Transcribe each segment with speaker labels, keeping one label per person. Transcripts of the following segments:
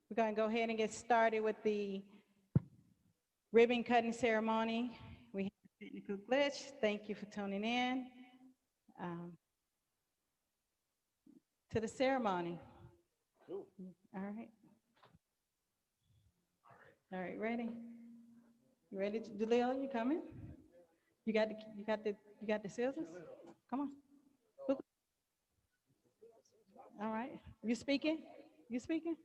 Speaker 1: We're going to go ahead and get started with the ribbon cutting ceremony. We have a technical glitch. Thank you for tuning in to the ceremony. All right. All right, ready? You ready, Jaleel? You coming? You got the scissors? Come on. Look. All right. You speaking? You speaking?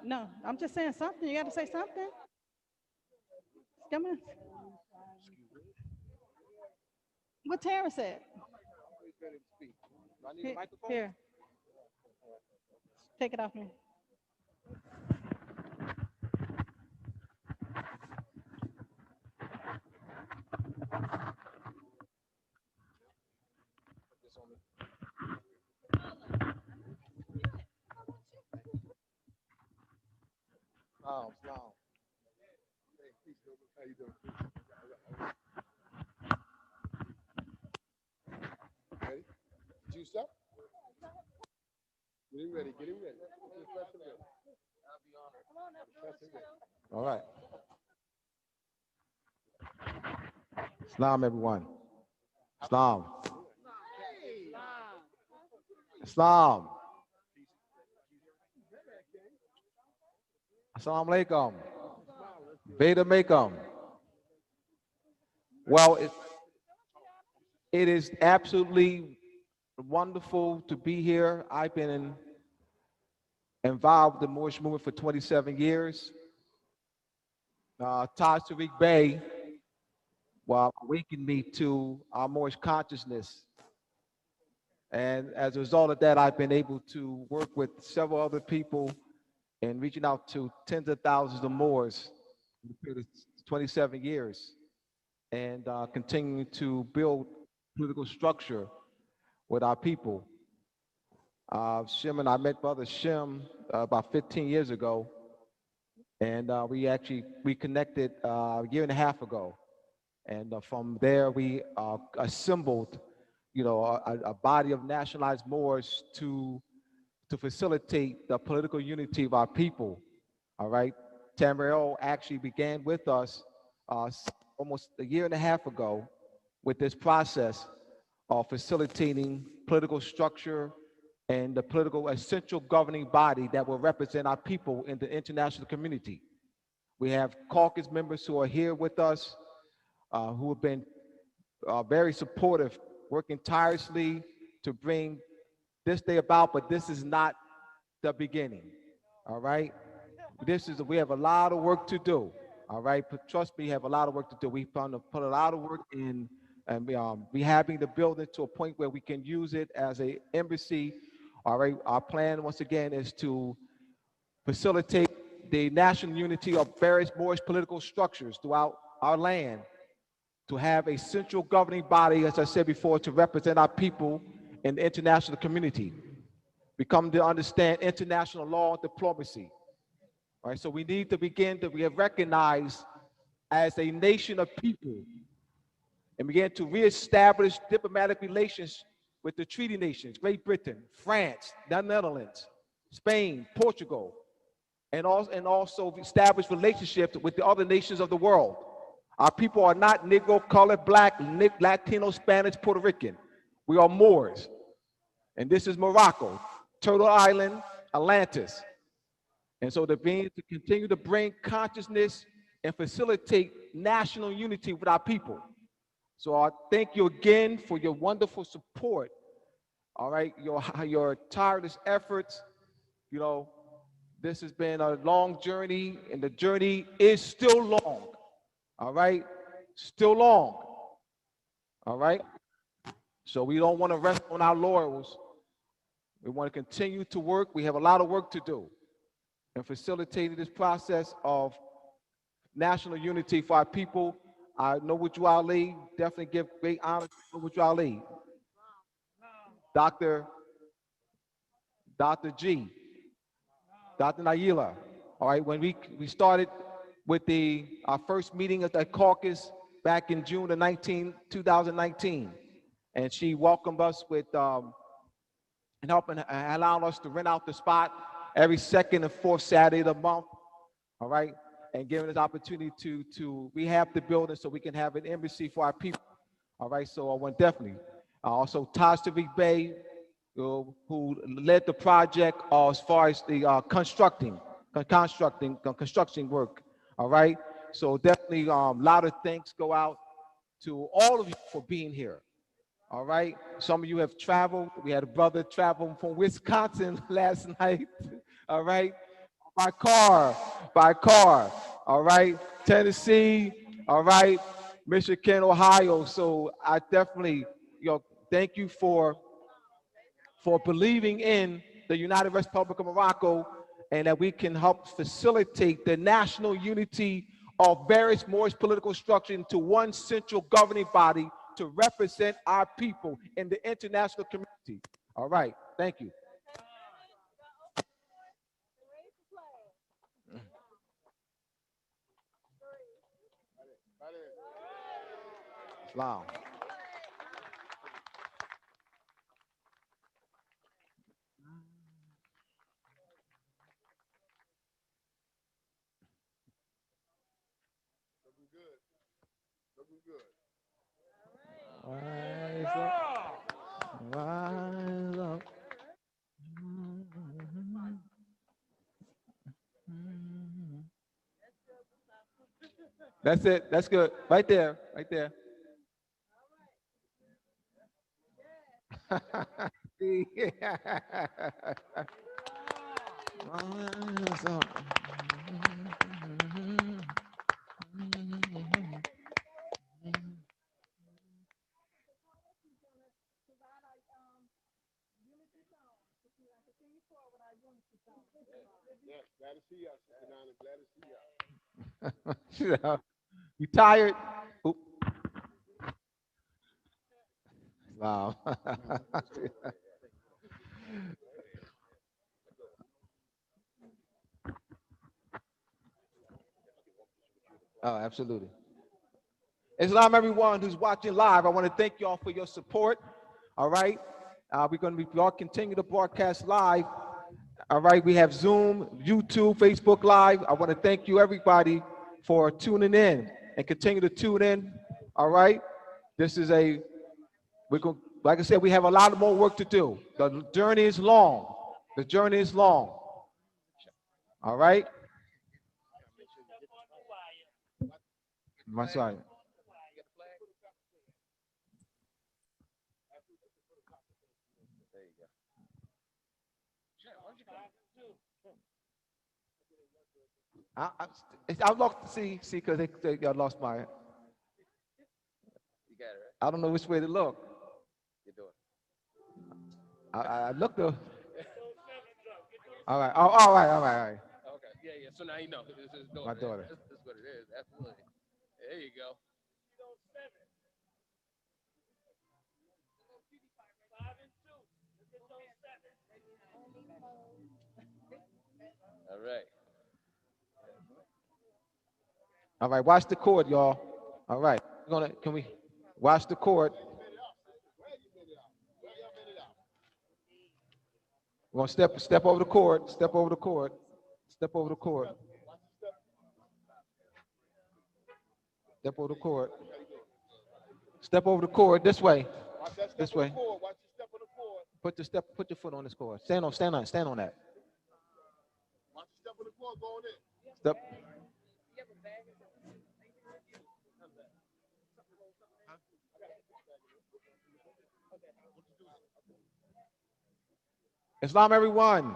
Speaker 1: No, I'm just saying something. You got to say something. Come on. What Tara said? Here. Take it off me.
Speaker 2: Slam. How you doing? Ready? Juice up? Get him ready, get him ready. I'll be honored. All right. Islam, everyone. Islam. Islam. Assalamu alaikum. Veda Makum. Well, it is absolutely wonderful to be here. I've been involved with the Moorish movement for 27 years. Taj Tariq Bey awakened me to our Moorish consciousness. And as a result of that, I've been able to work with several other people in reaching out to tens of thousands of Moors in the period of 27 years and continuing to build political structure with our people. Shim and I met Brother Shim about 15 years ago, and we connected a year and a half ago. And from there, we assembled, a body of nationalized Moors to facilitate the political unity of our people. All right, Tamriel actually began with us almost a year and a half ago with this process of facilitating political structure and the political essential governing body that will represent our people in the international community. We have caucus members who are here with us, who have been very supportive, working tirelessly to bring this day about, but this is not the beginning, all right? We have a lot of work to do, all right? But trust me, we have a lot of work to do. We found to put a lot of work in and rehabbing the building to a point where we can use it as an embassy, all right? Our plan, once again, is to facilitate the national unity of various Moorish political structures throughout our land, to have a central governing body, as I said before, to represent our people in the international community. We come to understand international law and diplomacy. All right, so we need to begin to be recognized as a nation of people and begin to reestablish diplomatic relations with the treaty nations, Great Britain, France, the Netherlands, Spain, Portugal, and also establish relationships with the other nations of the world. Our people are not Negro, colored, Black, Latino, Spanish, Puerto Rican. We are Moors. And this is Morocco, Turtle Island, Atlantis. And so to continue to bring consciousness and facilitate national unity with our people. So I thank you again for your wonderful support. All right, your tireless efforts. This has been a long journey, and the journey is still long. All right, still long. All right, so we don't want to rest on our laurels. We want to continue to work. We have a lot of work to do in facilitating this process of national unity for our people. I know Wujju Ali, definitely give great honor to Wujju Ali. Dr. G, Dr. Naila. All right, when we started with our first meeting at the caucus back in June of 2019, and she welcomed us with and helping allowing us to rent out the spot every second and fourth Saturday of the month. All right, and giving us opportunity to rehab the building so we can have an embassy for our people. All right, so I want definitely also Taj Tariq Bey, who led the project as far as the construction work. All right, so definitely a lot of thanks go out to all of you for being here. All right, some of you have traveled. We had a brother travel from Wisconsin last night. All right, by car. All right, Tennessee. All right, Michigan, Ohio. So I definitely, thank you for believing in the United Republic of Morocco, and that we can help facilitate the national unity of various Moorish political structures into one central governing body to represent our people in the international community. All right, thank you. Wow. Rise up. Rise up. That's it. That's good. Right there. Right there. Rise up. You tired? Oop. Wow. Oh, absolutely. Islam, everyone who's watching live, I want to thank you all for your support. All right. We're going to be all continue to broadcast live. All right. We have Zoom, YouTube, Facebook Live. I want to thank you, everybody, for tuning in and continue to tune in. All right. This is like I said, we have a lot more work to do. The journey is long. The journey is long. All right. My side. I lost, because y'all lost my, I don't know which way to look. I looked the, all right, oh, all right, all right, all right.
Speaker 3: Okay. Yeah, yeah. So now you know. It's
Speaker 2: My daughter.
Speaker 3: That's what it is. Absolutely. There you go. All right.
Speaker 2: All right, watch the cord, y'all. All right, can we watch the cord? We're gonna step over the cord, step over the cord, step over the cord, step over the cord, step over the cord this way, this way. Put your foot on this cord. Stand on that. Step. Islam, everyone.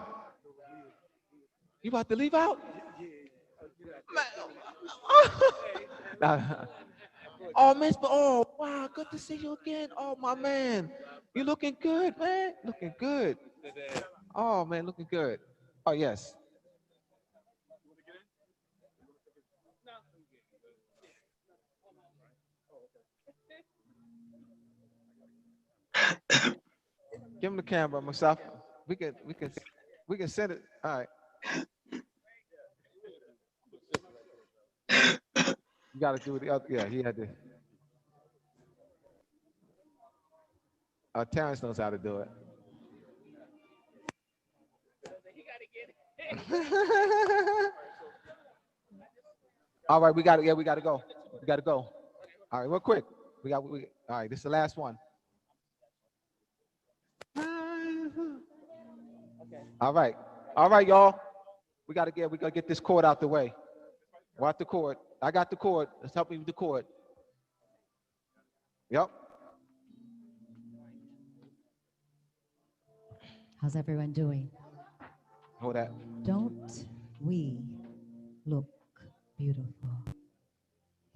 Speaker 2: You about to leave out? Oh, Miss, oh, wow, good to see you again. Oh, my man, you looking good, man. Looking good. Oh, man, looking good. Oh, yes. Give him the camera, myself. We can send it. All right. You got to do the other. Yeah, he had to. Terrence knows how to do it. All right, we got to, yeah, we got to go. We got to go. All right, real quick. All right, this is the last one. All right, y'all. We got to get this chord out the way. Watch the chord. I got the chord. Let's help me with the chord. Yep.
Speaker 4: How's everyone doing?
Speaker 2: Hold that.
Speaker 4: Don't we look beautiful?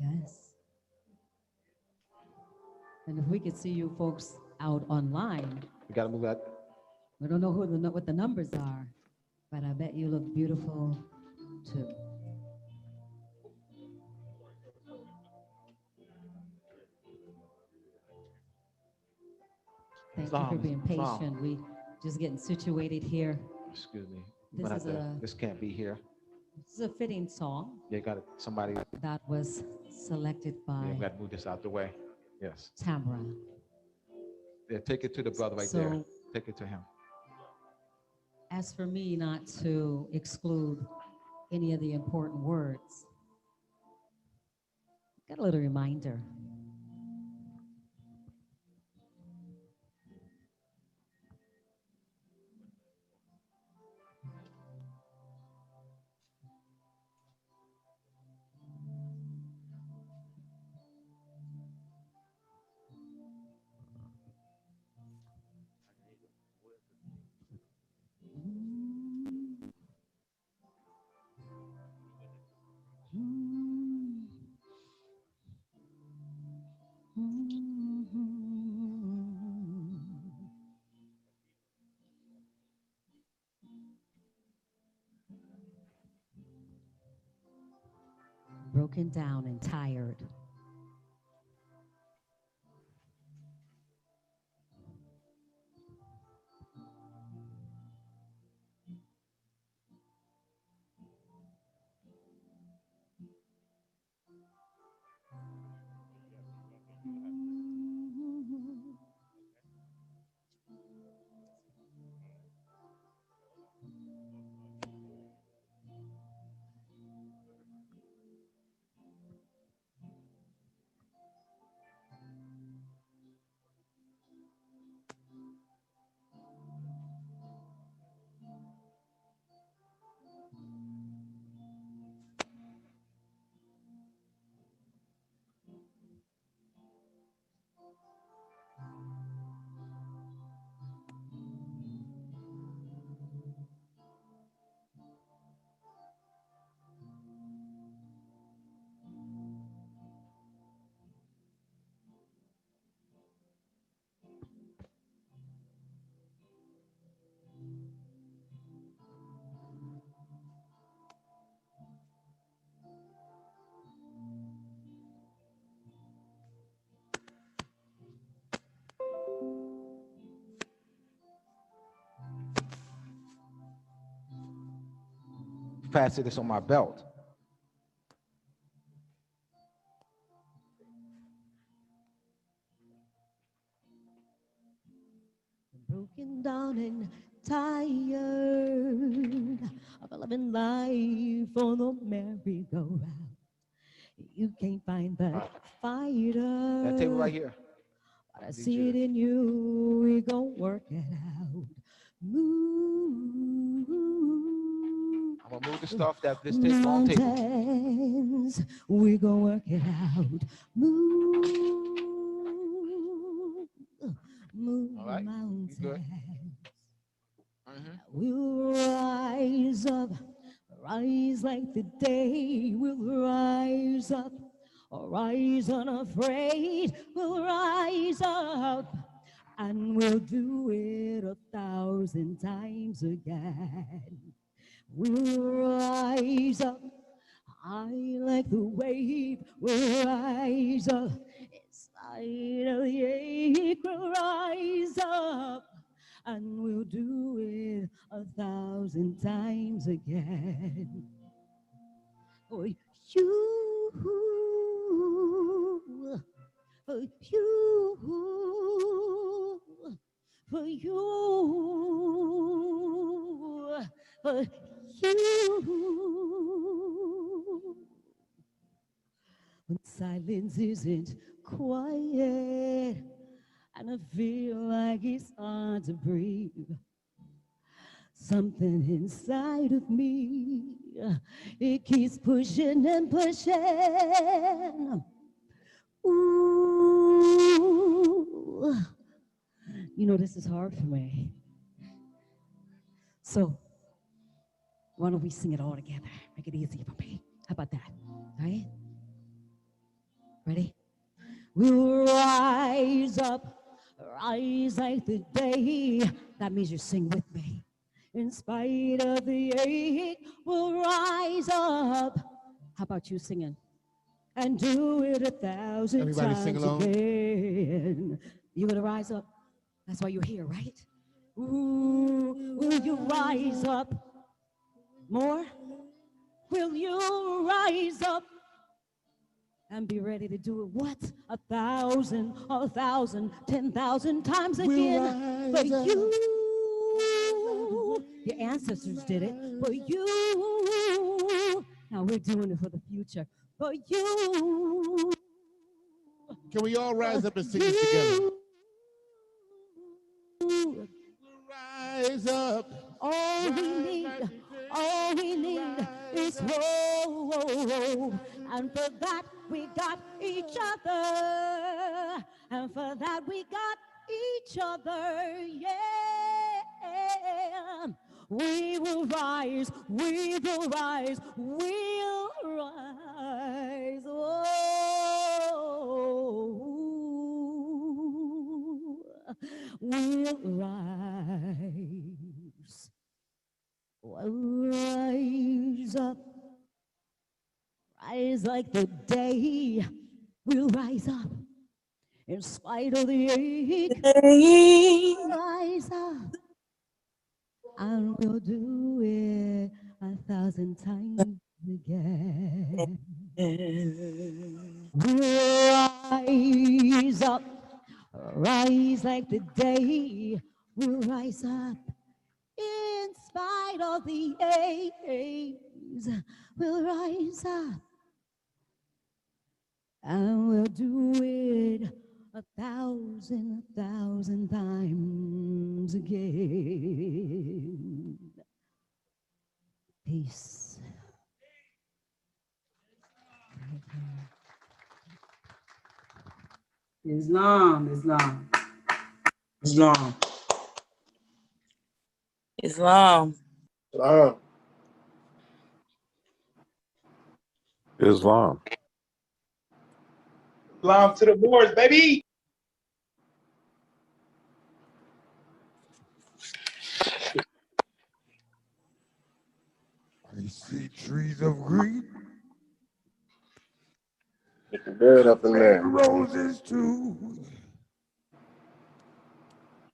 Speaker 4: Yes. And if we could see you folks out online,
Speaker 2: We got to move that.
Speaker 4: we don't know what the numbers are, but I bet you look beautiful too. Thank you for being patient. We just getting situated here.
Speaker 2: Excuse me.
Speaker 4: This
Speaker 2: can't be here.
Speaker 4: is a fitting song
Speaker 2: You got somebody.
Speaker 4: that was selected by
Speaker 2: Yeah, we got to move this out the way. Yes.
Speaker 4: Tamara.
Speaker 2: Yeah, take it to the brother right there. Take it to him.
Speaker 4: As for me not to exclude any of the important words, got a little reminder. Broken down and tired.
Speaker 2: Fasten this on my belt.
Speaker 4: Broken down and tired of living life on the merry-go-round. You can't find the fighter.
Speaker 2: That table right here.
Speaker 4: But I see it in you. We gon' work it out. Move.
Speaker 2: I'm gonna move the stuff that this table on table.
Speaker 4: Mountains, we gon' work it out. Move. Move
Speaker 2: All right,
Speaker 4: mountains.
Speaker 2: you good?
Speaker 4: We'll rise up, rise like the day. We'll rise up, rise unafraid. We'll rise up, and we'll do it 1,000 times again. We'll rise up, high like the wave. We'll rise up, inside of the ache. We'll rise up, and we'll do it 1,000 times again. For you, for you, for you, for you. When silence isn't quiet and I feel like it's hard to breathe, something inside of me, it keeps pushing and pushing. Ooh, you know, this is hard for me. So why don't we sing it all together? Make it easy for me. How about that? All right? Ready? We'll rise up, rise like the day. That means you sing with me. In spite of the ache, we'll rise up. How about you singing? And do it 1,000
Speaker 5: Everybody sing
Speaker 4: times
Speaker 5: along.
Speaker 4: again. You gonna rise up? That's why you're here, right? Ooh, will you rise up? More? Will you rise up and be ready to do it? What? 1,000, 1,000, 10,000 times again. But you, your ancestors did it. But you, now we're doing it for the future. But you,
Speaker 5: Can we all rise up and sing this together? Rise up.
Speaker 4: All we need is hope. And for that we got each other. And for that we got each other. Yeah. We will rise, we will rise, we'll rise. Oh, we'll rise. We'll rise up, rise like the day. We'll rise up in spite of the ache. Rise up, and we'll do it 1,000 times again. We'll rise up, rise like the day. We'll rise up in spite of the aches. We'll rise up and we'll do it 1,000 times again. Peace.
Speaker 6: Islam, Islam, Islam.
Speaker 7: Islam.
Speaker 8: Islam.
Speaker 9: Islam.
Speaker 8: Islam to the boards, baby.
Speaker 10: I see trees of green.
Speaker 8: Get the bird up in there.
Speaker 10: Roses too.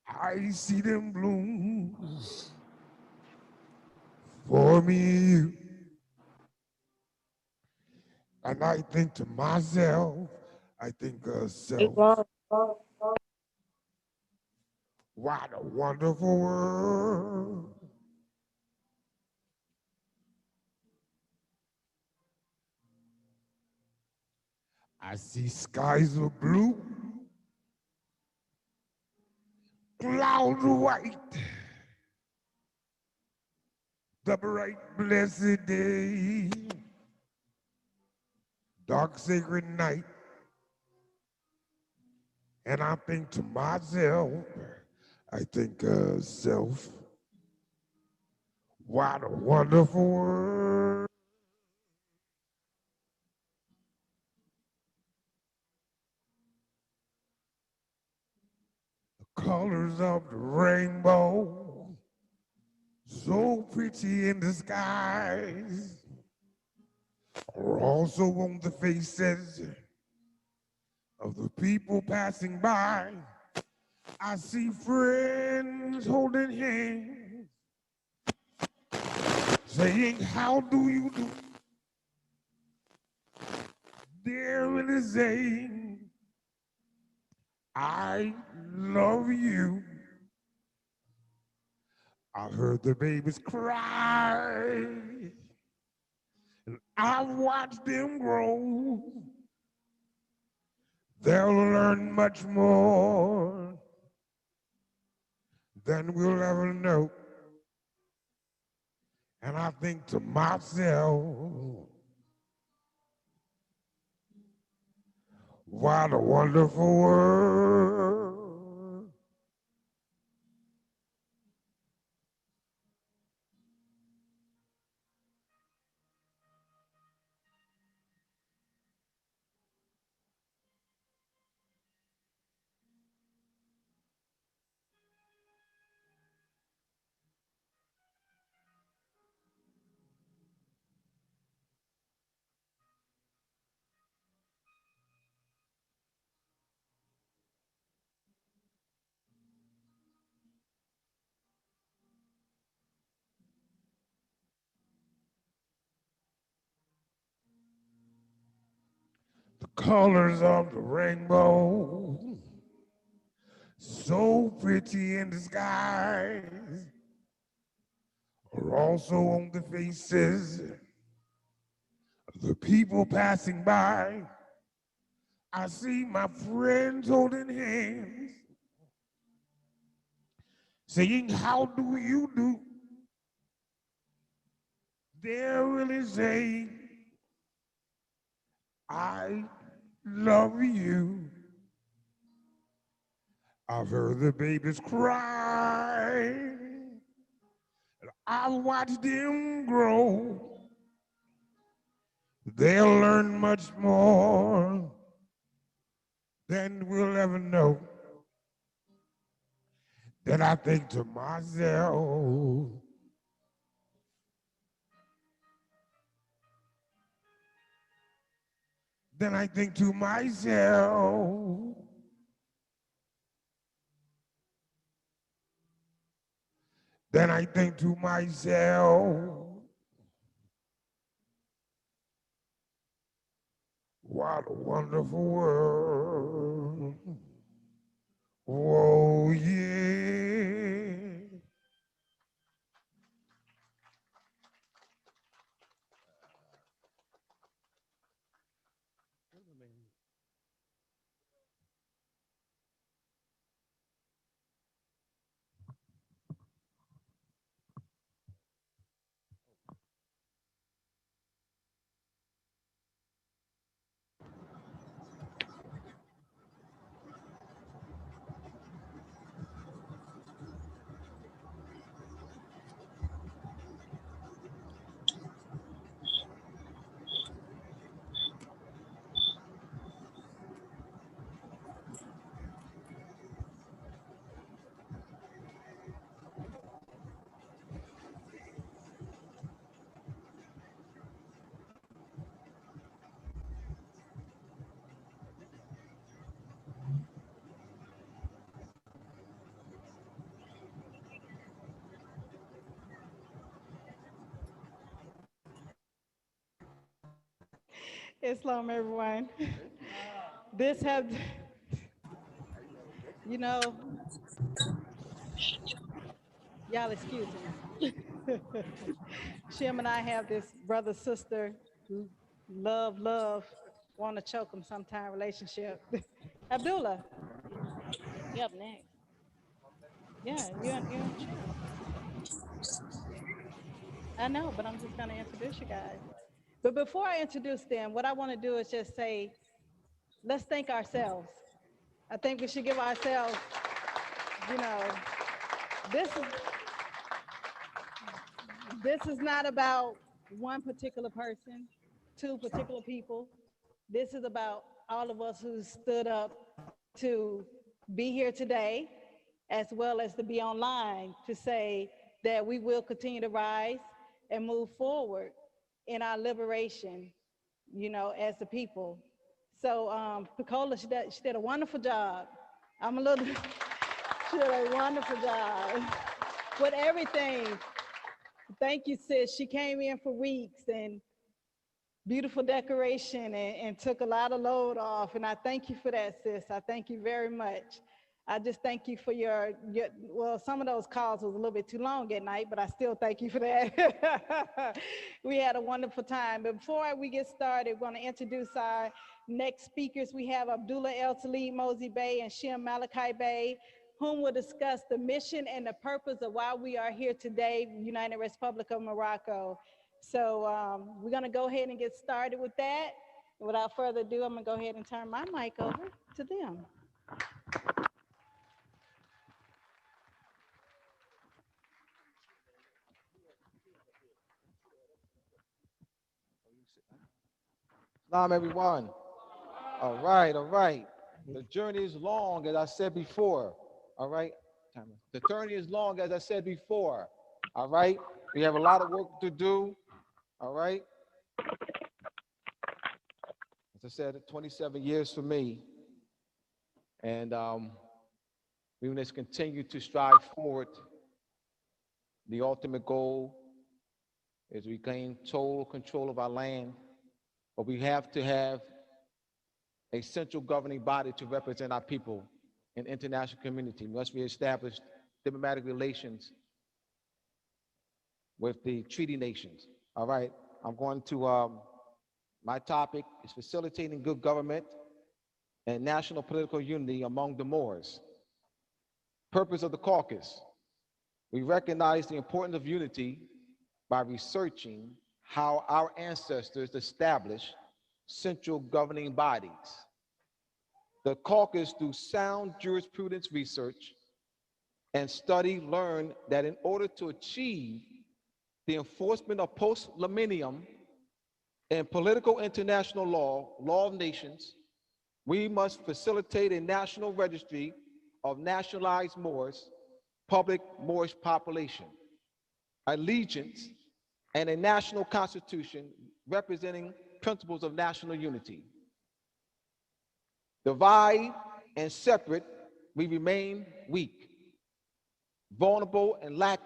Speaker 10: I see them bloom for me and you. And I think to myself, I think of self. What a wonderful world. I see skies of blue, clouds of white, the bright blessed day, dark sacred night. And I think to myself, I think of self. What a wonderful world. The colors of the rainbow, so pretty in the skies, are also on the faces of the people passing by. I see friends holding hands, saying, how do you do? They're really saying, I love you. I heard the babies cry, and I've watched them grow. They'll learn much more than we'll ever know. And I think to myself, what a wonderful world. The colors of the rainbow, so pretty in the skies, are also on the faces of the people passing by. I see my friends holding hands, saying, how do you do? They're really saying, I love you. I've heard the babies cry, and I've watched them grow. They'll learn much more than we'll ever know. Then I think to myself, then I think to myself, then I think to myself, what a wonderful world. Oh, yeah.
Speaker 1: Islam, everyone. This have, you know, y'all excuse me. Shim and I have this brother sister, love, want to choke him sometime relationship. Abdullah, you up next? Yeah, you're in the chair. I know, but I'm just gonna introduce you guys. But before I introduce them, what I want to do is just say, let's thank ourselves. I think we should give ourselves, you know, this is this is not about one particular person, two particular people. This is about all of us who stood up to be here today, as well as to be online to say that we will continue to rise and move forward in our liberation, you know, as a people. So Picola, she did a wonderful job. I'm a little, she did a wonderful job with everything. Thank you, sis. She came in for weeks and beautiful decoration and took a lot of load off. And I thank you for that, sis. I thank you very much. I just thank you for your, well, some of those calls was a little bit too long at night, but I still thank you for that. We had a wonderful time. But before we get started, we're going to introduce our next speakers. We have Abdullah El Talib Mosey Bey and Shem Malachi Bey, whom will discuss the mission and the purpose of why we are here today, United Republic of Morocco. So we're going to go ahead and get started with that. Without further ado, I'm going to go ahead and turn my mic over to them.
Speaker 2: Salam, everyone. All right, all right. The journey is long, as I said before. All right. The journey is long, as I said before. All right. We have a lot of work to do. All right. As I said, 27 years for me. And we must continue to strive forward. The ultimate goal is we gain total control of our land, but we have to have a central governing body to represent our people in international community. We must reestablish diplomatic relations with the treaty nations. All right, I'm going to, my topic is facilitating good government and national political unity among the Moors. Purpose of the caucus. We recognize the importance of unity by researching how our ancestors established central governing bodies. The caucus, through sound jurisprudence research and study, learned that in order to achieve the enforcement of post-liminium and political international law, law of nations, we must facilitate a national registry of nationalized Moors, public Moorish population, allegiance, and a national constitution representing principles of national unity. Divide and separate, we remain weak, vulnerable, and lack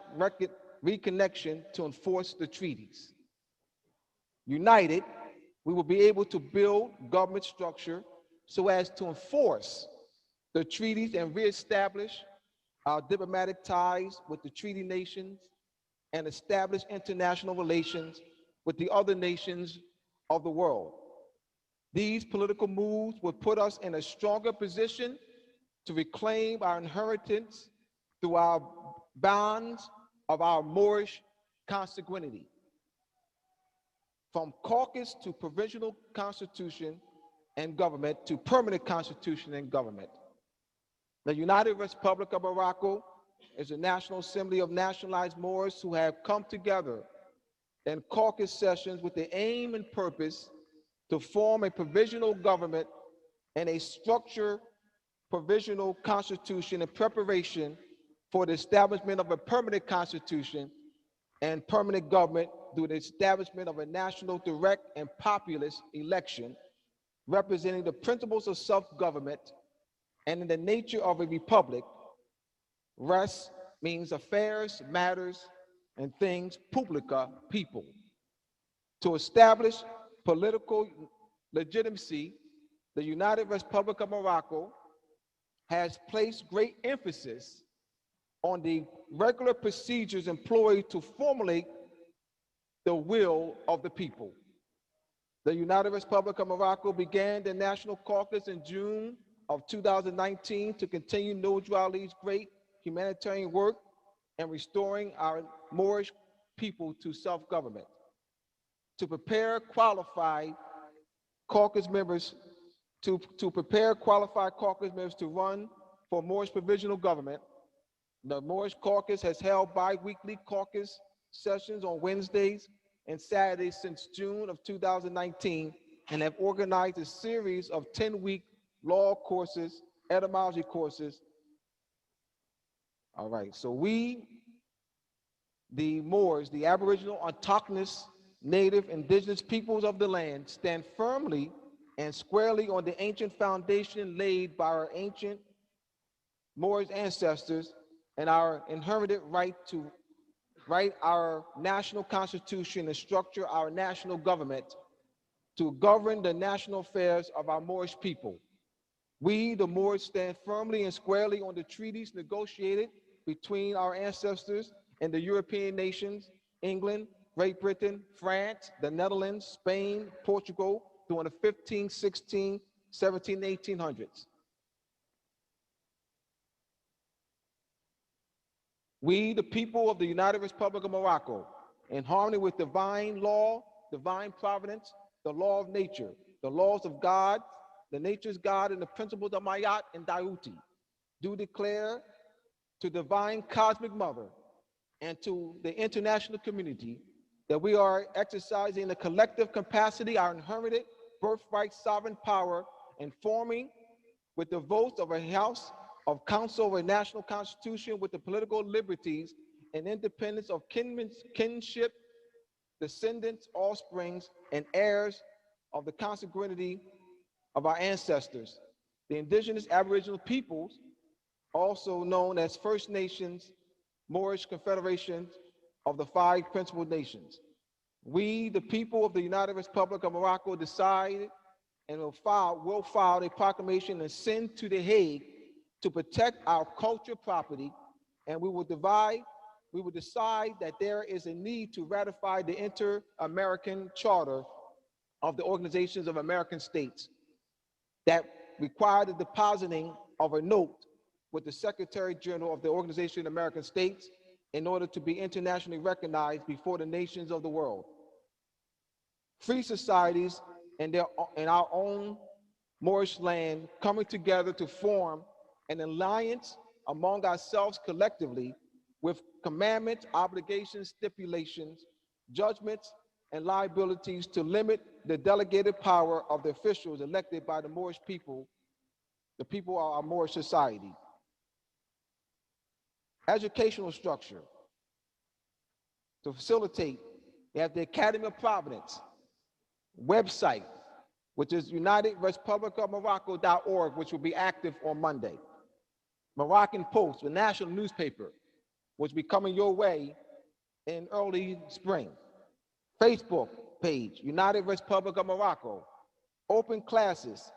Speaker 2: reconnection to enforce the treaties. United, we will be able to build government structure so as to enforce the treaties and reestablish our diplomatic ties with the treaty nations and establish international relations with the other nations of the world. These political moves will put us in a stronger position to reclaim our inheritance through our bonds of our Moorish consanguinity. From caucus to provisional constitution and government to permanent constitution and government. The United Republic of Morocco is a national assembly of nationalized Moors who have come together in caucus sessions with the aim and purpose to form a provisional government and a structured provisional constitution in preparation for the establishment of a permanent constitution and permanent government through the establishment of a national direct and populist election representing the principles of self-government and in the nature of a republic. Res means affairs, matters, and things, publica, people. To establish political legitimacy, the United Republic of Morocco has placed great emphasis on the regular procedures employed to formulate the will of the people. The United Republic of Morocco began the National Caucus in June of 2019 to continue Noble Ali's great humanitarian work and restoring our Moorish people to self-government. To prepare qualified caucus members to run for Moorish provisional government, the Moorish Caucus has held bi-weekly caucus sessions on Wednesdays and Saturdays since June of 2019 and have organized a series of 10-week law courses, etymology courses. All right, so we, the Moors, the Aboriginal, autochthonous, native, indigenous peoples of the land, stand firmly and squarely on the ancient foundation laid by our ancient Moorish ancestors and our inherited right to write our national constitution and structure our national government to govern the national affairs of our Moorish people. We, the Moors, stand firmly and squarely on the treaties negotiated between our ancestors and the European nations, England, Great Britain, France, the Netherlands, Spain, Portugal, during the 15, 16, 17, 1800s. We, the people of the United Republic of Morocco, in harmony with divine law, divine providence, the law of nature, the laws of God, the nature's God, and the principles of Mayat and Dayuti, do declare to divine cosmic mother and to the international community that we are exercising the collective capacity, our inherited birthright sovereign power, and forming with the votes of a House of Council of a national constitution with the political liberties and independence of kinship, descendants, offsprings, and heirs of the consanguinity of our ancestors, the indigenous aboriginal peoples, also known as First Nations, Moorish Confederation of the Five Principal Nations. We, the people of the United Republic of Morocco, decide and will file a proclamation and send to The Hague to protect our cultural property, and we will decide that there is a need to ratify the Inter-American Charter of the Organizations of American States that require the depositing of a note with the Secretary General of the Organization of American States in order to be internationally recognized before the nations of the world. Free societies in our own Moorish land coming together to form an alliance among ourselves collectively with commandments, obligations, stipulations, judgments, and liabilities to limit the delegated power of the officials elected by the Moorish people, the people of our Moorish society. Educational structure. To facilitate, we have the Academy of Providence website, which is unitedrepublicofmorocco.org, which will be active on Monday. Moroccan Post, the national newspaper, which will be coming your way in early spring. Facebook page, United Republic of Morocco. Open classes,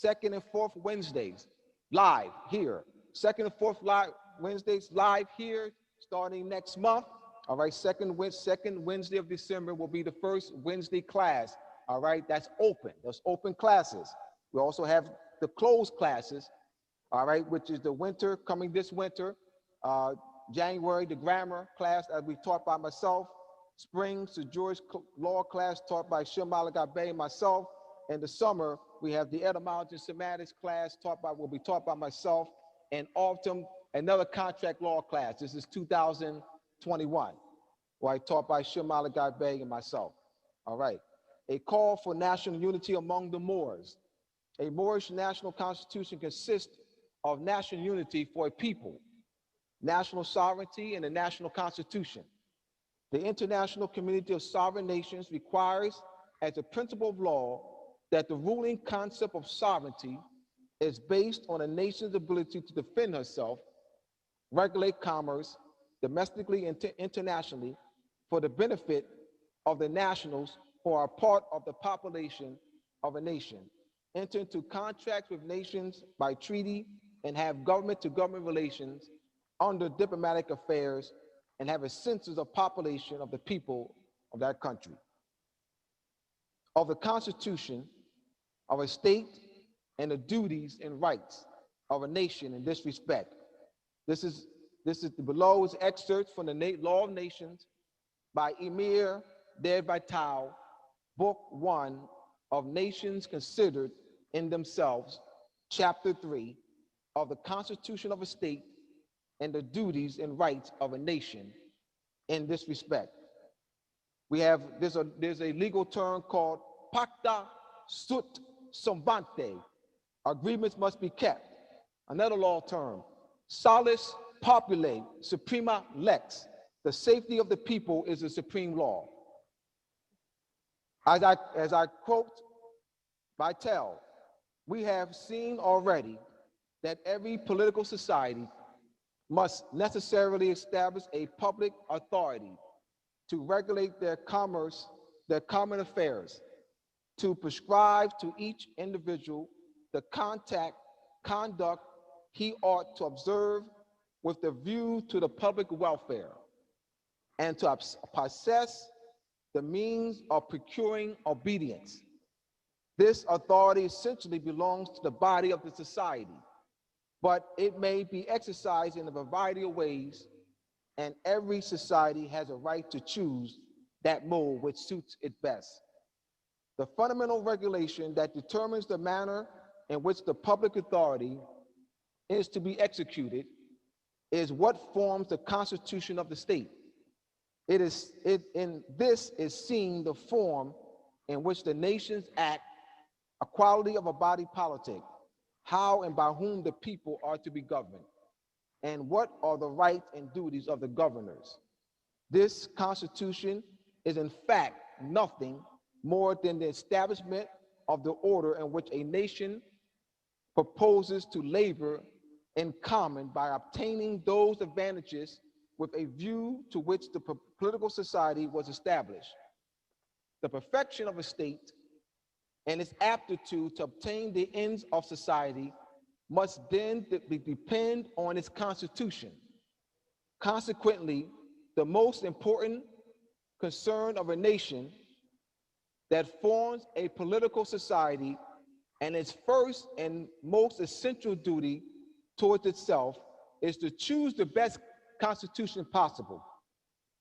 Speaker 2: 2nd and 4th Wednesdays, live here. 2nd and 4th Wednesdays, live here, starting next month. All right, second Wednesday of December will be the first Wednesday class. All right, that's open. There's open classes. We also have the closed classes, all right, which is the winter, coming this winter. January, the grammar class that we taught by myself. Spring, the Jewish law class taught by Shemal Gabe and myself. In the summer, we have the etymology and semantics class will be taught by myself. And autumn, another contract law class. This is 2021, where I taught by Shemal Gabe and myself. All right. A call for national unity among the Moors. A Moorish national constitution consists of national unity for a people, national sovereignty, and a national constitution. The international community of sovereign nations requires, as a principle of law, that the ruling concept of sovereignty is based on a nation's ability to defend herself, regulate commerce, domestically and internationally, for the benefit of the nationals who are part of the population of a nation, enter into contracts with nations by treaty, and have government-to-government relations under diplomatic affairs, and have a census of population of the people of that country. Of the Constitution of a state and the duties and rights of a nation in this respect. This is below is excerpts from the Law of Nations by Emir Der Vital, Book 1 of Nations Considered in Themselves, Chapter 3 of the Constitution of a State and the duties and rights of a nation in this respect. We have, there's a legal term called pacta sunt servante. Agreements must be kept. Another law term, salus populi suprema lex. The safety of the people is the supreme law. As I quote Vital, we have seen already that every political society must necessarily establish a public authority to regulate their commerce, their common affairs, to prescribe to each individual the contact conduct he ought to observe with the view to the public welfare, and to possess the means of procuring obedience. This authority essentially belongs to the body of the society, but it may be exercised in a variety of ways, and every society has a right to choose that mode which suits it best. The fundamental regulation that determines the manner in which the public authority is to be executed is what forms the constitution of the state. In this is seen the form in which the nations act, a quality of a body politic, how and by whom the people are to be governed, and what are the rights and duties of the governors. This constitution is in fact nothing more than the establishment of the order in which a nation proposes to labor in common by obtaining those advantages with a view to which the political society was established. The perfection of a state and its aptitude to obtain the ends of society must then depend on its constitution. Consequently, the most important concern of a nation that forms a political society, and its first and most essential duty towards itself, is to choose the best constitution possible,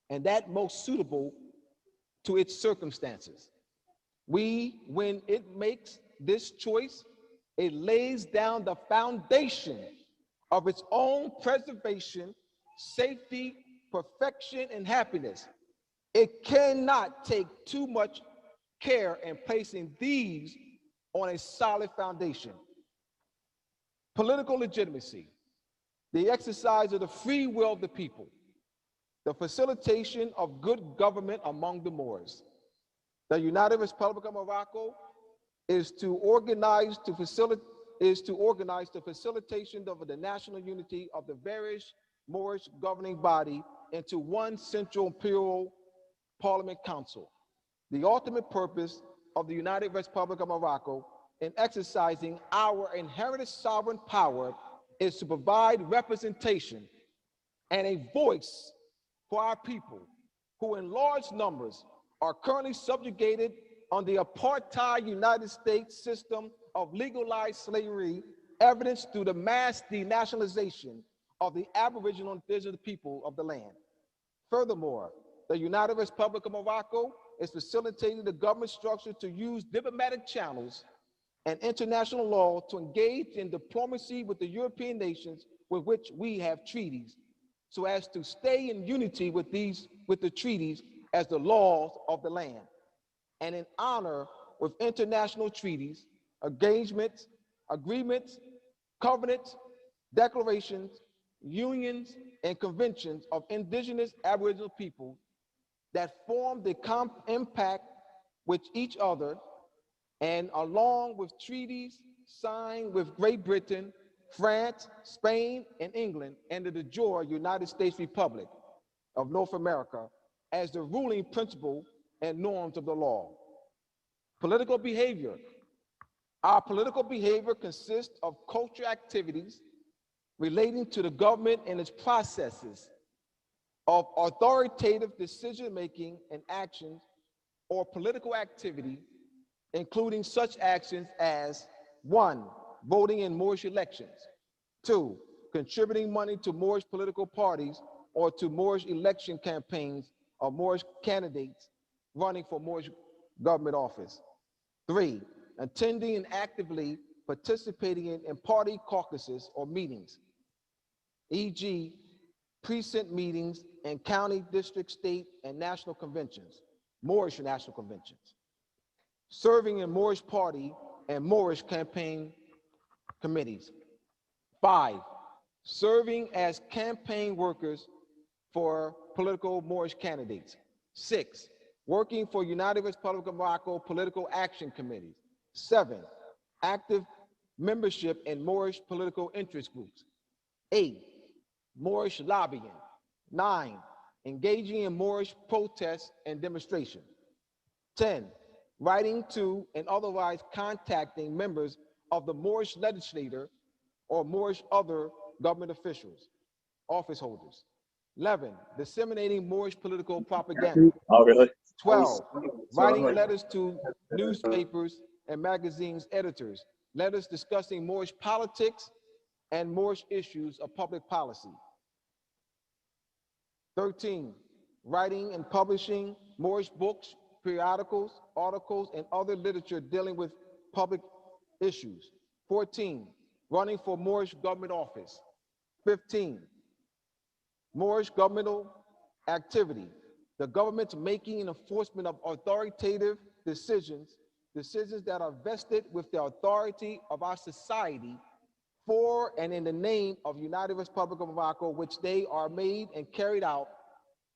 Speaker 2: and that most suitable to its circumstances. When it makes this choice, it lays down the foundation of its own preservation, safety, perfection, and happiness. It cannot take too much care in placing these on a solid foundation. Political legitimacy, the exercise of the free will of the people, the facilitation of good government among the Moors. The United Republic of Morocco is to organize the facilitation of the national unity of the various Moorish governing body into one central imperial parliament council. The ultimate purpose of the United Republic of Morocco in exercising our inherited sovereign power is to provide representation and a voice for our people, who in large numbers are currently subjugated on the apartheid United States system of legalized slavery, evidenced through the mass denationalization of the Aboriginal and indigenous people of the land. Furthermore, the United Republic of Morocco is facilitating the government structure to use diplomatic channels and international law to engage in diplomacy with the European nations with which we have treaties, so as to stay in unity with the treaties as the laws of the land, and in honor with international treaties, engagements, agreements, covenants, declarations, unions, and conventions of indigenous Aboriginal people that form the impact with each other, and along with treaties signed with Great Britain, France, Spain, and England, and the de jure United States Republic of North America as the ruling principle and norms of the law. Political behavior. Our political behavior consists of cultural activities relating to the government and its processes of authoritative decision-making and actions, or political activity, including such actions as: 1, voting in Moorish elections; 2, contributing money to Moorish political parties or to Moorish election campaigns of Moorish candidates running for Moorish government office; 3, attending and actively participating in party caucuses or meetings, e.g., precinct meetings and county, district, state, and national conventions, Moorish national conventions; serving in Moorish party and Moorish campaign committees; 5, serving as campaign workers for political Moorish candidates; 6, working for United Republic of Morocco political action committees; 7, active membership in Moorish political interest groups; 8, Moorish lobbying; 9, engaging in Moorish protests and demonstrations; 10, writing to and otherwise contacting members of the Moorish legislature or Moorish other government officials, office holders. 11, disseminating Moorish political propaganda.
Speaker 8: Oh, really?
Speaker 2: 12,
Speaker 8: So I'm
Speaker 2: writing
Speaker 8: like,
Speaker 2: letters to newspapers and magazines editors, letters discussing Moorish politics and Moorish issues of public policy. 13, writing and publishing Moorish books, periodicals, articles, and other literature dealing with public issues. 14, running for Moorish government office. 15, Moorish governmental activity. The government's making and enforcement of authoritative decisions that are vested with the authority of our society for and in the name of United Republic of Morocco, which they are made and carried out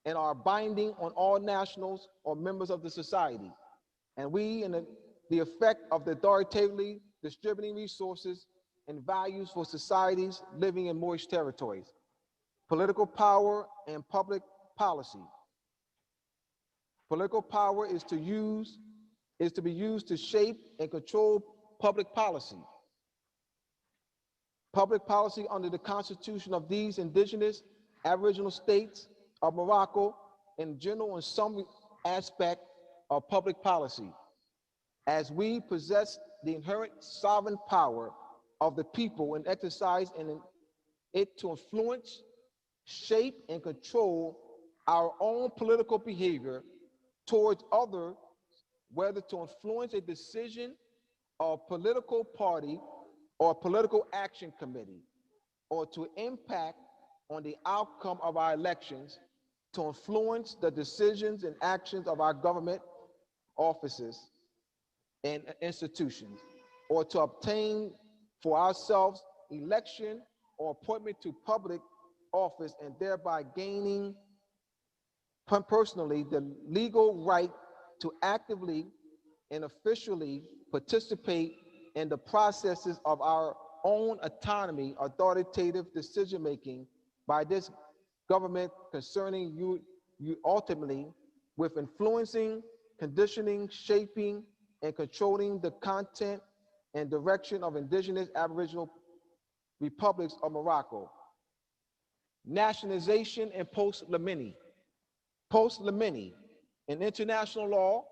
Speaker 2: and are binding on all nationals or members of the society. And we, in the effect of the authoritatively distributing resources and values for societies living in Moorish territories, political power and public policy. Political power is to be used to shape and control public policy. Public policy under the constitution of these indigenous aboriginal states of Morocco in general and some aspect of public policy, as we possess the inherent sovereign power of the people and exercise in it to influence, shape, and control our own political behavior towards others, whether to influence a decision of a political party or a political action committee, or to impact on the outcome of our elections, to influence the decisions and actions of our government offices and institutions, or to obtain for ourselves election or appointment to public office, and thereby gaining personally the legal right to actively and officially participate in the processes of our own autonomy, authoritative decision-making by this government concerning you ultimately with influencing, conditioning, shaping, and controlling the content and direction of indigenous aboriginal republics of Morocco. Nationalization and post-Limini. Post-Limini, in international law,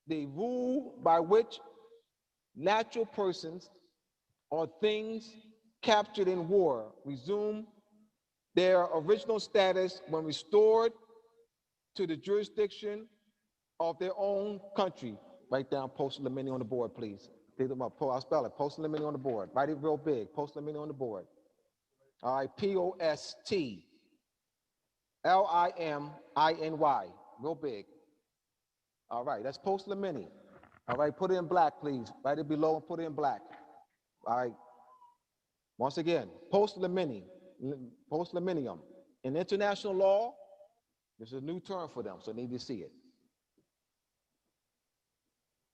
Speaker 2: the rule by which natural persons or things captured in war resume their original status when restored to the jurisdiction of their own country. Write down post-Limini on the board, please. Pick them up. I'll spell it. Post-Limini on the board. Write it real big. Post-Limini on the board. All right, P-O-S-T. L-I-M-I-N-Y, real big. All right, that's post-Limini. All right, put it in black, please. Write it below and put it in black. All right. Once again, post-Limini, post-Liminium. In international law, this is a new term for them, so they need to see it.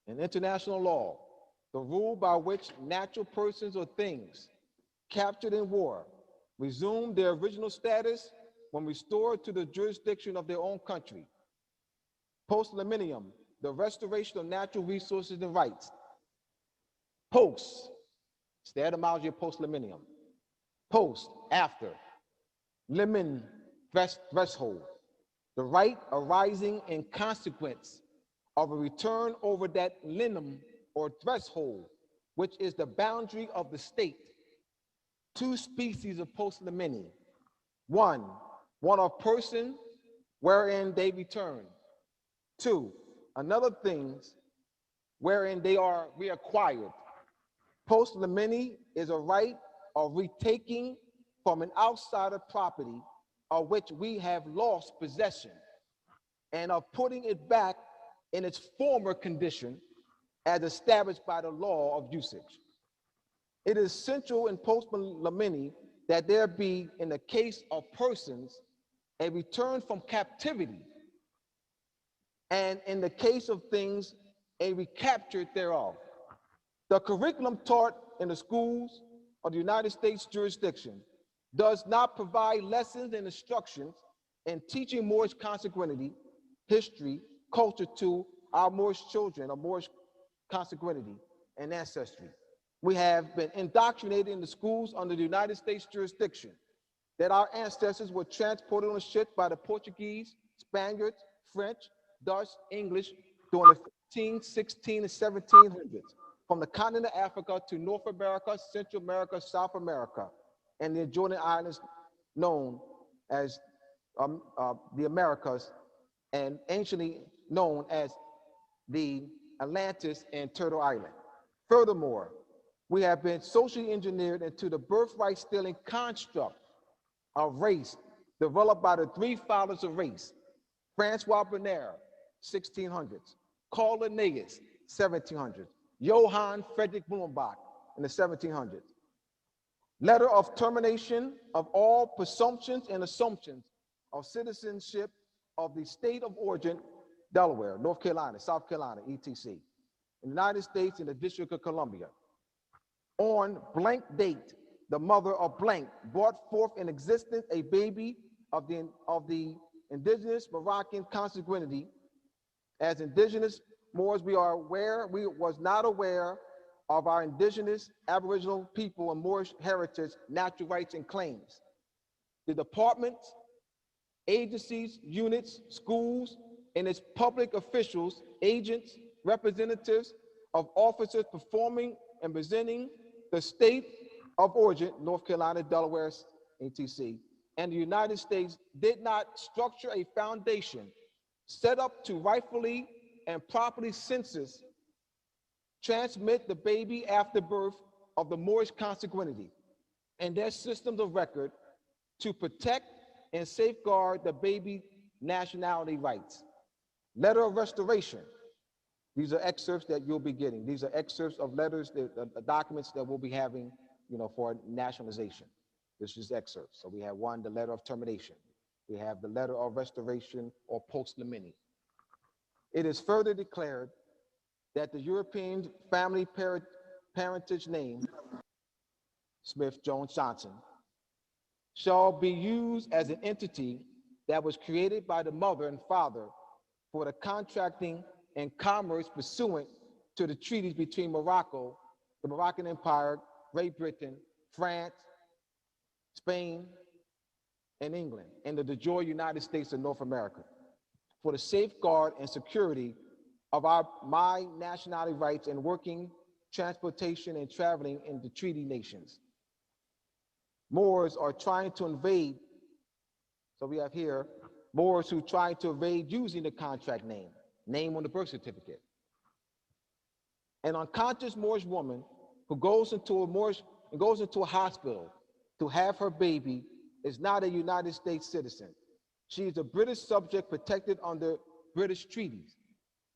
Speaker 2: In international law, the rule by which natural persons or things captured in war resume their original status when restored to the jurisdiction of their own country. Post-Liminium, the restoration of natural resources and rights. Post, it's the etymology of post-Liminium. Post, after. Limin, threshold. The right arising in consequence of a return over that linum or threshold, which is the boundary of the state. Two species of post-Limini. One of person wherein they return. Two, another things wherein they are reacquired. Post-Limini is a right of retaking from an outsider property of which we have lost possession and of putting it back in its former condition as established by the law of usage. It is essential in post-Limini that there be, in the case of persons, a return from captivity, and in the case of things, a recapture thereof. The curriculum taught in the schools of the United States jurisdiction does not provide lessons and instructions in teaching Moorish consanguinity, history, culture to our Moorish children, or Moorish consanguinity and ancestry. We have been indoctrinated in the schools under the United States jurisdiction, that our ancestors were transported on a ship by the Portuguese, Spaniards, French, Dutch, English during the 15, 16, and 1700s from the continent of Africa to North America, Central America, South America, and the adjoining islands known as the Americas, and anciently known as the Atlantis and Turtle Island. Furthermore, we have been socially engineered into the birthright stealing construct of race developed by the three fathers of race: Francois Bernier, 1600s, Carl Linnaeus, 1700s, Johann Friedrich Blumenbach in the 1700s. Letter of termination of all presumptions and assumptions of citizenship of the state of origin, Delaware, North Carolina, South Carolina, etc., in the United States and the District of Columbia. On blank date, the mother of blank brought forth in existence a baby of the indigenous Moroccan consanguinity. As indigenous Moors, we was not aware of our indigenous Aboriginal people and Moorish heritage, natural rights, and claims. The departments, agencies, units, schools, and its public officials, agents, representatives of officers performing and presenting the state of origin, North Carolina, Delaware, etc., and the United States did not structure a foundation set up to rightfully and properly census, transmit the baby after birth of the Moorish consanguinity and their systems of record to protect and safeguard the baby nationality rights. Letter of restoration. These are excerpts that you'll be getting. These are excerpts of letters, documents that we'll be having, for nationalization. This is excerpts. So we have one, the letter of termination. We have the letter of restoration or post limini. It is further declared that the European family parentage name, Smith, Jones, Johnson, shall be used as an entity that was created by the mother and father for the contracting and commerce pursuant to the treaties between Morocco, the Moroccan Empire, Great Britain, France, Spain, and England, and the de jure United States of North America, for the safeguard and security of my nationality rights and working, transportation, and traveling in the treaty nations. Moors are trying to invade, so we have here, Moors who try to invade using the contract name on the birth certificate. An unconscious Moorish woman who goes into a hospital to have her baby is not a United States citizen. She is a British subject protected under British treaties.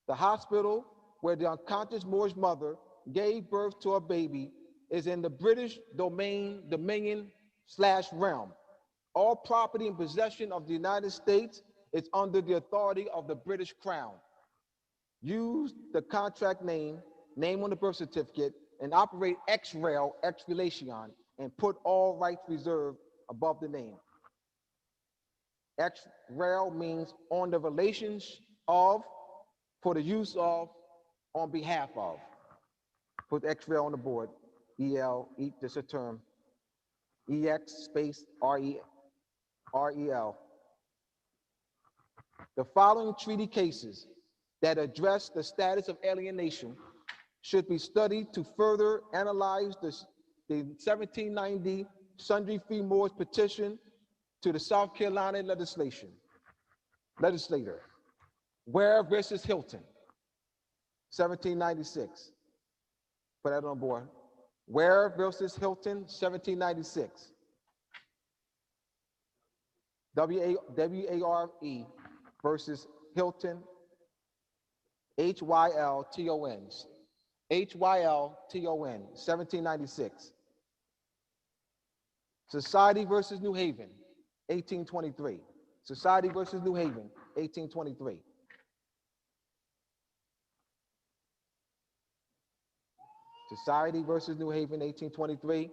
Speaker 2: The hospital where the unconscious Moorish mother gave birth to a baby is in the British dominion/realm. All property and possession of the United States is under the authority of the British Crown. Use the contract name on the birth certificate, and operate ex rel, ex relation, and put all rights reserved above the name. Ex rel means on the relations of, for the use of, on behalf of. Put ex rel on the board. EL, this is a term. EX space REL. The following treaty cases that address the status of alienation should be studied to further analyze the 1790 Sundry Free Moors petition to the South Carolina legislator. Ware versus Hilton, 1796. Put that on board. Ware versus Hilton, 1796. W-A-R-E versus Hilton, H-Y-L-T-O-N. H-Y-L-T-O-N, 1796. Society versus New Haven, 1823. Society versus New Haven, 1823. Society versus New Haven, 1823.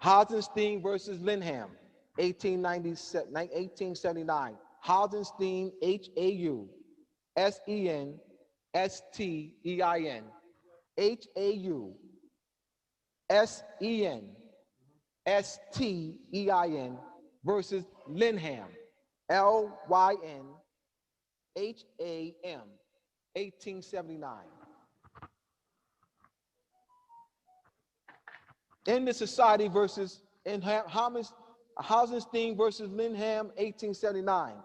Speaker 2: Hausenstein versus Linham, 1879. Hausenstein, H-A-U-S-E-N-S-T-E-I-N, HAUSENSTEIN versus Linham, LYNHAM, 1879. In the Society versus Hausenstein versus Linham, 1879.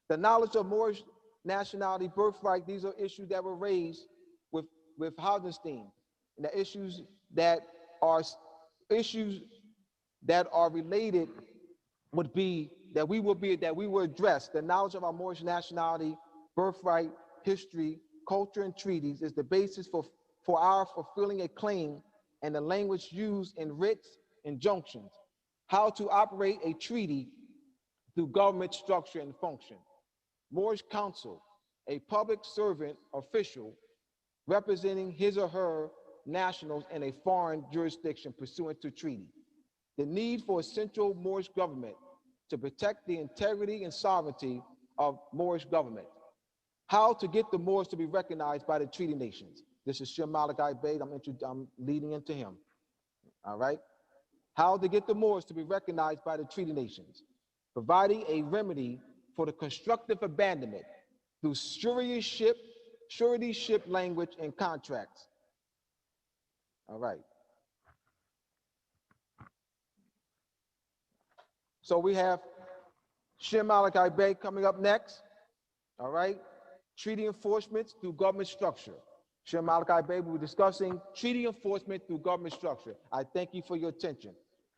Speaker 2: The knowledge of Moorish nationality, birthright, these are issues that were raised with Hausenstein. And the issues that are related would be that we will address the knowledge of our Moorish nationality, birthright, history, culture, and treaties is the basis for our fulfilling a claim, and the language used in writs, injunctions, how to operate a treaty through government structure and function. Moorish counsel, a public servant official representing his or her nationals in a foreign jurisdiction pursuant to treaty. The need for a central Moorish government to protect the integrity and sovereignty of Moorish government. How to get the Moors to be recognized by the treaty nations. This is Shem Malachi Bey. I'm leading into him. All right. How to get the Moors to be recognized by the treaty nations. Providing a remedy for the constructive abandonment through suretyship language and contracts. All right. So we have Shem Malachi Bey coming up next. All right. Treaty enforcement through government structure. Shem Malachi Bey will be discussing treaty enforcement through government structure. I thank you for your attention.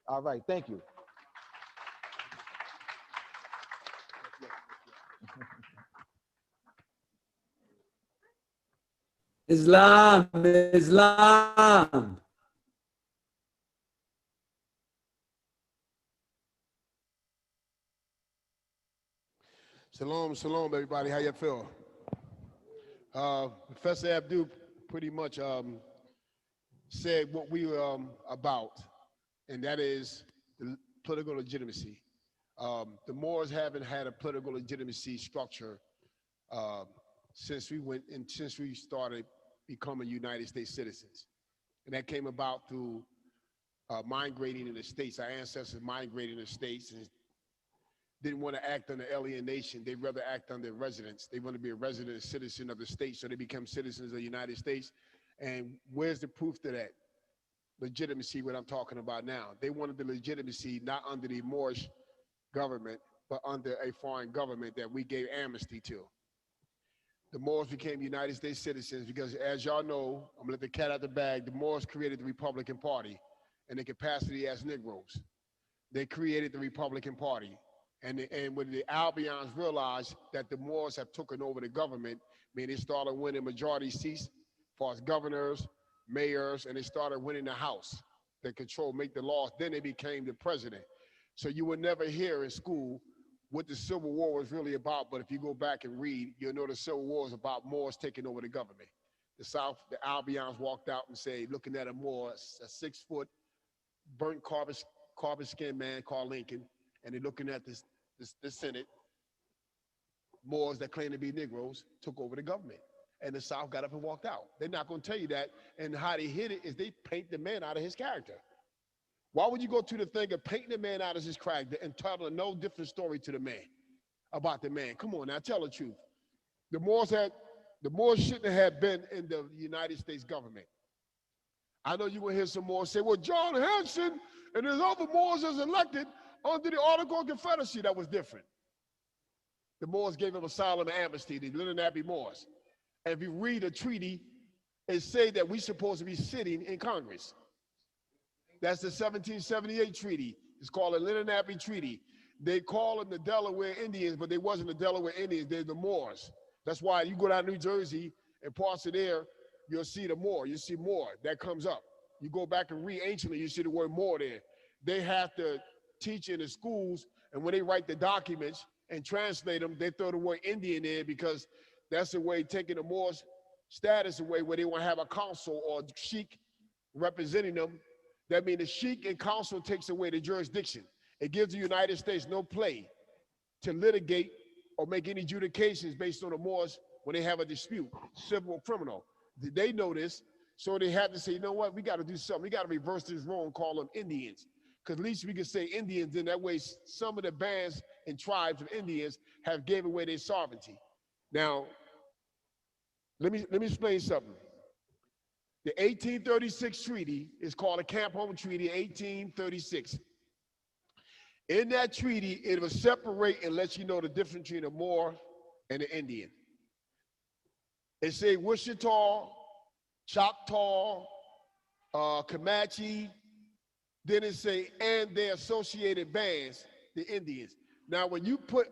Speaker 2: All right. Thank you.
Speaker 6: Islam, Islam.
Speaker 5: Shalom, shalom, everybody. How you feel? Professor Abdu pretty much said what we were about, and that is the political legitimacy. The Moors haven't had a political legitimacy structure since we started becoming United States citizens, and that came about through migrating in the states. Our ancestors migrated in the states and didn't want to act under alienation. They'd rather act under residence. They want to be a resident citizen of the state, so they become citizens of the United States. And where's the proof to that? Legitimacy, what I'm talking about now. They wanted the legitimacy not under the Moorish government, but under a foreign government that we gave amnesty to. The Moors became United States citizens because, as y'all know, I'm gonna let the cat out the bag, the Moors created the Republican Party in the capacity as Negroes. They created the Republican Party. And when the Albions realized that the Moors have taken over the government, I mean, they started winning majority seats as far as governors, mayors, and they started winning the House. They control, make the laws. Then they became the president. So you would never hear in school what the Civil War was really about. But if you go back and read, you'll know the Civil War is about Moors taking over the government. The South, the Albions walked out and say, looking at a Moor, a 6-foot, burnt carbon skinned man called Lincoln, and they're looking at the Senate, Moors that claim to be Negroes took over the government. And the South got up and walked out. They're not going to tell you that. And how they hid it is they paint the man out of his character. Why would you go to the thing of painting the man out of his character and tell a no different story to the man, about the man? Come on now, tell the truth. The Moors shouldn't have been in the United States government. I know you will hear some Moors say, well, John Hanson and his other Moors is elected under the Article of Confederacy. That was different. The Moors gave him asylum and amnesty, the Lineage Moors. And if you read a treaty, it say that we're supposed to be sitting in Congress. That's the 1778 treaty. It's called the Lineage Treaty. They call them the Delaware Indians, but they wasn't the Delaware Indians, they're the Moors. That's why you go down to New Jersey and parts of there, you'll see the Moor. You see Moor, that comes up. You go back and read anciently, you see the word Moor there. They have to teach in the schools, and when they write the documents and translate them, they throw the word Indian in because that's the way taking the Moors' status away, where they want to have a council or sheik representing them. That means the sheik and council takes away the jurisdiction. It gives the United States no play to litigate or make any adjudications based on the Moors when they have a dispute, civil or criminal. They know this, So they had to say, you know what, we got to do something. We got to reverse this role and call them Indians. Because at least we can say Indians, in that way some of the bands and tribes of Indians have gave away their sovereignty. Now, let me explain something. The 1836 treaty is called the Camp Home Treaty, 1836. In that treaty, it will separate and let you know the difference between the Moor and the Indian. It say Wichita, Choctaw, Comanche, then it say, and their associated bands, the Indians. Now, when you put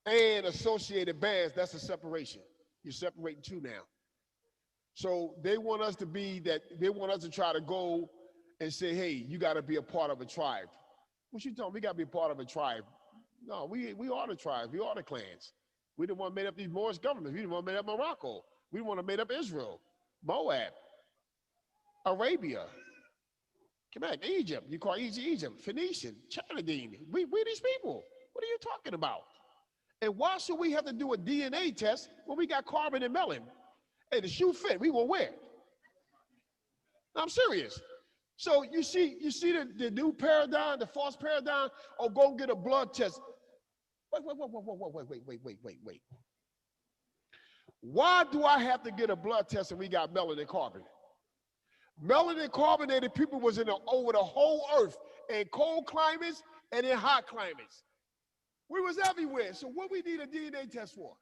Speaker 5: and associated bands, that's a separation. You're separating two now. So they want us to be that, they want us to try to go and say, hey, you got to be a part of a tribe. What you talking? We got to be a part of a tribe. No, we are the tribes. We are the clans. We didn't want to make up these Moorish governments. We didn't want to make up Morocco. We didn't want to make up Israel, Moab, Arabia. Come on, Egypt. You call Egypt, Phoenician, Chaldean. We these people. What are you talking about? And why should we have to do a DNA test when we got carbon and melon? Hey, the shoe fit, we will wear it. I'm serious. So you see the new paradigm, the false paradigm, or go get a blood test. Wait. Why do I have to get a blood test and we got melanin carbon? Melanin carbonated people was over the whole earth, in cold climates and in hot climates. We was everywhere. So what we need a DNA test for?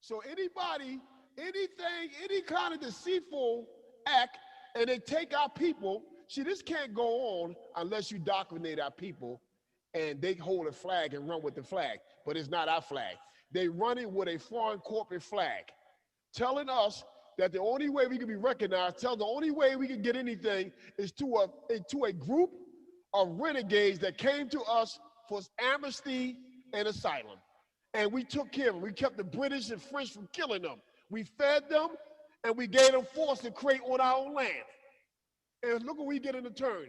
Speaker 5: So anybody, anything, any kind of deceitful act, and they take our people. See, this can't go on unless you indoctrinate our people and they hold a flag and run with the flag, but it's not our flag. They running with a foreign corporate flag, telling us that the only way we can be recognized, the only way we can get anything is to a group of renegades that came to us for amnesty and asylum. And we took care of them. We kept the British and French from killing them. We fed them, and we gave them force to create on our own land. And look what we get in return.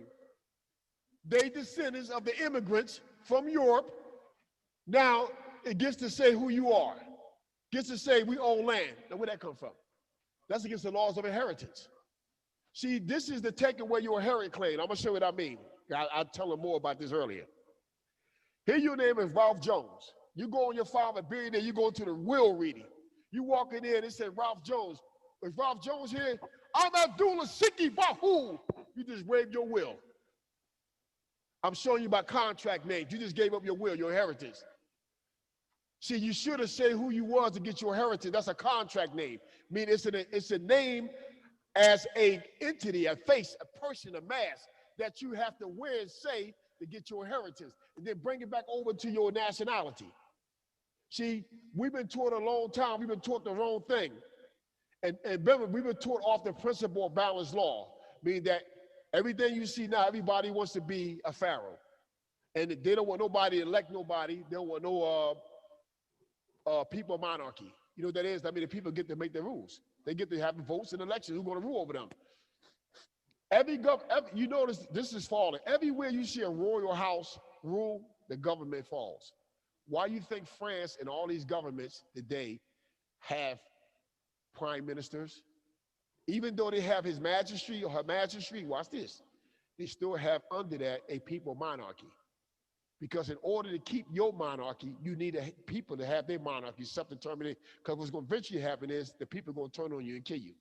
Speaker 5: They descendants of the immigrants from Europe. Now it gets to say who you are. Gets to say we own land. Now where'd that come from? That's against the laws of inheritance. See, this is the taking away your inherit claim. I'm gonna show you what I mean. I'll tell them more about this earlier. Here your name is Ralph Jones. You go on your father buried there, you go to the will reading. You walk in there and it said Ralph Jones. Is Ralph Jones here? I'm Abdullah Siki Bahu. You just waived your will. I'm showing you by contract names. You just gave up your will, your inheritance. See, you should have said who you was to get your inheritance. That's a contract name. I mean, it's a name as a entity, a face, a person, a mask that you have to wear and say to get your inheritance, and then bring it back over to your nationality. See, we've been taught a long time. We've been taught the wrong thing. And remember, we've been taught off the principle of balanced law, meaning that everything you see now, everybody wants to be a pharaoh. And they don't want nobody to elect nobody. They don't want no people monarchy. You know what that is? I mean, the people get to make the rules. They get to have votes in elections. Who's going to rule over them? You notice this is falling. Everywhere you see a royal house rule, the government falls. Why do you think France and all these governments today have prime ministers? Even though they have his majesty or her majesty, watch this, they still have under that a people monarchy. Because in order to keep your monarchy, you need people to have their monarchy self-determined. Because what's going to eventually happen is the people are going to turn on you and kill you.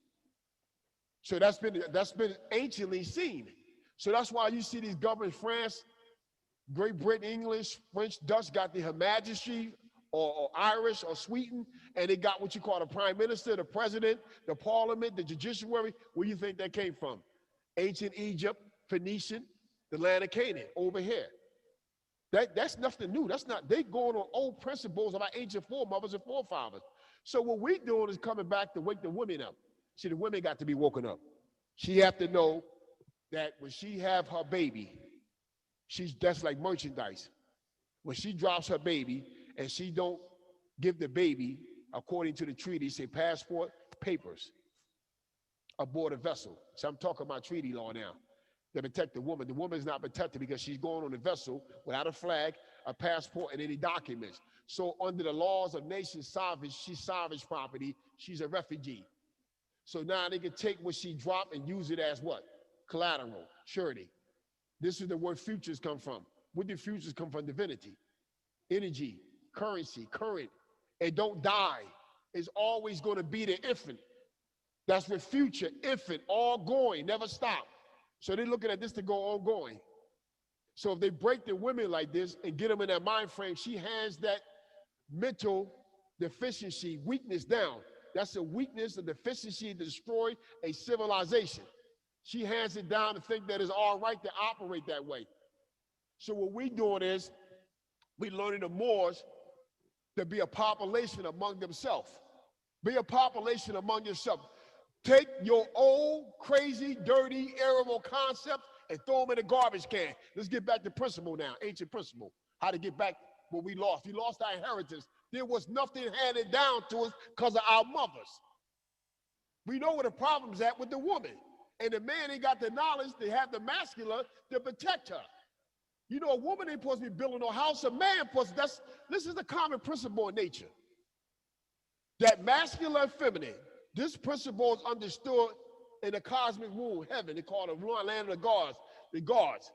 Speaker 5: So that's been anciently seen. So that's why you see these governments, France, Great Britain, English, French, Dutch got their majesty, or Irish or Sweden, and they got what you call the prime minister, the president, the parliament, the judiciary. Where do you think that came from? Ancient Egypt, Phoenician, the land of Canaan, over here. That's nothing new. That's not, they going on old principles of our ancient foremothers and forefathers. So what we doing is coming back to wake the women up. See, the women got to be woken up. She have to know that when she have her baby, that's like merchandise. When she drops her baby and she don't give the baby, according to the treaty, say passport, papers, aboard a vessel. So I'm talking about treaty law now. To protect the woman. The woman is not protected because she's going on a vessel without a flag, a passport, and any documents. So under the laws of nation sovereignty, she's sovereign property. She's a refugee. So now they can take what she dropped and use it as what? Collateral, surety. This is the word futures come from. Where did futures come from? Divinity, energy, currency, current. It don't die. It's always going to be the infant. That's the future, infant, all going, never stop. So they're looking at this to go ongoing. So if they break the women like this and get them in that mind frame, she hands that mental deficiency, weakness down. That's a weakness, a deficiency to destroy a civilization. She hands it down to think that it's all right to operate that way. So what we're doing is we're learning the Moors to be a population among themselves. Be a population among yourself. Take your old, crazy, dirty, terrible concepts and throw them in a garbage can. Let's get back to principle now, ancient principle. How to get back what we lost. We lost our inheritance. There was nothing handed down to us because of our mothers. We know where the problem's at with the woman. And the man ain't got the knowledge to have the masculine to protect her. You know, a woman ain't supposed to be building no house. A man supposed to, this is the common principle in nature. That masculine and feminine, this principle is understood in the cosmic womb, heaven. They call it the land of the gods, the gods.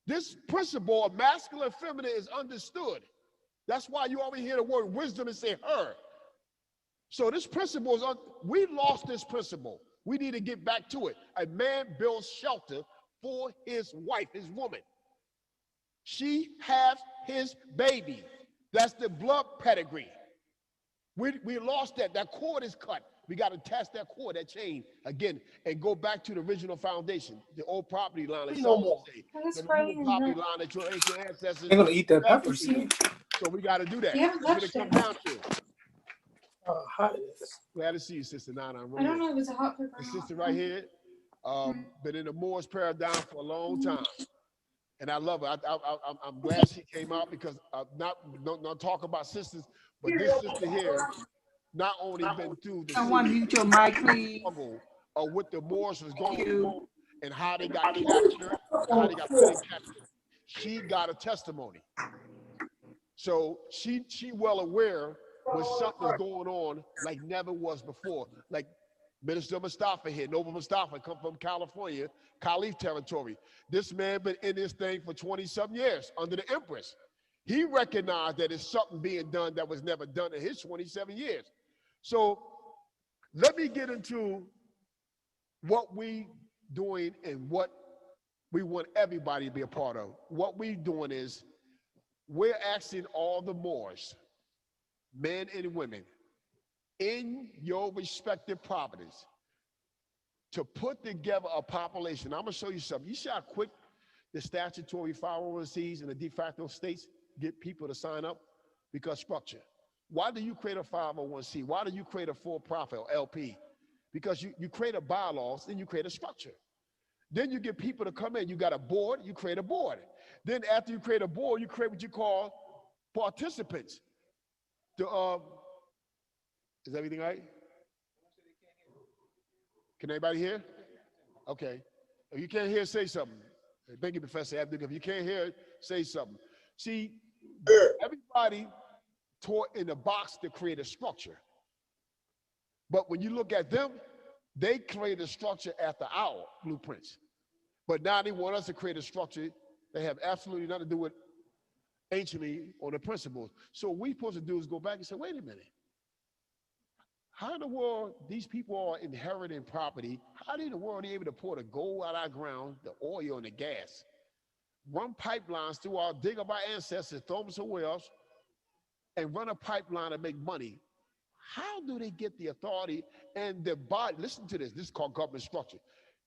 Speaker 5: This principle of masculine and feminine is understood. That's why you always hear the word wisdom and say her. So this principle is, we lost this principle. We need to get back to it. A man builds shelter for his wife, his woman. She has his baby. That's the blood pedigree. We lost that. That cord is cut. We got to attach that cord, that chain again, and go back to the original foundation, the old property line. Like
Speaker 8: No more.
Speaker 5: say, the old property line that your ancient ancestors.
Speaker 8: They're gonna eat that pepper seed.
Speaker 5: So we got to do that.
Speaker 7: Yeah,
Speaker 5: That's what it comes down to.
Speaker 8: Hot it is.
Speaker 5: Glad to see you, Sister Nana.
Speaker 7: I don't know if it's a hot pepper.
Speaker 5: The sister right here, been in the Moorish paradigm for a long time. And I love her. I'm glad she came out because not talk about sisters, but this sister here not only been through the
Speaker 9: Someone mute your mic, please.
Speaker 5: struggle of what the Moors was going through and how they got captured, how they got put in capture. She got a testimony. So she well aware when something's going on like never was before. Like Minister Mustafa here, Noble Mustafa, come from California, Caliph territory. This man been in this thing for 20-something years under the Empress. He recognized that it's something being done that was never done in his 27 years. So let me get into what we doing and what we want everybody to be a part of. What we doing is we're asking all the Moors, men and women, in your respective properties, to put together a population. I'm gonna show you something. You see how quick the statutory 501(c)s and the de facto states get people to sign up? Because structure. Why do you create a 501(c)? Why do you create a for-profit or LP? Because you create a bylaws, then you create a structure. Then you get people to come in. You got a board, you create a board. Then after you create a board, you create what you call participants. Is everything right? Can anybody hear? Okay. If you can't hear, say something. Thank you, Professor Abdul. If you can't hear, say something. See, everybody taught in the box to create a structure. But when you look at them, they create a structure after our blueprints. But now they want us to create a structure that have absolutely nothing to do with anciently or the principles. So what we're supposed to do is go back and say, wait a minute. How in the world these people are inheriting property? How in the world are they able to pour the gold out of our ground, the oil and the gas, run pipelines through our, dig up our ancestors, throw them somewhere else, and run a pipeline to make money? How do they get the authority and the body? Listen to this. This is called government structure.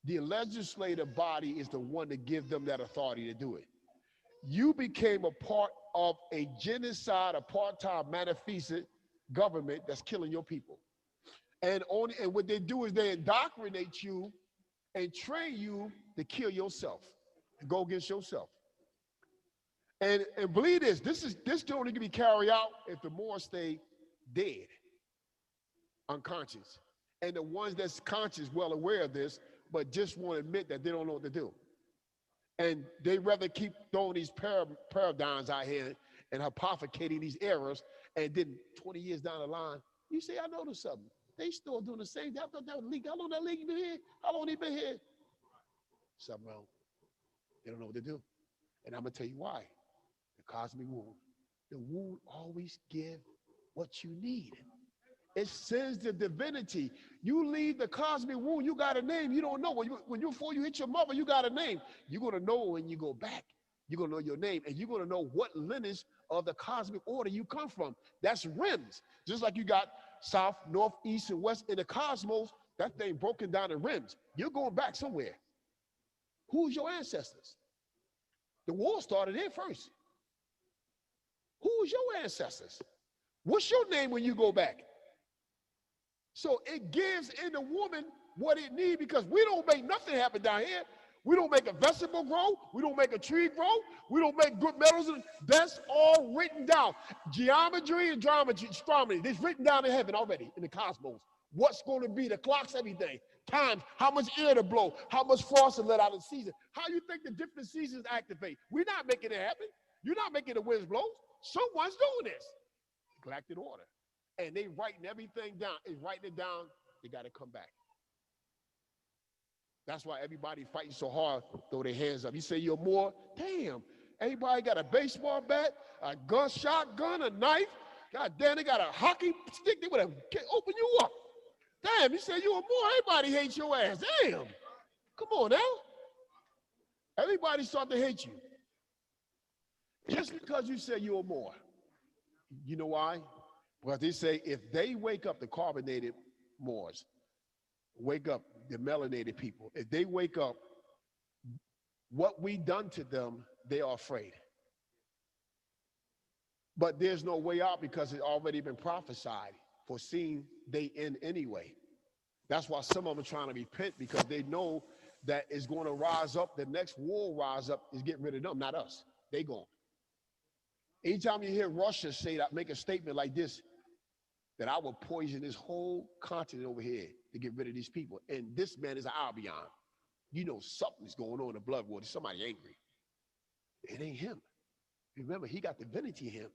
Speaker 5: The legislative body is the one to give them that authority to do it. You became a part of a genocide, apartheid, manifesto government that's killing your people. And what they do is they indoctrinate you and train you to kill yourself and go against yourself. And believe this can only be carried out if the Moors stay dead, unconscious. And the ones that's conscious, well aware of this, but just won't admit that they don't know what to do. And they rather keep throwing these paradigms out here and hypothecating these errors, and then 20 years down the line, you say, I noticed something. They still doing the same. I thought that was legal. How long that league been here? How long they been here? Something wrong. They don't know what to do. And I'm going to tell you why. The cosmic wound. The wound always give what you need. It sends the divinity. You leave the cosmic wound, you got a name. You don't know. Before you hit your mother, you got a name. You're going to know when you go back. You're going to know your name, and you're going to know what lineage of the cosmic order you come from. That's rims. Just like you got south, north, east, and west in the cosmos, that thing broken down in rims. You're going back somewhere. Who's your ancestors? The war started here first. Who's your ancestors? What's your name when you go back? So it gives in the woman what it needs, because we don't make nothing happen down here. We don't make a vegetable grow. We don't make a tree grow. We don't make good metals. That's all written down. Geometry and astronomy, it's written down in heaven already, in the cosmos. What's going to be, the clocks, everything. Times, how much air to blow, how much frost to let out of the season. How you think the different seasons activate? We're not making it happen. You're not making the winds blow. Someone's doing this. Galactic order. And they writing everything down. They writing it down. They got to come back. That's why everybody fighting so hard, throw their hands up. You say you're more, damn. Everybody got a baseball bat, a gun, shotgun, a knife. God damn, they got a hockey stick. They would have open you up. Damn, you say you're more. Everybody hates your ass. Damn. Come on now. Everybody start to hate you. Just because you say you're more. You know why? Because they say if they wake up, the carbonated Moors, wake up the melanated people, if they wake up, what we done to them, they are afraid. But there's no way out because it's already been prophesied, foreseen they end anyway. That's why some of them are trying to repent, because they know that it's going to rise up. The next war rise up is getting rid of them, not us. They gone. Anytime you hear Russia say that, make a statement like this, that I will poison this whole continent over here to get rid of these people. And this man is an Albion. You know something's going on in the blood water. Somebody angry. It ain't him. Remember, he got divinity in him.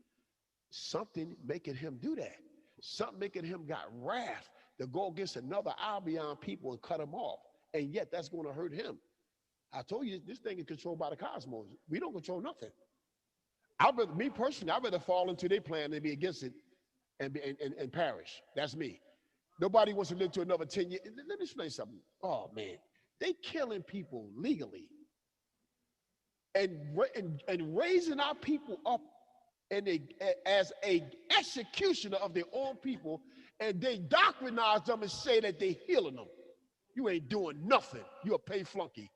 Speaker 5: Something making him do that. Something making him got wrath to go against another Albion people and cut them off. And yet that's going to hurt him. I told you, this thing is controlled by the cosmos. We don't control nothing. Me personally, I'd rather fall into their plan than be against it and perish. That's me. Nobody wants to live to another 10 years. Let me explain something. Oh, man. They killing people legally and raising our people up as a executioner of their own people, and they doctrinize them and say that they healing them. You ain't doing nothing. You're a pay flunky,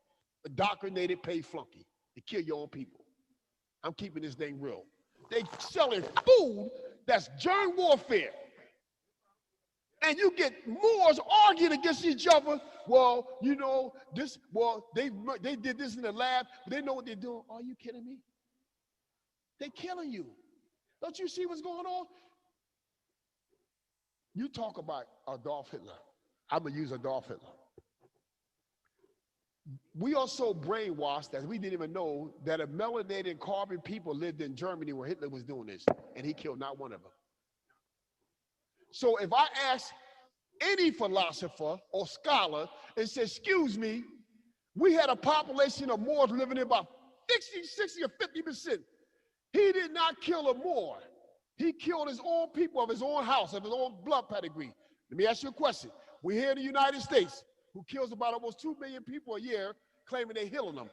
Speaker 5: a indoctrinated pay flunky to kill your own people. I'm keeping this thing real. They selling food that's germ warfare. And you get Moors arguing against each other. Well, you know, they did this in the lab, but they know what they're doing. Are you kidding me? They're killing you. Don't you see what's going on? You talk about Adolf Hitler. I'm going to use Adolf Hitler. We are so brainwashed that we didn't even know that a melanated carbon people lived in Germany where Hitler was doing this, and he killed not one of them. So if I ask any philosopher or scholar and say, excuse me, we had a population of Moors living in about 50, 60, or 50%. He did not kill a Moor. He killed his own people of his own house, of his own blood pedigree. Let me ask you a question. We're here in the United States, who kills about almost 2 million people a year, claiming they're healing them,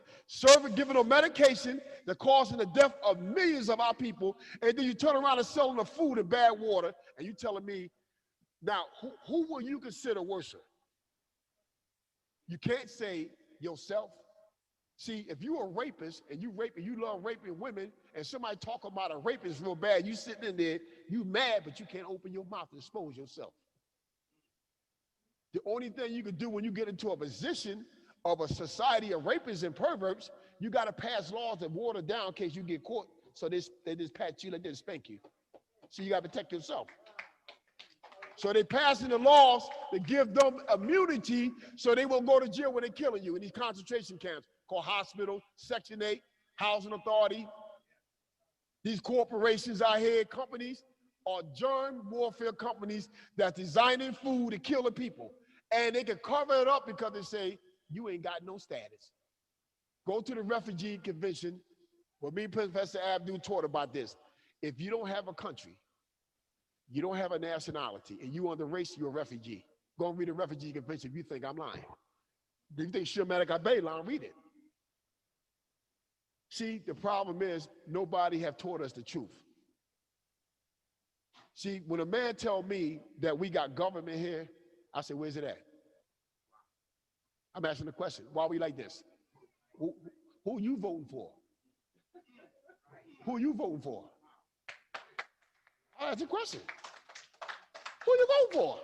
Speaker 5: giving them medication that causing the death of millions of our people, and then you turn around and sell them the food and bad water, and you telling me, now, who will you consider worser? You can't say yourself. See, if you're a rapist and you love raping women, and somebody talk about a rapist real bad, you sitting in there, you mad, but you can't open your mouth to expose yourself. The only thing you can do when you get into a position of a society of rapists and perverts, you got to pass laws that water down in case you get caught. So they just pat you like they spank you. So you got to protect yourself. So they're passing the laws to give them immunity so they won't go to jail when they're killing you in these concentration camps called hospital, Section 8, housing authority. These corporations out here, companies, are germ warfare companies that's designing food to kill the people. And they can cover it up because they say, you ain't got no status. Go to the refugee convention. Well, me and Professor Abdul taught about this. If you don't have a country, you don't have a nationality, and you on the race, you're a refugee. Go and read the refugee convention if you think I'm lying. If you think Shemanek Abe lying, read it. See, the problem is nobody have taught us the truth. See, when a man tell me that we got government here, I say, where's it at? I'm asking the question, why are we like this? Who you voting for? Who you voting for? I ask the question. Who you voting for?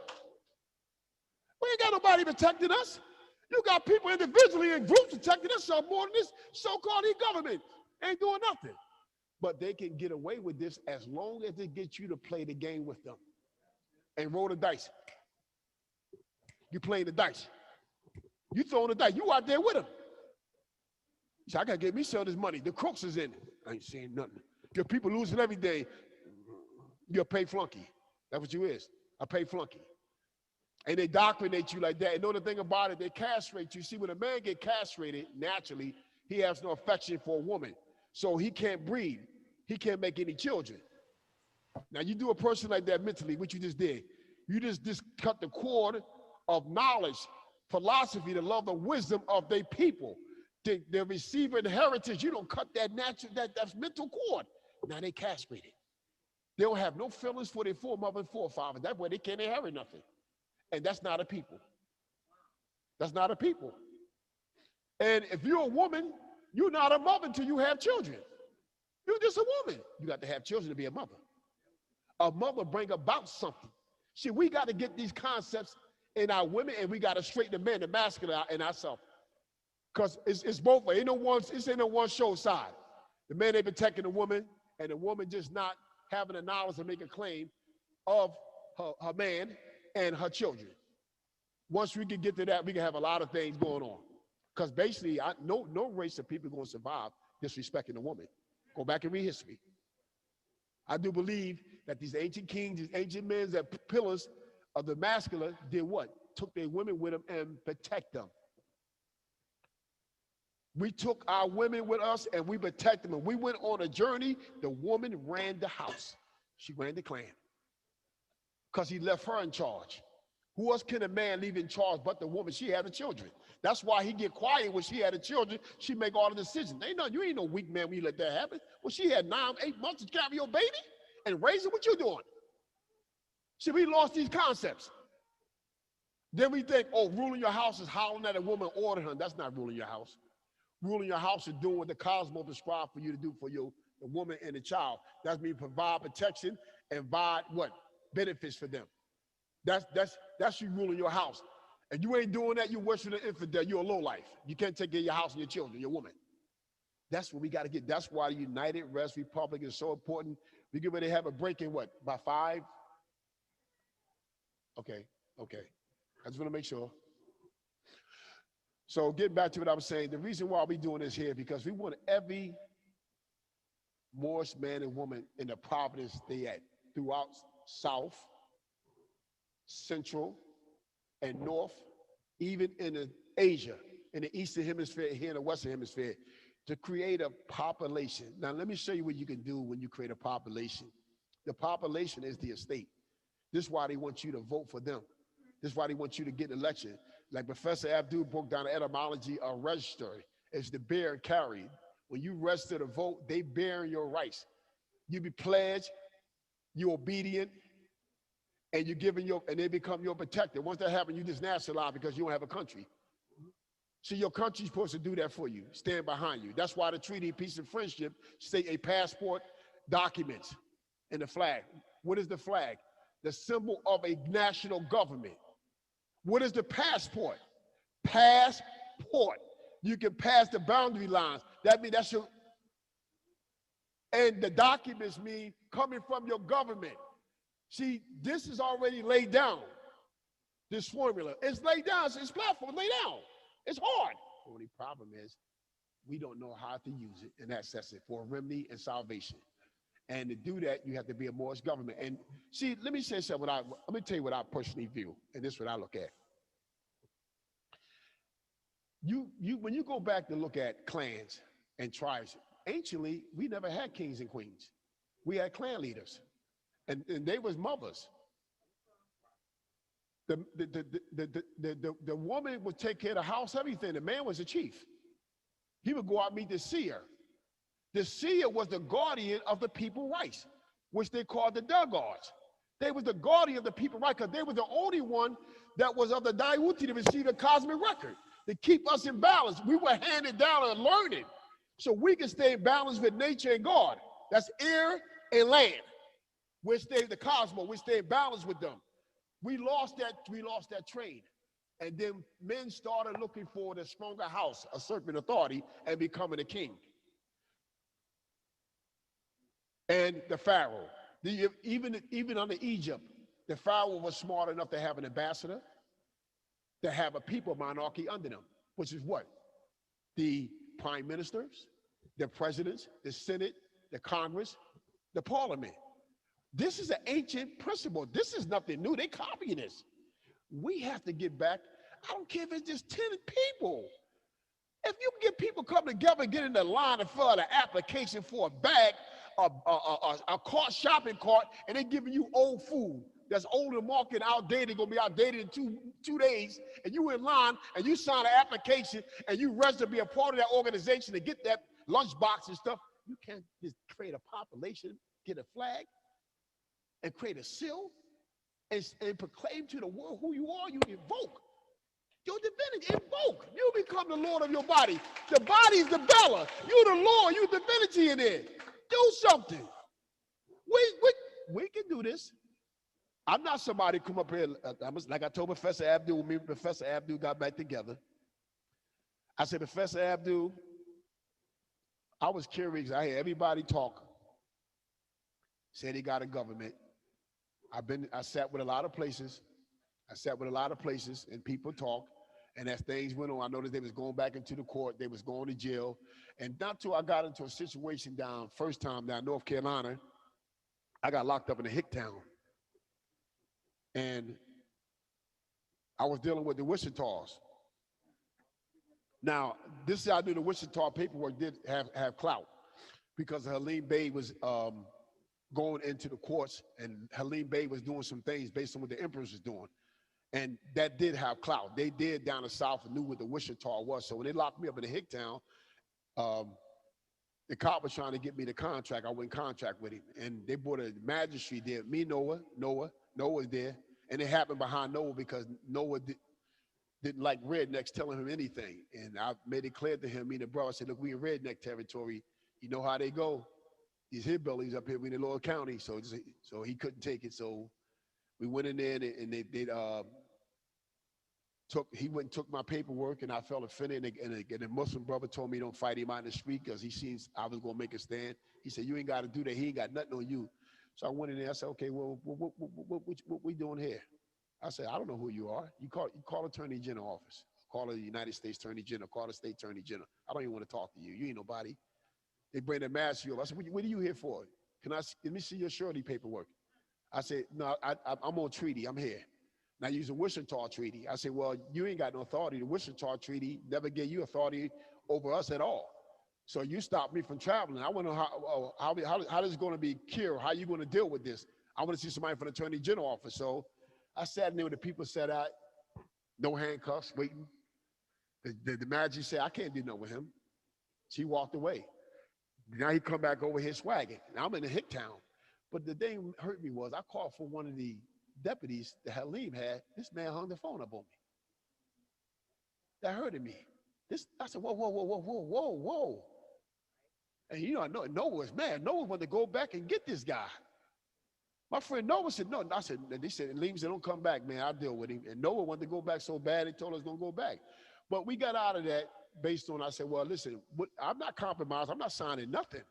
Speaker 5: We ain't got nobody protecting us. You got people individually in groups protecting us some more than this so-called government. Ain't doing nothing. But they can get away with this as long as they get you to play the game with them and roll the dice. You playing the dice. You throwing the dice. You out there with them. You say, I got to get me some of this money. The crooks is in it. I ain't saying nothing. Your people losing every day. You're a pay flunky. That's what you is, a pay flunky. And they indoctrinate you like that. And know the thing about it, they castrate you. See, when a man get castrated, naturally, he has no affection for a woman. So he can't breed. He can't make any children. Now, you do a person like that mentally, what you just did. You just cut the cord of knowledge, philosophy, the love and wisdom of their people. They receive inheritance. You don't cut that natural, that's mental cord. Now they castrated. They don't have no feelings for their foremothers and forefathers. That way they can't inherit nothing. And that's not a people. That's not a people. And if you're a woman, you're not a mother until you have children. You're just a woman. You got to have children to be a mother. A mother bring about something. See, we got to get these concepts in our women, and we got to straighten the men, the masculine in ourselves. Because it's both ways. This ain't no one show side. The man ain't protecting the woman, and the woman just not having the knowledge to make a claim of her man and her children. Once we can get to that, we can have a lot of things going on. Because basically, no race of people are going to survive disrespecting a woman. Go back and read history. I do believe that these ancient kings, these ancient men, that pillars of the masculine did what? Took their women with them and protect them. We took our women with us and we protected them. When we went on a journey, the woman ran the house. She ran the clan. Because he left her in charge. Who else can a man leave in charge but the woman? She had the children. That's why he get quiet when she had the children. She make all the decisions. You ain't no weak man when you let that happen. Well, she had 9, 8 months to carry your baby and raise it. What you doing? See, we lost these concepts. Then we think, oh, ruling your house is hollering at a woman, ordering her. That's not ruling your house. Ruling your house is doing what the cosmos prescribed for you to do for the woman and the child. That means provide protection and provide what? Benefits for them. That's you ruling your house. And you ain't doing that, you're worse than an infidel. You're a lowlife. You can't take care of your house and your children, your woman. That's what we got to get. That's why the United Rest Republic is so important. We get ready to have a break in what? By 5? Okay. I just want to make sure. So getting back to what I was saying, the reason why we're doing this here, because we want every Moorish man and woman in the province they at, throughout South, Central, and North, even in Asia, in the Eastern Hemisphere, here in the Western Hemisphere, to create a population. Now, let me show you what you can do when you create a population. The population is the estate. This is why they want you to vote for them. This is why they want you to get an election. Like Professor Abdul broke down the etymology of register. It's the bear and carry. When you register to vote, they bear your rights. You be pledged, you're obedient, and you're giving and they become your protector. Once that happens, you just nationalize because you don't have a country. So your country's supposed to do that for you, stand behind you. That's why the Treaty of Peace and Friendship state a passport, documents, and the flag. What is the flag? The symbol of a national government. What is the passport? Passport. You can pass the boundary lines. That means that's your, and the documents mean coming from your government. See, this is already laid down, this formula. It's laid down, it's platform laid down. It's hard. The only problem is we don't know how to use it and access it for remedy and salvation. And to do that, you have to be a Moorish government. And see, let me say something. Let me tell you what I personally view, and this is what I look at. When you go back to look at clans and tribes, anciently, we never had kings and queens. We had clan leaders, and they was mothers. The woman would take care of the house, everything. The man was the chief. He would go out and meet the seer. The seer was the guardian of the people rights, which they called the Duggards. They was the guardian of the people rights because they was the only one that was of the Dayuti to receive a cosmic record, to keep us in balance. We were handed down and learning so we can stay in balance with nature and God. That's air and land. We stay the cosmos, we stay in balance with them. We lost that train. And then men started looking for the stronger house, a certain authority, and becoming a king. And the Pharaoh, even under Egypt, the Pharaoh was smart enough to have an ambassador, to have a people monarchy under them, which is what? The prime ministers, the presidents, the Senate, the Congress, the parliament. This is an ancient principle. This is nothing new. They copy this. We have to get back. I don't care if it's just 10 people. If you can get people come together and get in the line and fill out an application for a bag, a cart, shopping cart, and they're giving you old food that's old and market, outdated, gonna be outdated in two days, and you in line and you sign an application and you register to be a part of that organization to get that lunchbox and stuff. You can't just create a population, get a flag, and create a seal and proclaim to the world who you are. You invoke your divinity. Invoke. You become the Lord of your body. The body's the Bella. You the Lord. You divinity in it. Do something. We can do this. I'm not somebody come up here. Like I told Professor Abdul, me and Professor Abdul got back together. I said, Professor Abdul, I was curious. I hear everybody talk. Said he got a government. I sat with a lot of places. And people talk. And as things went on, I noticed they was going back into the court. They was going to jail. And not till I got into a situation first time down North Carolina, I got locked up in a hick town. And I was dealing with the Wichitas. Now, this is how I knew the Wichita paperwork did have clout, because Halim Bey was going into the courts, and Halim Bey was doing some things based on what the emperors was doing. And that did have clout. They did down the South and knew what the Wichita was. So when they locked me up in the hick town, the cop was trying to get me the contract. I went contract with him. And they brought a magistrate there. Me, Noah was there. And it happened behind Noah because Noah didn't like rednecks telling him anything. And I made it clear to him, me and the brother, I said, look, we in redneck territory. You know how they go. These hillbillies up here, we in Lower County. So he couldn't take it. So we went in there and he went and took my paperwork, and I felt offended. And the Muslim brother told me don't fight him out in the street because he seems I was going to make a stand. He said, you ain't got to do that. He ain't got nothing on you. So I went in there. I said, okay, well, what we doing here? I said, I don't know who you are. You call Attorney General office. Call the United States Attorney General. Call the State Attorney General. I don't even want to talk to you. You ain't nobody. They bring their mask to you. I said, what are you here for? Let me see your surety paperwork. I said, no, I'm on treaty. I'm here. Now use the Wichita Treaty. I said, well, you ain't got no authority. The Wichita Treaty never gave you authority over us at all. So you stopped me from traveling. I want to know how this is going to be cured. How you going to deal with this? I want to see somebody from the Attorney General office. So I sat in there with the people sat out, no handcuffs, waiting. The manager said, I can't do nothing with him. She walked away. Now he come back over here swagging. Now I'm in a hick town. But the thing that hurt me was I called for one of the deputies that Halim had. This man hung the phone up on me. That hurted me. I said, whoa. And you know, Noah was mad. Noah wanted to go back and get this guy. My friend Noah said, no. I said, they said, Halim said, don't come back, man. I'll deal with him. And Noah wanted to go back so bad, he told us don't go back. But we got out of that based on, I said, well, listen, I'm not compromised. I'm not signing nothing.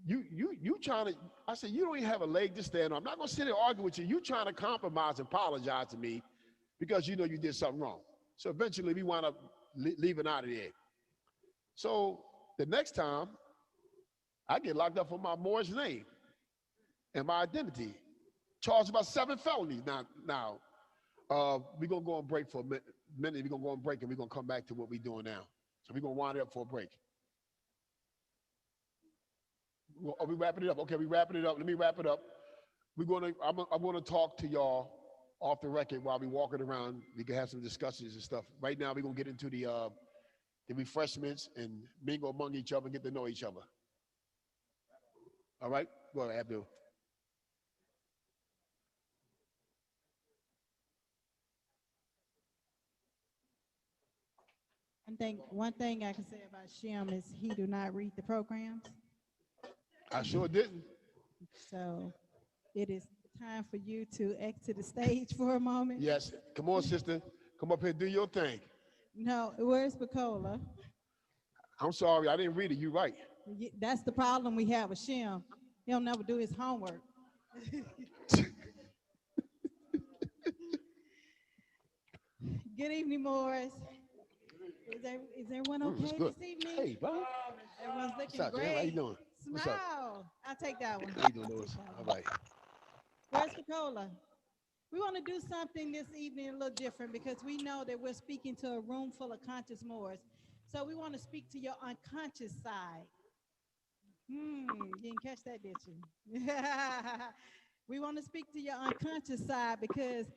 Speaker 5: You trying to, I said, you don't even have a leg to stand on. I'm not going to sit there and argue with you. You trying to compromise and apologize to me because you know you did something wrong. So eventually we wound up leaving out of there. So the next time I get locked up for my Moorish name and my identity. Charged about 7 felonies. Now, we're going to go on break for a minute. We're going to go on break and we're going to come back to what we're doing now. So we're going to wind it up for a break. Are we wrapping it up? Okay, we wrapping it up. Let me wrap it up. I'm going to talk to y'all off the record while we walking around. We can have some discussions and stuff. Right now, we're going to get into the refreshments and mingle among each other and get to know each other. All right? Go ahead, Abdul.
Speaker 1: I think one thing I can say about Shem is he do not read the programs.
Speaker 5: I sure didn't.
Speaker 1: So it is time for you to exit the stage for a moment.
Speaker 5: Yes. Come on, sister. Come up here and do your thing.
Speaker 1: No, where's Bacola?
Speaker 5: I'm sorry, I didn't read it. You're right.
Speaker 1: That's the problem we have with Shem. He'll never do his homework. Good evening, Morris. Is everyone okay this evening?
Speaker 5: Hey, bro.
Speaker 1: Everyone's looking
Speaker 5: What's up,
Speaker 1: great.
Speaker 5: man? How you doing? What's up?
Speaker 1: Smile. I'll take that one.
Speaker 5: How you doing, Louis? All right.
Speaker 1: Where's Bacola? We want to do something this evening a little different because we know that we're speaking to a room full of conscious Moors. So we want to speak to your unconscious side. You didn't catch that, did you? We want to speak to your unconscious side because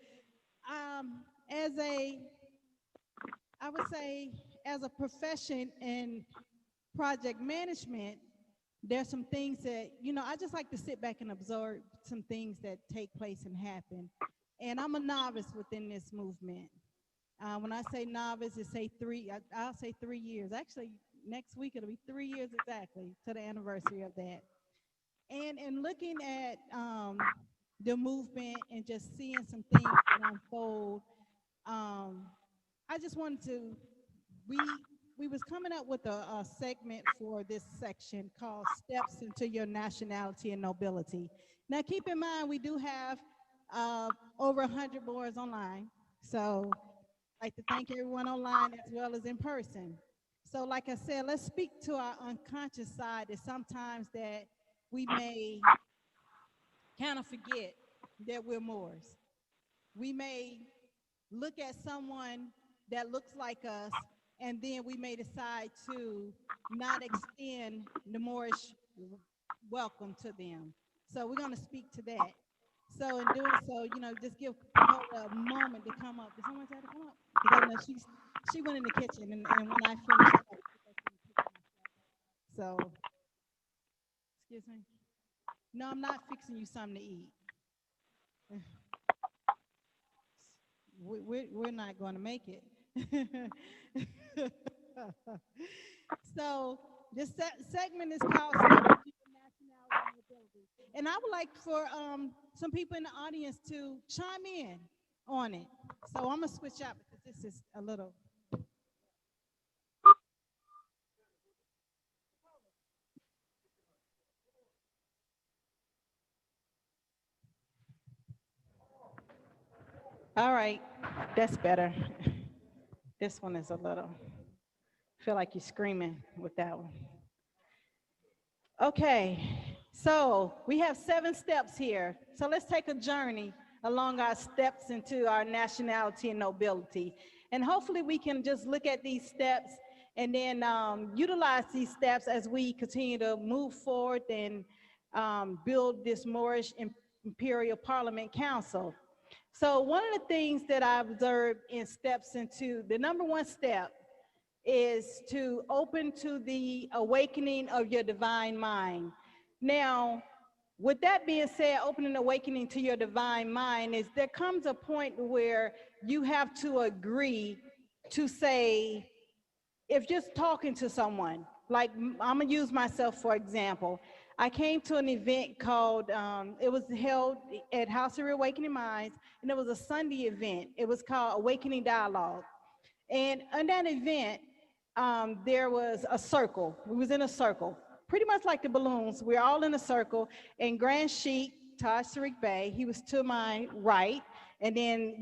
Speaker 1: I would say as a profession in project management, there's some things that, I just like to sit back and absorb some things that take place and happen. And I'm a novice within this movement. When I say novice, I'll say 3 years. Actually, next week it'll be 3 years exactly to the anniversary of that. And looking at the movement and just seeing some things unfold, I just wanted to, we was coming up with a segment for this section called Steps into Your Nationality and Nobility. Now keep in mind, we do have over 100 boards online. So I'd like to thank everyone online as well as in person. So like I said, let's speak to our unconscious side that sometimes that we may kind of forget that we're Moors. We may look at someone that looks like us, and then we may decide to not extend the Moorish welcome to them. So we're going to speak to that. So in doing so, just give her a moment to come up. Did someone try to come up? Because I know she went in the kitchen, and when I finished, so, excuse me. No, I'm not fixing you something to eat. We're not going to make it. So this segment is called Steps to Your Nationality and Nobility. And I would like for some people in the audience to chime in on it. So I'm going to switch out because this is a little... All right, that's better. This one is a little, feel like you're screaming with that one. Okay, so we have 7 steps here. So let's take a journey along our steps into our nationality and nobility. And hopefully we can just look at these steps and then utilize these steps as we continue to move forward and build this Moorish Imperial Parliament Council. So one of the things that I observed in steps into, the number 1 step is to open to the awakening of your divine mind. Now, with that being said, opening awakening to your divine mind is there comes a point where you have to agree to say, if just talking to someone, like I'm gonna use myself for example. I came to an event called, it was held at House of Reawakening Minds, and it was a Sunday event. It was called Awakening Dialogue. And in that event, there was a circle. We was in a circle, pretty much like the balloons. We're all in a circle, and Grand Sheik, Taj Tariq Bey, he was to my right, and then,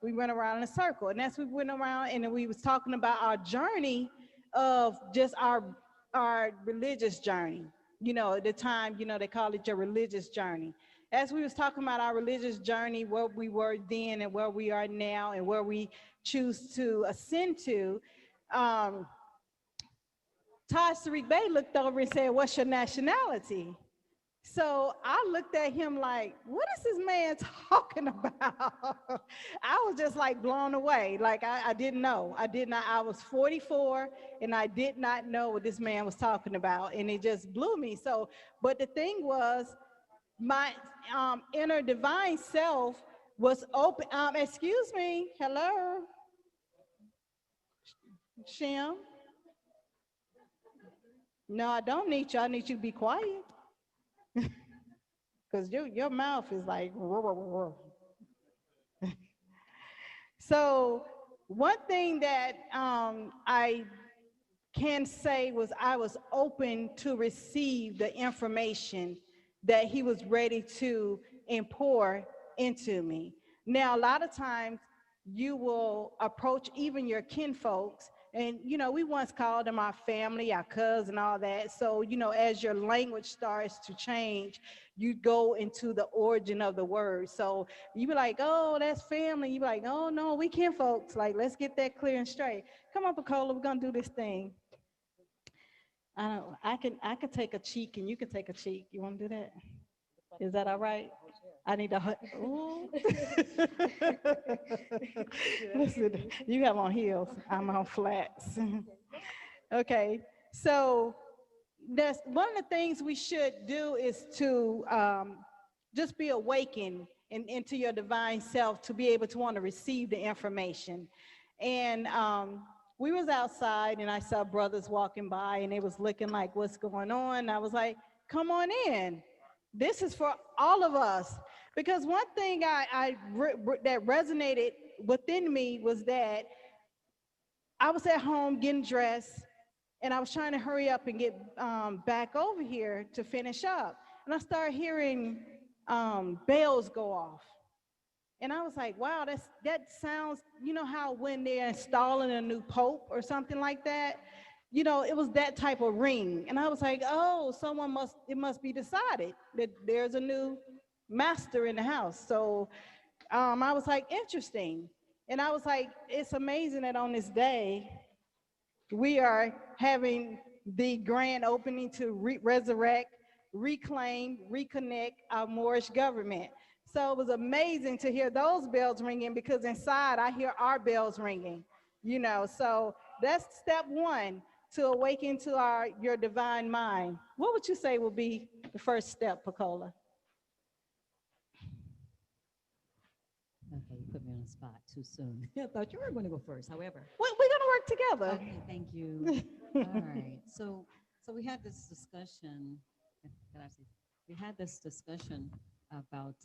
Speaker 1: we went around in a circle. And as we went around, and then we was talking about our journey of just our religious journey. At the time, they call it your religious journey. As we was talking about our religious journey, where we were then and where we are now and where we choose to ascend to, um, Taj Tariq Bey looked over and said, "What's your nationality?" So I looked at him like, what is this man talking about? I was just like blown away. Like I didn't know. I did not. I was 44 and I did not know what this man was talking about. And it just blew me. So, but the thing was, my inner divine self was open. Excuse me. Hello, Shem. No, I don't need you. I need you to be quiet. Because your mouth is like, so one thing that I can say was I was open to receive the information that he was ready to pour into me. Now, a lot of times you will approach even your kinfolks, and we once called them our family, our cousin, all that. So as your language starts to change, you go into the origin of the word. So you be like, oh, that's family. You be like, oh no, we kinfolks. Like, let's get that clear and straight. Come on, Pacola, we're gonna do this thing. I can take a cheek and you can take a cheek. You want to do that? Is that all right? I need to. Ooh. Listen, you have on heels. I'm on flats. Okay, so that's one of the things we should do is to just be awakened into your divine self to be able to want to receive the information. And we was outside and I saw brothers walking by and they was looking like, what's going on? I was like, come on in. This is for all of us. Because one thing that resonated within me was that I was at home getting dressed and I was trying to hurry up and get back over here to finish up. And I started hearing bells go off. And I was like, wow, that sounds, how when they're installing a new pope or something like that, it was that type of ring. And I was like, oh, it must be decided that there's a new master in the house. So I was like, interesting. And I was like, it's amazing that on this day, we are having the grand opening to resurrect, reclaim, reconnect our Moorish government. So it was amazing to hear those bells ringing because inside I hear our bells ringing, So that's step one, to awaken to your divine mind. What would you say would be the first step, Pacola?
Speaker 4: Okay, you put me on the spot too soon. I thought you were going to go first. However,
Speaker 1: We're going to work together.
Speaker 4: okay, thank you. All right. So we had this discussion. Can I say? We had this discussion about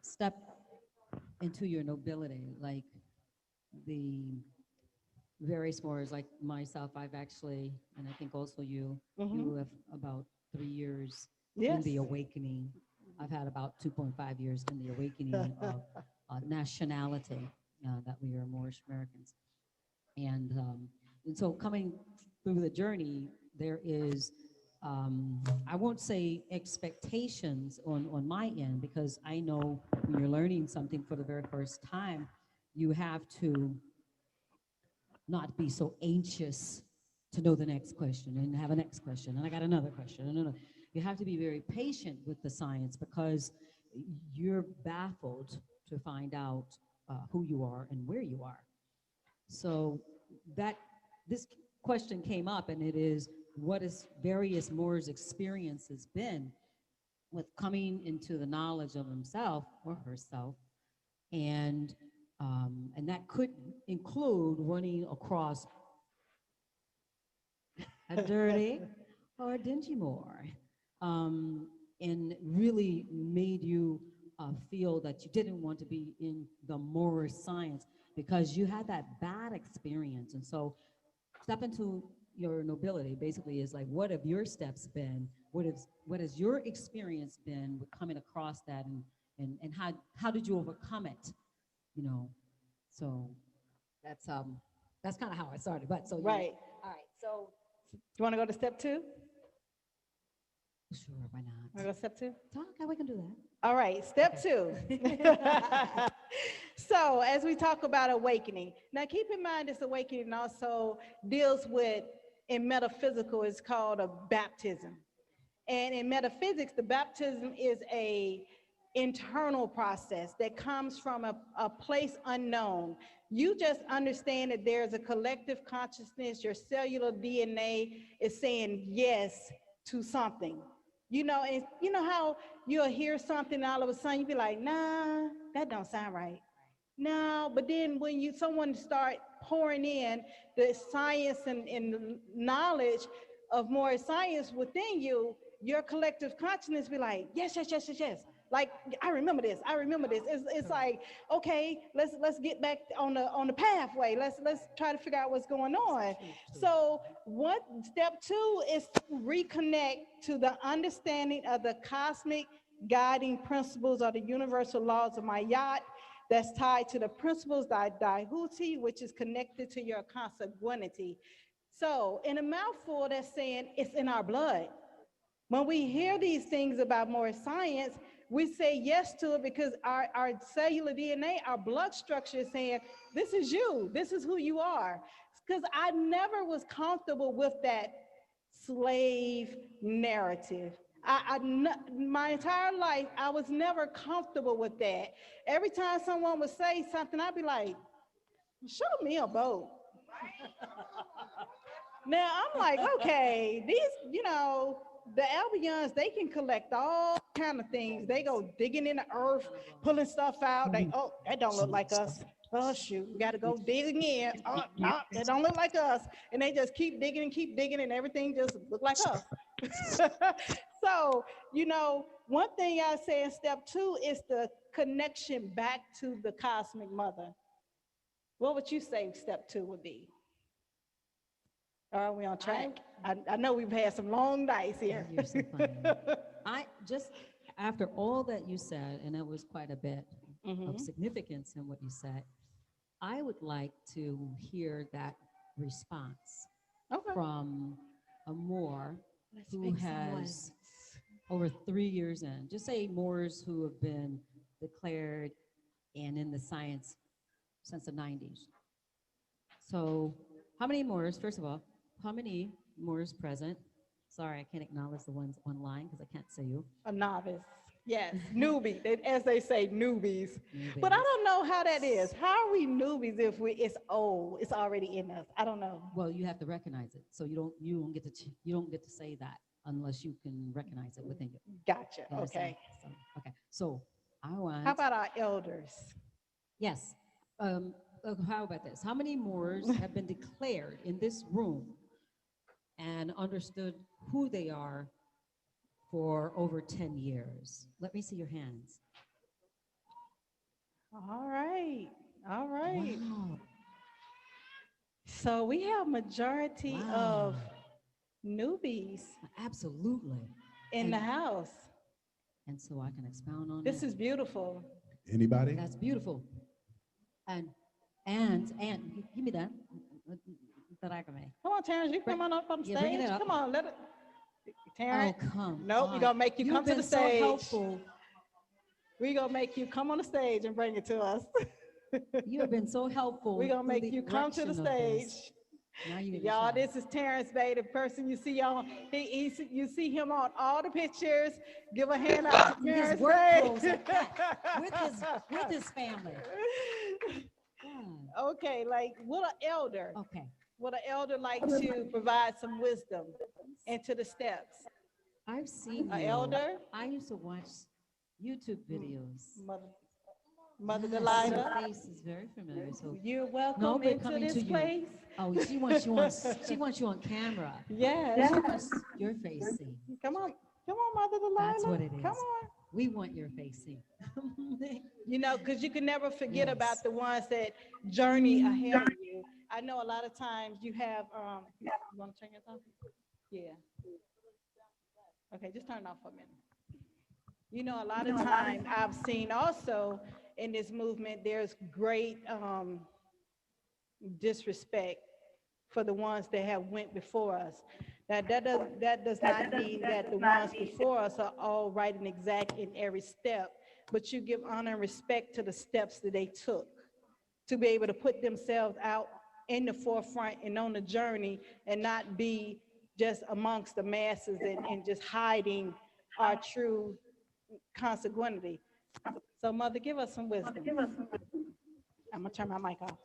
Speaker 4: step into your nobility, like the various Moors, like myself. I've actually, and I think also you have about 3 years in the awakening. I've had about 2.5 years in the awakening of nationality, that we are Moorish Americans. And so coming through the journey, there is, I won't say expectations on my end, because I know when you're learning something for the very first time, you have to not be so anxious to know the next question and have a next question. And I got another question. No. You have to be very patient with the science because you're baffled to find out who you are and where you are. So this question came up, and it is, what has various Moors' experiences been with coming into the knowledge of himself or herself, and that could include running across a dirty or a dingy Moor, and really made you feel that you didn't want to be in the Moorish science because you had that bad experience. And so step into your nobility basically is like, what have your steps been? What has your experience been with coming across that, and how did you overcome it? So that's kind of how I started. But so
Speaker 1: right.
Speaker 4: All right. So
Speaker 1: you want to go to step two?
Speaker 4: Sure, why
Speaker 1: Wanna
Speaker 4: not?
Speaker 1: go step 2?
Speaker 4: Talk, we can do that.
Speaker 1: All right, step 2. So as we talk about awakening, now keep in mind this awakening also deals with, in metaphysical, it's called a baptism. And in metaphysics, the baptism is a internal process that comes from a place unknown. You just understand that there's a collective consciousness, your cellular DNA is saying yes to something. You know, and you know how you'll hear something and all of a sudden you be like, nah, that don't sound right. No, but then when someone start pouring in the science and the knowledge of more science within you, your collective consciousness be like, yes, yes, yes, yes, yes. Like I remember this. I remember this. It's like, okay, let's get back on the pathway. Let's try to figure out what's going on. So what step 2 is to reconnect to the understanding of the cosmic guiding principles or the universal laws of Mayat that's tied to the principles of Daihuti, which is connected to your consanguinity. So in a mouthful, that's saying it's in our blood. When we hear these things about more science, we say yes to it because our cellular DNA, our blood structure is saying, this is you, this is who you are. Because I never was comfortable with that slave narrative. My entire life, I was never comfortable with that. Every time someone would say something, I'd be like, show me a boat. Now I'm like, okay, these, the Albions, they can collect all kind of things. They go digging in the earth, pulling stuff out. They, oh, that don't look like us. Oh shoot, we got to go dig again. Oh, no, that don't look like us. And they just keep digging, and everything just look like us. So, one thing I say in step 2 is the connection back to the cosmic mother. What would you say step 2 would be? Are we on track? I know we've had some long nights here.
Speaker 4: You're so funny. I just, after all that you said, and it was quite a bit of significance in what you said, I would like to hear that response from a Moor who has over 3 years in. Just say Moors who have been declared and in the science since the 90s. So how many Moors, first of all, how many Moors present? Sorry, I can't acknowledge the ones online because I can't see you.
Speaker 1: A novice. Yes, newbie, as they say, newbies. But I don't know how that is. How are we newbies if it's old? It's already in us. I don't know.
Speaker 4: Well, you have to recognize it. So you don't get to say that unless you can recognize it within you.
Speaker 1: Gotcha.
Speaker 4: You understand?
Speaker 1: Okay.
Speaker 4: Okay. So I want.
Speaker 1: How about our elders?
Speaker 4: Yes. How about this? How many Moors have been declared in this room and understood who they are for over 10 years? Let me see your hands.
Speaker 1: All right.
Speaker 4: Wow.
Speaker 1: So we have majority of newbies
Speaker 4: Absolutely.
Speaker 1: in the house.
Speaker 4: And so I can expound on
Speaker 1: This
Speaker 4: it.
Speaker 1: is beautiful.
Speaker 10: Anybody?
Speaker 4: That's beautiful. And give me that.
Speaker 1: Come on, Terrence, you come on up on the
Speaker 4: Yeah, bring
Speaker 1: stage.
Speaker 4: it up.
Speaker 1: Come on, let it. Terrence.
Speaker 4: Oh, come
Speaker 1: Nope, we're gonna make you come to the
Speaker 4: so
Speaker 1: stage.
Speaker 4: helpful.
Speaker 1: We're gonna make you come on the stage and bring it to us.
Speaker 4: You have been so helpful.
Speaker 1: We're gonna
Speaker 4: through
Speaker 1: make
Speaker 4: the
Speaker 1: you come to the
Speaker 4: direction of this.
Speaker 1: stage.
Speaker 4: Now you
Speaker 1: Y'all, this is Terrence Bay, the person you see on, you see him on all the pictures. Give a hand out to Terrence
Speaker 4: his work
Speaker 1: Bay.
Speaker 4: clothes at that, with his family. Yeah.
Speaker 1: Okay, like what an elder.
Speaker 4: Okay.
Speaker 1: Would an elder like to provide some wisdom into the steps?
Speaker 4: I've seen
Speaker 1: An
Speaker 4: you.
Speaker 1: elder?
Speaker 4: I used to watch YouTube videos.
Speaker 1: Mother
Speaker 4: Yes,
Speaker 1: Delilah.
Speaker 4: your face is very familiar. So
Speaker 1: You're welcome
Speaker 4: no, we're
Speaker 1: into
Speaker 4: coming
Speaker 1: this
Speaker 4: to you.
Speaker 1: place.
Speaker 4: Oh, she wants you on camera.
Speaker 1: Yes.
Speaker 4: She wants your face seen.
Speaker 1: Come on, Mother Delilah.
Speaker 4: That's what it is.
Speaker 1: Come on.
Speaker 4: We want your face seen.
Speaker 1: Because you can never forget
Speaker 4: Yes.
Speaker 1: about the ones that journey ahead of you. I know a lot of times you have, you want to turn yours off? Yeah. Okay, just turn it off for a minute. A lot of times I've seen also in this movement, there's great disrespect for the ones that have went before us. That does not mean that the ones before us are all right and exact in every step, but you give honor and respect to the steps that they took to be able to put themselves out in the forefront and on the journey and not be just amongst the masses and just hiding our true consequentity. So Mother, give us some wisdom. I'm gonna turn my mic off.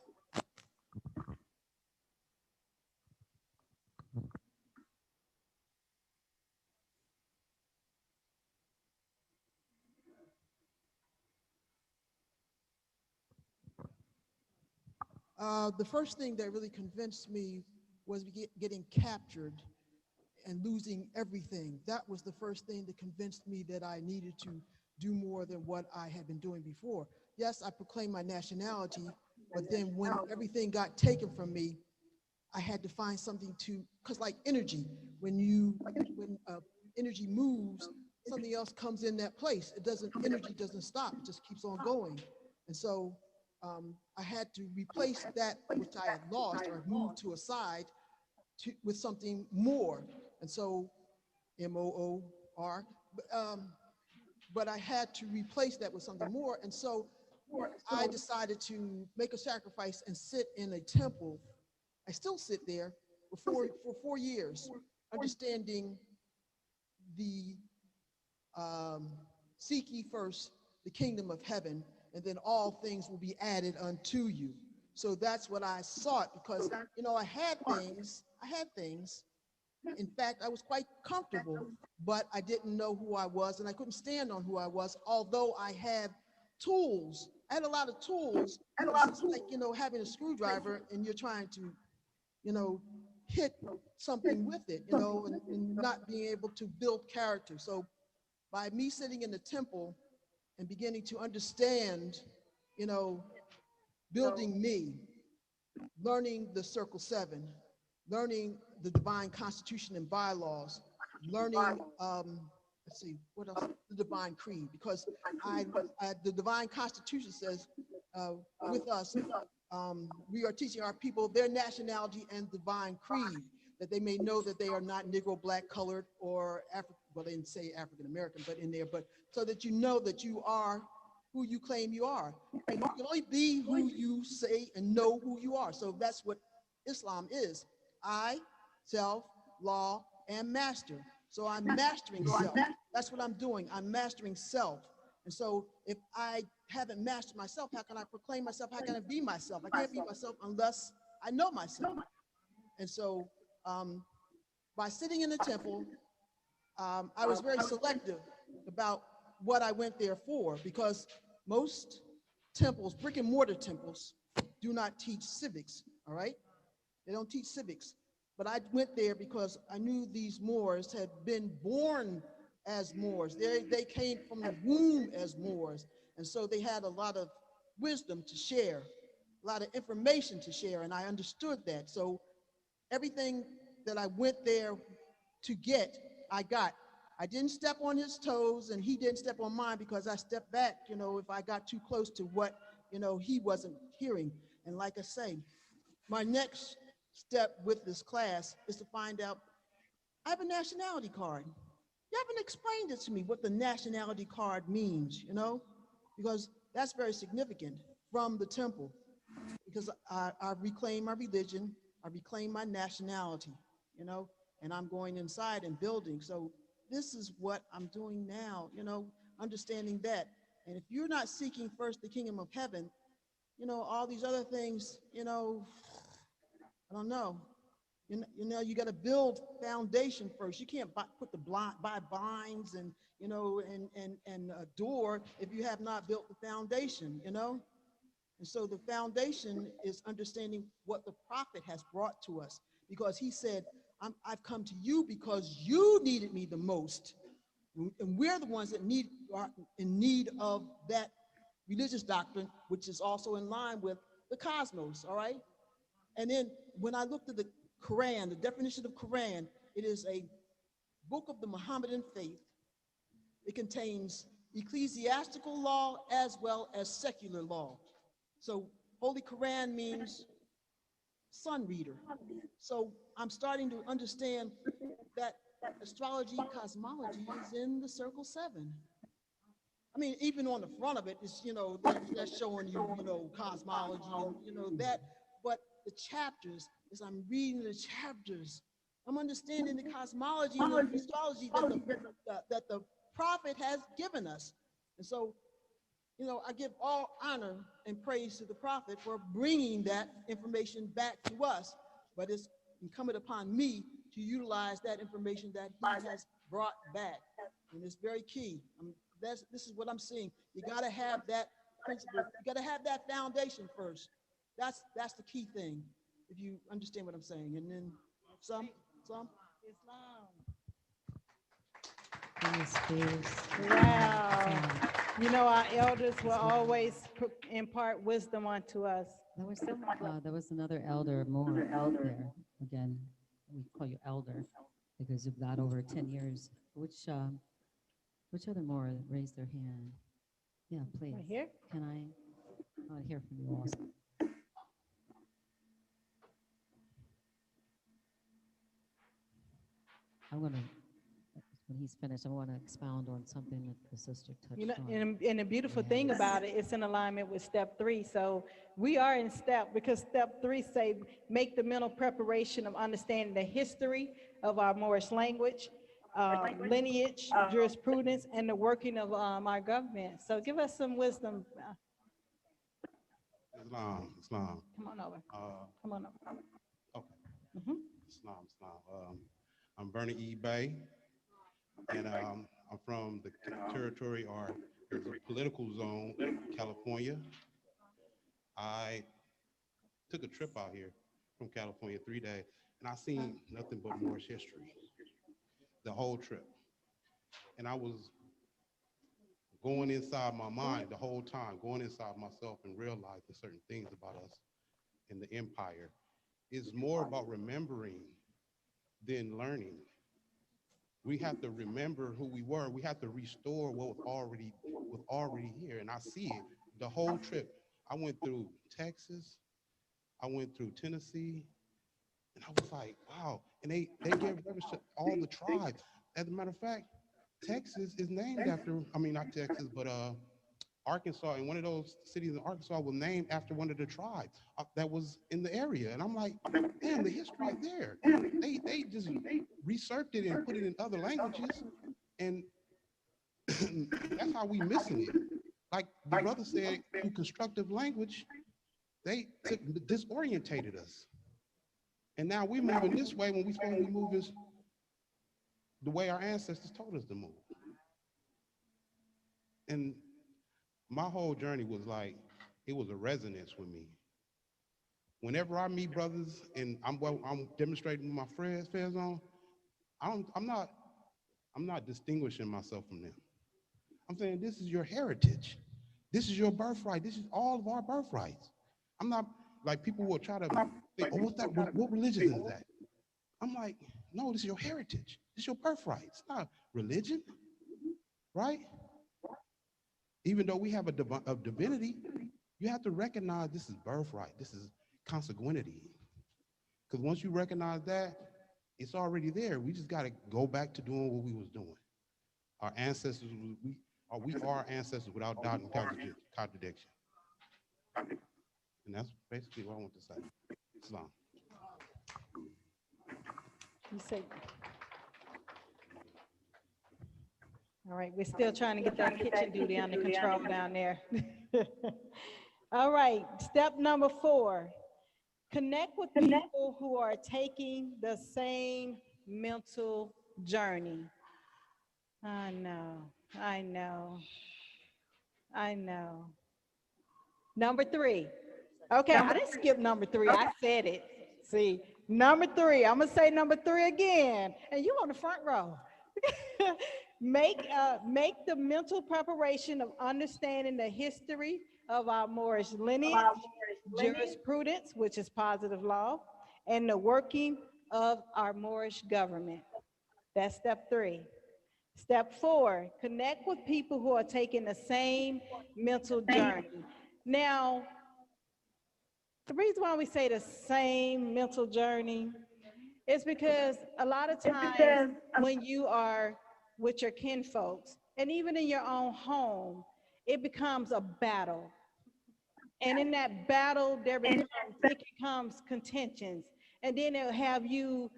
Speaker 7: The first thing that really convinced me was getting captured and losing everything. That was the first thing that convinced me that I needed to do more than what I had been doing before. Yes, I proclaimed my nationality, but then when everything got taken from me, I had to find something to, because like energy, when energy moves, something else comes in that place. Energy doesn't stop, it just keeps on going. And so I had to replace that which I had lost or moved to a side with something more. And so M-O-O-R, but I had to replace that with something more. And so I decided to make a sacrifice and sit in a temple. I still sit there for 4 years, understanding the seek ye first the kingdom of heaven, and then all things will be added unto you. So that's what I sought, because I had things. In fact, I was quite comfortable, but I didn't know who I was, and I couldn't stand on who I was, although I had tools. I had a lot of tools. It's like, having a screwdriver and you're trying to, hit something with it, and not being able to build character. So by me sitting in the temple and beginning to understand, building me, learning the Circle 7, learning the divine constitution and bylaws, learning, let's see, what else? The divine creed, because the divine constitution says with us, we are teaching our people their nationality and divine creed, that they may know that they are not Negro, black, colored, or African, well, they didn't say African American, but in there, but so that you know that you are who you claim you are. And you can only be who you say and know who you are. So that's what Islam is. I, self, law, and master. So I'm mastering self. That's what I'm doing. I'm mastering self. And so if I haven't mastered myself, how can I proclaim myself? How can I be myself? I can't be myself unless I know myself. And so by sitting in the temple, I was very selective about what I went there for, because most temples, brick and mortar temples, do not teach civics, all right? They don't teach civics. But I went there because I knew these Moors had been born as Moors. They came from the womb as Moors. And so they had a lot of wisdom to share, a lot of information to share, and I understood that. So everything that I went there to get, I got. I didn't step on his toes and he didn't step on mine, because I stepped back, if I got too close to what, he wasn't hearing. And like I say, my next step with this class is to find out, I have a nationality card. You haven't explained it to me, what the nationality card means, because that's very significant from the temple, because I reclaim my religion, I reclaim my nationality, and I'm going inside and building. So this is what I'm doing now, understanding that. And if you're not seeking first the kingdom of heaven, all these other things, I don't know. You got to build foundation first. You can't buy blinds and, and a door if you have not built the foundation, And so the foundation is understanding what the prophet has brought to us, because he said, I've come to you because you needed me the most. And we're the ones that are in need of that religious doctrine, which is also in line with the cosmos, all right? And then when I looked at the Quran, the definition of Quran, it is a book of the Mohammedan faith. It contains ecclesiastical law as well as secular law. So Holy Quran means sun reader. So I'm starting to understand astrology, cosmology is in the circle 7. I mean, even on the front of it, it's, that's showing you, cosmology and, that. But the chapters, as I'm reading the chapters, I'm understanding the cosmology and the astrology that the prophet has given us. And so, I give all honor and praise to the prophet for bringing that information back to us. But it's incumbent upon me to utilize that information that he has brought back. And it's very key. This is what I'm seeing. You got to have that principle. You got to have that foundation first. That's the key thing, if you understand what I'm saying. And then some.
Speaker 1: Islam. Wow. Our elders will always impart wisdom onto us.
Speaker 4: There was another elder, Moore, out there. Again, we call you elder because you've got over 10 years. Which other Moore raised their hand? Yeah, please.
Speaker 1: Right here?
Speaker 4: Can I want to hear from you also? When he's finished, I want to expound on something that the sister touched on.
Speaker 1: And the beautiful thing about it, it's in alignment with step 3. So we are in step, because step 3 say, make the mental preparation of understanding the history of our Moorish language, lineage, jurisprudence, and the working of our government. So give us some wisdom.
Speaker 9: Islam.
Speaker 1: Come on over. Come on over.
Speaker 9: Okay. Islam. I'm Bernie E. Bay, and I'm from the territory, or there's a political zone, California. I took a trip out here from California 3 days, and I seen nothing but Moorish history, the whole trip. And I was going inside my mind the whole time, going inside myself and realizing certain things about us in the empire. It's more about remembering than learning. We have to remember who we were. We have to restore what was already here. And I see it the whole trip. I went through Texas, I went through Tennessee, and I was like, wow. And they gave reference to all the tribes. As a matter of fact, Texas is named after, not Texas, but Arkansas, and one of those cities in Arkansas was named after one of the tribes that was in the area. And I'm like, damn, the history is there. They just researched it and put it in other languages, and that's how we missing it. Like the brother said, through constructive language, they disorientated us. And now we're moving this way when we're supposed to be moving the way our ancestors told us to move. And my whole journey was like, it was a resonance with me. Whenever I meet brothers and I'm demonstrating with my friends on, I'm not distinguishing myself from them. I'm saying, this is your heritage. This is your birthright. This is all of our birthrights. I'm not, like, people will try to think, oh, what's that? What religion is that? I'm like, no, this is your heritage. This is your birthright. It's not religion, right? Even though we have a divinity, you have to recognize this is birthright. This is consanguinity. Because once you recognize that, it's already there. We just got to go back to doing what we was doing. Our ancestors, we are ancestors without doubt and contradiction. And that's basically what I want to say. Islam.
Speaker 1: You say. All right, we're still trying to get that kitchen duty under control down there. All right, step number 4. Connect with people who are taking the same mental journey. I know. Number 3. Okay, I didn't skip number 3. I said it. See, number 3. I'm gonna say number 3 again, and you on the front row. Make the mental preparation of understanding the history of our Moorish lineage, jurisprudence, which is positive law, and the working of our Moorish government. That's step 3. Step 4, connect with people who are taking the same mental journey. Now, the reason why we say the same mental journey, It's because a lot of times when you are with your kin folks, and even in your own home, it becomes a battle. And in that battle, it becomes contentions. And then they'll have you,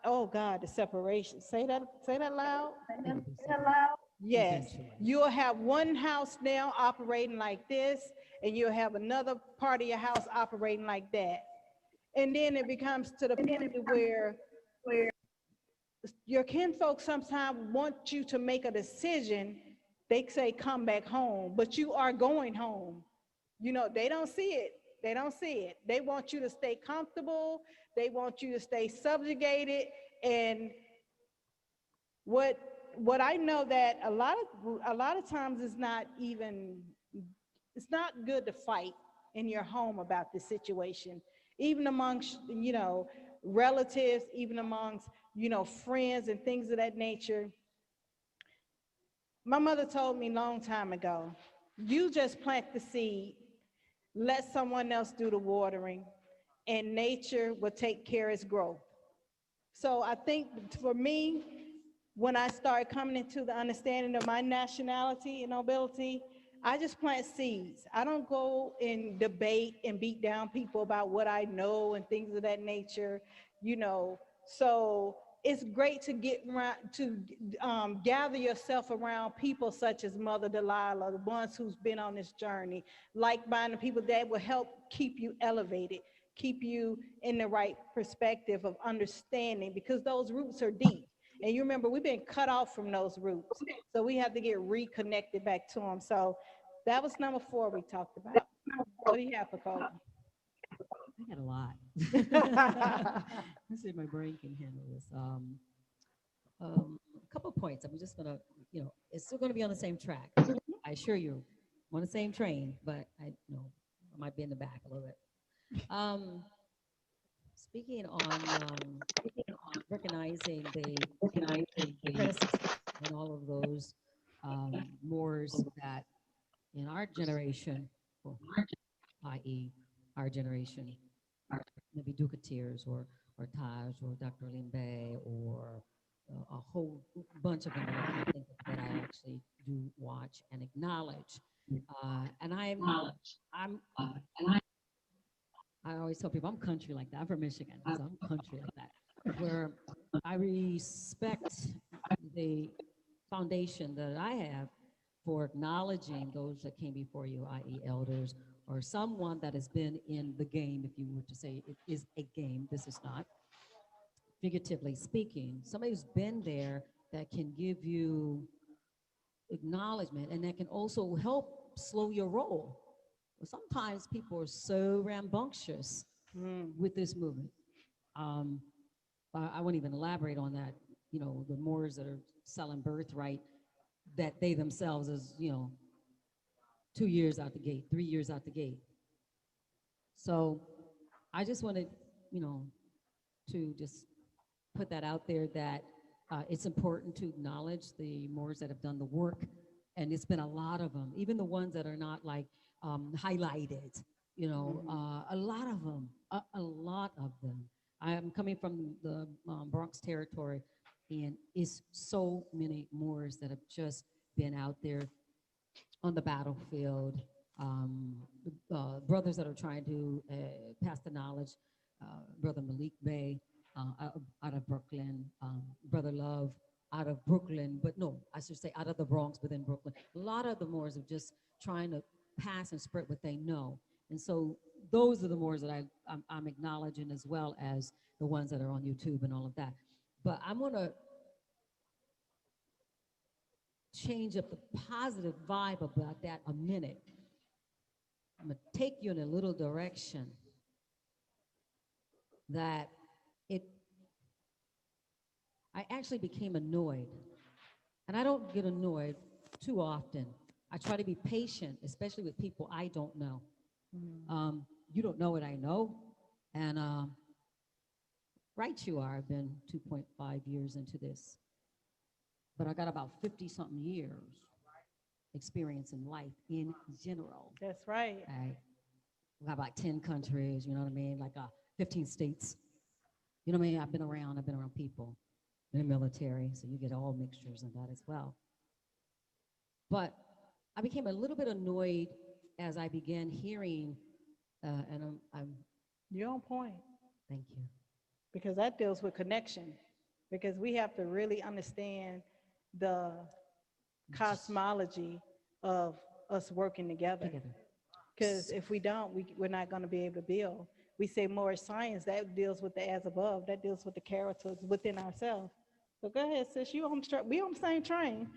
Speaker 1: oh God, the separation. Say that loud.
Speaker 4: It'll be separate
Speaker 1: Yes,
Speaker 4: eventually.
Speaker 1: you'll have one house now operating like this, and you'll have another part of your house operating like that. And then it becomes to the point where your kinfolk sometimes want you to make a decision. They say, come back home, but you are going home. You know, they don't see it. They don't see it. They want you to stay comfortable. They want you to stay subjugated. And what what I know that a lot of times is not even, it's not good to fight in your home about this situation, even amongst, relatives, even amongst, friends and things of that nature. My mother told me a long time ago, you just plant the seed, let someone else do the watering, and nature will take care of its growth. So I think for me, when I started coming into the understanding of my nationality and nobility, I just plant seeds. I don't go and debate and beat down people about what I know and things of that nature, you know. So it's great to get around, to gather yourself around people such as Mother Delilah, the ones who's been on this journey, like-minded people that will help keep you elevated, keep you in the right perspective of understanding, because those roots are deep. And you remember, we've been cut off from those roots. So we have to get reconnected back to them. So that was number 4 we talked about. What do you have for Cole?
Speaker 4: I got a lot. Let's see if my brain can handle this. A couple of points. I'm just gonna, it's still gonna be on the same track. I assure you, I'm on the same train, but I might be in the back a little bit. Speaking on recognizing the criticism and all of those Moors that in our generation, well, i.e., our generation, maybe Ducateers or Taj or Dr. Limbe or a whole bunch of them that I can't think of that I actually do watch and acknowledge. And I always tell people I'm country like that. I'm from Michigan, so I'm country like that, where I respect the foundation that I have for acknowledging those that came before you, i.e. elders, or someone that has been in the game, if you were to say it is a game. This is not, figuratively speaking. Somebody who's been there that can give you acknowledgement and that can also help slow your roll. Sometimes people are so rambunctious with this movement. I won't even elaborate on that. The Moors that are selling birthright, that they themselves is, 2 years out the gate, 3 years out the gate. So I just wanted, to just put that out there that it's important to acknowledge the Moors that have done the work. And it's been a lot of them, even the ones that are not like highlighted, a lot of them, a lot of them. I'm coming from the Bronx territory, and it's so many Moors that have just been out there on the battlefield. Brothers that are trying to pass the knowledge, Brother Malik Bey out of Brooklyn, Brother Love out of Brooklyn, but no, I should say out of the Bronx within Brooklyn. A lot of the Moors are just trying to pass and spread what they know. And so those are the Moors that I'm acknowledging, as well as the ones that are on YouTube and all of that. But I'm gonna change up the positive vibe about that a minute. I'm gonna take you in a little direction that I actually became annoyed. And I don't get annoyed too often. I try to be patient, especially with people I don't know. You don't know what I know. And right you are, I've been 2.5 years into this. But I got about 50-something years experience in life in general.
Speaker 1: That's right.
Speaker 4: I got about 10 countries, you know what I mean? Like 15 states, You know what I mean? I've been around people in the military, so you get all mixtures of that as well. But I became a little bit annoyed as I began hearing, and I'm
Speaker 1: You're on point,
Speaker 4: thank you.
Speaker 1: because that deals with connection. Because we have to really understand the cosmology of us working together. Because if we don't, we're not going to be able to build. We say Moorish science, that deals with the as above, that deals with the characters within ourselves. So go ahead, sis, we on the same train.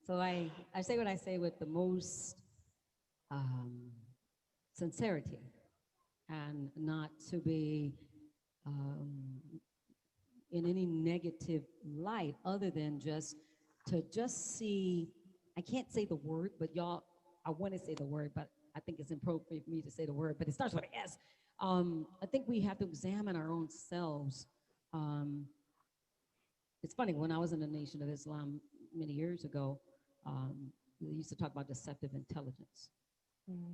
Speaker 4: So I say what I say with the most sincerity, and not to be in any negative light, other than just to see, I can't say the word, but y'all, I want to say the word, but I think it's inappropriate for me to say the word, but it starts with an S. I think we have to examine our own selves. It's funny, when I was in the Nation of Islam many years ago, they used to talk about deceptive intelligence.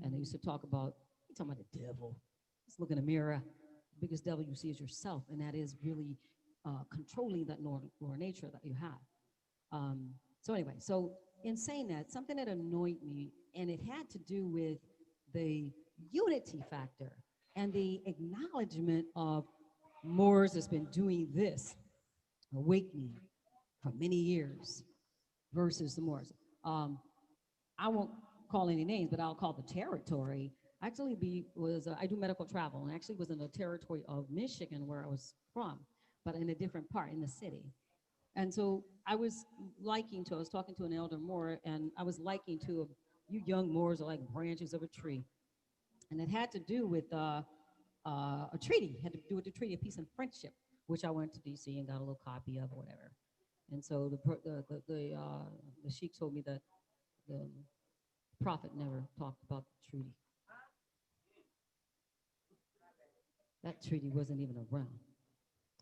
Speaker 4: And they used to talk about, you're talking about the devil. Let's look in the mirror. The biggest devil you see is yourself, and that is really controlling that lower nature that you have. So anyway, so in saying that, something that annoyed me, and it had to do with the unity factor and the acknowledgement of Moors has been doing this, awakening, for many years versus the Moors. I won't call any names, but I'll call the territory. Actually, I do medical travel, and actually was in the territory of Michigan, where I was from, but in a different part, in the city. And so I was talking to an elder Moor, and I was liking to, you young Moors are like branches of a tree. And it had to do with a treaty, had to do with the Treaty of Peace and Friendship, which I went to DC and got a little copy of or whatever. And so the sheikh told me that the prophet never talked about the treaty. That treaty wasn't even around.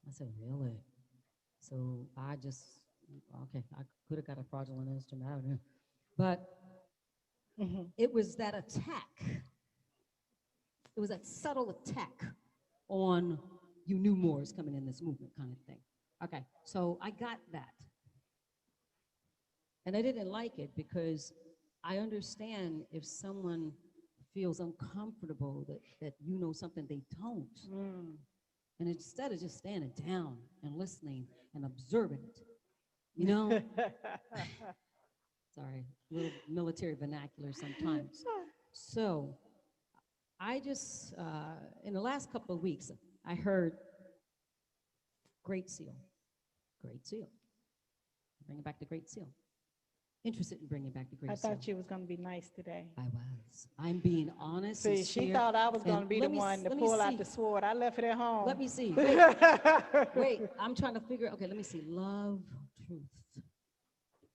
Speaker 4: I said, really? So I just, okay, I could have got a fraudulent instrument out of here. But it was that attack. It was that subtle attack on you new Moors coming in this movement kind of thing. Okay, so I got that. And I didn't like it because I understand if someone feels uncomfortable that you know something they don't. And instead of just standing down and listening and observing it, you know? Sorry, a little military vernacular sometimes. So I just, in the last couple of weeks, I heard Great Seal, Great Seal. Bringing back the Great Seal. Interested in bringing back the Great Seal.
Speaker 1: I thought you was going to be nice today.
Speaker 4: I was. I'm being honest.
Speaker 1: See, she thought I was going to be the one to pull out the sword. I left it at home.
Speaker 4: Let me see. Wait, I'm trying to figure, okay, let me see. Love, truth,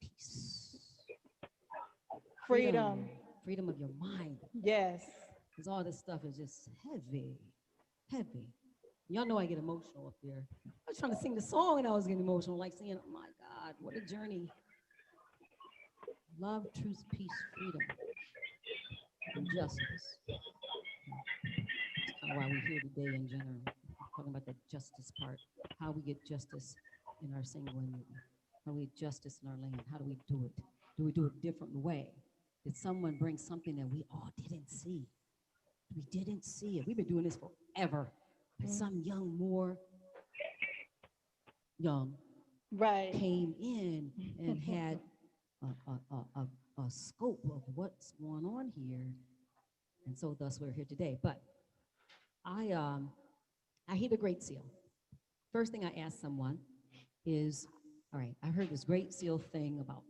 Speaker 4: peace.
Speaker 1: Freedom.
Speaker 4: Freedom of your mind.
Speaker 1: Yes.
Speaker 4: Because all this stuff is just heavy, heavy. Y'all know I get emotional up here. I was trying to sing the song and I was getting emotional, like saying, oh my God, what a journey. Love, truth, peace, freedom, and justice. That's kind of why we're here today in general, talking about the justice part, how we get justice in our single movement, how we get justice in our land, how do we do it? Do we do it a different way? Did someone bring something that we all didn't see? We didn't see it. We've been doing this forever. But some young Moor, came in and had a scope of what's going on here, and so thus we're here today. But I hear the Great Seal. First thing I ask someone is, all right, I heard this Great Seal thing about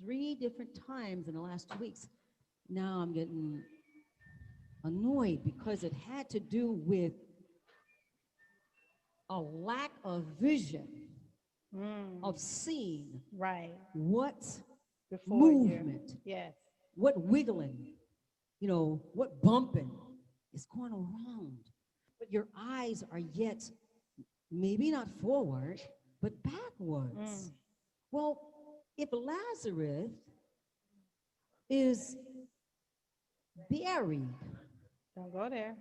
Speaker 4: 3 different times in the last 2 weeks. Now I'm getting annoyed because it had to do with a lack of vision of seeing what movement, what wiggling, what bumping is going around. But your eyes are yet maybe not forward, but backwards. Well, if Lazarus is buried,
Speaker 1: don't go there.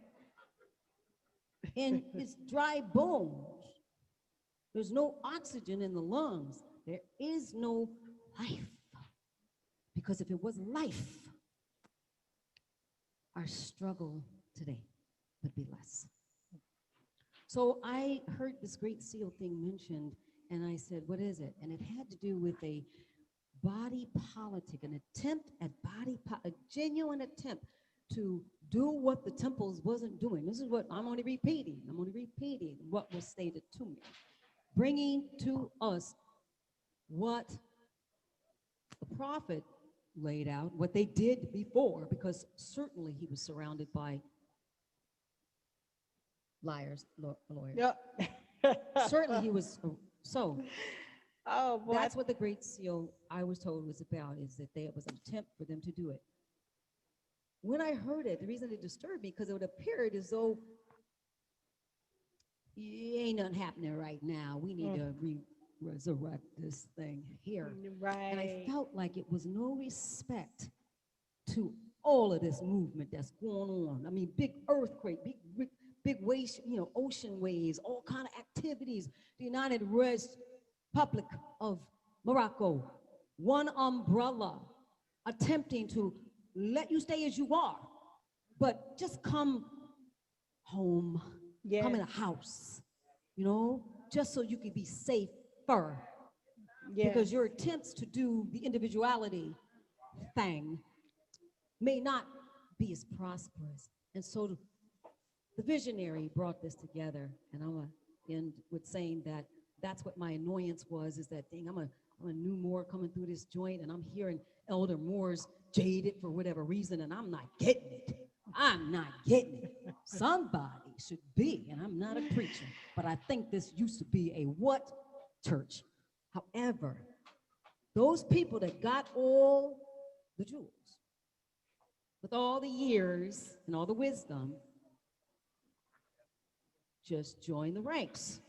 Speaker 4: in his dry bones. There's no oxygen in the lungs. There is no life. Because if it was life, our struggle today would be less. So I heard this great seal thing mentioned, and I said, what is it? And it had to do with a body politic, an attempt at a genuine attempt to do what the temples wasn't doing. This is what I'm only repeating what was stated to me. Bringing to us what the prophet laid out, what they did before, because certainly he was surrounded by liars, lawyers.
Speaker 1: Yep.
Speaker 4: Certainly he was, so
Speaker 1: Oh, boy.
Speaker 4: that's what the Great Seal, I was told, was about, is that there was an attempt for them to do it. When I heard it, the reason it disturbed me, because it would appear as though ain't nothing happening right now. We need to resurrect this thing here.
Speaker 1: Right.
Speaker 4: And I felt like it was no respect to all of this movement that's going on. I mean, big earthquake, big waves, ocean waves, all kind of activities. The United Republic of Morocco, one umbrella, attempting to let you stay as you are, but just come home, come in a house, just so you can be safer. Because your attempts to do the individuality thing may not be as prosperous. And so the visionary brought this together, and I'm gonna end with saying that that's what my annoyance was, is that thing, I'm a new Moor coming through this joint, and I'm hearing Elder Moors jaded for whatever reason, and I'm not getting it. I'm not getting it. Somebody should be, and I'm not a preacher, but I think this used to be a what church? However, those people that got all the jewels, with all the years and all the wisdom, just join the ranks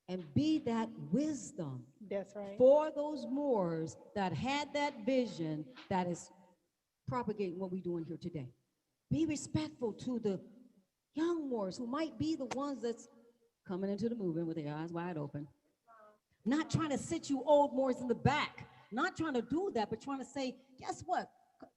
Speaker 4: and be that wisdom.
Speaker 1: That's right.
Speaker 4: For those Moors that had that vision that is propagating what we're doing here today. Be respectful to the young Moors who might be the ones that's coming into the movement with their eyes wide open. Not trying to sit you old Moors in the back, not trying to do that, but trying to say, guess what?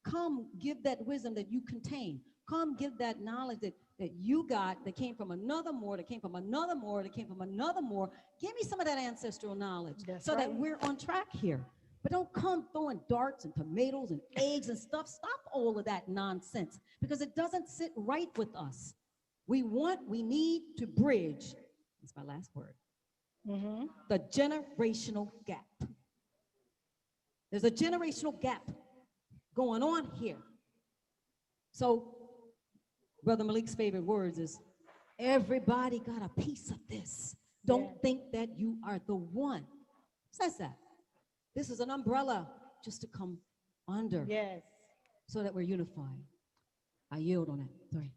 Speaker 4: Come give that wisdom that you contain. Come give that knowledge that you got, that came from another Moor, that came from another Moor, that came from another Moor. Give me some of that ancestral knowledge that we're on track here. But don't come throwing darts and tomatoes and eggs and stuff. Stop all of that nonsense, because it doesn't sit right with us. We need to bridge, that's my last word, the generational gap. There's a generational gap going on here. So Brother Malik's favorite words is, everybody got a piece of this. Don't think that you are the one. Says that. This is an umbrella just to come under.
Speaker 1: Yes.
Speaker 4: So that we're unified. I yield on that. Sorry.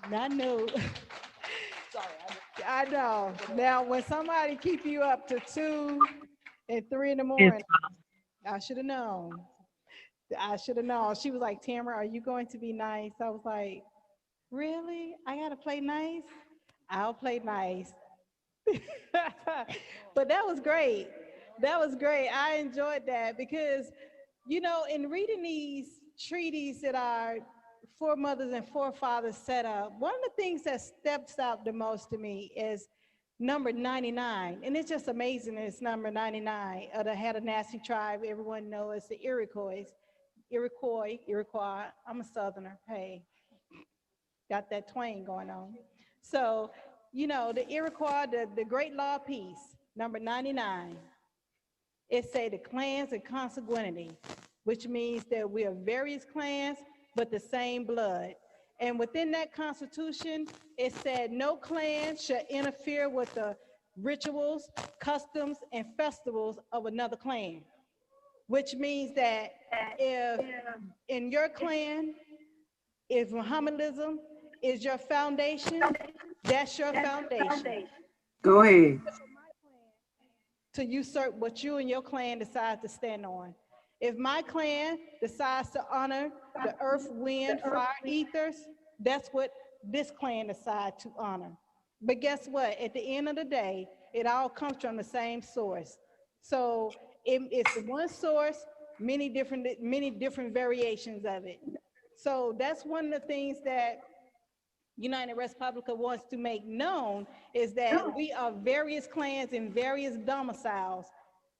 Speaker 1: I knew. Sorry. I know. Now, when somebody keep you up to 2 and 3 in the morning, I should have known. I should have known. She was like, Tamara, are you going to be nice? I was like, really? I got to play nice? I'll play nice. But that was great. That was great. I enjoyed that because, in reading these treaties that our foremothers and forefathers set up, one of the things that steps out the most to me is number 99. And it's just amazing it's number 99 of the Haudenosaunee tribe. Everyone knows it's the Iroquois. I'm a Southerner. Hey, got that twang going on. So, the Iroquois, the Great Law of Peace, number 99. It say the clans and consanguinity, which means that we are various clans, but the same blood. And within that constitution, it said no clan shall interfere with the rituals, customs, and festivals of another clan, which means that if in your clan, if Mohammedanism is your foundation, that's your foundation.
Speaker 6: Go ahead.
Speaker 1: To usurp what you and your clan decide to stand on. If my clan decides to honor the earth, wind, fire, ethers, that's what this clan aside to honor. But guess what? At the end of the day, it all comes from the same source. So it's one source, many different variations of it. So that's one of the things that United Respublica wants to make known, is that we are various clans in various domiciles,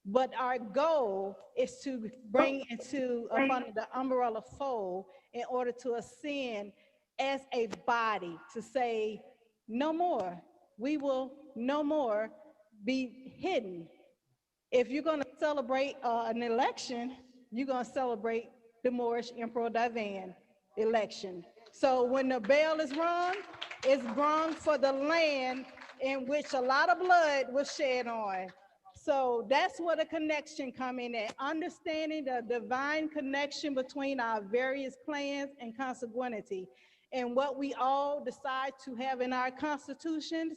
Speaker 1: but our goal is to bring into up under the umbrella fold in order to ascend as a body, to say no more. We will no more be hidden. If you're going to celebrate an election, you're going to celebrate the Moorish Emperor Divan election. So when the bell is rung, it's rung for the land in which a lot of blood was shed on. So that's where the connection come in at, understanding the divine connection between our various clans and consanguinity. And what we all decide to have in our constitutions,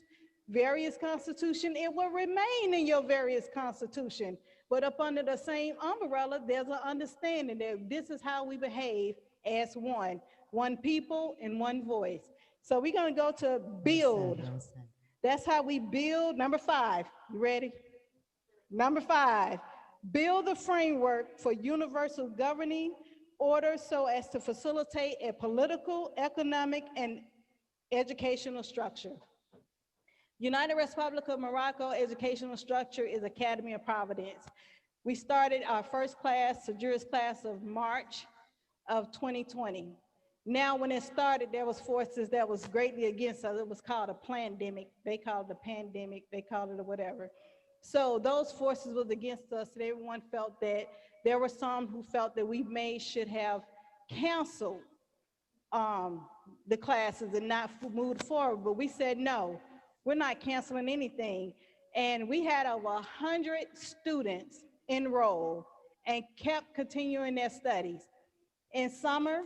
Speaker 1: various constitution, it will remain in your various constitution. But up under the same umbrella, there's an understanding that this is how we behave as one people and one voice. So we're gonna go to build. That's how we build. Number 5, you ready? Number 5, build the framework for universal governing order so as to facilitate a political, economic, and educational structure. United Republic of Morocco educational structure is Academy of Providence. We started our first class, the Juris class, of March of 2020. Now, when it started, there was forces that was greatly against us. It was called a pandemic. They called it a pandemic. They called it a whatever. So those forces was against us, and everyone felt that there were some who felt that we should have canceled the classes and not moved forward. But we said, no, we're not canceling anything. And we had over 100 students enroll and kept continuing their studies. In summer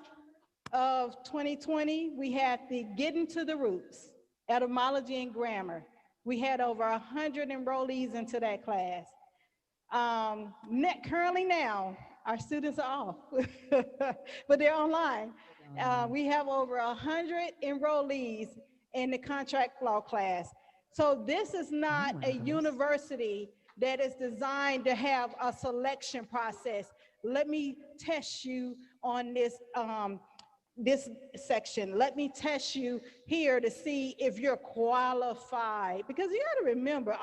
Speaker 1: of 2020, we had the Getting to the Roots, etymology and grammar. We had over 100 enrollees into that class. Currently now, our students are off, but they're online. We have over 100 enrollees in the contract law class. So this is not a university that is designed to have a selection process. Let me test you on this this section. Let me test you here to see if you're qualified. Because you got to remember,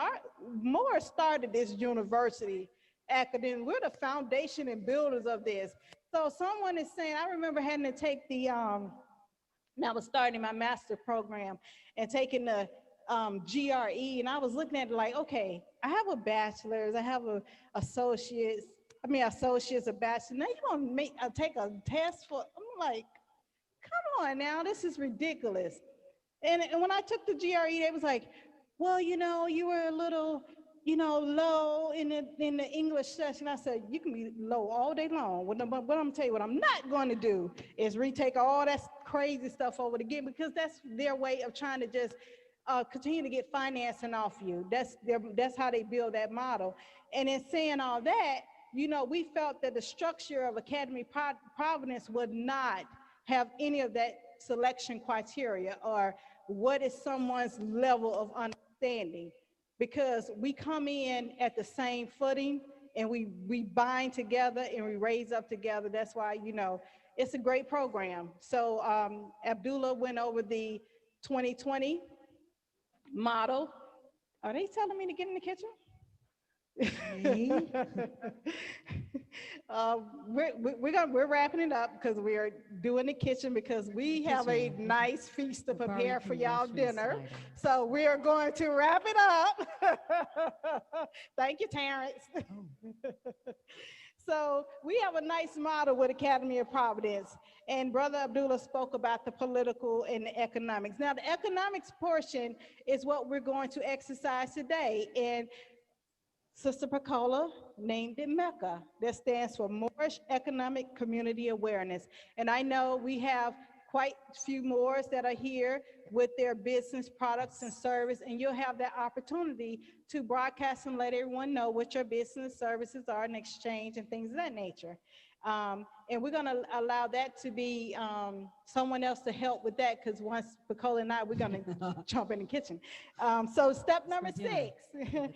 Speaker 1: Moore started this university academy. We're the foundation and builders of this. So someone is saying, I remember having to take the, I was starting my master program and taking the GRE, and I was looking at it like, okay, I have a bachelor's, I have a associate's, a bachelor. Now you want to take a test for, I'm like, come on now, this is ridiculous. And when I took the GRE, they was like, well, you know, you were a little, you know, low in the English session. I said, you can be low all day long. What I'm gonna tell you, what I'm not going to do is retake all that crazy stuff over again, because that's their way of trying to just continue to get financing off you. That's how they build that model. And in saying all that, you know, we felt that the structure of Academy Providence would not have any of that selection criteria, or what is someone's level of understanding, because we come in at the same footing and we bind together and we raise up together. That's why, you know, it's a great program. So Abdullah went over the 2020 model. Are they telling me to get in the kitchen? We're wrapping it up because we are doing the kitchen, because we have a nice feast to prepare for y'all dinner. So we are going to wrap it up. Thank you, Terrence. So we have a nice model with Academy of Providence, and Brother Abdullah spoke about the political and the economics. Now, the economics portion is what we're going to exercise today, and Sister Pacola named it Mecca. That stands for Moorish Economic Community Awareness. And I know we have quite a few Moors that are here with their business products and service, and you'll have that opportunity to broadcast and let everyone know what your business services are in exchange and things of that nature. And we're gonna allow that to be someone else to help with that, because once Nicola and I, we're gonna jump in the kitchen. So step number
Speaker 4: dinner.
Speaker 1: 6,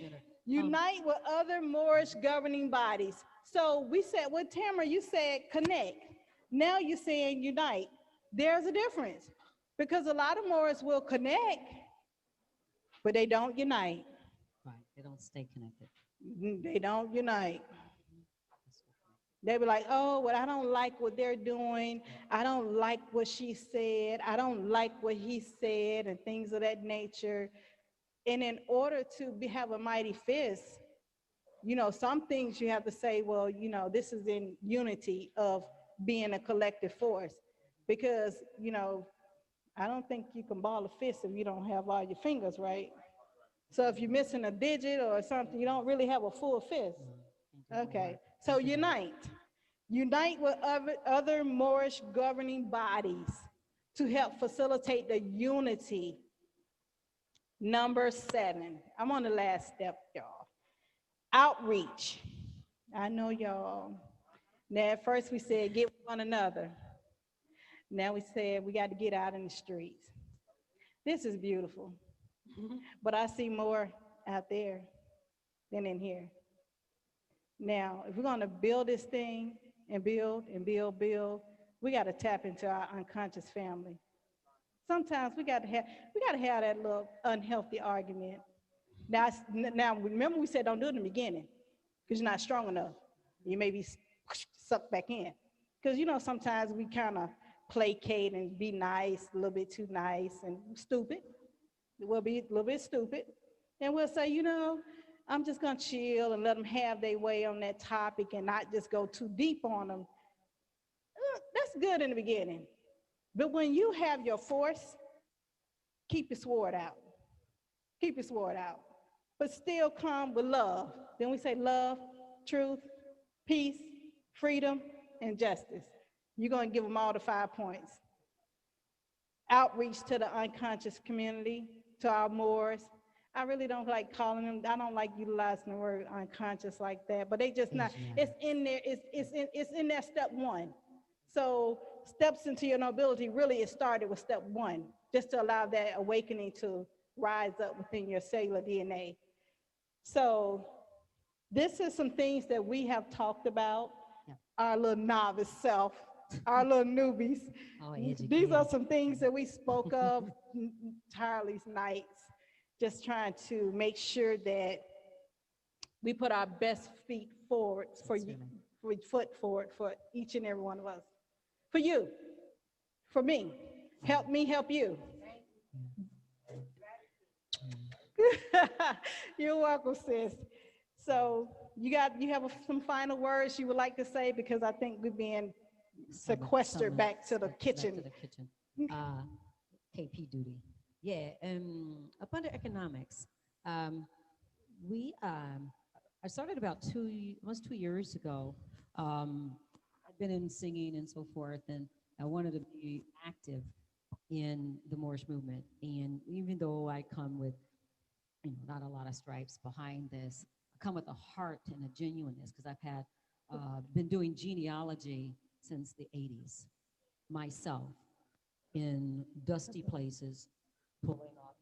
Speaker 1: unite with other Moorish governing bodies. So we said, with Tamara, you said connect. Now you're saying unite. There's a difference, because a lot of Moors will connect, but they don't unite.
Speaker 4: Right, they don't stay connected.
Speaker 1: They don't unite. They be like, oh, well, I don't like what they're doing. I don't like what she said. I don't like what he said, and things of that nature. And in order to have a mighty fist, some things you have to say, well, this is in unity of being a collective force. Because, I don't think you can ball a fist if you don't have all your fingers right. So if you're missing a digit or something, you don't really have a full fist. Okay, so unite. Unite with other Moorish governing bodies to help facilitate the unity. Number 7, I'm on the last step, y'all. Outreach. I know y'all. Now, at first we said get with one another. Now we said we got to get out in the streets. This is beautiful, but I see more out there than in here. Now, if we're going to build this thing and build and build, we got to tap into our unconscious family. Sometimes we got to have that little unhealthy argument. Now remember we said don't do it in the beginning, because you're not strong enough. You may be sucked back in, because sometimes we kind of placate and be nice, a little bit too nice and stupid. We'll be a little bit stupid, and we'll say, I'm just gonna chill and let them have their way on that topic and not just go too deep on them. That's good in the beginning, but when you have your force, keep your sword out. Keep your sword out, but still come with love. Then we say love, truth, peace, freedom, and justice. You're gonna give them all the 5 points. Outreach to the unconscious community, to our Moors. I really don't like calling them, I don't like utilizing the word unconscious like that, but they just not, it's in there, it's in there step 1. So steps into your nobility, really it started with step 1, just to allow that awakening to rise up within your cellular DNA. So this is some things that we have talked about, our little novice self, our little newbies. These are some things that we spoke of tireless nights, just trying to make sure that we put our best feet forward for you, foot forward for each and every one of us. For you, for me, help me help you. You're welcome, sis. So you have some final words you would like to say, because I think we're being sequestered back to the kitchen.
Speaker 4: KP duty. Yeah, up under economics, I started about almost 2 years ago. I've been in singing and so forth, and I wanted to be active in the Moorish movement. And even though I come with not a lot of stripes behind this, I come with a heart and a genuineness, because I've had been doing genealogy since the 80s myself, in dusty places, pulling up,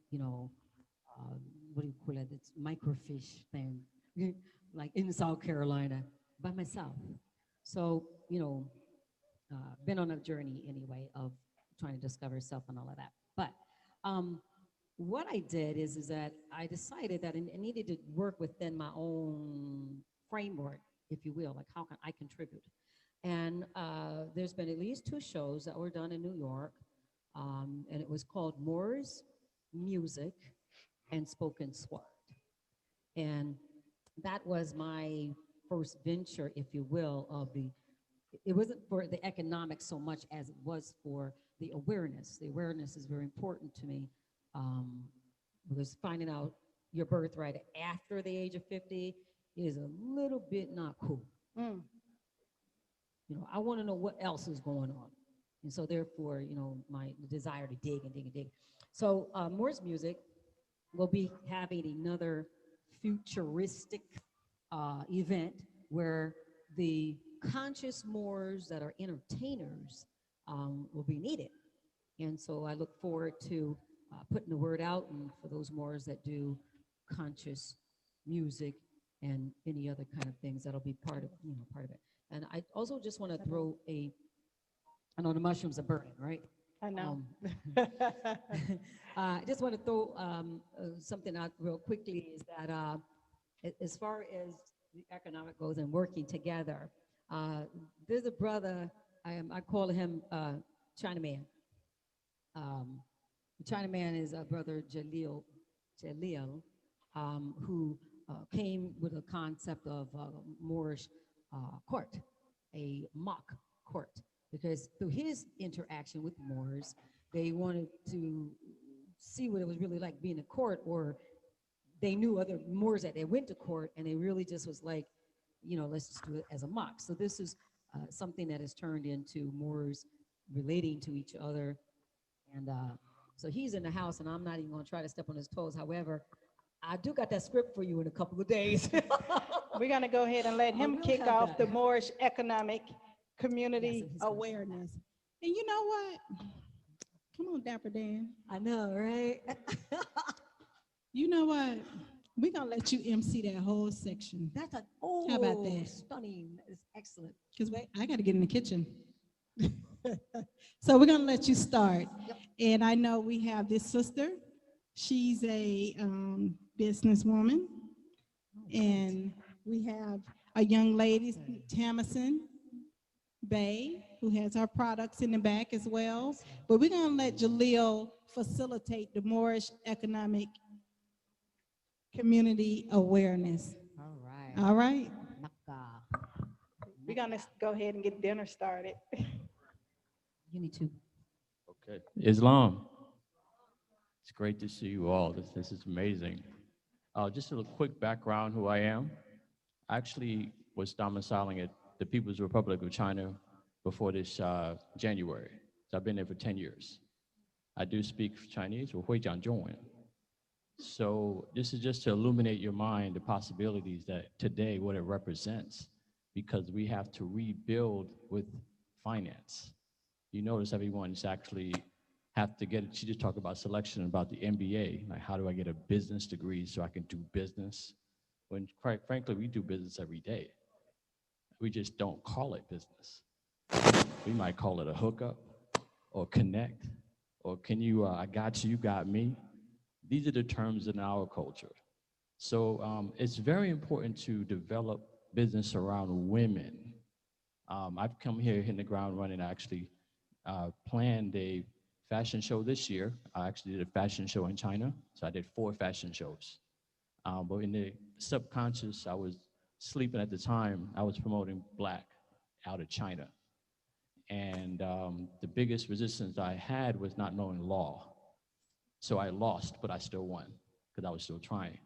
Speaker 4: what do you call it? It's microfiche thing, like in South Carolina by myself. So, been on a journey anyway of trying to discover self and all of that. But what I did is that I decided that I needed to work within my own framework, if you will, like how can I contribute? And there's been at least 2 shows that were done in New York, and it was called Moorish Music and Spoken Sword. And that was my first venture, if you will, it wasn't for the economics so much as it was for the awareness. The awareness is very important to me, because finding out your birthright after the age of 50 is a little bit not cool. I want to know what else is going on. And so therefore, my desire to dig and dig and dig. So Moorish Music will be having another futuristic event where the conscious Moors that are entertainers will be needed. And so I look forward to putting the word out, and for those Moors that do conscious music and any other kind of things that'll be part of, part of it. And I also just want to throw I know the mushrooms are burning, right?
Speaker 1: I know.
Speaker 4: I just want to throw something out real quickly is that as far as the economic goes and working together, there's a brother, I call him Chinaman. Chinaman is a brother Jalil, who came with a concept of Moorish court, a mock court, because through his interaction with Moors, they wanted to see what it was really like being in court, or they knew other Moors that they went to court, and they really just was like, let's just do it as a mock. So this is something that has turned into Moors relating to each other. And so he's in the house, and I'm not even going to try to step on his toes. However, I do got that script for you in a couple of days.
Speaker 1: We're going to go ahead and let him kick off the Moorish economic community
Speaker 11: awareness. And you know what? Come on, Dapper Dan.
Speaker 4: I know, right?
Speaker 11: You know what? We're going to let you MC that whole section.
Speaker 4: That's
Speaker 11: How about that?
Speaker 4: Stunning. It's excellent.
Speaker 11: Because I got to get in the kitchen. So we're going to let you start.
Speaker 4: Yep.
Speaker 11: And I know we have this sister. She's a businesswoman. And we have a young lady, Tamison Bay, who has her products in the back as well. But we're going to let Jalil facilitate the Moorish economic community awareness.
Speaker 4: All right.
Speaker 11: All right.
Speaker 1: We're going to go ahead and get dinner started.
Speaker 4: You need to.
Speaker 12: Okay. Islam. It's great to see you all. This is amazing. Just a quick background who I am. I actually was domiciling at the People's Republic of China before this January. So I've been there for 10 years. I do speak Chinese, 我会讲中文. So this is just to illuminate your mind the possibilities that today, what it represents, because we have to rebuild with finance. You notice everyone's actually have to get it. She just talked about selection, about the MBA, like how do I get a business degree so I can do business? When quite frankly, we do business every day. We just don't call it business. We might call it a hookup or connect, or can you, I got you, you got me. These are the terms in our culture. So it's very important to develop business around women. I've come here hitting the ground running. I actually planned a fashion show this year. I actually did a fashion show in China. So I did 4 fashion shows. But in the subconscious, I was sleeping at the time. I was promoting Black out of China. And the biggest resistance I had was not knowing law. So I lost, but I still won because I was still trying.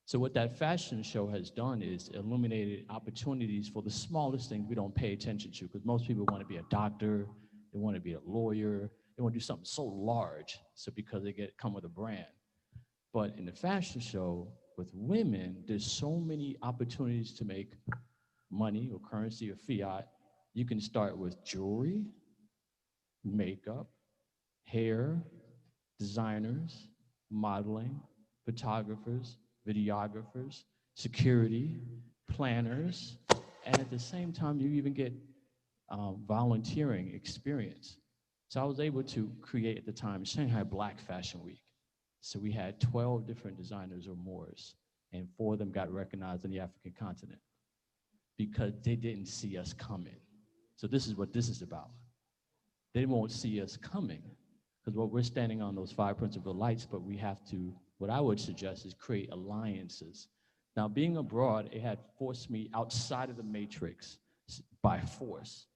Speaker 12: So what that fashion show has done is illuminated opportunities for the smallest things we don't pay attention to, because most people want to be a doctor, they want to be a lawyer, they want to do something so large, so because they come with a brand. But in the fashion show, with women, there's so many opportunities to make money or currency or fiat. You can start with jewelry, makeup, hair, designers, modeling, photographers, videographers, security, planners, and at the same time, you even get volunteering experience. So I was able to create at the time Shanghai Black Fashion Week. So we had 12 different designers or Moors, and 4 of them got recognized in the African continent because they didn't see us coming. So this is what this is about. They won't see us coming because what we're standing on those 5 principal lights, but we have to, what I would suggest is create alliances. Now, being abroad, it had forced me outside of the matrix by force.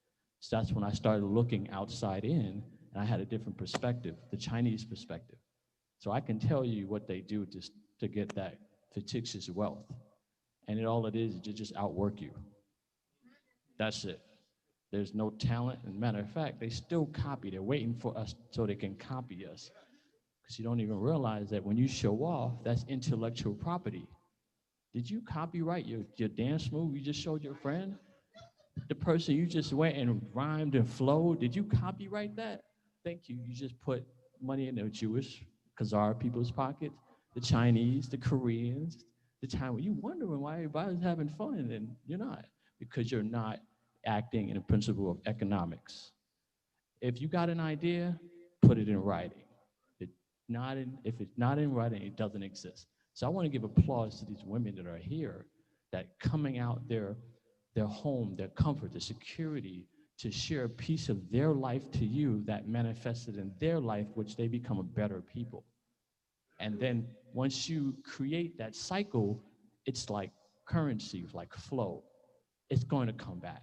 Speaker 12: So that's when I started looking outside in, and I had a different perspective, the Chinese perspective. So I can tell you what they do to get that fictitious wealth. And all it is to just outwork you. That's it. There's no talent. And matter of fact, they still copy. They're waiting for us so they can copy us. Because you don't even realize that when you show off, that's intellectual property. Did you copyright your dance move you just showed your friend? The person you just went and rhymed and flowed, did you copyright that? Thank you. You just put money in the Jewish, Khazar people's pockets, the Chinese, the Koreans, the Taiwan. You wondering why everybody's having fun and you're not, because you're not acting in the principle of economics. If you got an idea, put it in writing. If it's not in writing, it doesn't exist. So I want to give applause to these women that are here, that coming out their home, their comfort, their security, to share a piece of their life to you that manifested in their life, which they become a better people. And then once you create that cycle, it's like currency, like flow. It's going to come back.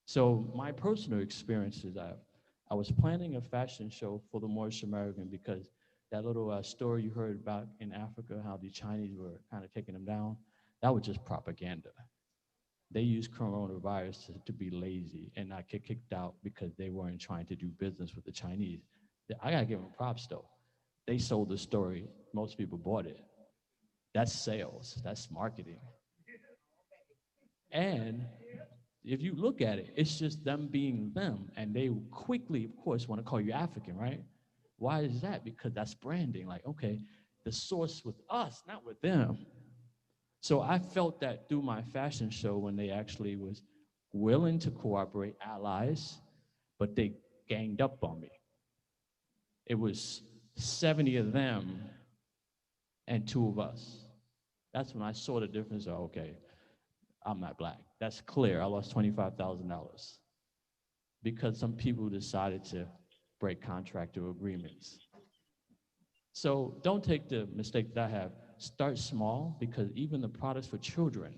Speaker 12: So my personal experience is I was planning a fashion show for the Moorish American, because that little story you heard about in Africa, how the Chinese were kind of taking them down, that was just propaganda. They used coronavirus to be lazy and not get kicked out because they weren't trying to do business with the Chinese. I gotta give them props though. They sold the story, most people bought it. That's sales, that's marketing. And if you look at it, it's just them being them, and they quickly, of course, want to call you African, right? Why is that? Because that's branding. Like, okay, the source with us, not with them. So I felt that through my fashion show, when they actually was willing to cooperate, allies, but they ganged up on me. It was 70 of them and 2 of us. That's when I saw the difference. Oh, okay, I'm not black. That's clear. I lost $25,000 because some people decided to break contractual agreements. So don't take the mistake that I have. Start small, because even the products for children,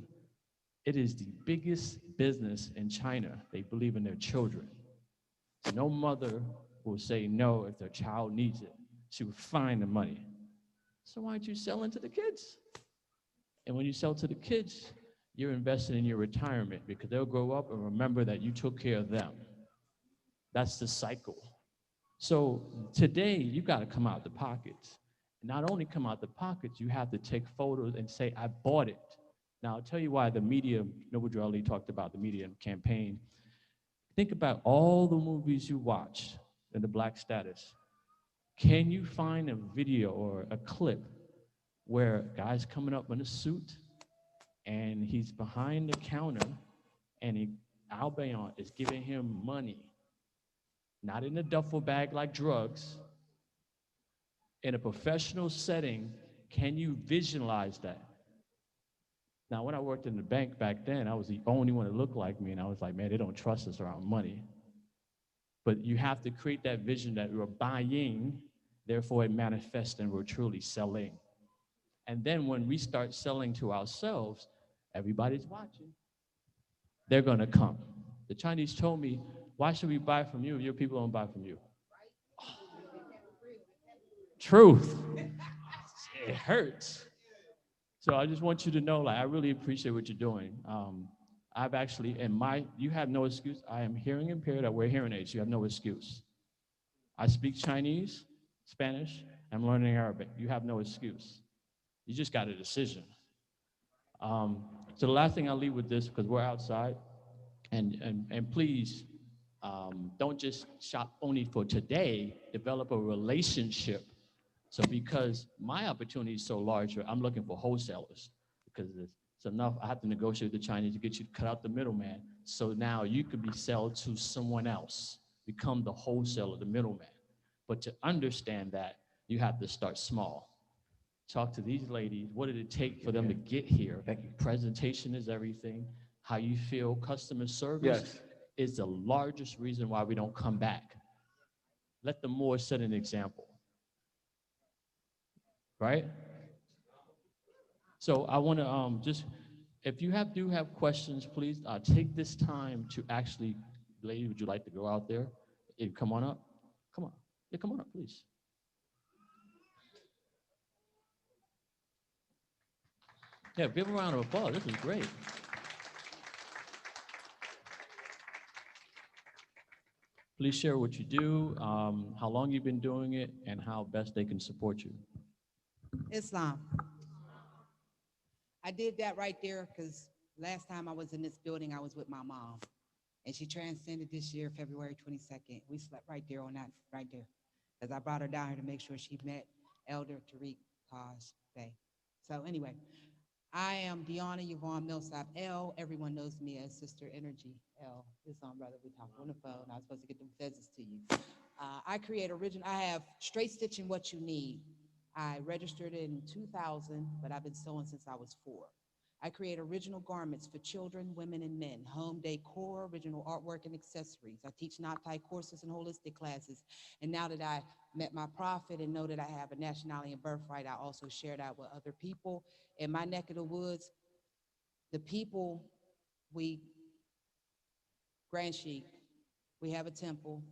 Speaker 12: it is the biggest business in China. They believe in their children. So no mother will say no if their child needs it. She would find the money. So why aren't you selling to the kids? And when you sell to the kids, you're investing in your retirement, because they'll grow up and remember that you took care of them. That's the cycle. So today, you got to come out the pockets. Not only come out the pockets, you have to take photos and say, I bought it. Now, I'll tell you why the media, Noble Drew Ali talked about the media campaign. Think about all the movies you watch in the black status. Can you find a video or a clip where a guy's coming up in a suit and he's behind the counter and Al Bayon is giving him money, not in a duffel bag like drugs, in a professional setting? Can you visualize that? Now, when I worked in the bank back then, I was the only one that looked like me, and I was like, man, they don't trust us around money. But you have to create that vision that we're buying, therefore it manifests and we're truly selling. And then when we start selling to ourselves, everybody's watching. They're gonna come. The Chinese told me, why should we buy from you if your people don't buy from you? Truth. It hurts. So I just want you to know, like, I really appreciate what you're doing. I've actually, you have no excuse. I am hearing impaired. I wear hearing aids. You have no excuse. I speak Chinese, Spanish. I'm learning Arabic. You have no excuse. You just got a decision. So the last thing I'll leave with this, because we're outside, and please, don't just shop only for today. Develop a relationship. So because my opportunity is so large, I'm looking for wholesalers, because it's enough. I have to negotiate with the Chinese to get you to cut out the middleman. So now you could be sold to someone else, become the wholesaler, the middleman. But to understand that, you have to start small. Talk to these ladies. What did it take for them to get here? Presentation is everything. How you feel, customer service is the largest reason why we don't come back. Let the Moors set an example. Right? So I want to just, if you do have questions, please take this time to actually, lady, would you like to go out there? Come on up. Come on. Yeah, come on up, please. Yeah, give a round of applause. This is great. Please share what you do, how long you've been doing it, and how best they can support you.
Speaker 13: Islam. I did that right there because Last time I was in this building, I was with my mom, and she transcended this year, February 22nd. We slept right there on that, right there, because I brought her down here to make sure she met Elder Tariq Taj Bey. So anyway, I am Deanna Yvonne Millsap L. Everyone knows me as Sister Energy L. This on, brother. We talked on the phone. I was supposed to get them pheasants to you. I create original. I have straight stitching what you need. I registered in 2000, but I've been sewing since I was 4. I create original garments for children, women, and men, home decor, original artwork, and accessories. I teach knot-tie courses and holistic classes. And now that I met my prophet and know that I have a nationality and birthright, I also share that with other people. In my neck of the woods, the people, we, Grand Sheik, we have a temple,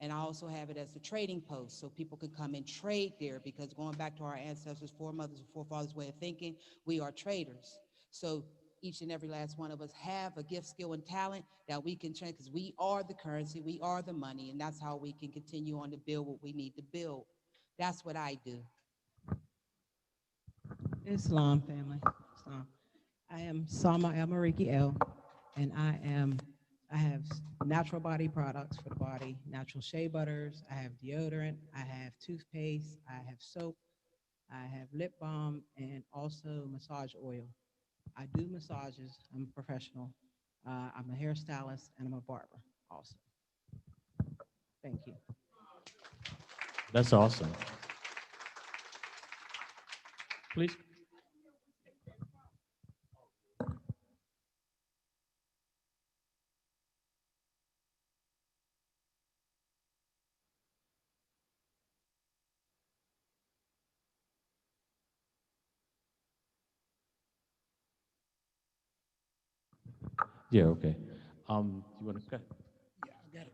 Speaker 13: and I also have it as a trading post so people can come and trade there, because going back to our ancestors, foremothers, and forefathers' way of thinking, we are traders. So each and every last one of us have a gift, skill, and talent that we can trade, because we are the currency, we are the money, and that's how we can continue on to build what we need to build. That's what I do.
Speaker 14: Islam family. Islam. I am Sama El Mariki El, and I have natural body products for the body, natural shea butters, I have deodorant, I have toothpaste, I have soap, I have lip balm, and also massage oil. I do massages, I'm a professional. I'm a hairstylist and I'm a barber also. Thank you.
Speaker 12: That's awesome. Please. Yeah, okay. You want to cut?
Speaker 8: Yeah, I got it.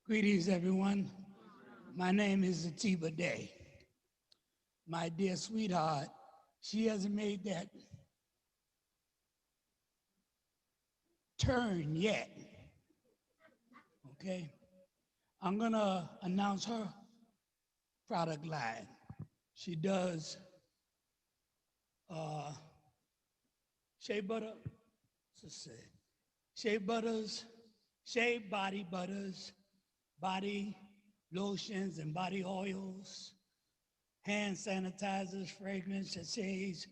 Speaker 8: Greetings, everyone. My name is Atiba Day. My dear sweetheart, she hasn't made that turn yet. Okay? I'm gonna announce her product line. She does shea butter, shea butters, shea body butters, body lotions and body oils, hand sanitizers, fragrance, sachets.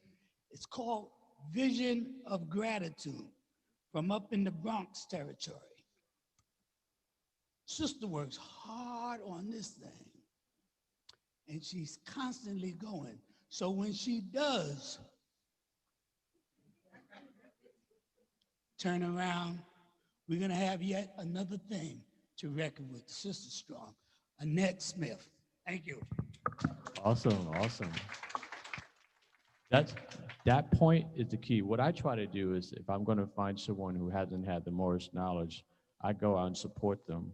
Speaker 8: It's called Vision of Gratitude from up in the Bronx territory. Sister works hard on this thing, and she's constantly going. So when she does turn around, we're gonna have yet another thing to reckon with. Sister Strong, Annette Smith. Thank you.
Speaker 12: Awesome, awesome. That point is the key. What I try to do is, if I'm going to find someone who hasn't had the Moorish knowledge, I go out and support them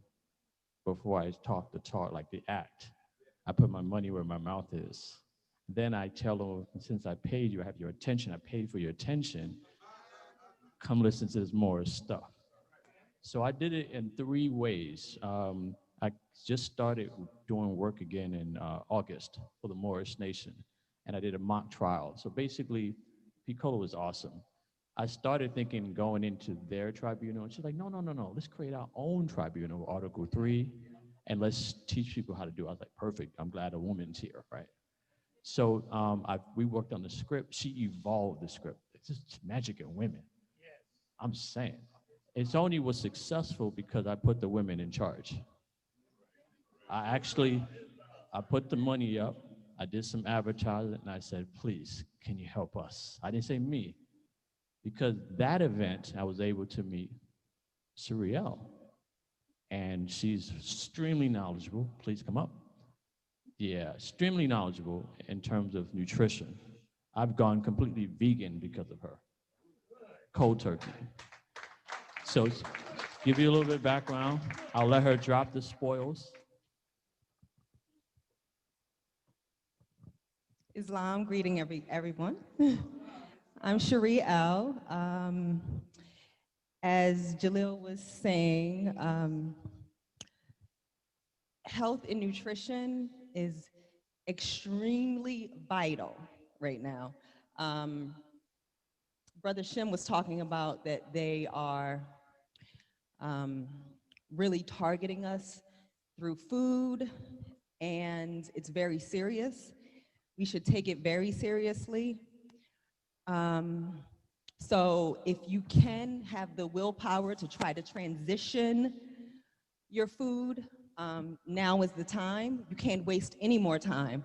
Speaker 12: before I talk the talk, like the act. I put my money where my mouth is. Then I tell them, since I paid you, I have your attention, I paid for your attention, come listen to this Moorish stuff. So I did it in 3 ways. I just started doing work again in August for the Moorish Nation, and I did a mock trial. So basically, Piccolo was awesome. I started thinking going into their tribunal, and she's like, no, let's create our own tribunal, Article 3, and let's teach people how to do it. I was like, perfect, I'm glad a woman's here, right? So we worked on the script. She evolved the script. It's just magic in women. I'm saying. It's only was successful because I put the women in charge. I put the money up, I did some advertising, and I said, please, can you help us? I didn't say me, because that event, I was able to meet Suriel, and she's extremely knowledgeable. Please come up. Yeah, extremely knowledgeable in terms of nutrition. I've gone completely vegan because of her. Cold turkey. So give you a little bit of background. I'll let her drop the spoils.
Speaker 15: Islam, greeting everyone. I'm Cherie L. As Jalil was saying, health and nutrition is extremely vital right now. Brother Shem was talking about that they are really targeting us through food, and it's very serious. We should take it very seriously. So if you can have the willpower to try to transition your food, now is the time. You can't waste any more time.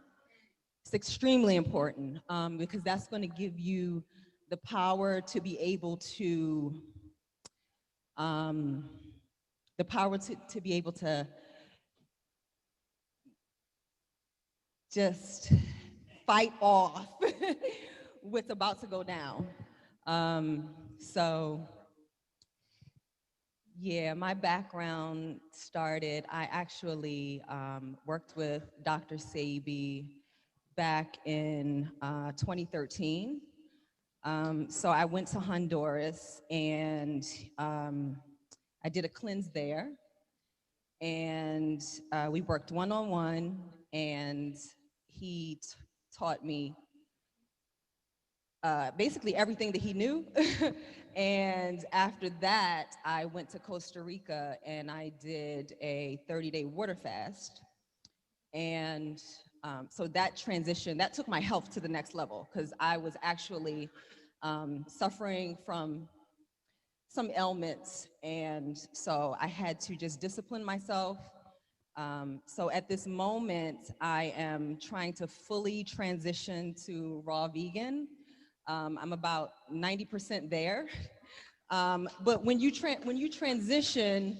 Speaker 15: It's extremely important because that's going to give you the power to be able to, to be able to just fight off what's about to go down. So yeah, my background started, I actually worked with Dr. Sabi back in 2013. So I went to Honduras and I did a cleanse there. And we worked one-on-one, and he taught me basically everything that he knew. And after that, I went to Costa Rica and I did a 30-day water fast. And so that transition, that took my health to the next level because I was actually suffering from some ailments. And so I had to just discipline myself. So at this moment, I am trying to fully transition to raw vegan. I'm about 90% there. But when you transition,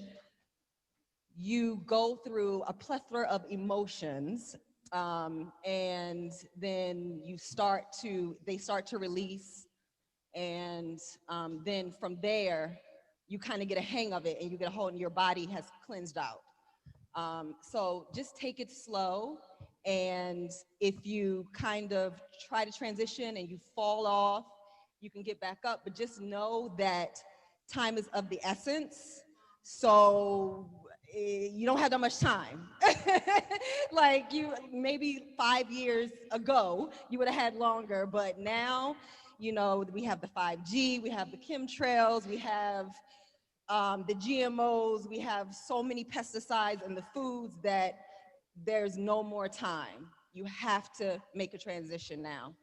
Speaker 15: you go through a plethora of emotions, and then they start to release, and then from there, you kind of get a hang of it, and you get a hold, and your body has cleansed out. So just take it slow, and if you kind of try to transition and you fall off, you can get back up, but just know that time is of the essence. So you don't have that much time. Like you, maybe 5 years ago, you would have had longer, but now, you know, we have the 5G, we have the chemtrails, we have the GMOs, we have so many pesticides in the foods that there's no more time. You have to make a transition now.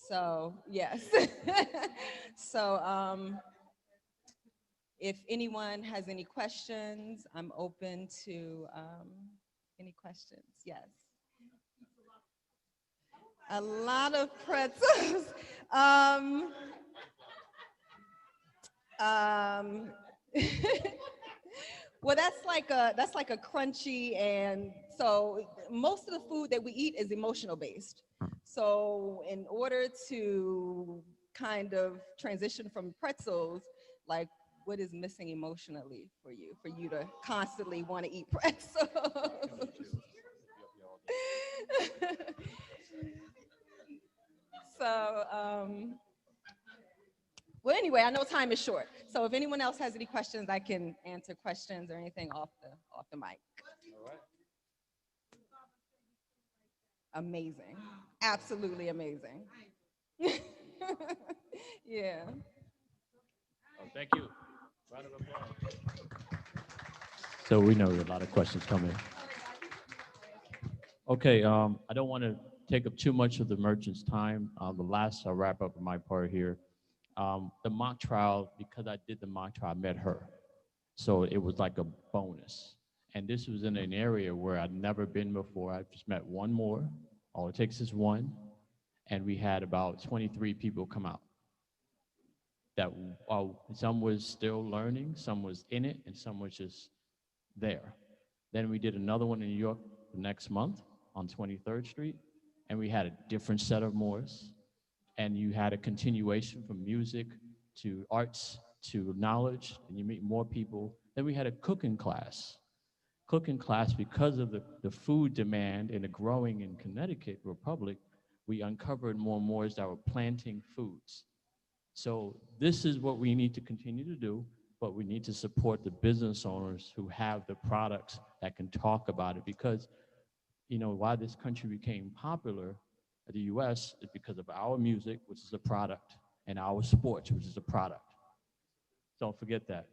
Speaker 15: So, yes. So, if anyone has any questions, I'm open to any questions. Yes. A lot of pretzels. Well, that's like a crunchy, and so most of the food that we eat is emotional based. So in order to kind of transition from pretzels, like what is missing emotionally for you to constantly want to eat pretzels? So, well, anyway, I know time is short. So if anyone else has any questions, I can answer questions or anything off the mic.
Speaker 3: All right.
Speaker 15: Amazing. Absolutely amazing. Yeah.
Speaker 12: Oh, thank you. Round of applause. So we know a lot of questions coming. Okay, I don't want to take up too much of the merchant's time. The last, I'll wrap up my part here. The mock trial, because I did the mock trial, I met her. So it was like a bonus. And this was in an area where I'd never been before. I just met one more. All it takes is one. And we had about 23 people come out. That some was still learning, some was in it, and some was just there. Then we did another one in New York the next month on 23rd Street, and we had a different set of Moors. And you had a continuation from music to arts to knowledge, and you meet more people. Then we had a cooking class. Cooking class, because of the food demand and the growing in Connecticut Republic, we uncovered more Moors that were planting foods. So this is what we need to continue to do, but we need to support the business owners who have the products that can talk about it, because why this country became popular, the US, is because of our music, which is a product, and our sports, which is a product. Don't forget that.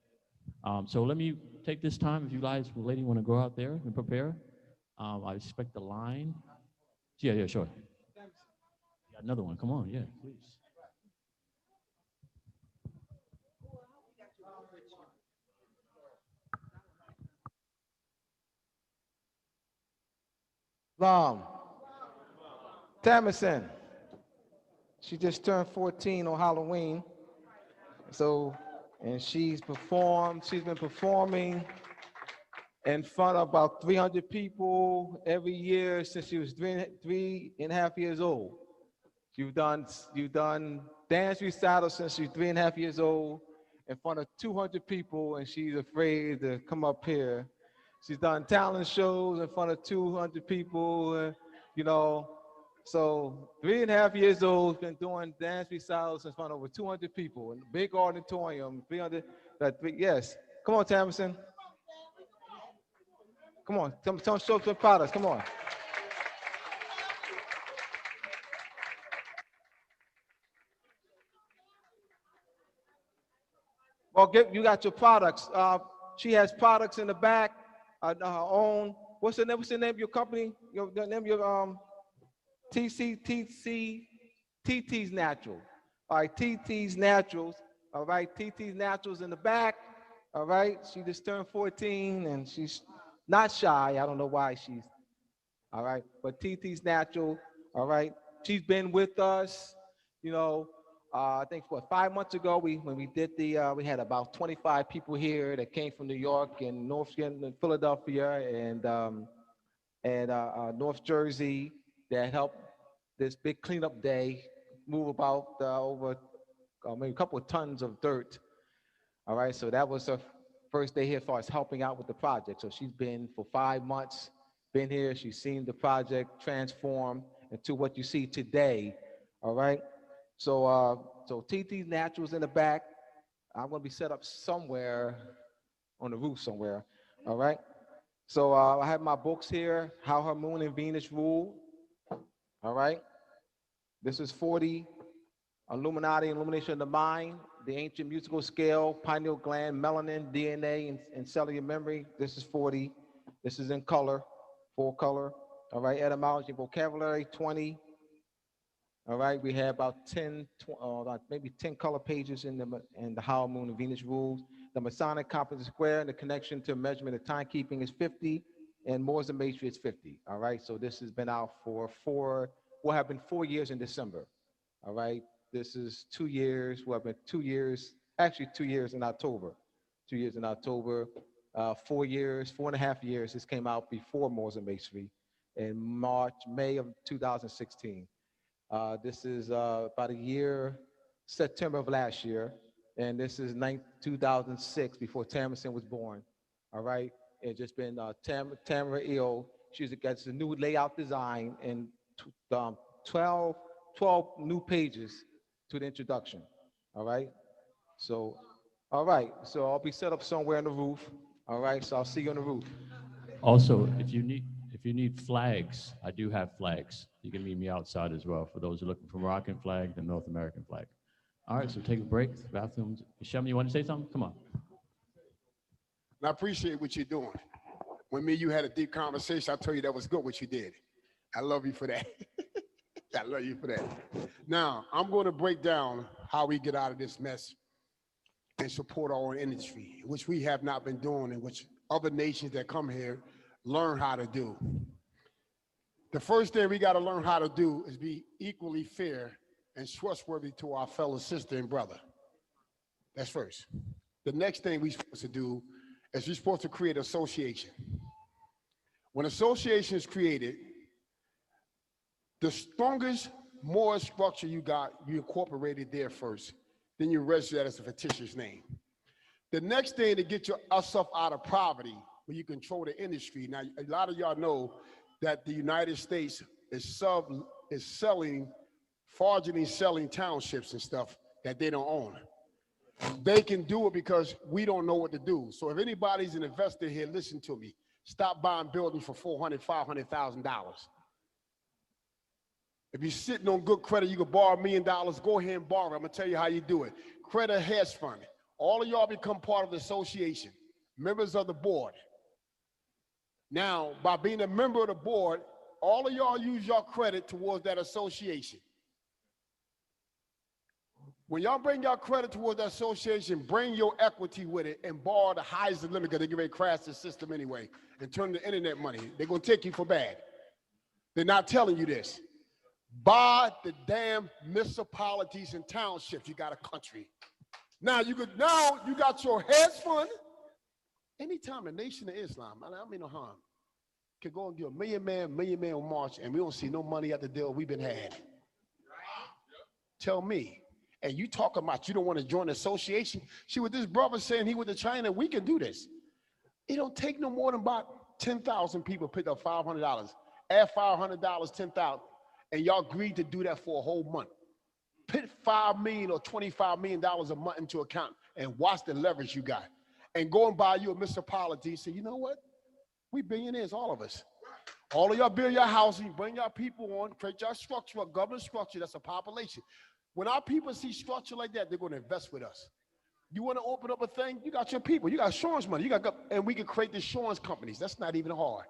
Speaker 12: So let me take this time, if you guys, lady, want to go out there and prepare. I expect the line. Yeah, sure. Got another one, come on, yeah, please.
Speaker 2: Tamison, she just turned 14 on Halloween. So, and she's been performing in front of about 300 people every year since she was 3.5 years old. You've done dance recitals since she's 3.5 years old in front of 200 people, and she's afraid to come up here. She's done talent shows in front of 200 people, So 3.5 years old, been doing dance recitals in front of over 200 people in a big auditorium, 300, yes. Come on, Tamison. Come on, show some products, come on. Well, you got your products. She has products in the back, her own. What's the name of your company? The name of your TT's Natural. All right, TT's Naturals. All right, TT's Naturals in the back. All right, she just turned 14 and she's not shy. I don't know why she's. All right, but TT's Natural. All right, she's been with us. I think 5 months ago when we did we had about 25 people here that came from New York and Philadelphia and North Jersey that helped this big cleanup day move about over maybe a couple of tons of dirt. All right, so that was her first day here as far as helping out with the project. So she's been for 5 months, been here. She's seen the project transform into what you see today. All right, so TT's Naturals in the back. I'm going to be set up somewhere on the roof somewhere. All right. So I have my books here, How Her Moon and Venus Rule. All right. This is 40, Illuminati, Illumination of the Mind, the Ancient Musical Scale, Pineal Gland, Melanin, DNA, and Cellular Memory. This is 40. This is in color, full color. All right. Etymology, Vocabulary, 20. All right. We have about 10, maybe 10 color pages in the How Her Moon and Venus Rules. The Masonic Compass Square and the connection to measurement of timekeeping is 50, and Moors and Masonry is 50. All right, so this has been out for will have been 4 years in December. All right, this is 2 years. Will have been 2 years, actually 2 years in October. 2 years in October. 4 years, 4.5 years. This came out before Moors and Masonry in May of 2016. This is about a year, September of last year. And this is 2006, before Tamison was born. All right, it's just been Tamara Eel. She's got a new layout design and 12 new pages to the introduction. All right, so I'll be set up somewhere on the roof. All right, so I'll see you on the roof.
Speaker 12: Also, if you need flags, I do have flags. You can meet me outside as well for those who are looking for Moroccan flag, the North American flag. All right, so take a break. Bathrooms. Shem, you want to say something? Come on.
Speaker 5: I appreciate what you're doing. When me and you had a deep conversation, I told you that was good what you did. I love you for that. I love you for that. Now, I'm going to break down how we get out of this mess and support our own industry, which we have not been doing and which other nations that come here learn how to do. The first thing we got to learn how to do is be equally fair and trustworthy to our fellow sister and brother. That's first. The next thing we're supposed to do is we're supposed to create association. When association is created, the strongest, more structure you got, you incorporate it there first. Then you register that as a fictitious name. The next thing to get yourself out of poverty, when you control the industry. Now, a lot of y'all know that the United States is selling fraudulently selling townships and stuff that they don't own. They can do it because we don't know what to do. So if anybody's an investor here, listen to me. Stop buying buildings for $400,000, $500,000. If you're sitting on good credit, you can borrow $1 million, go ahead and borrow. I'm gonna tell you how you do it. Credit hedge fund. All of y'all become part of the association, members of the board. Now, by being a member of the board, all of y'all use your credit towards that association. When y'all bring your credit towards that association, bring your equity with it and borrow the highest limit because they're going to crash the system anyway and turn the internet money. They're going to take you for bad. They're not telling you this. Buy the damn municipalities and townships. You got a country. Now you got your hedge fund. Anytime a nation of Islam, I mean no harm, can go and give a million man march and we don't see no money at the deal we've been had. Tell me. And you talking about you don't want to join the association? See what this brother saying, he went to China, we can do this. It don't take no more than about 10,000 people pick up $500. Add $500, 10,000, and y'all agreed to do that for a whole month. Put $5 million or $25 million a month into account and watch the leverage you got. And go and buy you a municipality. Say, you know what? We billionaires, all of us. All of y'all build your housing, bring your people on, create your structure, a government structure that's a population. When our people see structure like that, they're going to invest with us. You want to open up a thing? You got your people. You got insurance money. And we can create the insurance companies. That's not even hard.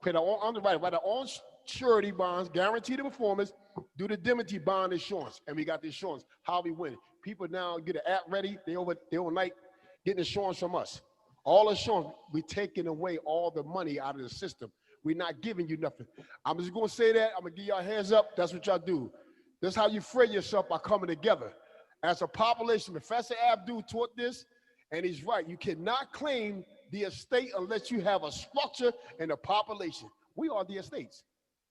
Speaker 5: Create our own underwriting, write our own surety bonds, guarantee the performance, do the indemnity bond insurance, and we got the insurance. How we win? People now get an app ready. They overnight getting insurance from us. All insurance, we're taking away all the money out of the system. We're not giving you nothing. I'm just going to say that. I'm going to give y'all hands up. That's what y'all do. That's how you free yourself by coming together. As a population, Professor Abdul taught this, and he's right. You cannot claim the estate unless you have a structure and a population. We are the estates.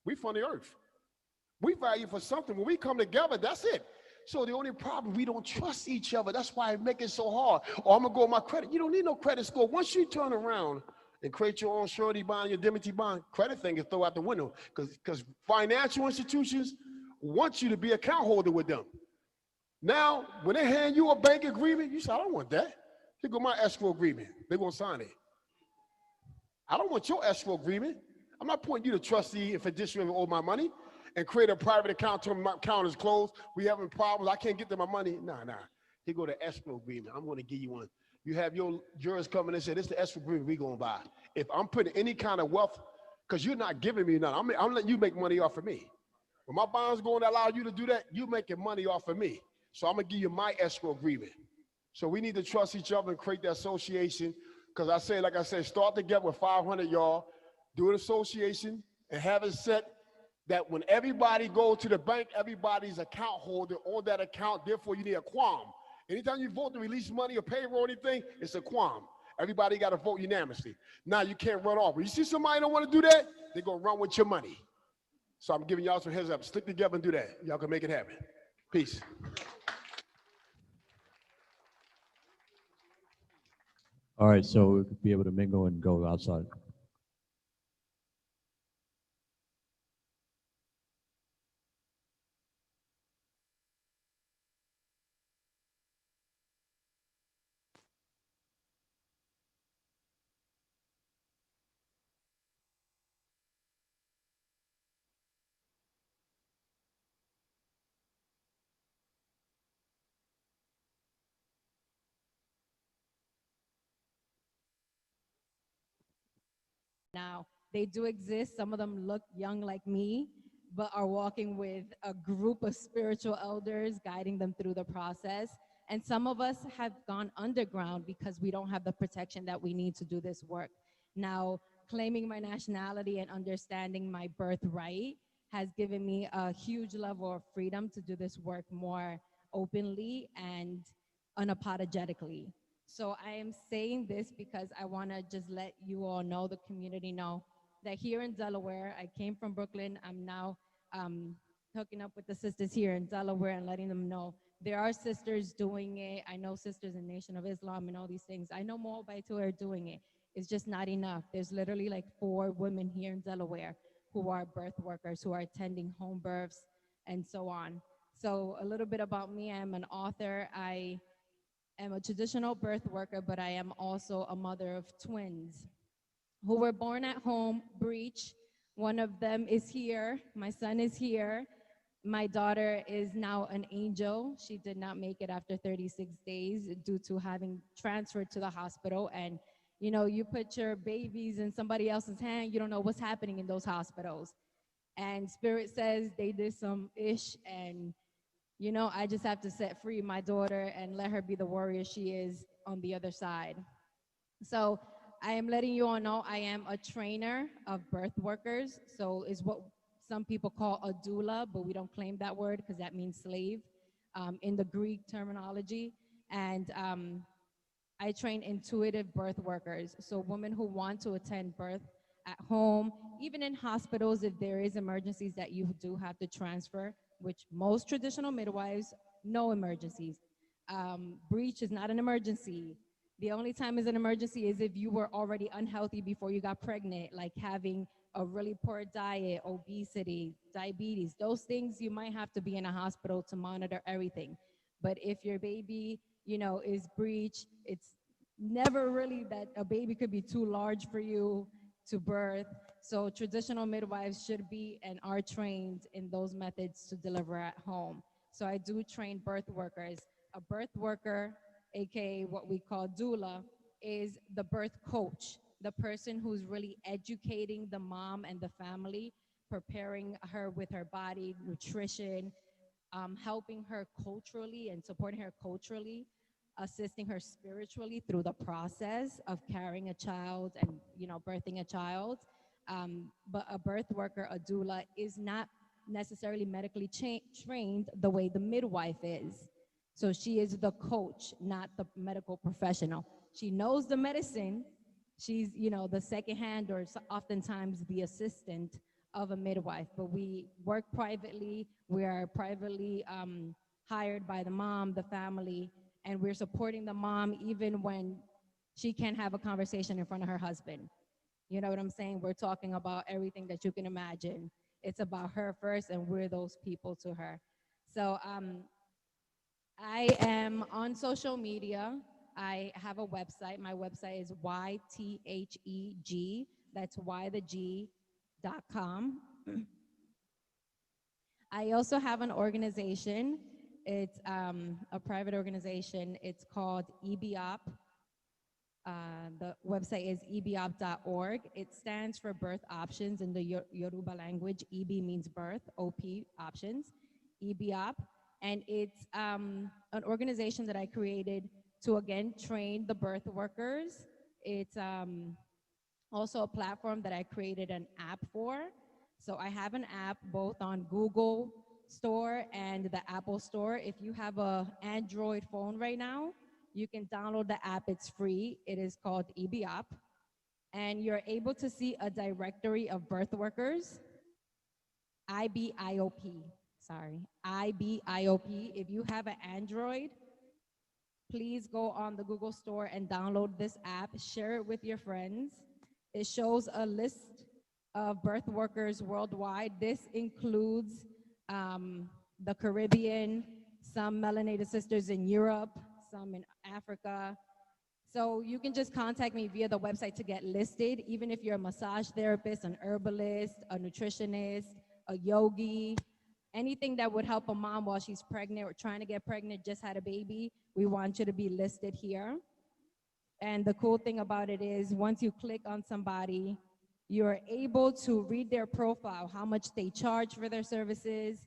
Speaker 5: We from the earth. We value for something. When we come together, that's it. So the only problem, we don't trust each other. That's why it makes it so hard. Or I'm going to go with my credit. You don't need no credit score. Once you turn around and create your own surety bond, your indemnity bond, credit thing is throw out the window. Because financial institutions want you to be account holder with them. Now, when they hand you a bank agreement, you say, I don't want that. Here go my escrow agreement. They're going to sign it. I don't want your escrow agreement. I'm not pointing you to trustee and fiduciary owe my money and create a private account till my account is closed. We having problems. I can't get to my money. Nah. Here go the escrow agreement. I'm going to give you one. You have your jurors coming and say, this is the escrow agreement we're going to buy. If I'm putting any kind of wealth, because you're not giving me nothing, I'm letting you make money off of me. When my bond's going to allow you to do that, you're making money off of me. So I'm going to give you my escrow agreement. So we need to trust each other and create that association. Because like I said, start together with 500 y'all, do an association, and have it set that when everybody goes to the bank, everybody's account holder on that account. Therefore, you need a quorum. Anytime you vote to release money or payroll or anything, it's a quorum. Everybody got to vote unanimously. Now you can't run off. When you see somebody don't want to do that, they're going to run with your money. So I'm giving y'all some heads up. Stick together and do that. Y'all can make it happen. Peace.
Speaker 12: All right, so we could be able to mingle and go outside.
Speaker 15: Now, they do exist. Some of them look young like me, but are walking with a group of spiritual elders guiding them through the process. And some of us have gone underground because we don't have the protection that we need to do this work. Now, claiming my nationality and understanding my birthright has given me a huge level of freedom to do this work more openly and unapologetically. So I am saying this because I want to just let you all know, the community know, that here in Delaware, I came from Brooklyn. I'm now hooking up with the sisters here in Delaware and letting them know there are sisters doing it. I know sisters in Nation of Islam and all these things. I know more by two are doing it. It's just not enough. There's literally like 4 women here in Delaware who are birth workers, who are attending home births and so on. So a little bit about me. I am an author. I am a traditional birth worker, but I am also a mother of twins.
Speaker 16: who were born at home breach. One of them is here. My son is here. My daughter is now an angel. She did not make it after 36 days due to having transferred to the hospital. And you know, you put your babies in somebody else's hand, you don't know what's happening in those hospitals. And Spirit says they did some ish, and you know, I just have to set free my daughter and let her be the warrior she is on the other side. So I am letting you all know I am a trainer of birth workers. So is what some people call a doula, but we don't claim that word because that means slave in the Greek terminology. And I train intuitive birth workers. So women who want to attend birth at home, even in hospitals, if there is emergencies that you do have to transfer, which most traditional midwives, no emergencies. Breach is not an emergency. The only time is an emergency is if you were already unhealthy before you got pregnant, like having a really poor diet, obesity, diabetes. Those things you might have to be in a hospital to monitor everything. But if your baby, you know, is breech, it's never really that a baby could be too large for you to birth. So traditional midwives should be and are trained in those methods to deliver at home. So I do train birth workers. A birth worker, AKA what we call doula, is the birth coach, the person who's really educating the mom and the family, preparing her with her body, nutrition, helping her culturally and supporting her culturally, assisting her spiritually through the process of carrying a child and, you know, birthing a child. But a birth worker, a doula, is not necessarily medically trained the way the midwife is. So she is the coach, not the medical professional. She knows the medicine. She's, you know, the second hand or oftentimes the assistant of a midwife. But we work privately. We are privately hired by the mom, the family, and we're supporting the mom even when she can't have a conversation in front of her husband. You know what I'm saying? We're talking about everything that you can imagine. It's about her first, and we're those people to her. So I am on social media. I have a website. My website is YTHEG. That's ytheg.com. I also have an organization. It's a private organization. It's called EBOP. The website is ebop.org. It stands for Birth Options in the Yoruba language. EB means birth, OP, options, EBOP. And it's an organization that I created to, again, train the birth workers. It's also a platform that I created an app for. So I have an app both on Google Store and the Apple Store. If you have an Android phone right now, you can download the app. It's free. It is called EBOP. And you're able to see a directory of birth workers, IBIOP. Sorry, IBIOP. If you have an Android, please go on the Google Store and download this app, share it with your friends. It shows a list of birth workers worldwide. This includes the Caribbean, some melanated sisters in Europe, some in Africa. So you can just contact me via the website to get listed, even if you're a massage therapist, an herbalist, a nutritionist, a yogi, anything that would help a mom while she's pregnant or trying to get pregnant, just had a baby, we want you to be listed here. And the cool thing about it is once you click on somebody, you're able to read their profile, how much they charge for their services,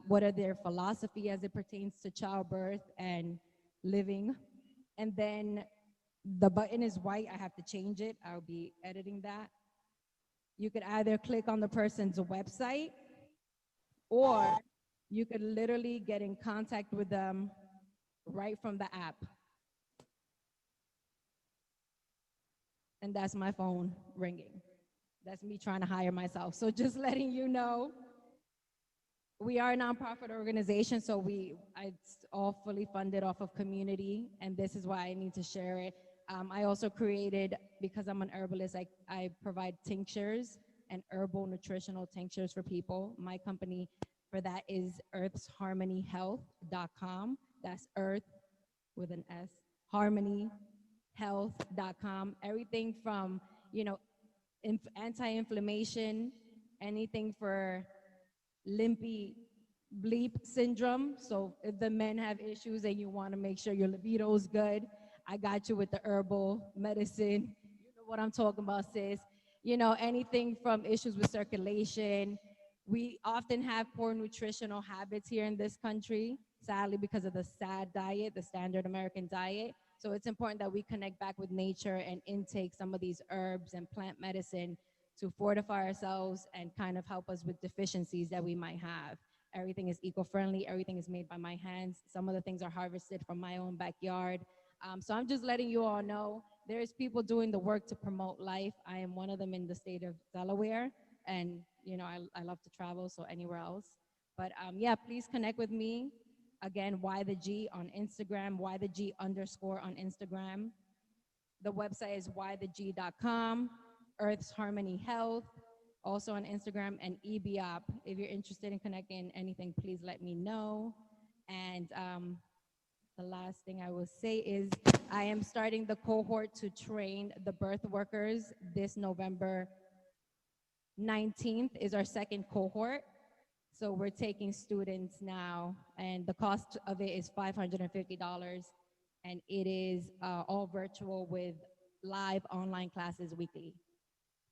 Speaker 16: what are their philosophy as it pertains to childbirth and living. And then the button is white. I have to change it. I'll be editing that. You could either click on the person's website, or you could literally get in contact with them right from the app. And that's my phone ringing. That's me trying to hire myself. So just letting you know, we are a nonprofit organization, so it's all fully funded off of community, and this is why I need to share it. I also created, because I'm an herbalist, I provide tinctures and herbal nutritional tinctures for people. My company for that is earthsharmonyhealth.com. That's earth with an S, harmonyhealth.com. Everything from you know, anti-inflammation, anything for limpy bleep syndrome. So if the men have issues and you want to make sure your libido is good, I got you with the herbal medicine. You know what I'm talking about, sis. You know, anything from issues with circulation. We often have poor nutritional habits here in this country, sadly, because of the SAD diet, the standard American diet. So it's important that we connect back with nature and intake some of these herbs and plant medicine to fortify ourselves and kind of help us with deficiencies that we might have. Everything is eco-friendly, everything is made by my hands. Some of the things are harvested from my own backyard. So I'm just letting you all know there's people doing the work to promote life. I am one of them in the state of Delaware, and you know, I love to travel, so anywhere else. But yeah, please connect with me. Again, Why the G on Instagram, Why the G _ on Instagram. The website is whytheg.com, Earth's Harmony Health, also on Instagram, and EBOP. If you're interested in connecting in anything, please let me know. And the last thing I will say is I am starting the cohort to train the birth workers this November 19th is our second cohort. So we're taking students now, and the cost of it is $550, and it is all virtual with live online classes weekly.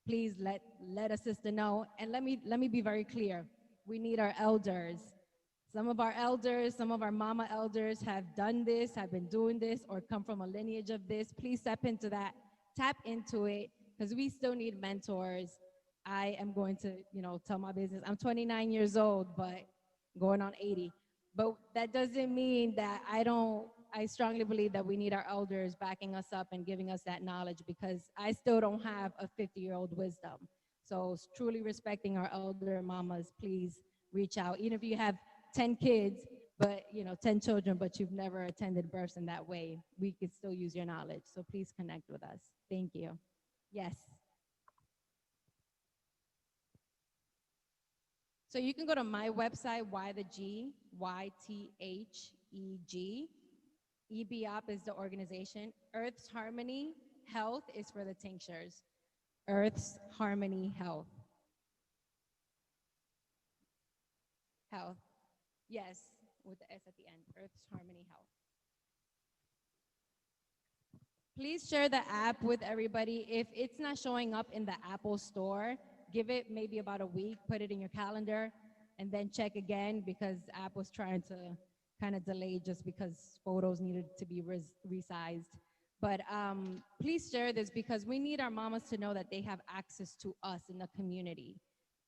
Speaker 16: Please let a sister know, and let me be very clear. We need our elders. Some of our elders, some of our mama elders have done this, have been doing this, or come from a lineage of this. Please step into that, tap into it, because we still need mentors. I am going to, you know, tell my business. I'm 29 years old, but going on 80. But that doesn't mean that I strongly believe that we need our elders backing us up and giving us that knowledge, because I still don't have a 50-year-old wisdom. So truly respecting our elder mamas, please reach out. Even if you have 10 kids, but 10 children, but you've never attended births in that way, we could still use your knowledge. So please connect with us. Thank you. Yes. So you can go to my website, Why the G, YTHEG. EBOP is the organization. Earth's Harmony Health is for the tinctures. Earth's Harmony Health. Health. Yes, with the S at the end. Earth's Harmony Health. Please share the app with everybody. If it's not showing up in the Apple Store, give it maybe about a week, put it in your calendar, and then check again, because Apple's trying to kind of delay just because photos needed to be resized. But please share this, because we need our mamas to know that they have access to us in the community.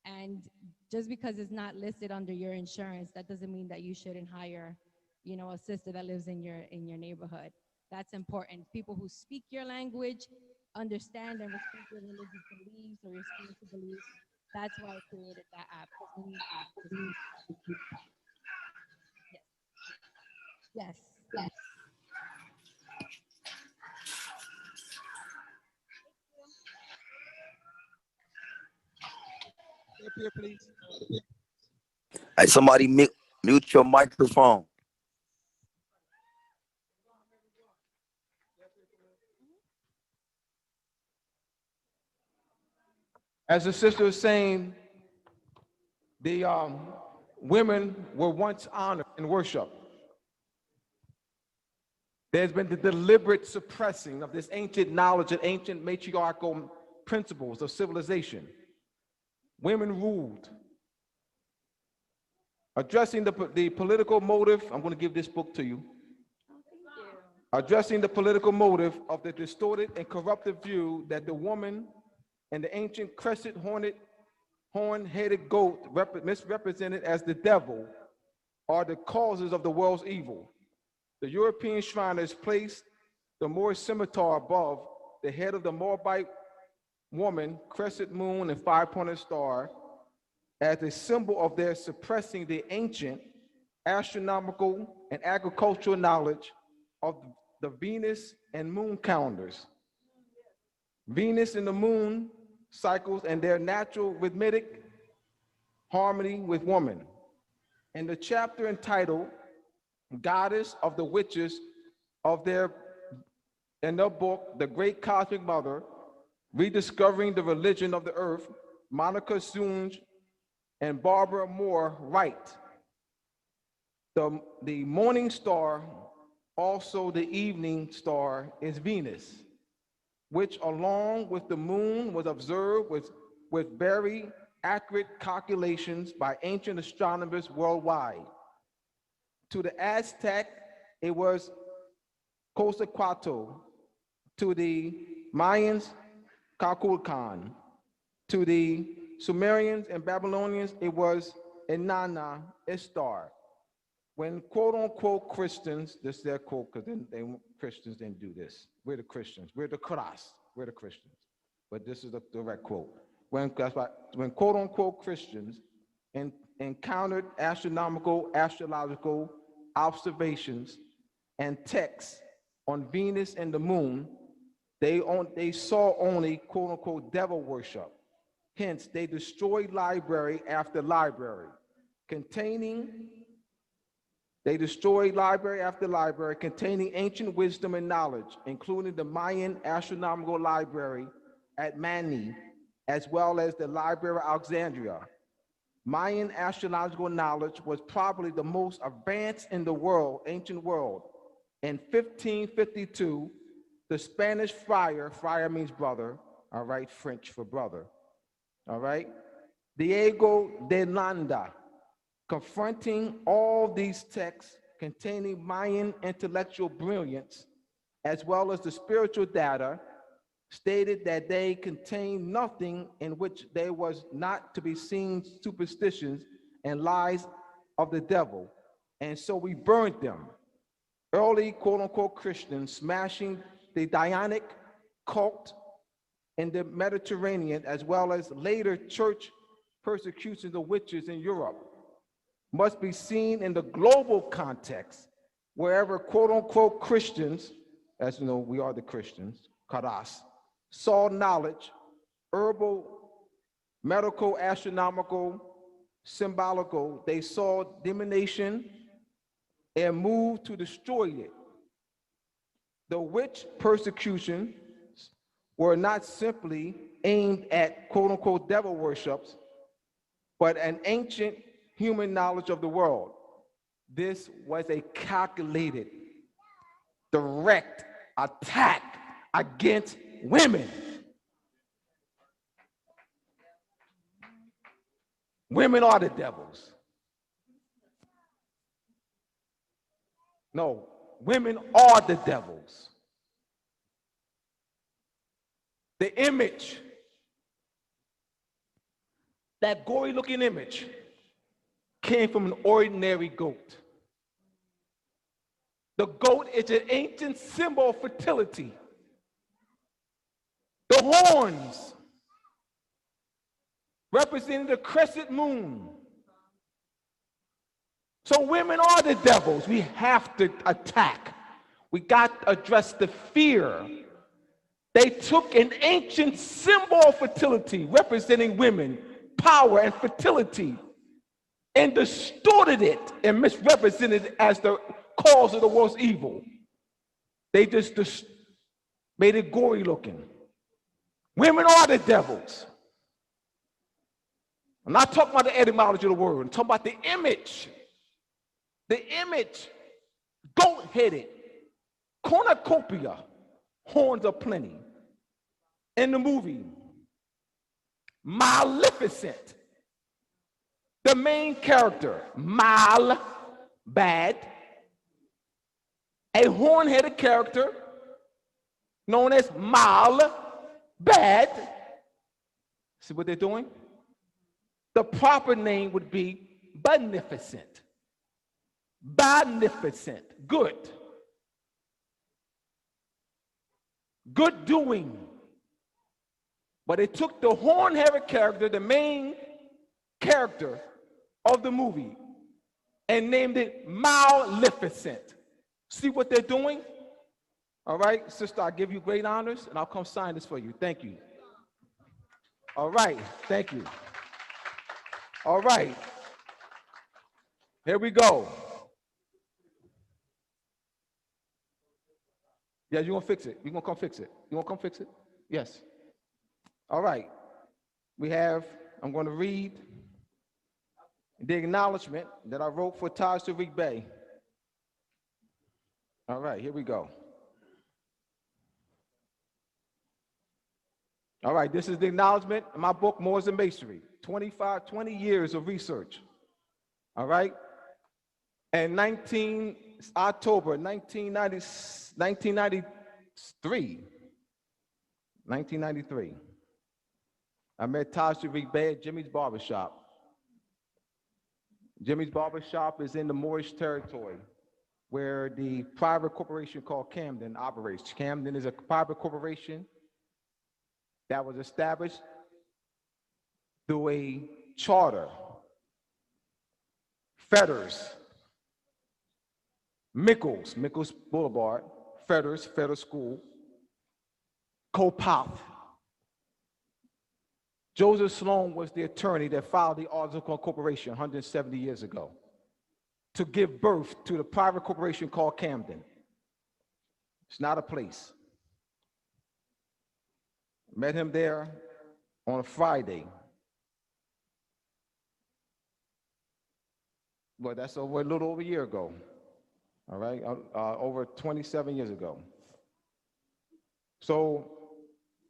Speaker 16: And just because it's not listed under your insurance, that doesn't mean that you shouldn't hire, a sister that lives in your neighborhood. That's important. People who speak your language, understand and respect your religious beliefs or your spiritual beliefs. That's why I created that app. Yes. Yes.
Speaker 2: Up here, please.
Speaker 17: Hey, somebody mute your microphone.
Speaker 2: As the sister was saying, the women were once honored and worshiped. There's been the deliberate suppressing of this ancient knowledge and ancient matriarchal principles of civilization. Women ruled. Addressing the political motive, I'm going to give this book to you. Addressing the political motive of the distorted and view that the woman and the ancient crescent horn-headed goat, misrepresented as the devil, are the causes of the world's evil. The European Shriners placed the Moorish scimitar above the head of the Moabite woman, crescent moon, and five-pointed star as a symbol of their suppressing the ancient astronomical and agricultural knowledge of the Venus and moon calendars. Venus and the moon cycles and their natural rhythmic harmony with woman. In the chapter entitled Goddess of the Witches in their book, The Great Cosmic Mother, Rediscovering the Religion of the Earth, Monica Zunge and Barbara Moore write, the morning star, also the evening star, is Venus, which along with the moon was observed with very accurate calculations by ancient astronomers worldwide. To the Aztec, it was Quetzalcoatl. To the Mayans, Calculcan. To the Sumerians and Babylonians, it was Inanna, Ishtar. When quote unquote Christians, this is their quote because Christians didn't do this. We're the Christians, we're the Kras, we're the Christians. But this is the direct quote. When quote unquote Christians encountered astrological observations and texts on Venus and the moon, they saw only quote unquote devil worship. Hence, they destroyed library after library containing ancient wisdom and knowledge, including the Mayan astronomical library at Mani, as well as the Library of Alexandria. Mayan astrological knowledge was probably the most advanced in the world, ancient world. In 1552, the Spanish friar means brother, all right, French for brother, all right, Diego de Landa, confronting all these texts containing Mayan intellectual brilliance, as well as the spiritual data, stated that they contained nothing in which there was not to be seen superstitions and lies of the devil, and so we burned them. Early quote-unquote Christians smashing the Dionic cult in the Mediterranean, as well as later church persecutions of witches in Europe, must be seen in the global context, wherever quote-unquote Christians, as you know, we are the Christians, Karas, saw knowledge, herbal, medical, astronomical, symbolical, they saw divination and moved to destroy it. The witch persecutions were not simply aimed at quote-unquote devil worships, but an ancient human knowledge of the world. This was a calculated, direct attack against women. Women are the devils. No, women are the devils. The image, that gory looking image, came from an ordinary goat. The goat is an ancient symbol of fertility. The horns representing the crescent moon. So women are the devils. We have to attack. We got to address the fear. They took an ancient symbol of fertility representing women, power and fertility, and distorted it and misrepresented it as the cause of the world's evil. They just made it gory looking. Women are the devils. I'm not talking about the etymology of the word. I'm talking about the image. The image, goat-headed, cornucopia, horns of plenty. In the movie, Maleficent, the main character, Mal, bad, a horn-headed character known as Mal, bad. See what they're doing? The proper name would be beneficent. Beneficent, good. Good doing. But they took the horn-headed character, the main character of the movie, and named it Maleficent. See what they're doing? All right, sister, I give you great honors, and I'll come sign this for you. Thank you. All right, thank you. All right, here we go. Yeah, you're gonna fix it. You're gonna come fix it. You wanna come fix it? Yes. All right. I'm going to read the acknowledgement that I wrote for Taj Tariq Bey. All right, here we go. All right, this is the acknowledgement in my book, Moors and Masonry, 20 years of research. All right. And October 1993, I met Taj Tariq Bey at Jimmy's Barbershop. Jimmy's Barbershop is in the Moorish territory where the private corporation called Camden operates. Camden is a private corporation that was established through a charter. Fetters, Mickles Boulevard, Fetters School, Copop. Joseph Sloan was the attorney that filed the Article of Corporation 170 years ago to give birth to the private corporation called Camden. It's not a place. Met him there on a Friday. Well, that's a little over a year ago. All right, over 27 years ago. So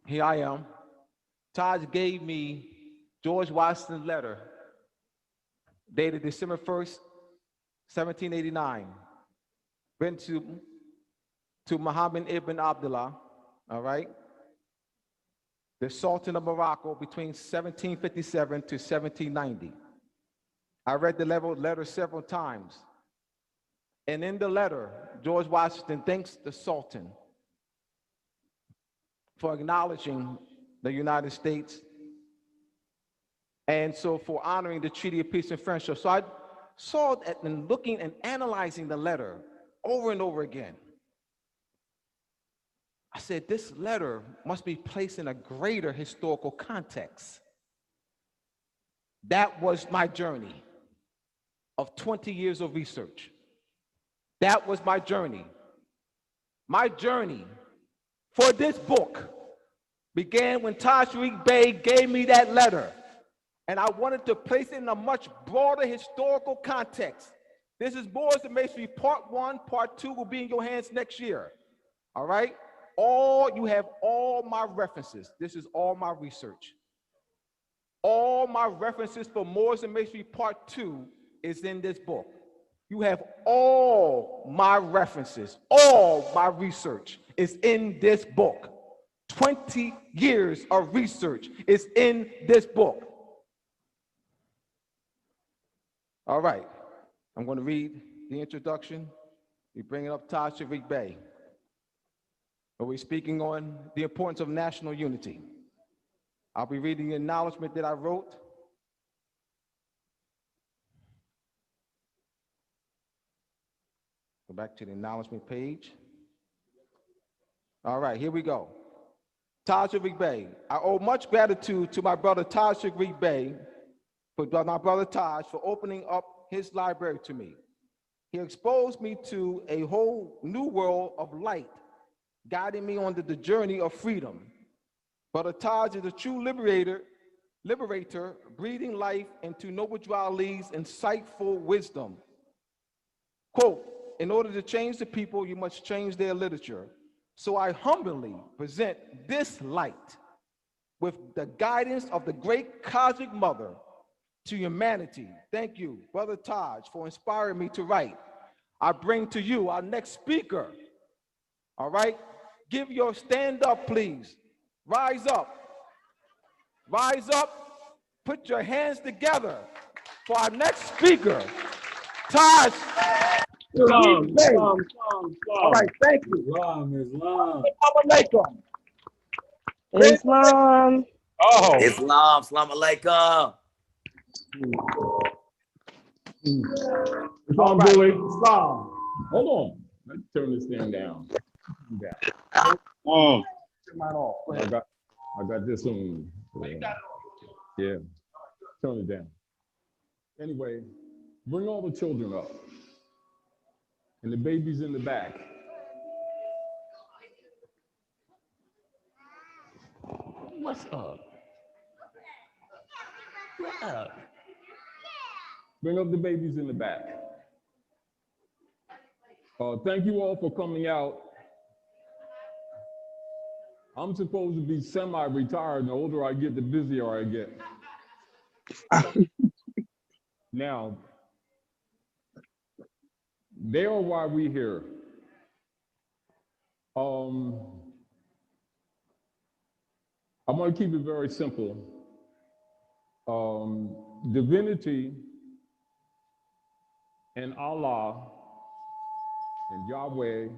Speaker 2: here I am. Taj gave me George Washington's letter dated December 1st, 1789, written to Muhammad ibn Abdullah, all right, the Sultan of Morocco between 1757 to 1790. I read the letter several times. And in the letter, George Washington thanks the Sultan for acknowledging the United States and so for honoring the Treaty of Peace and Friendship. So I saw that and looking and analyzing the letter over and over again. I said, this letter must be placed in a greater historical context. That was my journey of 20 years of research. That was my journey. My journey for this book began when Taj Tariq Bey gave me that letter. And I wanted to place it in a much broader historical context. This is Moors and Masonry Part 1, Part 2 will be in your hands next year. All right? You have all my references. This is all my research. All my references for Moors and Masonry Part 2 is in this book. You have all my references, all my research is in this book. 20 years of research is in this book. All right, I'm going to read the introduction. We bring it up Taj Tariq Bey. But we're speaking on the importance of national unity. I'll be reading the acknowledgement that I wrote. Go back to the acknowledgement page. All right, here we go. Taj Tariq Bey. I owe much gratitude to my brother Taj Tariq Bey, my brother Taj, for opening up his library to me. He exposed me to a whole new world of light, guiding me on the journey of freedom. Brother Taj is a true liberator, breathing life into Noble Drew Ali's insightful wisdom. Quote, in order to change the people, you must change their literature. So I humbly present this light with the guidance of the great cosmic mother to humanity. Thank you, Brother Taj, for inspiring me to write. I bring to you our next speaker. All right, give your stand up, please. Rise up. Rise up. Put your hands together for our next speaker, Taj. All right, thank you.
Speaker 6: Islam.
Speaker 17: Islam.
Speaker 6: Oh.
Speaker 17: Islam. Salam alaikum.
Speaker 18: Islam, boy. Islam. Hold on. Let's turn this thing down. I got this on. Yeah. Turn it down. Anyway, bring all the children up. And the baby's in the back. What's up? Yeah. Bring up the babies in the back. Thank you all for coming out. I'm supposed to be semi-retired, and the older I get, the busier I get. Now, they are why we're here. I'm going to keep it very simple. Divinity and Allah and Yahweh,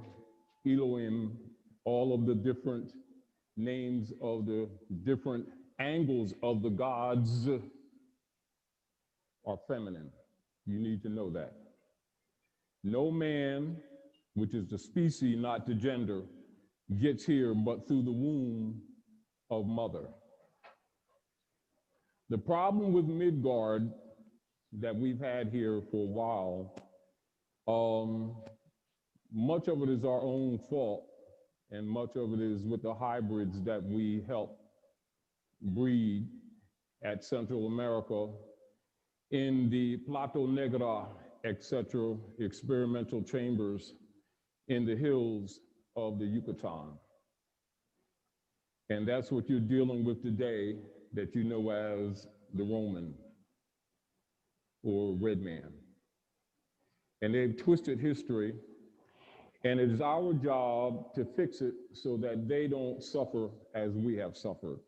Speaker 18: Elohim, all of the different names of the different angles of the gods are feminine. You need to know that. No man, which is the species, not the gender, gets here but through the womb of mother. The problem with Midgard that we've had here for a while, much of it is our own fault, and much of it is with the hybrids that we help breed at Central America in the Plato Negra, etc., experimental chambers in the hills of the Yucatan. And that's what you're dealing with today that you know as the Roman or red man. And they've twisted history, and it is our job to fix it so that they don't suffer as we have suffered.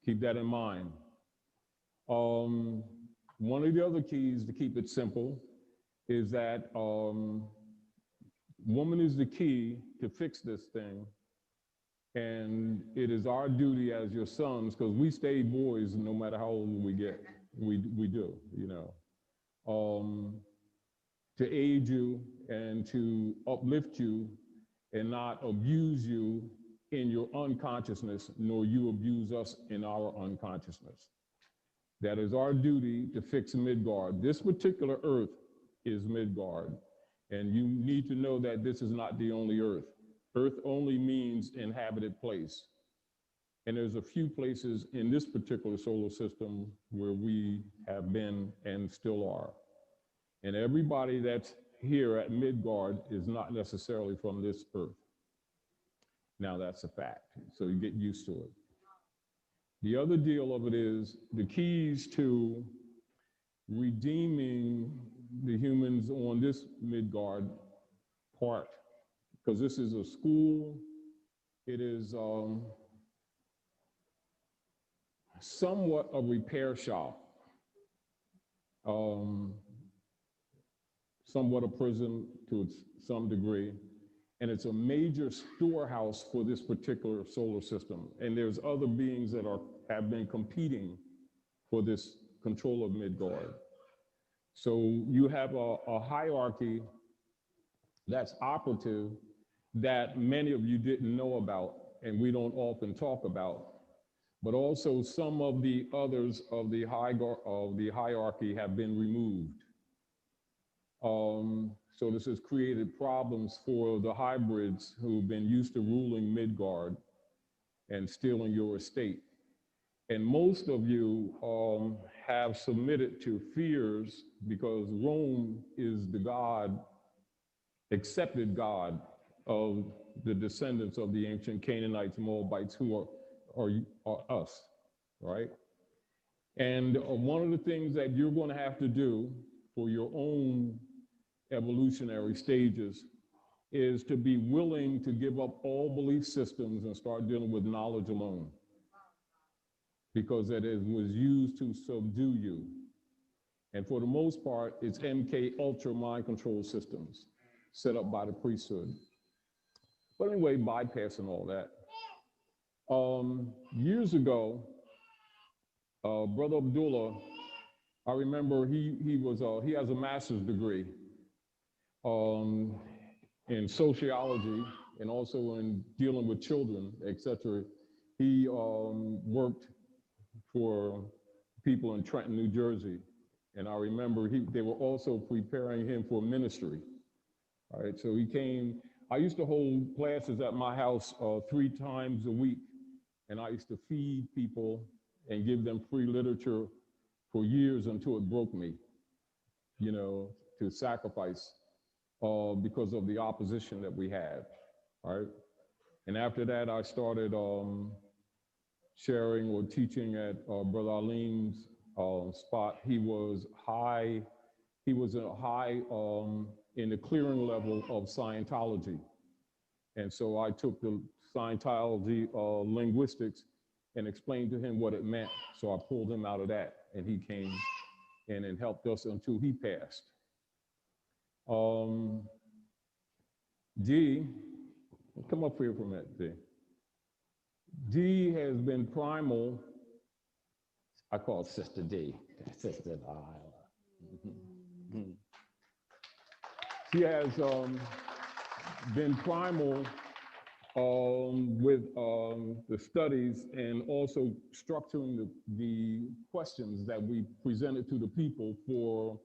Speaker 18: Keep that in mind. One of the other keys to keep it simple is that woman is the key to fix this thing. And it is our duty as your sons, because we stay boys no matter how old we get. We do, you know. To aid you and to uplift you and not abuse you in your unconsciousness, nor you abuse us in our unconsciousness. That is our duty to fix Midgard. This particular earth is Midgard, and you need to know that this is not the only earth. Earth only means inhabited place. And there's a few places in this particular solar system where we have been and still are. And everybody that's here at Midgard is not necessarily from this earth. Now that's a fact, so you get used to it. The other deal of it is the keys to redeeming the humans on this Midgard part, because this is a school, it is somewhat a repair shop, somewhat a prison to some degree, and it's a major storehouse for this particular solar system. And there's other beings that have been competing for this control of Midgard. So you have a hierarchy that's operative that many of you didn't know about and we don't often talk about, but also some of the others of the hierarchy have been removed. So this has created problems for the hybrids who've been used to ruling Midgard and stealing your estate. And most of you have submitted to fears because Rome is the God, accepted God of the descendants of the ancient Canaanites, Moabites, who are us, right? And one of the things that you're going to have to do for your own evolutionary stages is to be willing to give up all belief systems and start dealing with knowledge alone, because it was used to subdue you. And for the most part, it's MK Ultra mind control systems set up by the priesthood. But anyway, bypassing all that. Years ago, Brother Abdullah, I remember he has a master's degree in sociology and also in dealing with children, etc. He worked for people in Trenton, New Jersey. And I remember they were also preparing him for ministry. All right, so he came. I used to hold classes at my house 3 times a week, and I used to feed people and give them free literature for years until it broke me, you know, to sacrifice because of the opposition that we had, right? And after that, I started sharing or teaching at Brother Alim's spot. He was high in the clearing level of Scientology. And so I took the Scientology linguistics and explained to him what it meant. So I pulled him out of that, and he came in and helped us until he passed. D, come up here for a minute, D. D has been primal. I call it Sister D. Sister D. She has been primal with the studies and also structuring the questions that we presented to the people for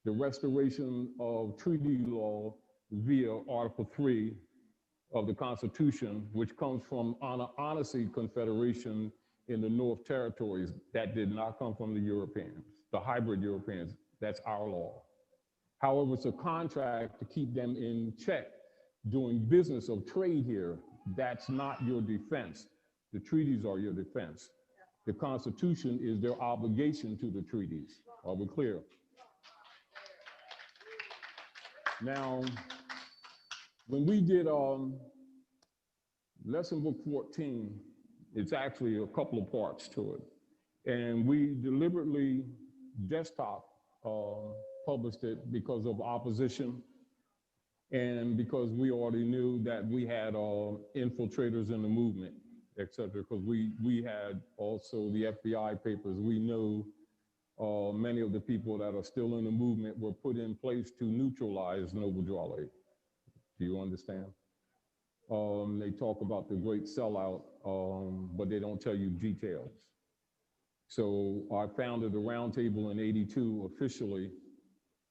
Speaker 18: the restoration of treaty law via Article 3 of the Constitution, which comes from Honesty Confederation in the North Territories. That did not come from the Europeans, the hybrid Europeans. That's our law. However, it's a contract to keep them in check doing business of trade here. That's not your defense. The treaties are your defense. The Constitution is their obligation to the treaties. Are we clear? Now, when we did lesson book 14, it's actually a couple of parts to it. And we deliberately desktop published it because of opposition and because we already knew that we had infiltrators in the movement, et cetera, because we had also the FBI papers. We know many of the people that are still in the movement were put in place to neutralize Noble Drawley. Do you understand? They talk about the great sellout, but they don't tell you details. So I founded a roundtable in '82 officially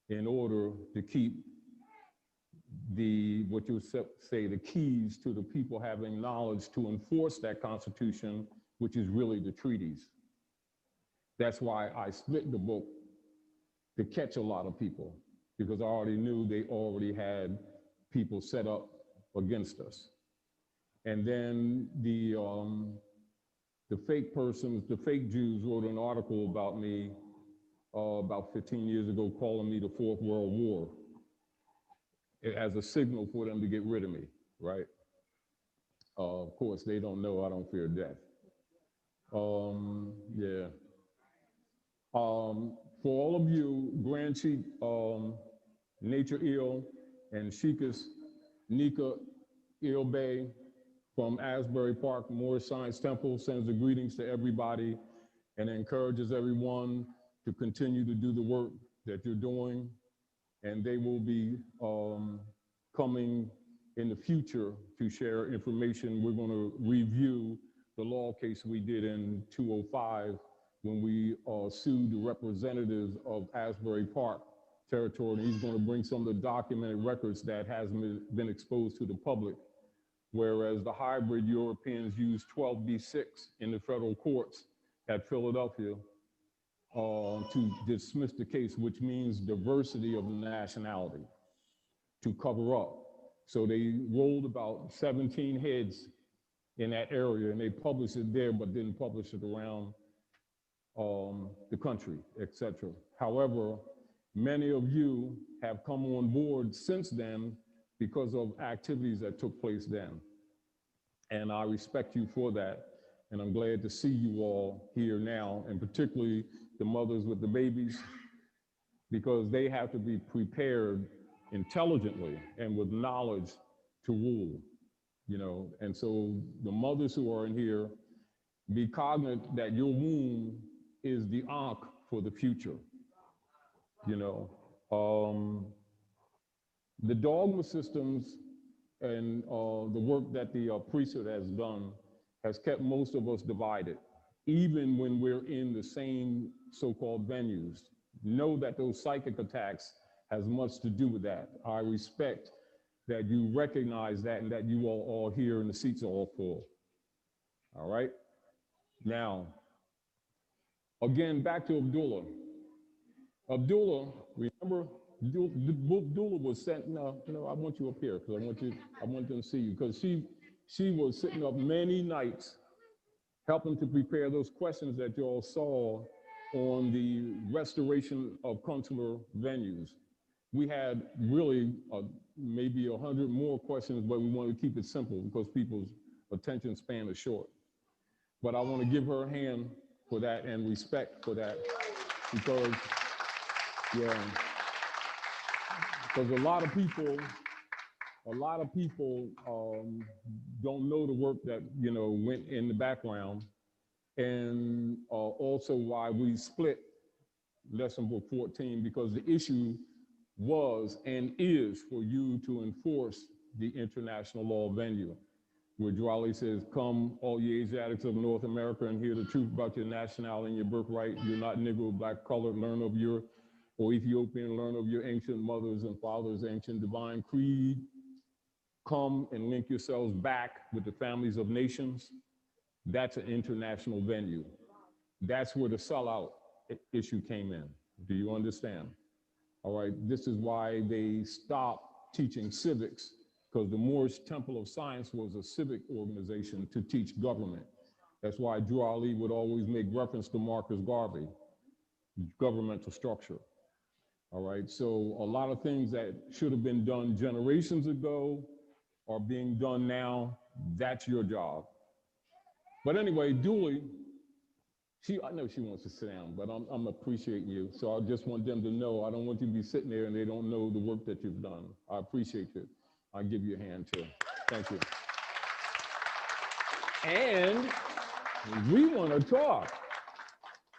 Speaker 18: in order to keep what you would say, the keys to the people having knowledge to enforce that Constitution, which is really the treaties. That's why I split the book to catch a lot of people, because I already knew they already had people set up against us. And then the fake persons, the fake Jews wrote an article about me about 15 years ago, calling me the Fourth World War as a signal for them to get rid of me, right? Of course, they don't know I don't fear death. Yeah. For all of you, Grand Chief Nature Eel and Sheikis Nika Eel Bay from Asbury Park Moorish Science Temple sends the greetings to everybody and encourages everyone to continue to do the work that you're doing. And they will be coming in the future to share information. We're going to review the law case we did in 2005 when we sued the representatives of Asbury Park territory. And he's going to bring some of the documented records that hasn't been exposed to the public, whereas the hybrid Europeans used 12b-6 in the federal courts at Philadelphia to dismiss the case, which means diversity of nationality, to cover up. So they rolled about 17 heads in that area, and they published it there, but didn't publish it around the country, etc. However, many of you have come on board since then because of activities that took place then. And I respect you for that. And I'm glad to see you all here now, and particularly the mothers with the babies, because they have to be prepared intelligently and with knowledge to rule, you know. And so the mothers who are in here, be cognizant that your womb is the ankh for the future, you know. The dogma systems and the work that the priesthood has done has kept most of us divided, even when we're in the same so-called venues. Know that those psychic attacks has much to do with that. I respect that you recognize that and that you all here and the seats are all full. All right? Now, again, back to Abdullah. Abdullah, remember, Abdullah was sent, no, I want you up here because I want them to see you because she was sitting up many nights helping to prepare those questions that you all saw on the restoration of consular venues. We had really maybe 100 more questions, but we wanted to keep it simple because people's attention span is short. But I want to give her a hand for that and respect for that because, yeah, because a lot of people don't know the work that, went in the background, and also why we split lesson book 14, because the issue was and is for you to enforce the international law venue, where Drawley says, come all ye Asiatics of North America and hear the truth about your nationality and your birthright. You're not Negro, black, colored, learn of your, or Ethiopian, learn of your ancient mothers and fathers' ancient divine creed. Come and link yourselves back with the families of nations. That's an international venue. That's where the sellout issue came in. Do you understand? All right, this is why they stopped teaching civics, because the Moorish Temple of Science was a civic organization to teach government. That's why Drew Ali would always make reference to Marcus Garvey, governmental structure. All right, so a lot of things that should have been done generations ago are being done now. That's your job. But anyway, Dooley, I know she wants to sit down, but I'm appreciating you. So I just want them to know, I don't want you to be sitting there and they don't know the work that you've done. I appreciate you. I'll give you a hand too. Thank you. And we want to talk.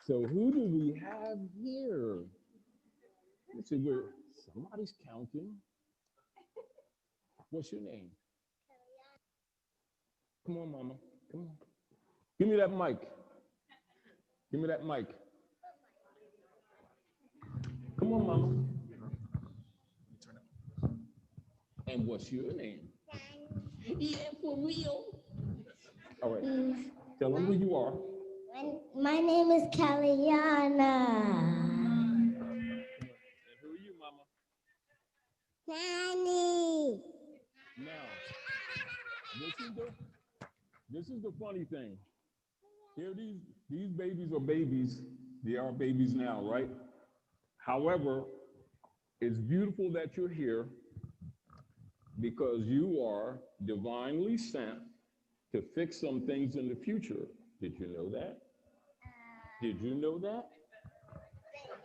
Speaker 18: So who do we have here? Let's see, somebody's counting. What's your name? Come on, mama, come on. Give me that mic. Give me that mic. Come on, mama. And what's your name?
Speaker 19: Yeah, for real.
Speaker 18: All right. Tell them who you are.
Speaker 19: My name is Kaliana.
Speaker 18: And who are you, mama?
Speaker 19: Nanny.
Speaker 18: Now, this is the funny thing. Here, these babies are babies. They are babies now, right? However, it's beautiful that you're here because you are divinely sent to fix some things in the future. Did you know that? Did you know that?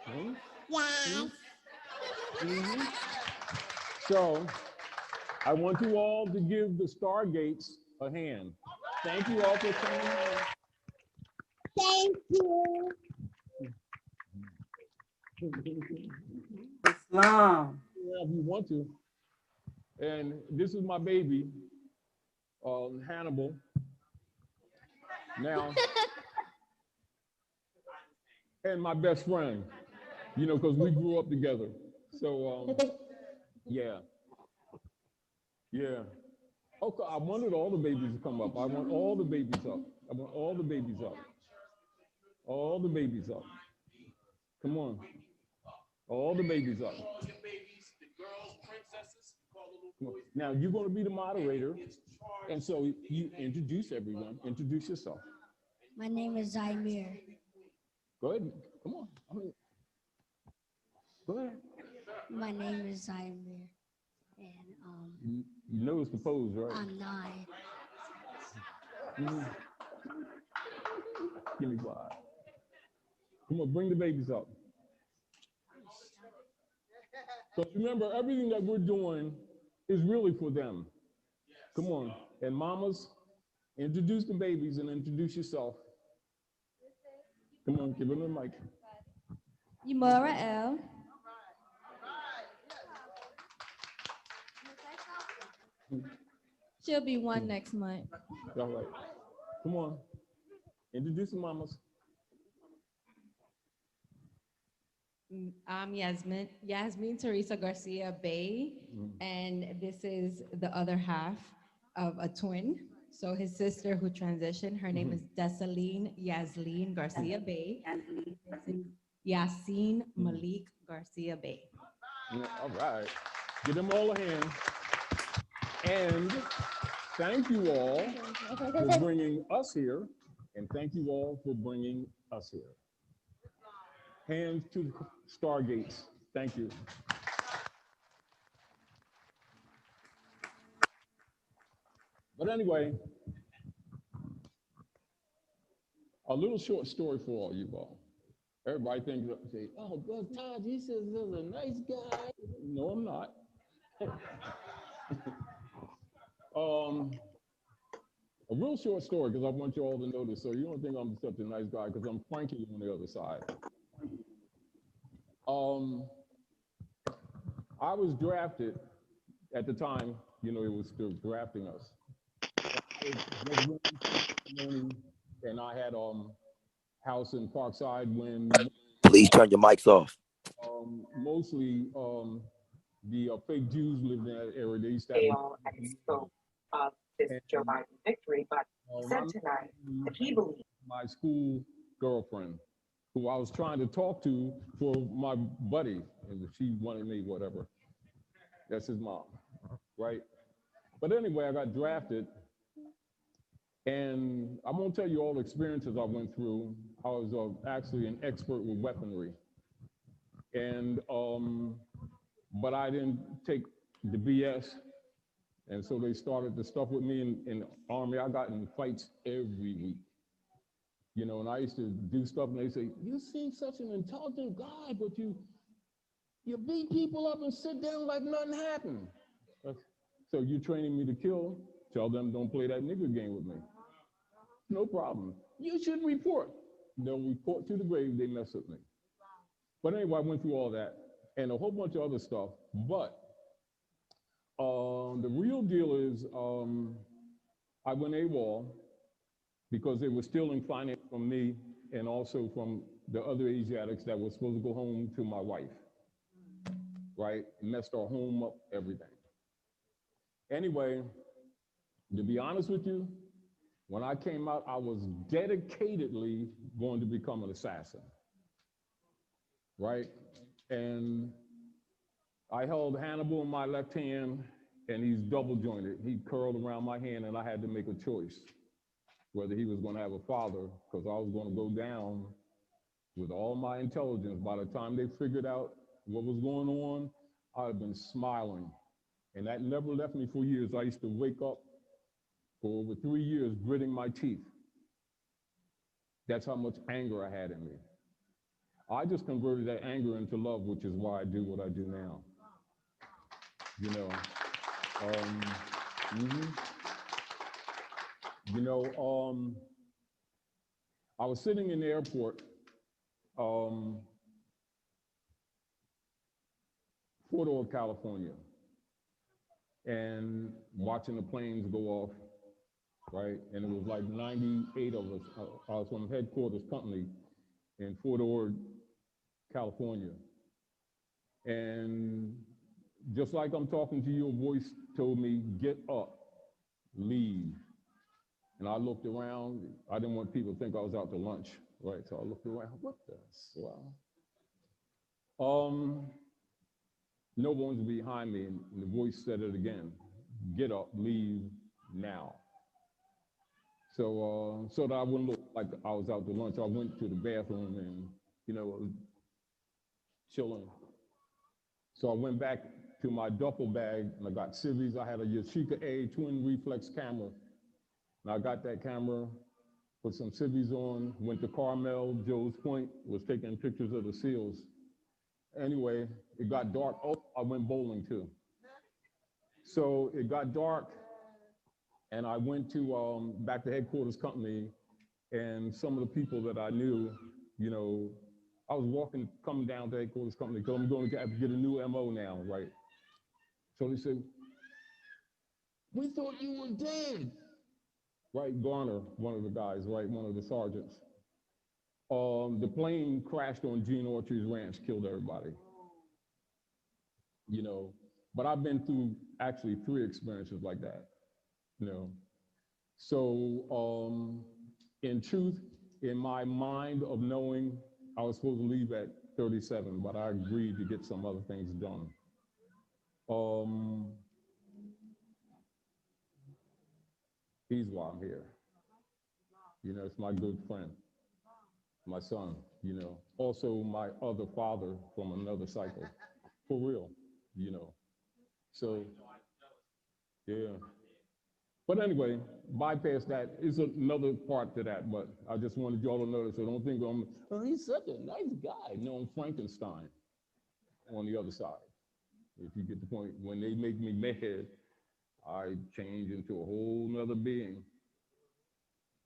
Speaker 18: Hmm?
Speaker 19: Yes.
Speaker 18: Mm-hmm. So, I want you all to give the Stargates a hand. Thank you all for coming in.
Speaker 19: Thank you.
Speaker 6: Islam.
Speaker 18: Yeah, if you want to. And this is my baby, Hannibal. Now, and my best friend, because we grew up together. So, yeah. Yeah. Okay, I wanted all the babies to come up. I want all the babies up. I want all the babies up. All the babies up. Come on. All the babies up. Come on. Now, you're going to be the moderator. And so you introduce everyone. Introduce yourself.
Speaker 19: My name is Zaimir.
Speaker 18: Go ahead. Come on. Go ahead.
Speaker 19: My name is Zaimir. And
Speaker 18: You know it's the pose, right?
Speaker 19: I'm 9.
Speaker 18: Mm-hmm. Give me 5. Come on, bring the babies up. So remember, everything that we're doing is really for them. Come on. And mamas, introduce the babies and introduce yourself. Come on, give them the mic.
Speaker 16: Yamara L. She'll be 1 next month.
Speaker 18: All right. Come on. Introduce the mamas.
Speaker 15: I'm Yasmin Teresa Garcia Bay, and this is the other half of a twin. So his sister who transitioned, her name is Desaline Yasleen Garcia Bay.
Speaker 20: Yasin Malik Garcia Bay.
Speaker 18: All right. Give them all a hand. And thank you all for bringing us here. And thank you all for bringing us here. Hands to Stargates. Thank you. But anyway, a little short story for all you all. Everybody thinks, say, oh, Brother Todd, he says he's a nice guy. No, I'm not. A real short story, because I want you all to know this, so you don't think I'm such a nice guy, because I'm Frankie on the other side. I was drafted at the time, you know, it was still drafting us. And I had house in Parkside when.
Speaker 17: Please turn your mics off.
Speaker 18: Mostly the fake Jews lived in that area. They used to have this Joe Biden victory, but he said tonight that he believes my school girlfriend, who I was trying to talk to for my buddy, and she wanted me, whatever. That's his mom, right? But anyway, I got drafted, and I'm gonna tell you all the experiences I went through. I was actually an expert with weaponry, and but I didn't take the BS. And so they started the stuff with me in the Army. I got in fights every week, you know, and I used to do stuff and they say, you seem such an intelligent guy, but you beat people up and sit down like nothing happened. So you're training me to kill, tell them don't play that nigger game with me. No problem. You should report. They'll report to the grave, they mess with me. But anyway, I went through all that and a whole bunch of other stuff, but the real deal is I went AWOL because they were stealing finance from me and also from the other Asiatics that were supposed to go home to my wife, right? Messed our home up, everything. Anyway, to be honest with you, when I came out, I was dedicatedly going to become an assassin, right? And I held Hannibal in my left hand, and he's double jointed. He curled around my hand, and I had to make a choice whether he was going to have a father, because I was going to go down with all my intelligence. By the time they figured out what was going on, I had been smiling, and that never left me for years. I used to wake up for over 3 years gritting my teeth. That's how much anger I had in me. I just converted that anger into love, which is why I do what I do now. You know, I was sitting in the airport, Fort Ord, California, and watching the planes go off, right? And it was like 98 of us. I was from headquarters company in Fort Ord, California. And just like I'm talking to you, a voice told me, get up, leave. And I looked around. I didn't want people to think I was out to lunch, right? So I looked around, what the swell? No one's behind me, and the voice said it again, get up, leave now. So that I wouldn't look like I was out to lunch, I went to the bathroom and, you know, chilling. So I went back to my duffel bag and I got civvies. I had a Yashica A twin reflex camera. And I got that camera, put some civvies on, went to Carmel, Joe's Point, was taking pictures of the SEALs. Anyway, it got dark. Oh, I went bowling too. So it got dark and I went to back to headquarters company, and some of the people that I knew, you know, I was walking, coming down to headquarters company, because I'm going to have to get a new MO now, right? So they said, we thought you were dead. Right, Garner, one of the guys, right, one of the sergeants. The plane crashed on Gene Autry's ranch, killed everybody. You know, but I've been through actually 3 experiences like that, you know. So in truth, in my mind of knowing I was supposed to leave at 37, but I agreed to get some other things done. He's why I'm here. You know, it's my good friend, my son, you know, also my other father from another cycle, for real, you know. So, yeah. But anyway, bypass that. Is another part to that, but I just wanted y'all to notice. So don't think oh, he's such a nice guy. No, I'm Frankenstein on the other side. If you get the point, when they make me mad, I change into a whole nother being.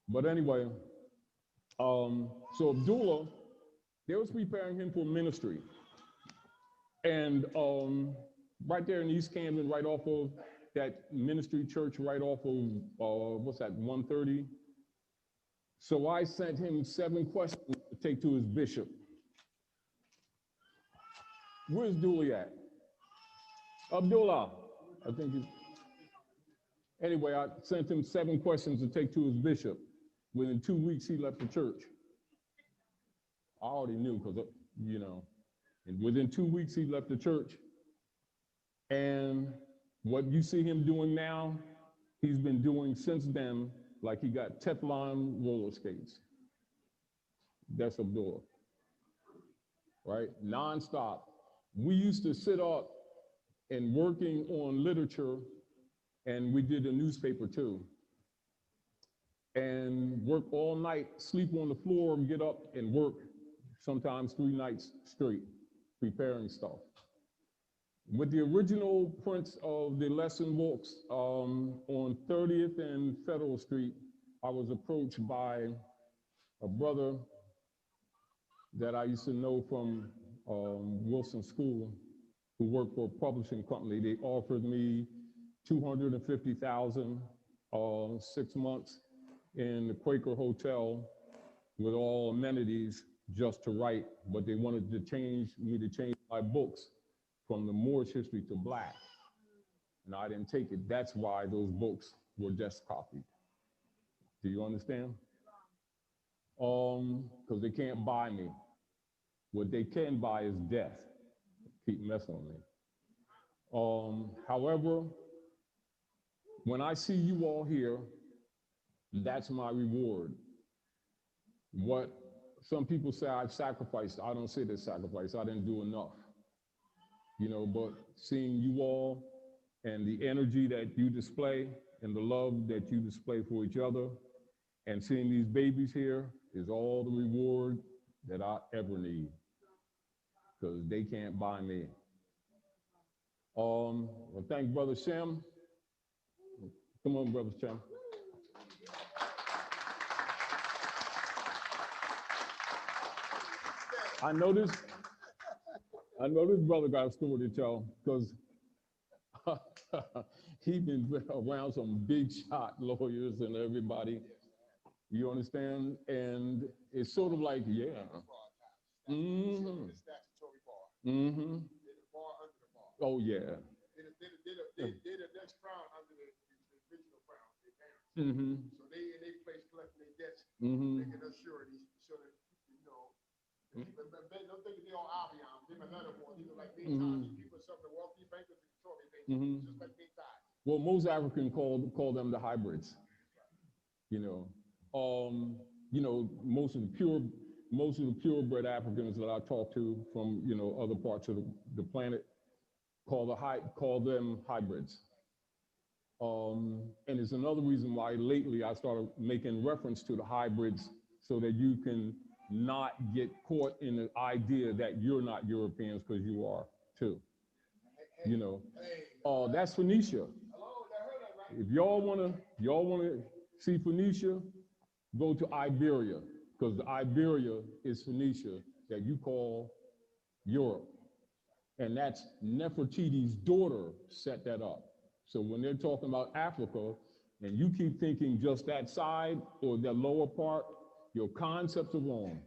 Speaker 18: But anyway, so Abdullah, they was preparing him for ministry. And right there in East Camden, right off of that ministry church, right off of, what's that, 130? So I sent him 7 questions to take to his bishop. Where's Dooley at? Abdullah, I think he's, anyway, I sent him 7 questions to take to his bishop. Within 2 weeks, he left the church. I already knew because, you know, and within 2 weeks, he left the church. And what you see him doing now, he's been doing since then, like he got Teflon roller skates. That's Abdullah, right? Nonstop. We used to sit up and working on literature, and we did a newspaper too. And work all night, sleep on the floor, get up and work sometimes 3 nights straight, preparing stuff. With the original prints of the lesson books on 30th and Federal Street, I was approached by a brother that I used to know from Wilson School, who worked for a publishing company. They offered me $250,000, 6 months in the Quaker Hotel with all amenities just to write, but they wanted to change my books from the Moorish history to Black. And I didn't take it. That's why those books were just copied. Do you understand? Because they can't buy me. What they can buy is death. Keep messing with me. However, when I see you all here, that's my reward. What some people say I've sacrificed, I don't say this sacrifice, I didn't do enough. You know, but seeing you all and the energy that you display and the love that you display for each other and seeing these babies here is all the reward that I ever need, because they can't buy me. Well, thank Brother Shem. Come on, Brother Shem. I know this brother got a story to tell, because he's been around some big shot lawyers and everybody. You understand? And it's sort of like, yeah. Mm-hmm. Mm-hmm. Oh, yeah.
Speaker 5: They're the next crown under the original crown.
Speaker 18: Mm-hmm.
Speaker 5: So they place collecting their debts,
Speaker 18: Mm-hmm.
Speaker 5: making us surety, so that, you know, don't think they all Albion. They're another one. These are like big time. These people are some of the wealthy bankers and Tory bankers, just like big time.
Speaker 18: Well, most Africans call them the hybrids. You know, most of the purebred Africans that I talk to from, you know, other parts of the planet call them hybrids. And it's another reason why lately I started making reference to the hybrids, so that you can not get caught in the idea that you're not Europeans, because you are too. You know, that's Phoenicia. If y'all wanna see Phoenicia, go to Iberia, because Iberia is Phoenicia that you call Europe. And that's Nefertiti's daughter set that up. So when they're talking about Africa, and you keep thinking just that side or that lower part, your concepts are wrong.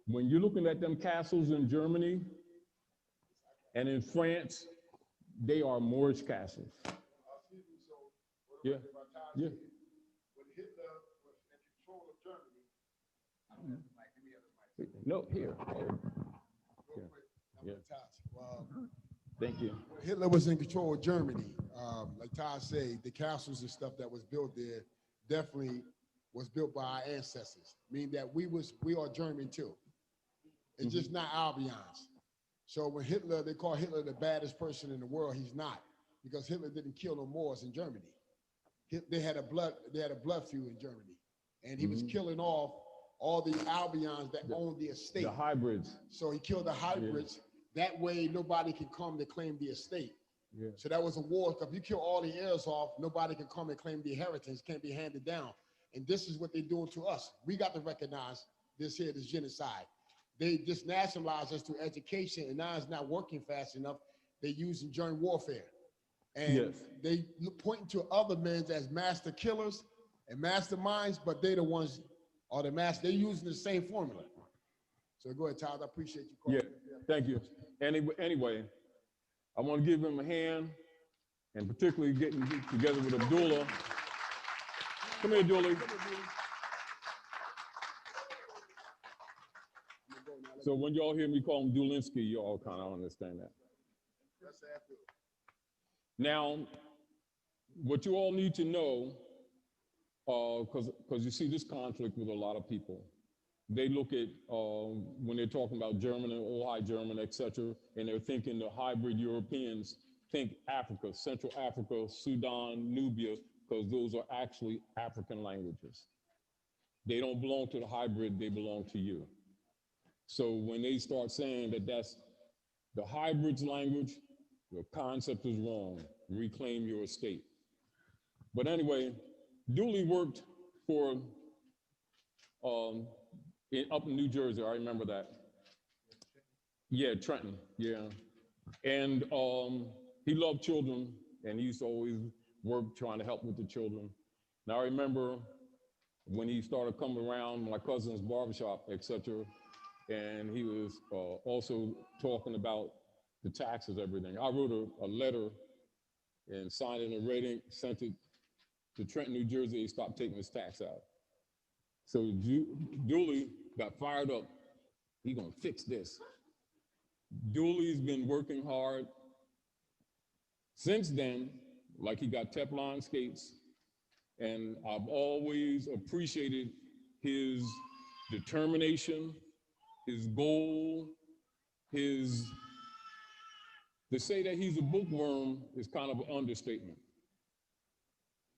Speaker 18: When you're looking at them castles in Germany and in France, they are Moorish castles. Yeah, yeah.
Speaker 5: When Hitler was in control of Germany,
Speaker 18: No, here. Oh, yeah. Thank you.
Speaker 5: Hitler was in control of Germany. Like Todd said, the castles and stuff that was built there definitely was built by our ancestors, meaning that we are German too. It's just not Albions. So when Hitler, they call Hitler the baddest person in the world, he's not, because Hitler didn't kill no Moors in Germany. They had a blood feud in Germany, and he was killing off all the Albions that owned the estate.
Speaker 18: The hybrids.
Speaker 5: So he killed the hybrids. That way, nobody can come to claim the estate.
Speaker 18: Yeah.
Speaker 5: So that was a war. If you kill all the heirs off, nobody can come and claim the inheritance. Can't be handed down. And this is what they're doing to us. We got to recognize this genocide. They just nationalized us through education, and now it's not working fast enough. They're using joint warfare. And they pointing to other men as master killers and masterminds, but they the ones are the master. They're using the same formula. So go ahead, Todd. I appreciate you calling.
Speaker 18: Yeah, thank you. Anyway, I want to give him a hand, and particularly getting together with Abdullah. Come here, Abdullah. So when y'all hear me call him Dulinsky, you all kind of understand that. Now, what you all need to know, because you see this conflict with a lot of people. They look at, when they're talking about German and Old High German, et cetera, and they're thinking the hybrid Europeans think Africa, Central Africa, Sudan, Nubia, because those are actually African languages. They don't belong to the hybrid, they belong to you. So when they start saying that that's the hybrid's language, the concept is wrong. Reclaim your estate. But anyway, Dooley worked for, up in New Jersey, I remember that. Yeah, Trenton, yeah. And he loved children, and he used to always work trying to help with the children. Now I remember when he started coming around my cousin's barbershop, et cetera, and he was also talking about the taxes, everything. I wrote a letter and signed it and read it, sent it to Trenton, New Jersey. He stopped taking his tax out. So Dooley got fired up. He gonna fix this. Dooley's been working hard since then, like he got Teflon skates, and I've always appreciated his determination, his goal, to say that he's a bookworm is kind of an understatement.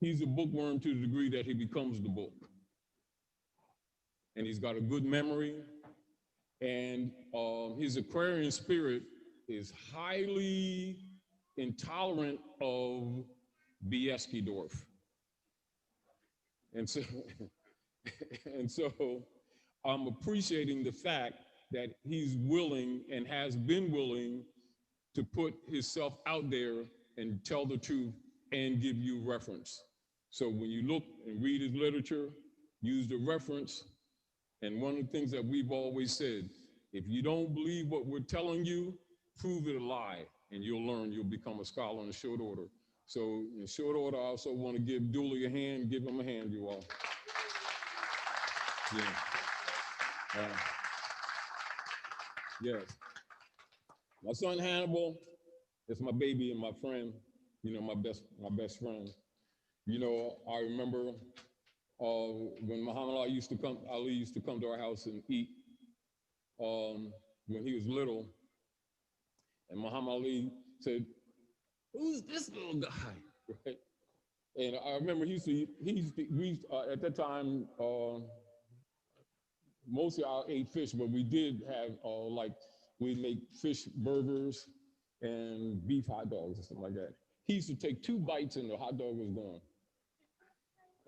Speaker 18: He's a bookworm to the degree that he becomes the book. And he's got a good memory, and his Aquarian spirit is highly intolerant of Bieskidorf. And so I'm appreciating the fact that he's willing and has been willing to put himself out there and tell the truth and give you reference. So when you look and read his literature, use the reference. And one of the things that we've always said, if you don't believe what we're telling you, prove it a lie, and you'll learn, you'll become a scholar in short order. So in short order, I also want to give Dooley a hand. Give him a hand, you all. Yeah. Yes. My son Hannibal is my baby and my friend, you know, my best friend. You know, I remember when Muhammad Ali used to come to our house and eat when he was little, and Muhammad Ali said, "Who's this little guy?" Right? And I remember at that time, mostly I ate fish, but we did have we'd make fish burgers and beef hot dogs and stuff like that. He used to take 2 bites and the hot dog was gone.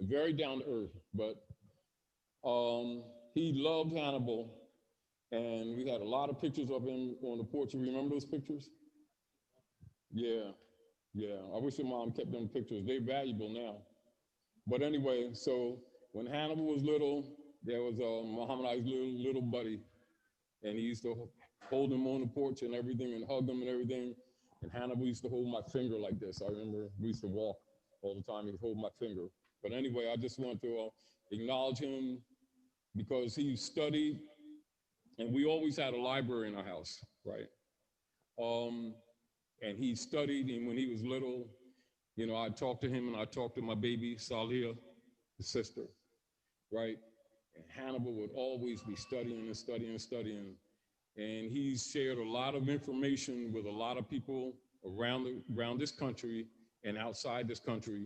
Speaker 18: Very down to earth, but he loved Hannibal, and we had a lot of pictures of him on the porch. You remember those pictures? Yeah. I wish your mom kept them pictures. They're valuable now. But anyway, so when Hannibal was little, there was Muhammad Ali's little buddy, and he used to hold him on the porch and everything and hug him and everything. And Hannibal used to hold my finger like this. I remember we used to walk all the time. He'd hold my finger. But anyway, I just want to acknowledge him because he studied And we always had a library in our house, right? And he studied, and when he was little, you know, I talked to him and I talked to my baby, Salih, the sister, right? And Hannibal would always be studying and studying and studying. And he's shared a lot of information with a lot of people around this country and outside this country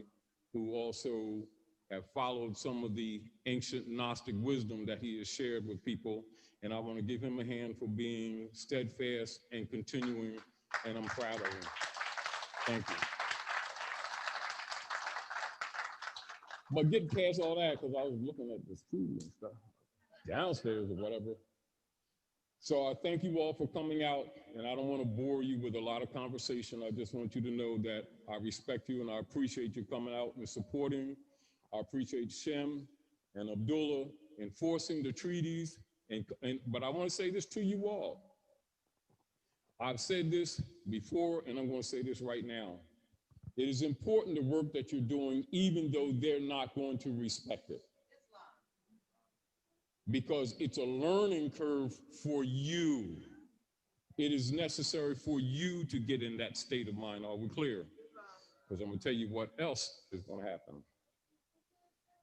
Speaker 18: who also have followed some of the ancient Gnostic wisdom that he has shared with people. And I want to give him a hand for being steadfast and continuing, and I'm proud of him. Thank you. But getting past all that, because I was looking at this food and stuff downstairs or whatever. So I thank you all for coming out, and I don't want to bore you with a lot of conversation. I just want you to know that I respect you and I appreciate you coming out and supporting. I appreciate Shem and Abdullah enforcing the treaties. But I want to say this to you all. I've said this before, and I'm going to say this right now. It is important the work that you're doing, even though they're not going to respect it. Because it's a learning curve for you. It is necessary for you to get in that state of mind. Are we clear? Because I'm going to tell you what else is going to happen.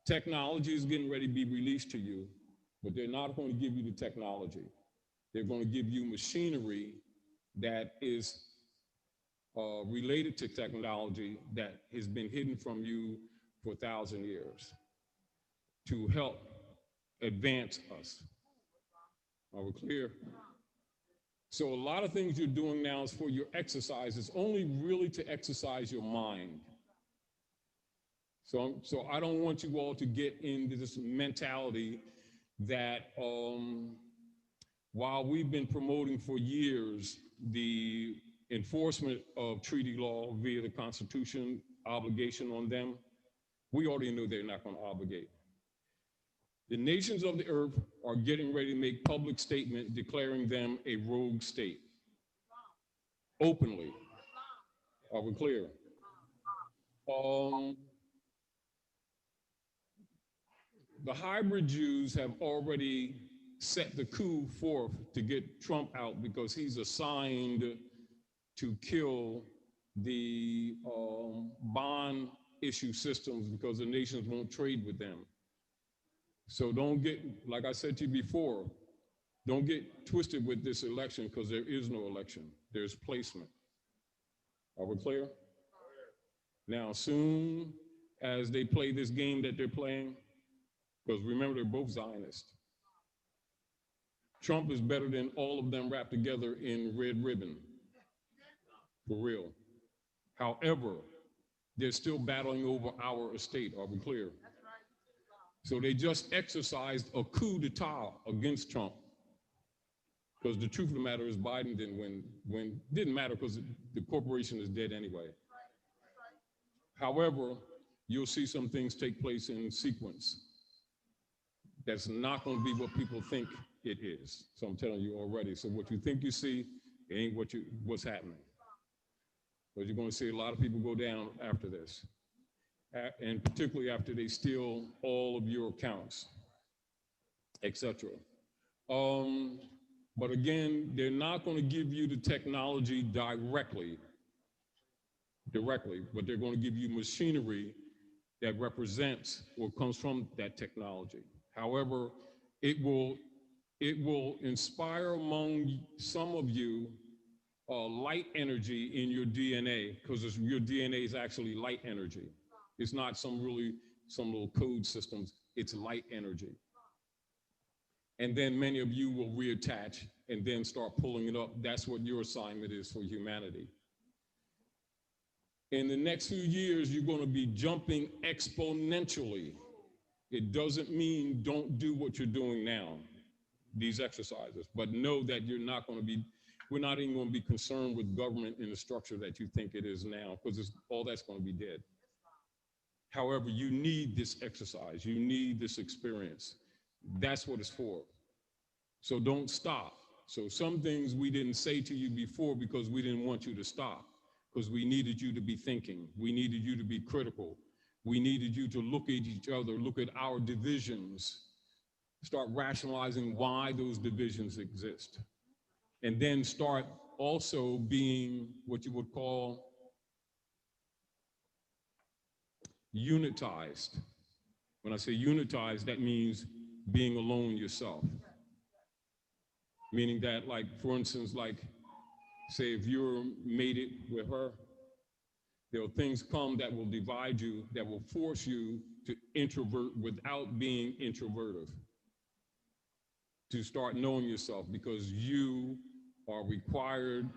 Speaker 18: Technology is getting ready to be released to you, but they're not going to give you the technology. They're going to give you machinery that is related to technology that has been hidden from you for 1,000 years to help advance us. Are we clear? So a lot of things you're doing now is for your exercise. It's only really to exercise your mind. So I don't want you all to get into this mentality that while we've been promoting for years the enforcement of treaty law via the Constitution, obligation on them, we already know they're not going to obligate. The nations of the earth are getting ready to make public statement declaring them a rogue state. Openly. Are we clear? The hybrid Jews have already set the coup forth to get Trump out because he's assigned to kill the bond issue systems because the nations won't trade with them. So don't get, like I said to you before, don't get twisted with this election because there is no election. There's placement. Are we clear? Now, soon as they play this game that they're playing, because remember, they're both Zionists. Trump is better than all of them wrapped together in red ribbon, for real. However, they're still battling over our estate, are we clear? So they just exercised a coup d'etat against Trump. Because the truth of the matter is Biden didn't win. Didn't matter because the corporation is dead anyway. However, you'll see some things take place in sequence. That's not going to be what people think it is. So I'm telling you already. So what you think you see, it ain't what's happening. But you're going to see a lot of people go down after this. And particularly after they steal all of your accounts, etc. But again, they're not going to give you the technology directly, but they're going to give you machinery that represents or comes from that technology. However, it will inspire among some of you light energy in your DNA, because your DNA is actually light energy. It's not some little code systems, it's light energy. And then many of you will reattach and then start pulling it up. That's what your assignment is for humanity. In the next few years, you're going to be jumping exponentially. It doesn't mean don't do what you're doing now, these exercises, but know that we're not even going to be concerned with government in the structure that you think it is now, because all that's going to be dead. However, you need this exercise. You need this experience. That's what it's for. So don't stop. So some things we didn't say to you before because we didn't want you to stop, because we needed you to be thinking. We needed you to be critical. We needed you to look at each other, look at our divisions, start rationalizing why those divisions exist. And then start also being what you would call unitized. When I say unitized, that means being alone yourself. Meaning that, like, for instance, like, say if you're mated with her, there will things come that will divide you, that will force you to introvert without being introvertive. To start knowing yourself, because you are required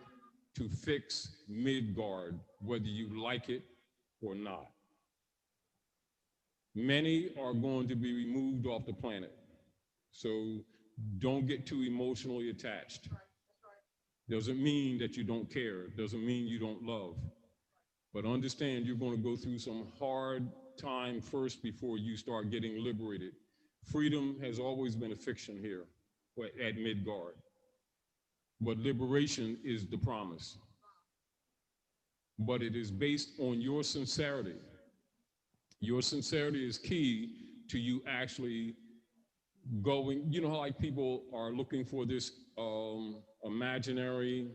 Speaker 18: to fix Midgard, whether you like it or not. Many are going to be removed off the planet. So don't get too emotionally attached. Doesn't mean that you don't care. Doesn't mean you don't love. But understand you're going to go through some hard time first before you start getting liberated. Freedom has always been a fiction here at Midgard. But liberation is the promise. But it is based on your sincerity. Your sincerity is key to you actually going, you know how like people are looking for this imaginary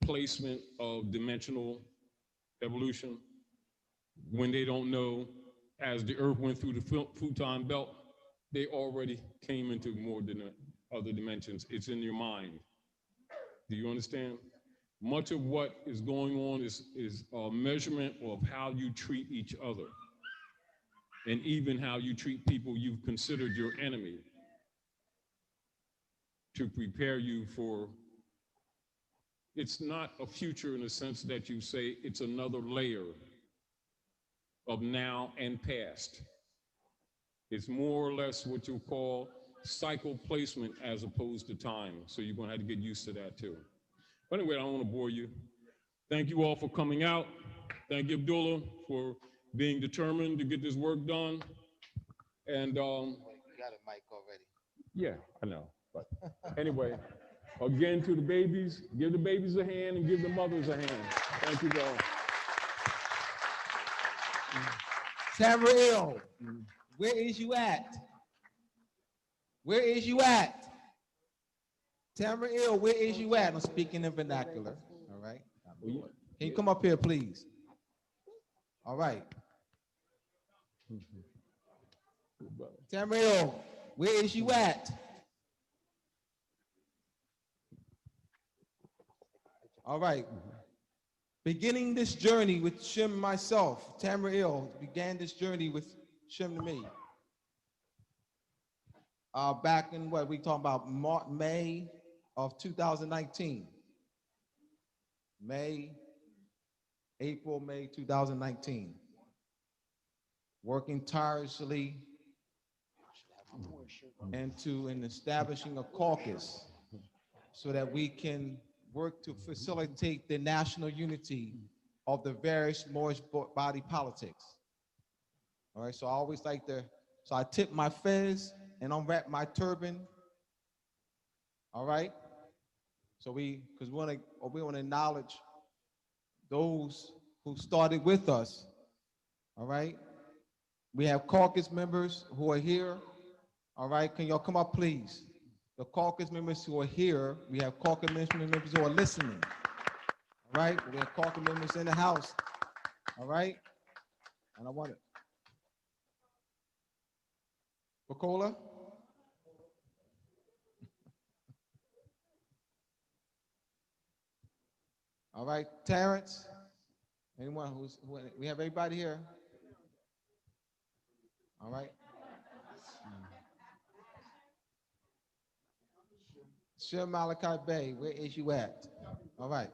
Speaker 18: placement of dimensional evolution when they don't know, as the earth went through the futon belt, they already came into more than other dimensions. It's in your mind. Do you understand? Much of what is going on is a measurement of how you treat each other, and even how you treat people you've considered your enemy, to prepare you for, it's not a future in the sense that you say it's another layer of now and past. It's more or less what you call cycle placement as opposed to time. So you're gonna have to get used to that too. But anyway, I don't wanna bore you. Thank you all for coming out. Thank you, Abdullah, for being determined to get this work done. And
Speaker 21: You got a mic already.
Speaker 18: yeah, I know. But anyway, again to the babies, give the babies a hand and give the mothers a hand. Thank you all.
Speaker 22: Tamriel, where is you at? Where is you at? Tamriel, where is you at? I'm speaking in vernacular, all right? Can you come up here, please? All right. Tamriel, where is you at? All right. Beginning this journey with Shem myself, Tamriel began this journey with Shem to me. Back in what we talking about, May of 2019. April, May 2019. Working tirelessly in establishing a caucus so that we can work to facilitate the national unity of the various Moorish body politics. All right, so I always like to, so I tip my fez and unwrap my turban. All right, so because we want to acknowledge those who started with us. All right, we have caucus members who are here. All right, can y'all come up, please? The caucus members who are here, we have caucus members who are listening. All right, we have caucus members in the house. All right, and I want it. Bacola? All right, Terrence? Anyone we have everybody here? All right. Shem Malachi Bey, where is you at? All right.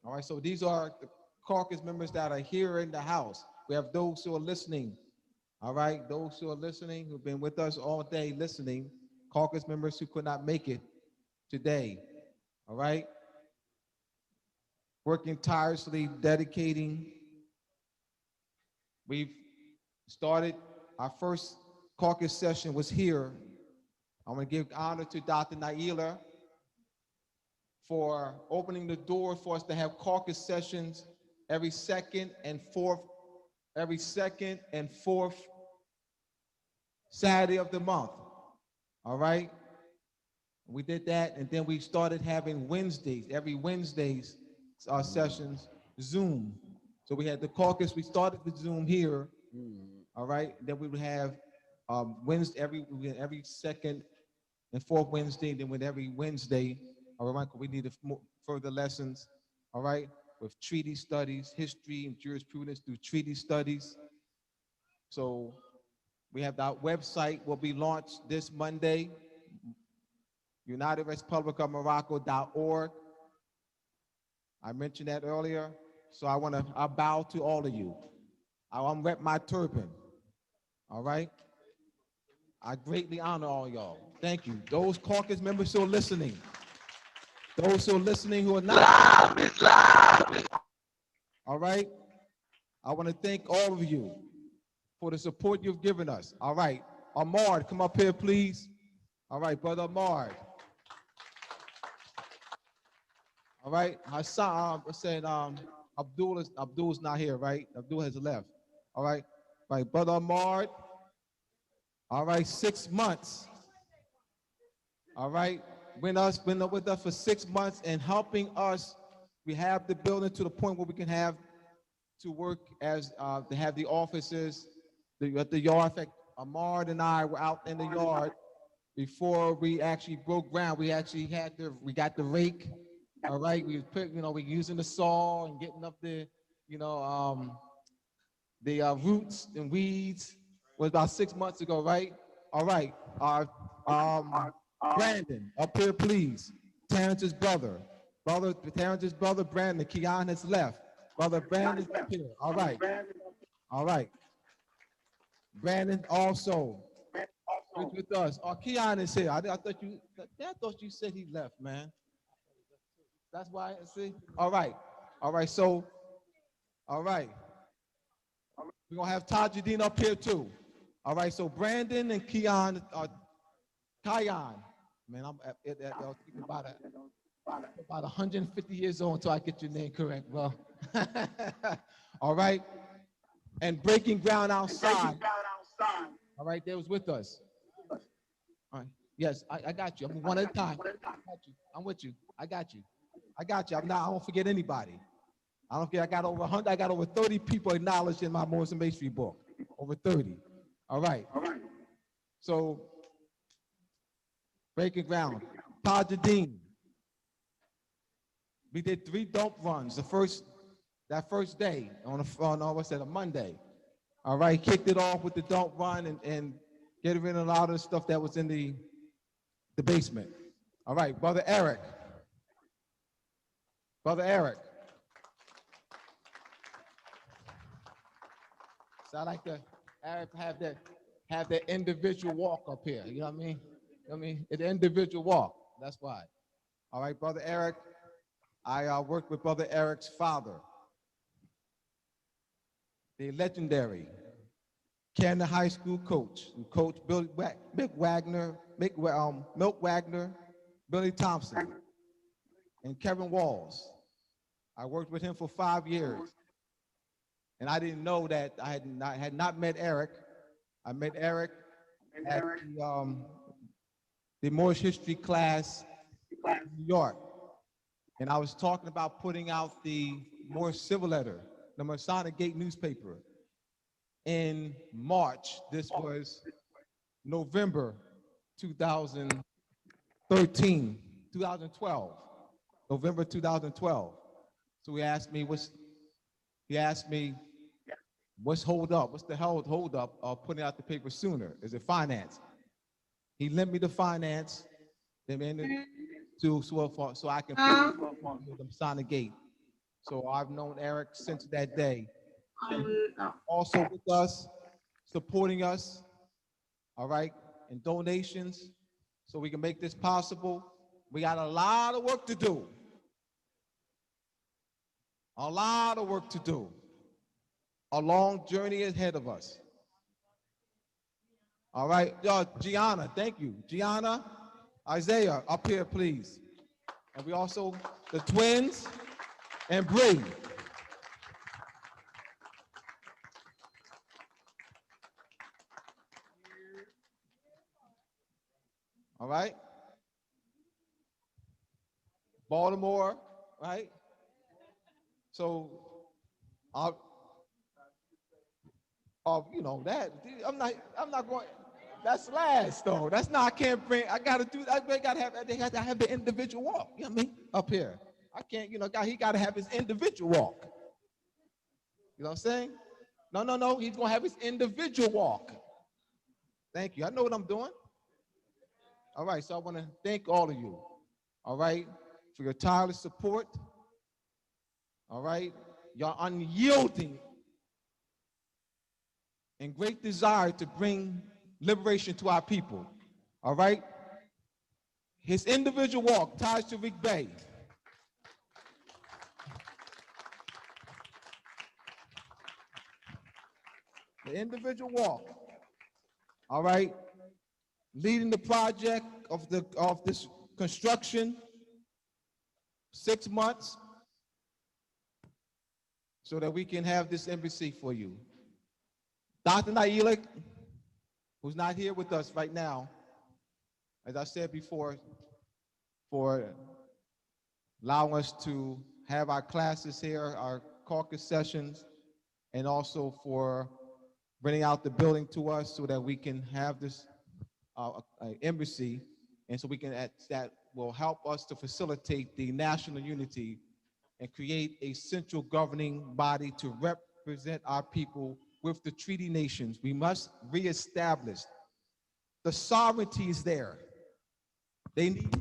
Speaker 22: All right, so these are the caucus members that are here in the house. We have those who are listening. All right, those who are listening, who've been with us all day listening, caucus members who could not make it today. All right. Working tirelessly, dedicating. We've started, our first caucus session was here. I want to give honor to Dr. Naila for opening the door for us to have caucus sessions every second and fourth
Speaker 2: Saturday of the month. All right? We did that, and then we started having Wednesdays, every Wednesdays, our sessions, Zoom. So we had the caucus, we started the Zoom here, all right? Then we would have Wednesday, every second and fourth Wednesday, then with every Wednesday, all right, we needed further lessons, all right? With treaty studies, history and jurisprudence through treaty studies. So we have our website will be launched this Monday, unitedrepublicofmorocco.org. I mentioned that earlier, so I bow to all of you. I'm rep my turban, all right? I greatly honor all y'all. Thank you. Those caucus members who are listening, those who are listening who are not, all right? I want to thank all of you for the support you've given us. All right, Ahmad, come up here, please. All right, brother Ahmad. All right, Hassan, saying Abdul's not here, right? Abdul has left. All right, brother Ahmad. All right, 6 months. All right, been with us for 6 months and helping us. We have the building to the point where we can have to work as to have the offices at the yard. In fact, Ahmad and I were out in the yard before we actually broke ground. We actually we got the rake. All right, we using the saw and getting up the roots and weeds. It was about 6 months ago, right? All right, Brandon, up here, please. Terrence's brother, Terrence's brother, Brandon. Keon has left. Brother Brandon's up here. All right, all right. Brandon also with us. Oh, Keon is here. I thought you said he left, man. That's why. See. All right. So, all right. We're gonna have Tajuddin up here too. All right. So Brandon and Keon, Kion, man, I'm about 150 years old until I get your name correct. Well, all right. And breaking ground outside. All right, they was with us. All right. Yes, I got you. I'm one at a time. I'm with you. I got you. I won't forget anybody. I don't care. I got over 100. I got over 30 people acknowledged in my Moorish Masonry book. Over 30. All right. So breaking ground. Tajuddin. We did 3 dump runs. That first day on a Monday. All right, kicked it off with the dump run and getting rid of a lot of the stuff that was in the basement. All right, Brother Eric. So I like to have that individual walk up here. You know what I mean? It's an individual walk. That's why. All right, Brother Eric. I worked with Brother Eric's father, the legendary Canada High School coach, who coached Mick Wagner, Billy Thompson, and Kevin Walls. I worked with him for 5 years. And I didn't know that I had not met Eric. I met Eric at the Moorish history class in New York. And I was talking about putting out the Moorish Civil Letter, the Masonic Gate newspaper, in March. This was November 2012, November 2012. So he asked me, what's hold up? What's the hold up of putting out the paper sooner? Is it finance? He lent me the finance, so I can put the Masonic Gate. So I've known Eric since that day. Also with us, supporting us, all right, and donations, so we can make this possible. We got a lot of work to do. A lot of work to do. A long journey ahead of us. All right, Gianna, thank you. Gianna, Isaiah, up here, please. And we also, the twins, and Bree. all right? Baltimore, right? So, you know, that, I'm not going, that's last though. That's not, I can't bring, I gotta do, they gotta have the individual walk, you know what I mean? Up here. I can't, you know, he gotta have his individual walk. You know what I'm saying? No, he's gonna have his individual walk. Thank you, I know what I'm doing. All right, so I wanna thank all of you, all right, for your tireless support, all right? Your unyielding and great desire to bring liberation to our people, all right? His individual walk, Taj Tariq Bey. The individual walk, all right? Leading the project of this construction, 6 months, so that we can have this embassy for you. Dr. Nailik, who's not here with us right now, as I said before, for allowing us to have our classes here, our caucus sessions, and also for renting out the building to us so that we can have this embassy, and so we can, that will help us to facilitate the national unity and create a central governing body to represent our people with the treaty nations. We must reestablish the sovereignty is there. They need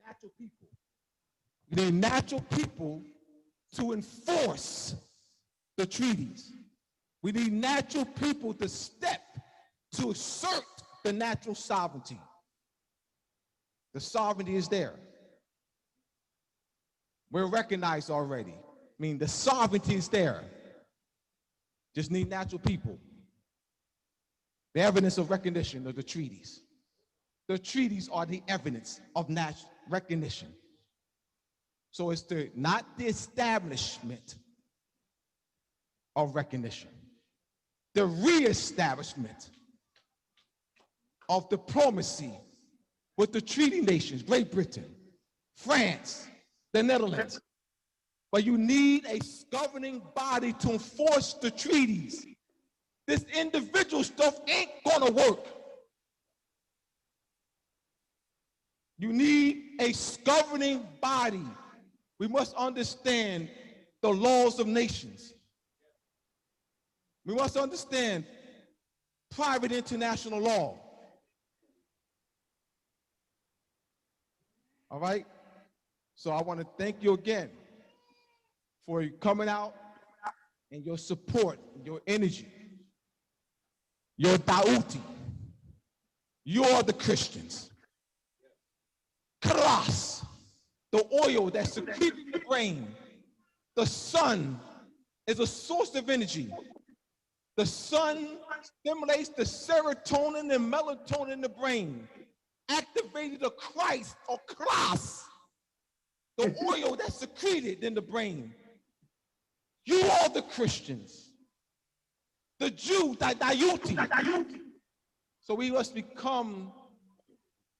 Speaker 2: natural people. They need natural people to enforce the treaties. We need natural people to step to assert the natural sovereignty. The sovereignty is there. We're recognized already. I mean, the sovereignty is there. Just need natural people. The evidence of recognition of the treaties. The treaties are the evidence of national recognition. So it's not the establishment of recognition, the reestablishment of diplomacy with the treaty nations, Great Britain, France, the Netherlands. But you need a governing body to enforce the treaties. This individual stuff ain't gonna work. You need a governing body. We must understand the laws of nations. We must understand private international law. All right? So I want to thank you again for coming out and your support, your energy, your dauti. You are the Christians. Kras, the oil that's secreted in the brain. The sun is a source of energy. The sun stimulates the serotonin and melatonin in the brain, activated the Christ or Kras, the oil that's secreted in the brain. You are the Christians, the Jew, the Dayuti. So we must become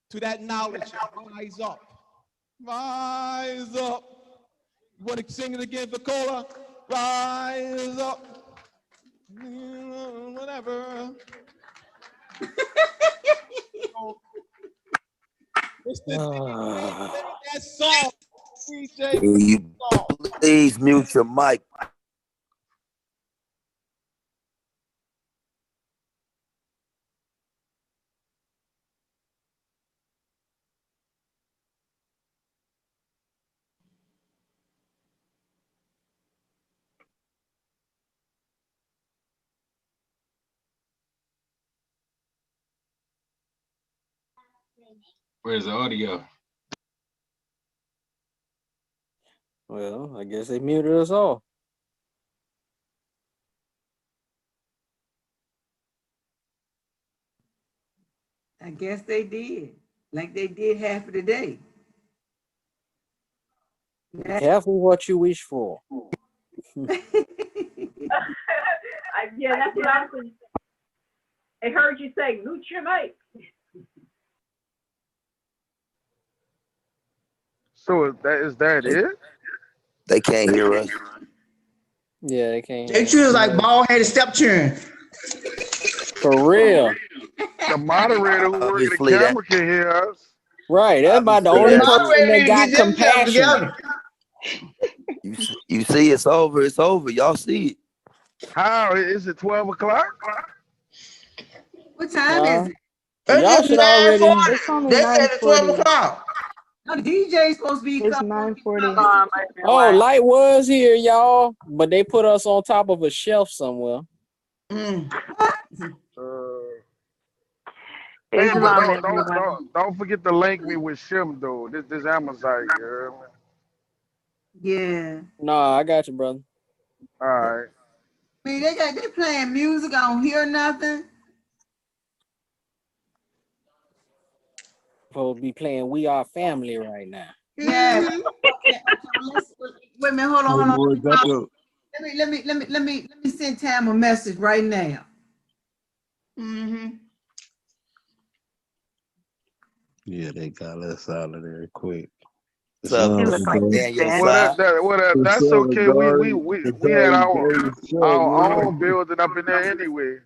Speaker 2: to that knowledge and rise up. Rise up. You want to sing it again, Vicola? Rise up. Whatever. That song, DJ.
Speaker 17: Can you please mute your mic?
Speaker 3: Where's the audio?
Speaker 7: Well, I guess they muted us all.
Speaker 10: I guess they did, like they did half of the day.
Speaker 7: Be careful what you wish for.
Speaker 23: Yeah, that's what I was. I heard you say, mute your mic.
Speaker 9: So is that it?
Speaker 17: They can't hear us.
Speaker 7: Yeah, they can't.
Speaker 11: They choose like bald headed step children.
Speaker 7: For real.
Speaker 9: The moderator who working the
Speaker 17: Obviously,
Speaker 9: camera can hear us.
Speaker 7: Right. That's about the
Speaker 17: Obviously,
Speaker 7: only
Speaker 17: that's
Speaker 7: person that got
Speaker 11: Get themselves
Speaker 7: compassion.
Speaker 11: together.
Speaker 17: you see, it's over. It's over. Y'all see it.
Speaker 9: How is it 12 o'clock?
Speaker 10: What time is it?
Speaker 7: Y'all should already.
Speaker 10: It's
Speaker 20: only
Speaker 11: They said it's 12 o'clock.
Speaker 10: No, the DJ's supposed to be.
Speaker 20: It's 9:40.
Speaker 7: Oh, light was here, y'all, but they put us on top of a shelf somewhere.
Speaker 9: Hey,
Speaker 20: Islam,
Speaker 9: but don't forget to link me with Shim though. This Amazon, girl.
Speaker 10: Yeah.
Speaker 7: No, I got you, brother.
Speaker 9: All right.
Speaker 10: I mean, they playing music. I don't hear nothing.
Speaker 7: We'll be playing "We Are Family" right now.
Speaker 10: Yeah. Okay, wait a minute. Hold on. Let me send Tam a message right now.
Speaker 23: Yeah, they got us out of there quick.
Speaker 17: What's up, Daniel?
Speaker 9: That's okay. We had our own building up in there anyway.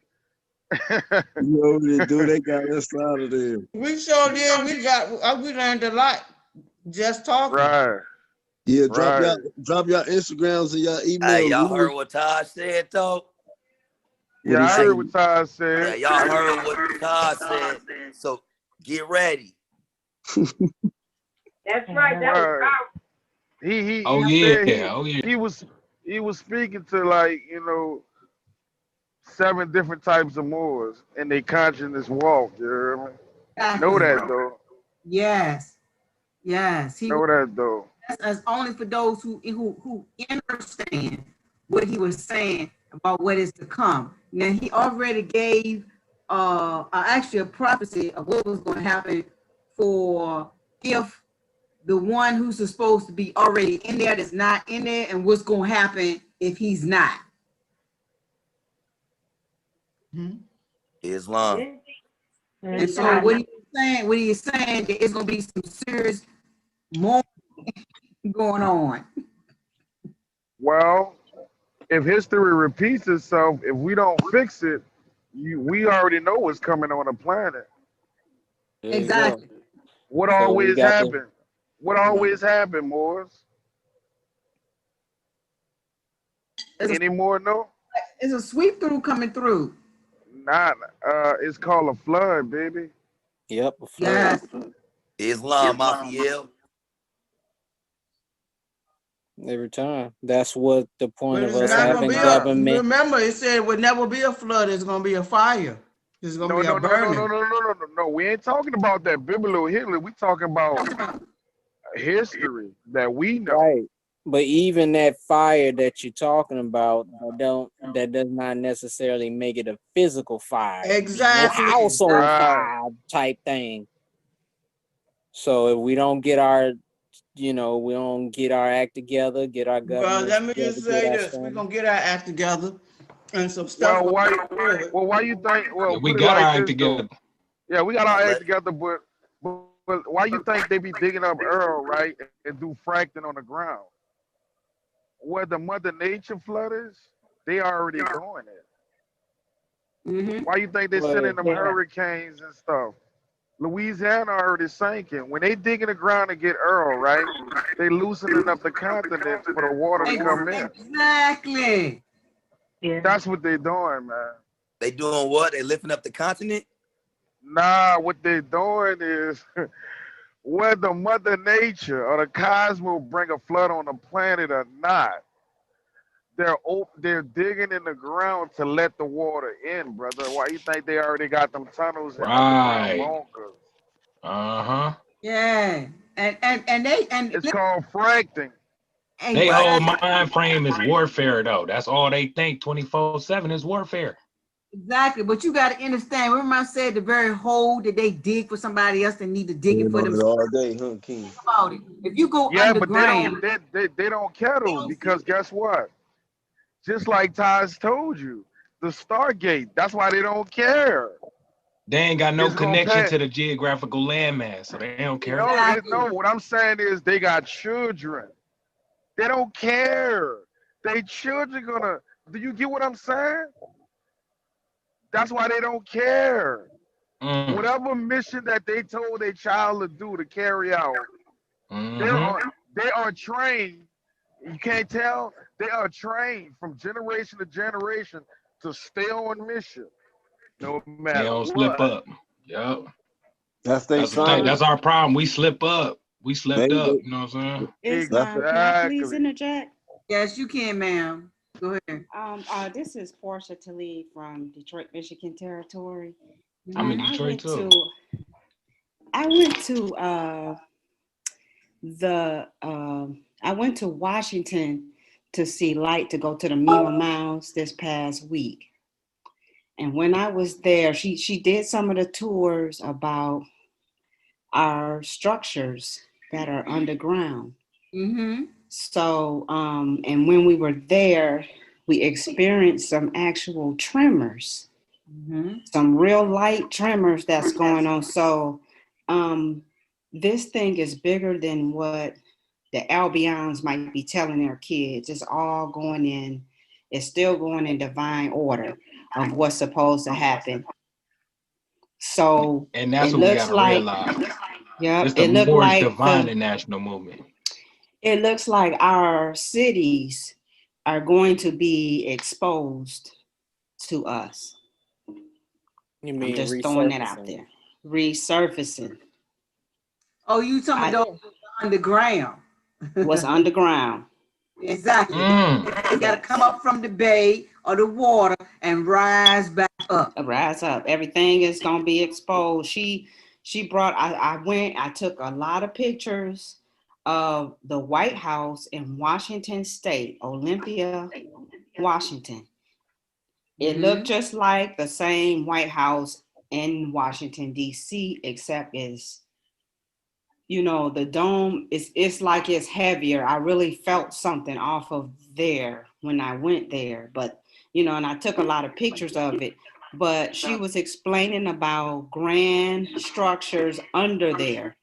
Speaker 23: You know what they do? They got us out of there.
Speaker 11: We sure did. We learned a lot just talking.
Speaker 9: Right.
Speaker 23: Yeah, drop your Instagrams and your emails.
Speaker 17: Hey, y'all heard what Todd said though?
Speaker 9: Yeah, I heard what Todd said.
Speaker 17: Yeah, y'all heard what Todd said. So get ready.
Speaker 10: That's right. That was powerful.
Speaker 9: He
Speaker 3: yeah.
Speaker 9: He was speaking to, like, 7 different types of Moors in their consciousness walk. You hear me? Know that though.
Speaker 10: Yes.
Speaker 9: Know that though.
Speaker 10: That's only for those who understand what he was saying about what is to come. Now he already gave actually a prophecy of what was going to happen for if the one who's supposed to be already in there that's not in there, and what's going to happen if he's not.
Speaker 17: Islam.
Speaker 10: And so what he's saying, that it's going to be some serious more going on.
Speaker 9: Well, if history repeats itself, if we don't fix it, we already know what's coming on the planet.
Speaker 10: Exactly.
Speaker 9: What
Speaker 7: So
Speaker 9: always happened? What always happened, Moors? Any more? No.
Speaker 10: It's a sweep through coming through.
Speaker 9: It's called a flood, baby.
Speaker 7: Yep.
Speaker 10: Yes.
Speaker 17: Islam, Mafiel.
Speaker 7: Every time. That's what the point
Speaker 11: But
Speaker 7: of
Speaker 11: it's
Speaker 7: us
Speaker 11: not gonna
Speaker 7: having
Speaker 11: be
Speaker 7: government.
Speaker 11: remember, it said it would never be a flood. It's gonna be a fire. It's gonna be a burning.
Speaker 9: No. We ain't talking about that biblical Hitler. We talking about history that we know.
Speaker 7: Right. But even that fire that you're talking about, that does not necessarily make it a physical fire.
Speaker 11: Exactly.
Speaker 7: A house on fire type thing. So if we don't get our, we don't get our act together, get our government.
Speaker 11: Well, let me just say this: we're gonna get our act together, and some stuff.
Speaker 9: Well, why you think? Well,
Speaker 3: We
Speaker 9: put it
Speaker 3: got
Speaker 9: like
Speaker 3: our act
Speaker 9: this, though.
Speaker 3: together.
Speaker 9: Yeah, we got our act together, but why you think they be digging up Earl, right, and do fracking on the ground? Where the Mother Nature flooders, they already doing it. Why you think they sending them hurricanes and stuff? Louisiana already sinking. When they dig in the ground to get Earl, right, they loosening up the continent for the water to come in.
Speaker 10: Exactly.
Speaker 9: Yeah. That's what they doing, man.
Speaker 17: They doing what? They lifting up the continent?
Speaker 9: Nah, what they doing is whether Mother Nature or the cosmos bring a flood on the planet or not, they're digging in the ground to let the water in, brother. Why you think they already got them tunnels and underground bunkers?
Speaker 10: Yeah, and
Speaker 9: it's called fracking.
Speaker 3: They whole mind frame is warfare, though. That's all they think. 24/7 is warfare.
Speaker 10: Exactly, but you got to understand. Remember, I said the very hole that they dig for somebody else, they need to dig it for themselves.
Speaker 23: All day, huh, King?
Speaker 10: About it. If you go underground,
Speaker 9: but they don't care though, because guess what? Just like Taj told you, the Stargate. That's why they don't care.
Speaker 3: They ain't got no
Speaker 9: It's gonna
Speaker 3: connection
Speaker 9: pay.
Speaker 3: to the geographical landmass, so they don't care.
Speaker 9: No, what I'm saying is they got children. They don't care. They children gonna. Do you get what I'm saying? That's why they don't care. Whatever mission that they told their child to do to carry out, they are trained. You can't tell. They are trained from generation to generation to stay on mission, no
Speaker 3: They
Speaker 9: matter
Speaker 3: don't
Speaker 9: what.
Speaker 3: slip up. Yep.
Speaker 23: That's they
Speaker 3: That's the thing.
Speaker 23: son.
Speaker 3: That's our problem. We slip up. We slipped
Speaker 23: They,
Speaker 3: up. You know what I'm saying?
Speaker 1: Islam, can I please interject?
Speaker 10: Yes, you can, ma'am. Go ahead.
Speaker 1: This is Portia Talib from Detroit, Michigan territory.
Speaker 3: I'm in Detroit too.
Speaker 1: I went to Washington to see Light, to go to the Mima Mounds this past week. And when I was there, she did some of the tours about our structures that are underground. So, and when we were there, we experienced some actual tremors, some real light tremors that's going on. So, this thing is bigger than what the Albions might be telling their kids. It's all going in, it's still going in divine order of what's supposed to happen. So,
Speaker 3: And that's
Speaker 1: it
Speaker 3: what we
Speaker 1: looks
Speaker 3: gotta
Speaker 1: like,
Speaker 3: realize.
Speaker 1: yeah,
Speaker 3: It's the
Speaker 1: it looked
Speaker 3: Moorish
Speaker 1: like
Speaker 3: divine and national movement.
Speaker 1: it looks like our cities are going to be exposed to us.
Speaker 7: You
Speaker 1: I'm
Speaker 7: mean
Speaker 1: just throwing that out
Speaker 7: resurfacing?
Speaker 1: there. Resurfacing.
Speaker 10: Oh, you talking about those underground?
Speaker 1: What's underground.
Speaker 10: Exactly. They got to come up from the bay or the water and rise back up.
Speaker 1: Rise up. Everything is going to be exposed. She brought, I took a lot of pictures of the White House in Washington State, Olympia, Washington. It looked just like the same White House in Washington, D.C., except it's, you know, the dome, it's like it's heavier. I really felt something off of there when I went there. But, you know, and I took a lot of pictures of it. But she was explaining about grand structures under there.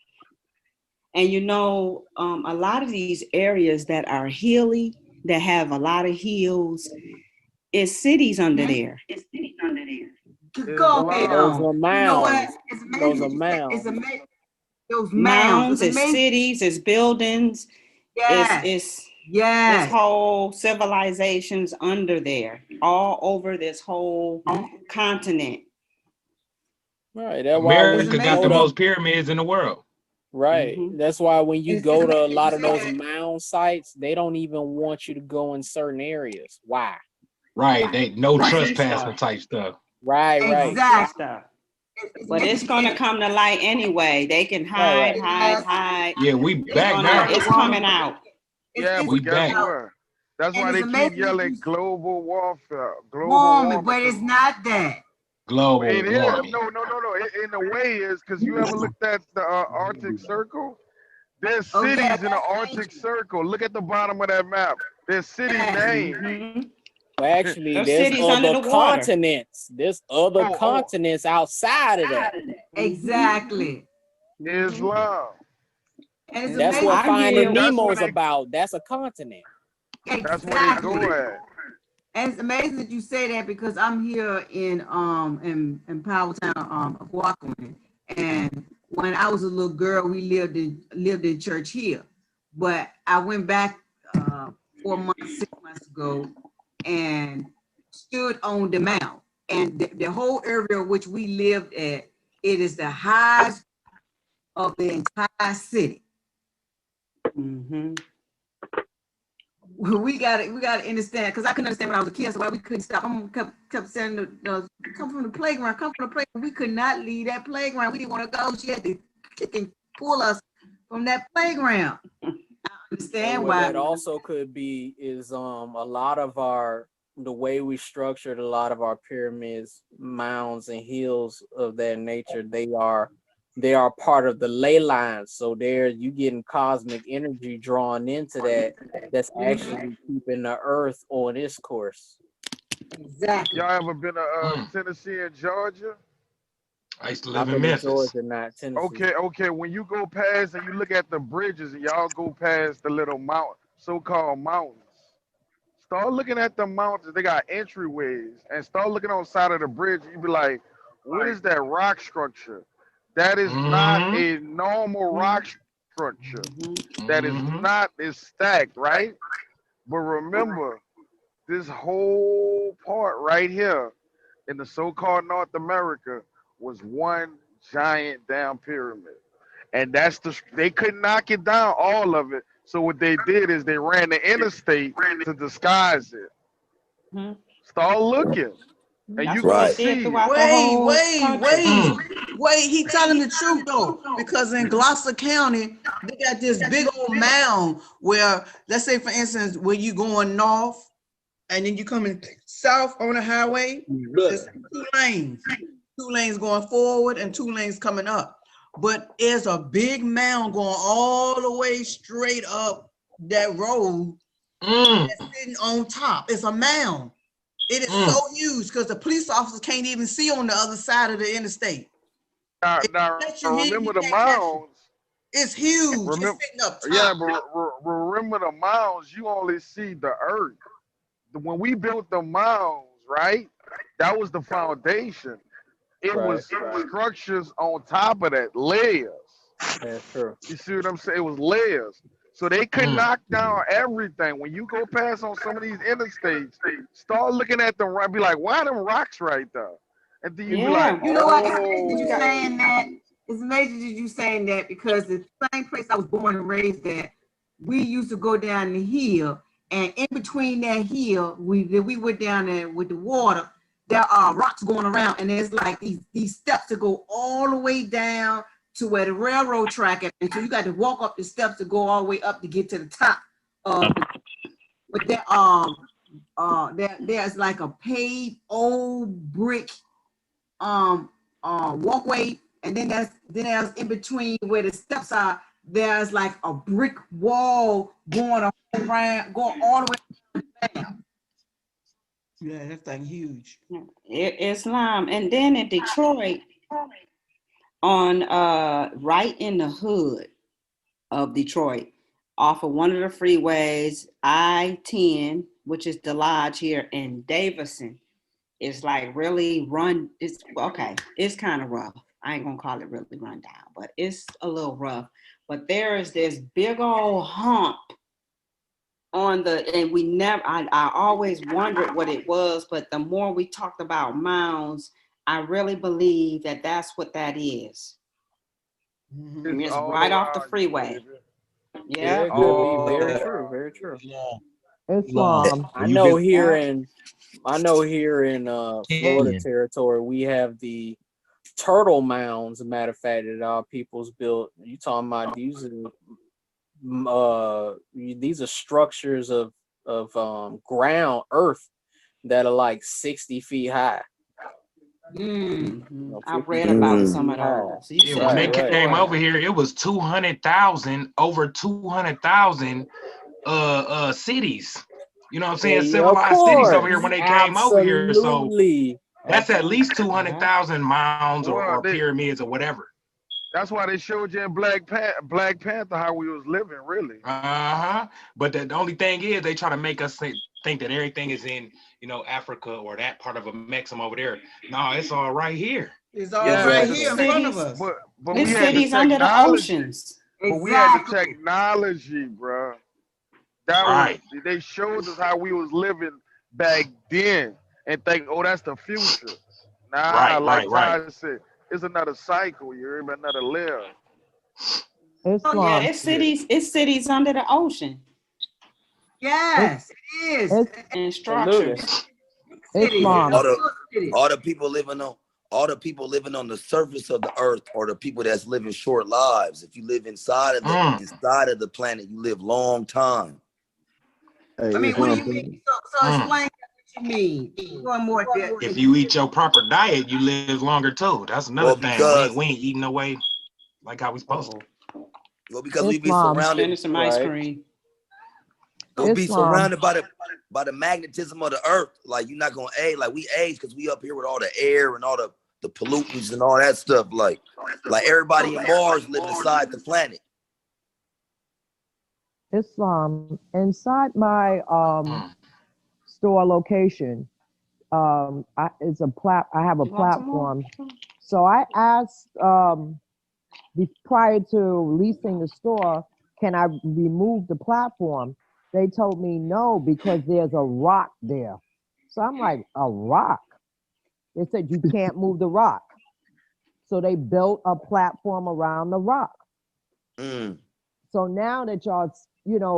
Speaker 1: And, you know, a lot of these areas that are hilly, that have a lot of hills, it's cities under there.
Speaker 10: Go ahead
Speaker 7: Those
Speaker 10: on.
Speaker 7: are mounds.
Speaker 10: You know what?
Speaker 7: Those are mounds.
Speaker 10: It's amazing. Those
Speaker 1: Mounds,
Speaker 10: it's
Speaker 1: it's cities, it's buildings, it's whole civilizations under there, all over this whole continent.
Speaker 7: Right. That's why when
Speaker 3: America
Speaker 7: you
Speaker 3: got
Speaker 7: go
Speaker 3: the
Speaker 7: to,
Speaker 3: most pyramids in the world.
Speaker 7: right. That's why when you go to a lot of those mound sites, they don't even want you to go in certain areas. Why?
Speaker 3: Right. They no trespassing type stuff.
Speaker 7: Right.
Speaker 1: Exactly. But it's gonna come to light anyway. They can hide.
Speaker 3: Yeah, we back now.
Speaker 1: It's coming out.
Speaker 9: Yeah,
Speaker 3: We
Speaker 9: but guess
Speaker 3: back.
Speaker 9: what? That's
Speaker 10: And
Speaker 9: why
Speaker 10: it's
Speaker 9: they keep
Speaker 10: amazing
Speaker 9: yelling global warfare. Global
Speaker 10: warming,
Speaker 9: warming.
Speaker 10: but it's not that.
Speaker 3: Global
Speaker 9: It is.
Speaker 3: warming.
Speaker 9: No. In a way, is because you ever looked at the Arctic Circle? There's cities in the Arctic Circle. Look at the bottom of that map. There's city names.
Speaker 7: Well, actually,
Speaker 1: Those
Speaker 7: there's
Speaker 1: cities under
Speaker 7: other
Speaker 1: the water.
Speaker 7: continents. There's other continents outside of that.
Speaker 10: Exactly.
Speaker 9: Islam.
Speaker 10: And it's
Speaker 7: That's
Speaker 10: amazing.
Speaker 7: what Finding
Speaker 9: That's
Speaker 7: Nemo
Speaker 9: what
Speaker 7: is
Speaker 9: they-
Speaker 7: about. That's a continent.
Speaker 9: That's where they go at.
Speaker 10: And it's amazing that you say that because I'm here in Powelltown, Guatemala, and when I was a little girl, we lived in church here. But I went back 4 months, 6 months ago, and stood on the mount. And the whole area which we lived at, it is the highest of the entire city. We got to understand, because I couldn't understand when I was a kid, so why we couldn't stop. I kept saying, come from the playground. We could not leave that playground. We didn't want to go. She had to kick and pull us from that playground. I understand
Speaker 7: What
Speaker 10: why.
Speaker 7: that also could be is a lot of the way we structured a lot of our pyramids, mounds, and hills of that nature, they are part of the ley lines. So there you getting cosmic energy drawn into that's actually keeping the earth on its course.
Speaker 10: Exactly.
Speaker 9: Y'all ever been to Tennessee and Georgia?
Speaker 3: I used to
Speaker 7: I'm
Speaker 3: live in
Speaker 7: in
Speaker 3: Memphis.
Speaker 7: Georgia, not Tennessee.
Speaker 9: Okay. When you go past and you look at the bridges and y'all go past the little so-called mountains, start looking at the mountains. They got entryways, and start looking on the side of the bridge. You be like, what is that rock structure? That is not
Speaker 3: Mm-hmm.
Speaker 9: a normal rock structure. That is
Speaker 3: Mm-hmm.
Speaker 9: not is stacked, right? But remember, this whole part right here in the so-called North America was one giant damn pyramid. And they couldn't knock it down, all of it. So what they did is they ran the interstate to disguise it.
Speaker 1: Mhm.
Speaker 9: Start looking, and
Speaker 1: That's
Speaker 9: you
Speaker 1: what
Speaker 9: gonna
Speaker 1: they
Speaker 17: Right.
Speaker 1: did
Speaker 9: see.
Speaker 1: throughout the
Speaker 11: Wait,
Speaker 1: whole country.
Speaker 11: he telling the truth though, because in Gloucester County, they got this big old mound where, let's say for instance, when you going north and then you coming south on the highway, there's two lanes going forward and 2 lanes coming up. But there's a big mound going all the way straight up that road that's sitting on top. It's a mound. It is so huge because the police officers can't even see on the other side of the interstate.
Speaker 9: Now remember the mounds.
Speaker 11: It's huge.
Speaker 9: Remember,
Speaker 11: It's sitting up top.
Speaker 9: yeah, but remember the mounds. You only see the earth. When we built the mounds, right? That was the foundation. It was structures on top of that, layers.
Speaker 7: That's true.
Speaker 9: You see what I'm saying? It was layers. So they could knock down everything. When you go past on some of these interstates, start looking at them, be like, why are them rocks right there? And then you be like,
Speaker 10: You know what? It's amazing you saying that. It's amazing that you saying that because the same place I was born and raised at, we used to go down the hill, and in between that hill, we went down there with the water. There are rocks going around, and there's like these steps to go all the way down to where the railroad track is. And so you got to walk up the steps to go all the way up to get to the top. But there's like a paved old brick walkway, and then there's in between where the steps are. There's like a brick wall going around, going all the way down.
Speaker 11: Yeah, that thing huge.
Speaker 1: Islam, and then in Detroit, on right in the hood of Detroit, off of one of the freeways, I-10, which is the Lodge here, and Davison, it's like really it's okay. It's kind of rough. I ain't gonna call it really run down, but it's a little rough. But there is this big old hump on and I always wondered what it was, but the more we talked about mounds, I really believe that that's what that is. It's right off the freeway. Yeah.
Speaker 7: It could be very true, very true.
Speaker 4: Islam.
Speaker 7: I know here in Florida territory, we have the turtle mounds, as a matter of fact, that our people's built. You talking about these are structures of ground earth that are like 60 feet high.
Speaker 1: I read about some of those.
Speaker 3: Yeah, when they came over here, it was 200,000, over 200,000 cities. You know what I'm saying? Civilized cities over here when they came over here. So that's at least 200,000 mounds or pyramids or whatever.
Speaker 9: That's why they showed you in Black Panther how we was living, really.
Speaker 3: But the only thing is, they try to make us think that everything is in, Africa or that part of a Mexico over there. No, it's all right here.
Speaker 11: It's all right here in front of us.
Speaker 9: But we had the
Speaker 1: under the oceans.
Speaker 9: But we had the technology, bro. They showed us how we was living back then and think, oh, that's the future. Nah, Ty said, it's another cycle. You're in another layer.
Speaker 1: It's cities under the ocean.
Speaker 10: Yes, it is.
Speaker 1: And structures.
Speaker 17: All the people living on the surface of the earth, or the people that's living short lives. If you live inside of the planet, you live long time.
Speaker 10: I mean, what do you mean? So explain what you mean. One more.
Speaker 3: If you eat your proper diet, you live longer too. That's another thing. We ain't eating no way like how we supposed to.
Speaker 17: Well, because we be surrounded.
Speaker 1: Some ice cream.
Speaker 17: We'll be surrounded by the magnetism of the earth. Like, you're not gonna age. Like, we age because we up here with all the air and all the the pollutants and all that stuff. Like everybody in Mars live inside the planet.
Speaker 4: Islam, inside my store location, I have a platform. So I asked prior to leasing the store, can I remove the platform? They told me no, because there's a rock there. So I'm like, a rock? They said you can't move the rock. So they built a platform around the rock. So now that y'all,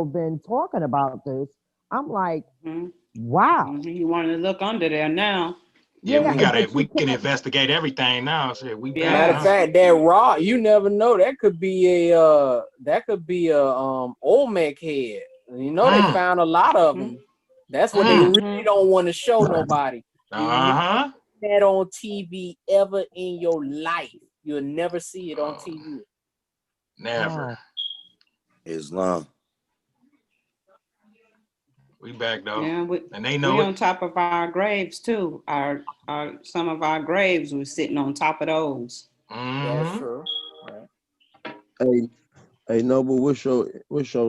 Speaker 4: been talking about this, I'm like, wow.
Speaker 1: You want to look under there now?
Speaker 3: Yeah, we can investigate everything now. Shit, we
Speaker 7: Matter of fact, that rock, you never know. That could be a Olmec head. You know, they found a lot of them. That's what they really don't want to show nobody. You never see that on TV ever in your life. You'll never see it on TV.
Speaker 3: Never.
Speaker 17: Islam.
Speaker 3: We back though.
Speaker 1: Yeah,
Speaker 3: and they know
Speaker 1: we on top of our graves too. Some of our graves were sitting on top of those.
Speaker 7: That's true.
Speaker 23: Right. Hey, Noble, what's your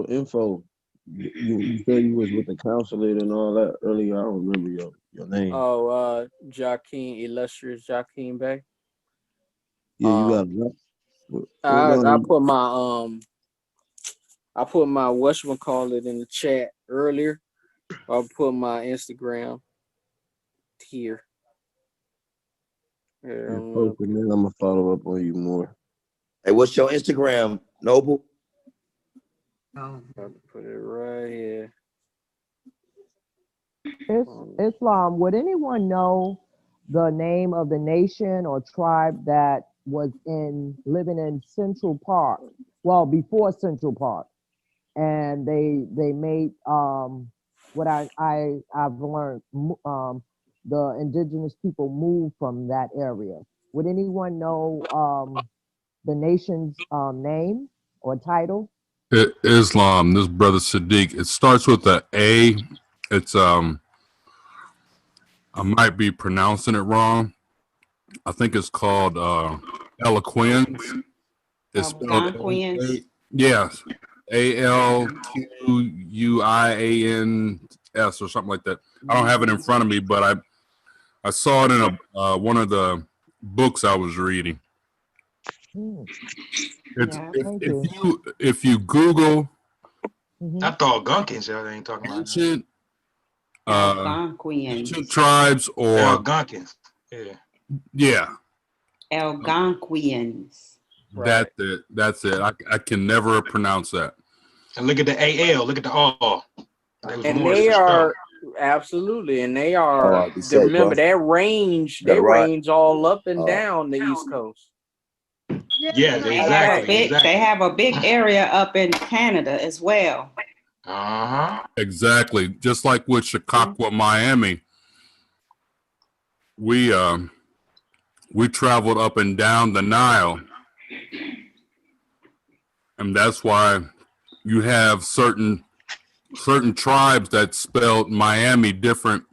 Speaker 23: info? You said you was with the consulate and all that earlier. I don't remember your name.
Speaker 7: Oh, Joaquin, illustrious Joaquin Bay.
Speaker 23: Yeah, you got
Speaker 7: I put my whatchamacallit in the chat earlier. I'll put my Instagram here.
Speaker 23: I'm gonna follow up on you more.
Speaker 17: Hey, what's your Instagram, Noble?
Speaker 7: I'll put it right here.
Speaker 4: Islam, would anyone know the name of the nation or tribe that was living in Central Park? Well, before Central Park, and they made what I've learned. The indigenous people moved from that area. Would anyone know the nation's name or title?
Speaker 8: Islam, this brother Sadiq. It starts with a A. It's I might be pronouncing it wrong. I think it's called Eloquens. It's spelled yes, ALQUIANS or something like that. I don't have it in front of me, but I saw it in one of the books I was reading. If you Google,
Speaker 3: I thought Gunkins, y'all ain't talking about
Speaker 8: ancient tribes or
Speaker 3: Algonquins.
Speaker 8: Yeah.
Speaker 1: Algonquians.
Speaker 8: That's it. That's it. I can never pronounce that.
Speaker 3: And look at the AL. Look at the R.
Speaker 7: And they are absolutely, and they are. Remember that range. They range all up and down the East Coast.
Speaker 3: Yeah, exactly.
Speaker 1: They have a big area up in Canada as well.
Speaker 8: Exactly. Just like with Chicago, Miami, we traveled up and down the Nile, and that's why you have certain tribes that spelled Miami different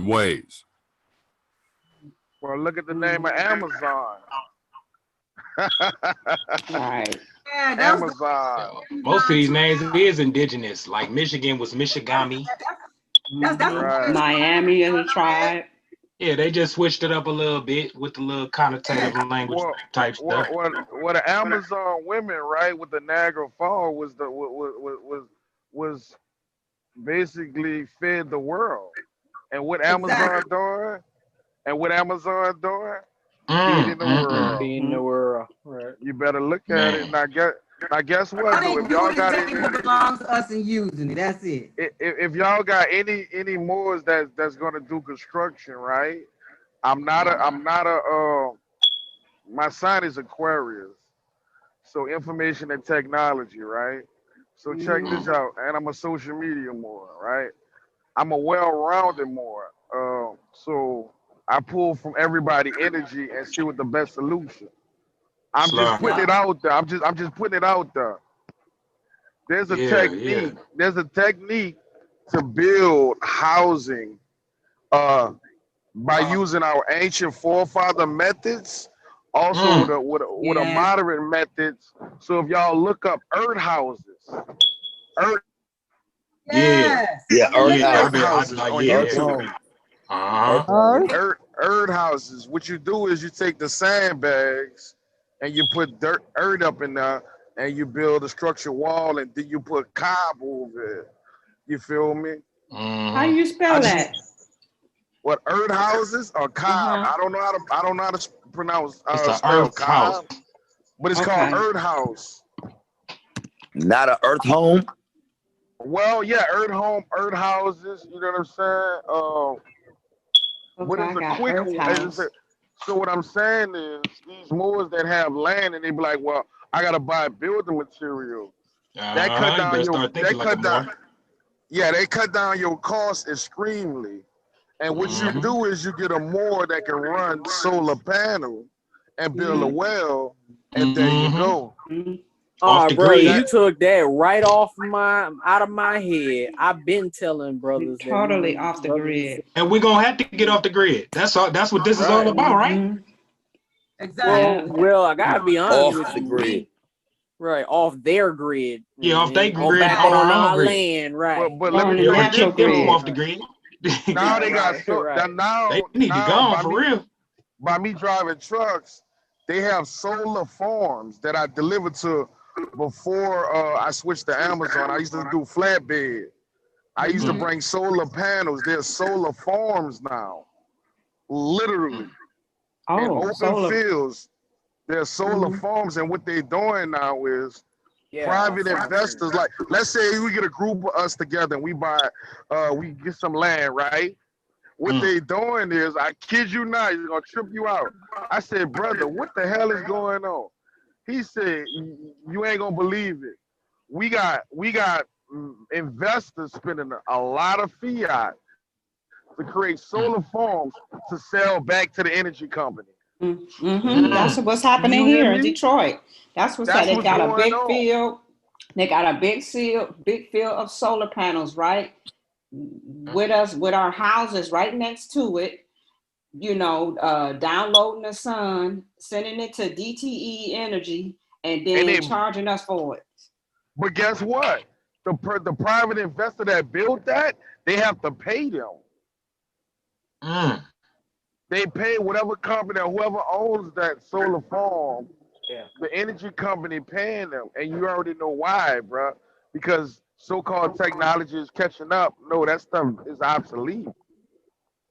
Speaker 8: ways.
Speaker 9: Well, look at the name of Amazon.
Speaker 1: Right.
Speaker 9: Amazon.
Speaker 3: Most of these names is indigenous. Like Michigan was Michigami.
Speaker 9: Right.
Speaker 1: Miami is a tribe.
Speaker 3: Yeah, they just switched it up a little bit with the little connotative language type stuff.
Speaker 9: Well, the Amazon women, right, with the Niagara Fall was basically fed the world. And what Amazon doing? Feeding the world.
Speaker 7: Feeding the world. Right.
Speaker 9: You better look at it. Now guess what?
Speaker 10: I think
Speaker 9: If y'all got
Speaker 10: what belongs to us and using it. That's it.
Speaker 9: If y'all got any Moors that's gonna do construction, right? My sign is Aquarius. So information and technology, right? So check this out. And I'm a social media Moor, right? I'm a well-rounded Moor. So I pull from everybody energy and see what the best solution. I'm just putting it out there. I'm just putting it out there. There's a technique. There's a technique to build housing by using our ancient forefather methods, also with a modern methods. So if y'all look up earth houses, earth
Speaker 17: Yeah, earth houses.
Speaker 9: on
Speaker 17: Earth
Speaker 9: YouTube.
Speaker 17: home.
Speaker 9: Earth houses. What you do is you take the sandbags and you put earth up in there, and you build a structured wall, and then you put cob over it. You feel me?
Speaker 1: How you spell that?
Speaker 9: What, earth houses or cob? I don't know how to pronounce
Speaker 3: earth
Speaker 9: spell
Speaker 3: house.
Speaker 9: cob, but it's called earth house.
Speaker 17: Not an earth home.
Speaker 9: Well, yeah, earth home, earth houses. You know what I'm saying? What is a quick? So what I'm saying is, these Moors that have land and they be like, well, I gotta buy building material. That cut down your. That cut down. Yeah, they cut down your costs extremely. And what you do is you get a Moor that can run solar panel and build a well, and there you go.
Speaker 7: Oh, bro, you took that right out of my head. I've been telling brothers
Speaker 1: totally off the grid,
Speaker 3: and we're gonna have to get off the grid. That's all. That's what this is all about, right?
Speaker 10: Exactly.
Speaker 7: Well, I gotta be honest with
Speaker 17: Off the
Speaker 7: you.
Speaker 17: grid.
Speaker 7: Right, off their grid.
Speaker 3: Yeah, off their grid,
Speaker 7: back
Speaker 3: on
Speaker 7: on
Speaker 3: our
Speaker 7: our
Speaker 3: own grid.
Speaker 7: land, right?
Speaker 9: But let me
Speaker 3: kick them off the grid.
Speaker 9: Now they got now
Speaker 3: they need to go for real.
Speaker 9: By me driving trucks, they have solar farms that I delivered to before I switched to Amazon. I used to do flatbed. I used to bring solar panels. There's solar farms now, literally. In open fields, there's solar farms, and what they're doing now is private investors. Like, let's say we get a group of us together and we buy, we get some land, right? What they doing is, I kid you not, it's gonna trip you out. I said, brother, what the hell is going on? He said, you ain't gonna believe it. We got investors spending a lot of fiat to create solar farms to sell back to the energy company.
Speaker 1: That's what's happening here in Detroit. That's what's happening. They got a big field. They got a big field of solar panels, right? With our houses right next to it, you know, downloading the sun, sending it to DTE Energy, and then charging us for it.
Speaker 9: But guess what? The private investor that built that, they have to pay them. They pay whatever company or whoever owns that solar farm, the energy company paying them. And you already know why, bro. Because so-called technology is catching up. No, that stuff is obsolete.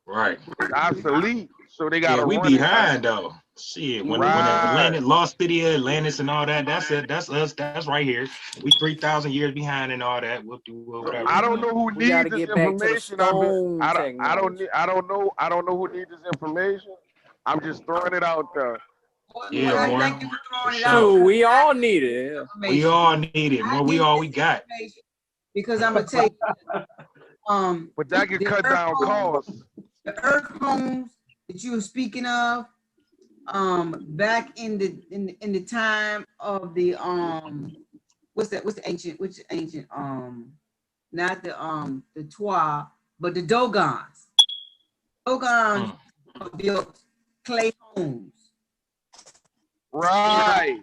Speaker 3: Right.
Speaker 9: It's obsolete. So they got to
Speaker 3: we
Speaker 9: run
Speaker 3: behind though. Shit, when Atlantis, Lost City, Atlantis, and all that, that's it. That's us. That's right here. We 3,000 years behind and all that. We'll do whatever.
Speaker 9: I don't know who needs this information. I don't know who needs this information. I'm just throwing it out there.
Speaker 3: Yeah, more.
Speaker 10: Thank you for throwing it
Speaker 7: Sure,
Speaker 10: out.
Speaker 7: we all need it.
Speaker 3: We all need it. More, we all we got.
Speaker 10: Because I'm gonna tell you,
Speaker 9: but that can cut down costs.
Speaker 10: The earth homes that you were speaking of, back in the time of the what's the ancient, not the Twa, but the Dogons. Dogons built clay homes.
Speaker 9: Right.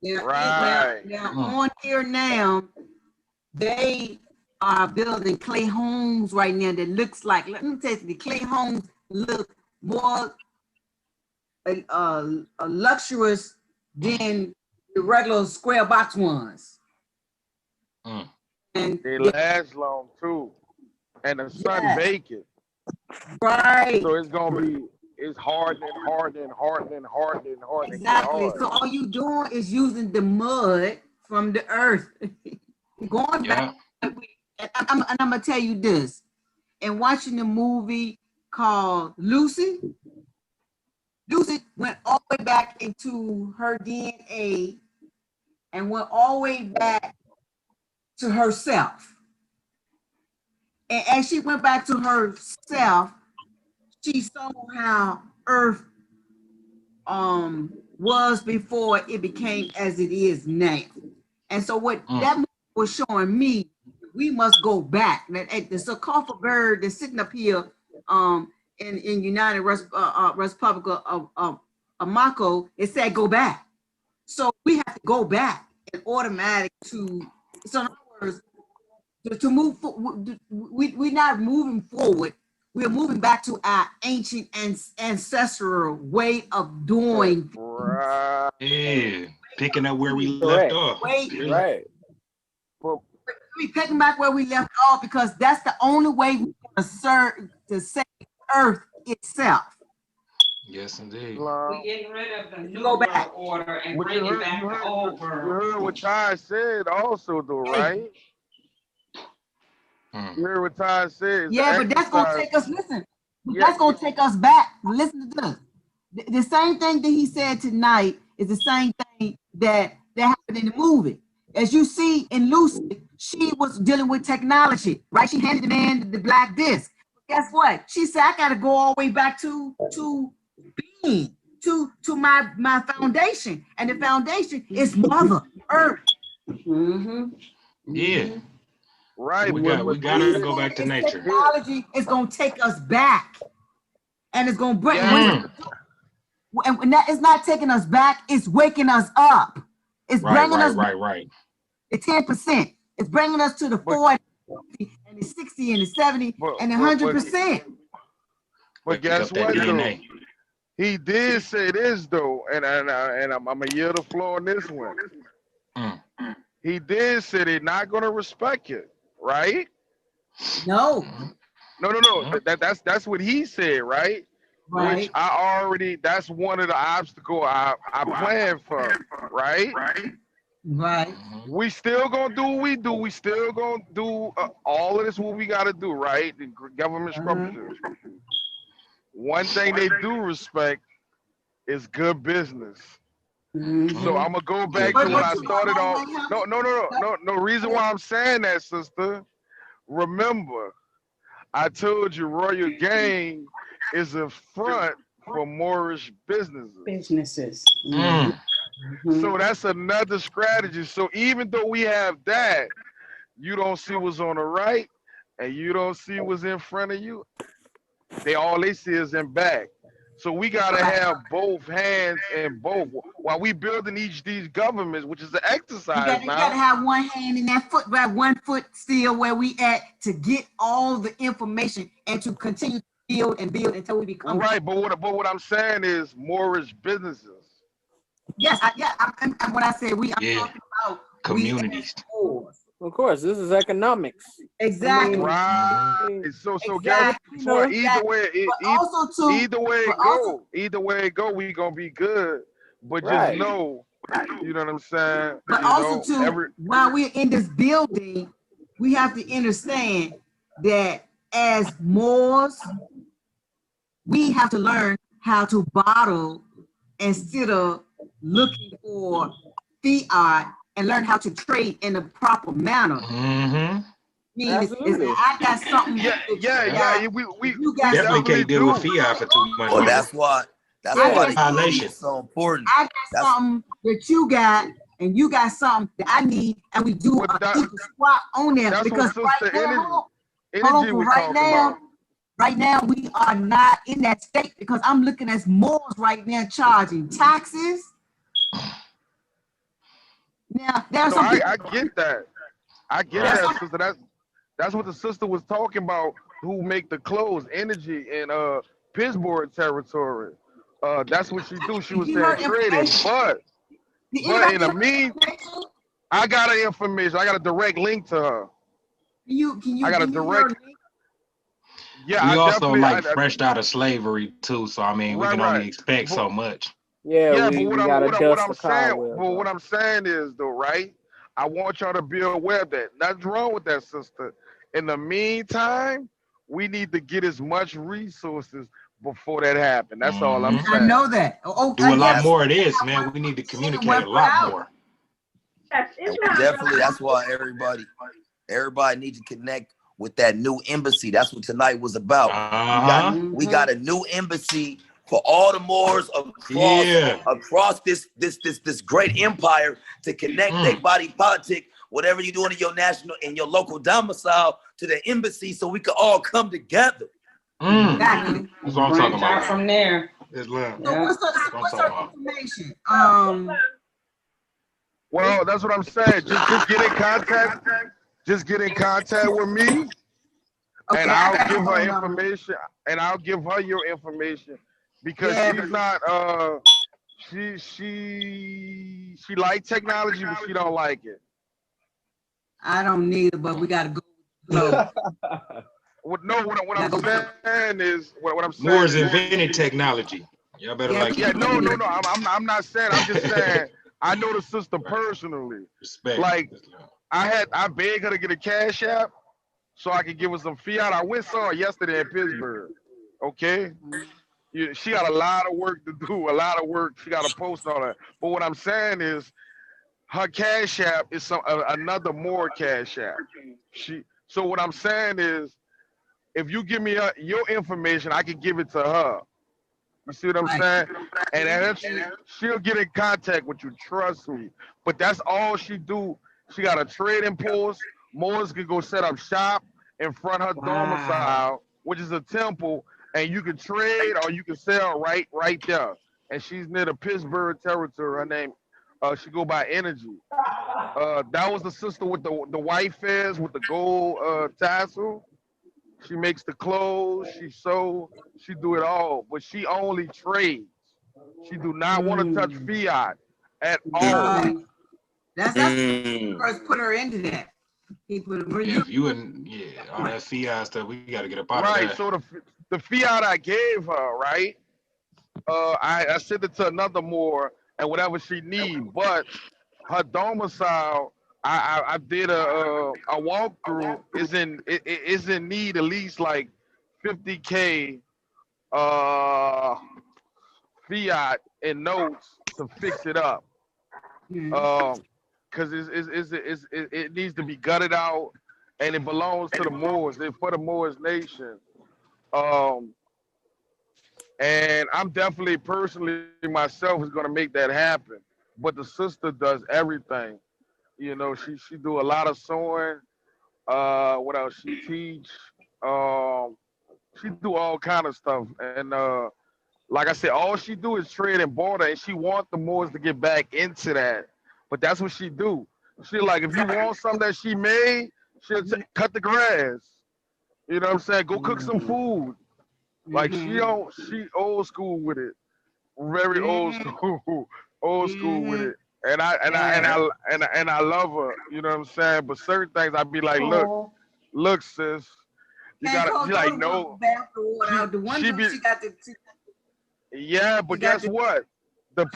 Speaker 10: Now on here now, they are building clay homes right now that looks like, let me tell you, the clay homes look more luxurious than the regular square box ones. And
Speaker 9: they last long too. And the sun bake it.
Speaker 10: Right.
Speaker 9: So it's gonna be, it's hardening.
Speaker 10: Exactly. So all you doing is using the mud from the earth. Going back, and I'm gonna tell you this. And watching the movie called Lucy went all the way back into her DNA and went all the way back to herself. And as she went back to herself, she saw how Earth was before it became as it is now. And so what that movie was showing me, we must go back. The sarcophagus bird that's sitting up here, in United Republic of Morocco, it said go back. So we have to go back and automatic to, so in other words, to move, we're not moving forward. We're moving back to our ancient and ancestral way of doing.
Speaker 9: Right.
Speaker 3: Yeah, picking up where we left off.
Speaker 7: Right.
Speaker 10: We picking back where we left off because that's the only way we can serve to save Earth itself.
Speaker 3: Yes, indeed.
Speaker 1: We're getting rid of the New
Speaker 10: Go
Speaker 1: World
Speaker 10: back.
Speaker 1: Order and
Speaker 9: But
Speaker 1: bringing back the Old
Speaker 9: you
Speaker 1: World.
Speaker 9: heard what Ty said also, though, right? You heard what Ty said. It's
Speaker 10: Yeah,
Speaker 9: an
Speaker 10: but that's gonna
Speaker 9: exercise.
Speaker 10: take us. Listen,
Speaker 9: Yeah.
Speaker 10: that's gonna take us back. Listen to this. The same thing that he said tonight is the same thing that happened in the movie. As you see in Lucy, she was dealing with technology, right? She handed the man the black disc. Guess what? She said, I gotta go all the way back to being, to my foundation. And the foundation is Mother Earth.
Speaker 3: Yeah.
Speaker 9: Right.
Speaker 3: We gotta go back to nature.
Speaker 10: Technology is gonna take us back. And it's gonna bring and that is not taking us back, it's waking us up. It's bringing us
Speaker 3: right.
Speaker 10: The 10%. It's bringing us to the 40 and the 60 and the 70 and the 100%.
Speaker 9: But guess what, though? He did say this, though, and I'm gonna yield the floor on this one. He did say they're not gonna respect it, right?
Speaker 10: No.
Speaker 9: That's what he said, right?
Speaker 10: Right.
Speaker 9: Which that's one of the obstacles I plan for, right?
Speaker 10: Right.
Speaker 9: We still gonna do what we do. We still gonna do all of this what we gotta do, right? The government structures. One thing they do respect is good business. So I'm gonna go back to what I started off. No reason why I'm saying that, sister. Remember, I told you Royal Gang is a front for Moorish businesses. So that's another strategy. So even though we have that, you don't see what's on the right and you don't see what's in front of you. All they see is in back. So we gotta have both hands in both. While we building these governments, which is an exercise
Speaker 10: You gotta have one hand in that foot, right? 1 foot still where we at to get all the information and to continue to build and build until we become
Speaker 9: right. But what I'm saying is Moorish businesses.
Speaker 10: Yes, and when I say I'm talking about
Speaker 3: communities.
Speaker 7: Of course, this is economics.
Speaker 10: Exactly.
Speaker 9: Right. So guess what? Either way it go, we gonna be good. But just know, you know what I'm saying?
Speaker 10: But while we're in this building, we have to understand that as Moors, we have to learn how to bottle instead of looking for fiat and learn how to trade in a proper manner.
Speaker 7: Absolutely.
Speaker 10: I got something.
Speaker 9: We
Speaker 3: definitely can't deal with fiat for too much.
Speaker 17: Well, that's why the unity is so important.
Speaker 10: I got something that you got, and you got something that I need, and we do a equal swap on there. Because right now we are not in that state because I'm looking at Moors right now charging taxes. Now, there's
Speaker 9: I get that. I get that, sister. That's what the sister was talking about. Who make the clothes, energy in Pittsburgh territory. That's what she do. She was saying trading, but in the meantime, I got her information. I got a direct link to her. I got a direct.
Speaker 3: Yeah, we also fresh out of slavery too. So I mean, we can only expect so much.
Speaker 9: But what I'm saying is though, right? I want y'all to be aware of that. Nothing's wrong with that, sister. In the meantime, we need to get as much resources before that happens. That's all I'm saying.
Speaker 10: I know that.
Speaker 3: Do a lot more of this, man. We need to communicate a lot more.
Speaker 17: Definitely, that's why everybody needs to connect with that new embassy. That's what tonight was about. We got a new embassy for all the Moors across this great empire to connect their body politic, whatever you're doing in your national and your local domicile, to the embassy, so we can all come together.
Speaker 10: Exactly.
Speaker 3: That's what I'm
Speaker 1: Branch
Speaker 3: talking about.
Speaker 1: out from there.
Speaker 3: Islam.
Speaker 10: So
Speaker 1: Yeah.
Speaker 10: what's her information?
Speaker 9: Well, that's what I'm saying. Just get in contact. Just get in contact with me, and I'll give her information. And I'll give her your information because she's not. She like technology, but she don't like it.
Speaker 10: I don't need it, but we gotta go.
Speaker 9: What I'm saying is what I'm saying.
Speaker 3: Moors invented technology. Y'all better like it.
Speaker 9: No. I'm not saying. I'm just saying. I know the sister personally.
Speaker 3: Respect.
Speaker 9: Like I begged her to get a cash app so I could give her some fiat. I went saw her yesterday in Pittsburgh. Okay. Yeah, she got a lot of work to do. A lot of work. She got to post all that. But what I'm saying is, her cash app is another more cash app. So what I'm saying is, if you give me your information, I can give it to her. You see what I'm saying? And then she'll get in contact with you. Trust me. But that's all she do. She got a trading post. Moors can go set up shop in front of her domicile, which is a temple, and you can trade or you can sell right there. And she's near the Pittsburgh territory. Her name, she go by Energy. That was the sister with the white fez with the gold tassel. She makes the clothes, she sew, she do it all, but she only trades. She do not want to touch fiat at all.
Speaker 10: That's first put her into that.
Speaker 3: If you and all that fiat stuff, we got to get up out of that.
Speaker 9: Right. So the fiat I gave her, right? I sent it to another Moor and whatever she need, but her domicile. I did a walkthrough. Is in need at least like 50K fiat and notes to fix it up. Because it needs to be gutted out, and it belongs to the Moors. It's for the Moors nation. And I'm definitely personally myself is gonna make that happen. But the sister does everything. You know, she do a lot of sewing. What else? She teach. She do all kind of stuff. And like I said, all she do is trade and barter, and she want the Moors to get back into that. But that's what she do. She like, if you want something that she made, she'll cut the grass. You know what I'm saying? Go cook some food. Like she old school with it. Very old school. Old school with it. And I love her, you know what I'm saying? But certain things I'd be like, look, sis, you gotta. She like, no. Yeah, but guess what?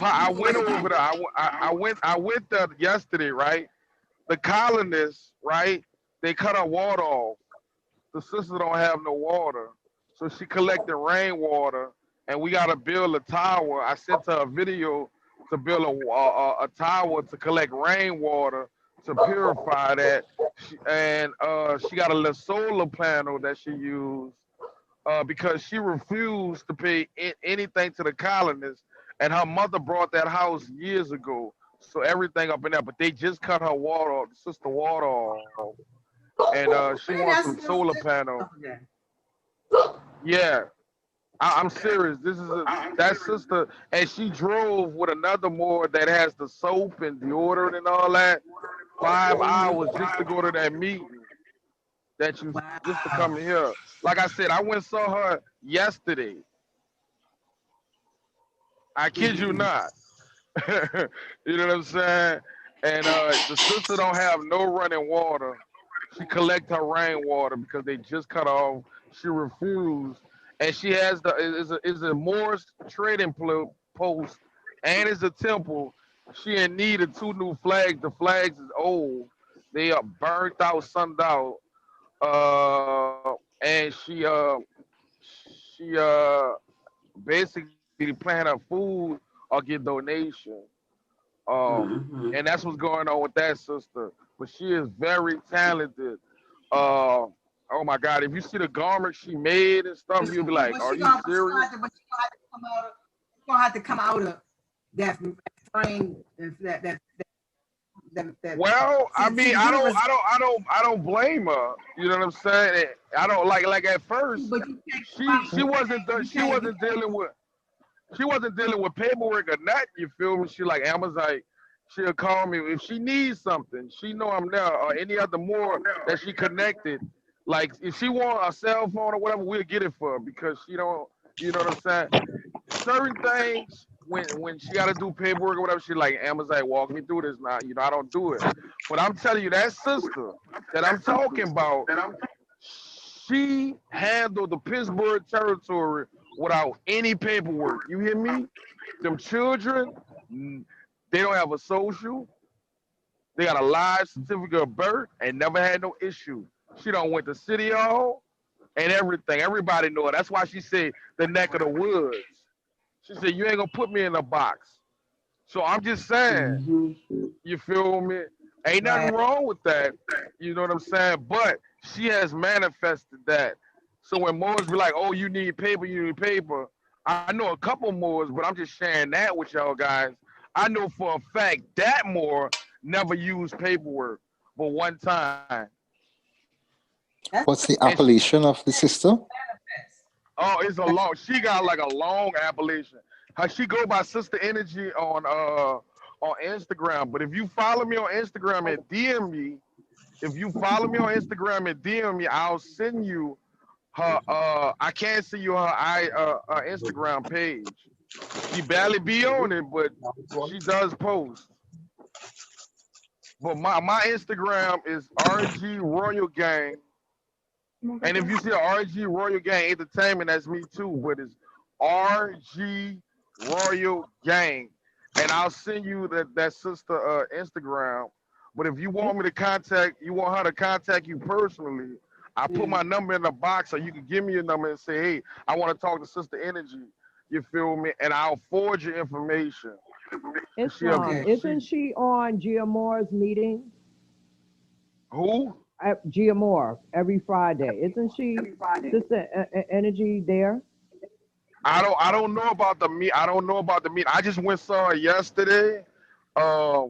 Speaker 9: I went over there. I went there yesterday, right? The colonists, right? They cut her water off. The sister don't have no water, so she collected rainwater, and we gotta build a tower. I sent her a video to build a tower to collect rainwater to purify that. And she got a little solar panel that she used because she refused to pay anything to the colonists. And her mother brought that house years ago. So everything up in there, but they just cut her water off, the sister water off. And she wants some solar panel. Yeah. I'm serious. This is that sister, and she drove with another Moor that has the soap and deodorant and all that. 5 hours just to go to that meeting. Just to come here. Like I said, I went and saw her yesterday. I kid you not. You know what I'm saying? And the sister don't have no running water. She collect her rainwater because they just cut off. She refused. And she has is a Moorish trading post and is a temple. She in need of 2 new flags. The flags is old. They are burnt out, sunned out. And she basically plan her food or get donation. And that's what's going on with that sister. But she is very talented. Oh my God! If you see the garment she made and stuff, you'll be like, "Are you serious?"
Speaker 10: But you're gonna have to come out of that frame. That
Speaker 9: Well, I
Speaker 10: see,
Speaker 9: mean, I don't blame her. You know what I'm saying? I don't like at first,
Speaker 10: but you can't
Speaker 9: she wasn't dealing with paperwork or nothing. You feel me? She like Amazon. She'll call me if she needs something. She know I'm there, or any other more that she connected. Like if she want a cell phone or whatever, we'll get it for her because she don't. You know what I'm saying? Certain things when she got to do paperwork or whatever, she like Amazon walk me through this now. You know I don't do it, but I'm telling you that sister that I'm talking about, she handled the Pittsburgh territory without any paperwork. You hear me? Them children, they don't have a social. They got a live certificate of birth and never had no issue. She done went to City Hall and everything. Everybody know her. That's why she said the neck of the woods. She said, you ain't gonna put me in a box. So I'm just saying, you feel me? Ain't nothing wrong with that. You know what I'm saying? But she has manifested that. So when Moors be like, oh, you need paper, I know a couple Moors, but I'm just sharing that with y'all guys. I know for a fact that Moor never used paperwork, but one time.
Speaker 12: What's the appellation of the sister?
Speaker 9: Oh, it's a long. She got like a long appellation. How she go by Sister Energy on Instagram. But if you follow me on Instagram and DM me, I'll send you her. I can't send you her Instagram page. She barely be on it, but she does post. But my Instagram is RG Royal Gang. And if you see RG Royal Gang Entertainment, that's me too. But it's RG Royal Gang. And I'll send you that sister Instagram. But if you want me to want her to contact you personally, I put my number in the box so you can give me your number and say, hey, I want to talk to Sister Energy. You feel me? And I'll forward your information.
Speaker 4: Isn't she on Gia Moore's meeting?
Speaker 9: Who?
Speaker 4: Gia Moore every Friday. Isn't she Sister Energy there?
Speaker 9: I don't know about the meet. I just went saw her yesterday. I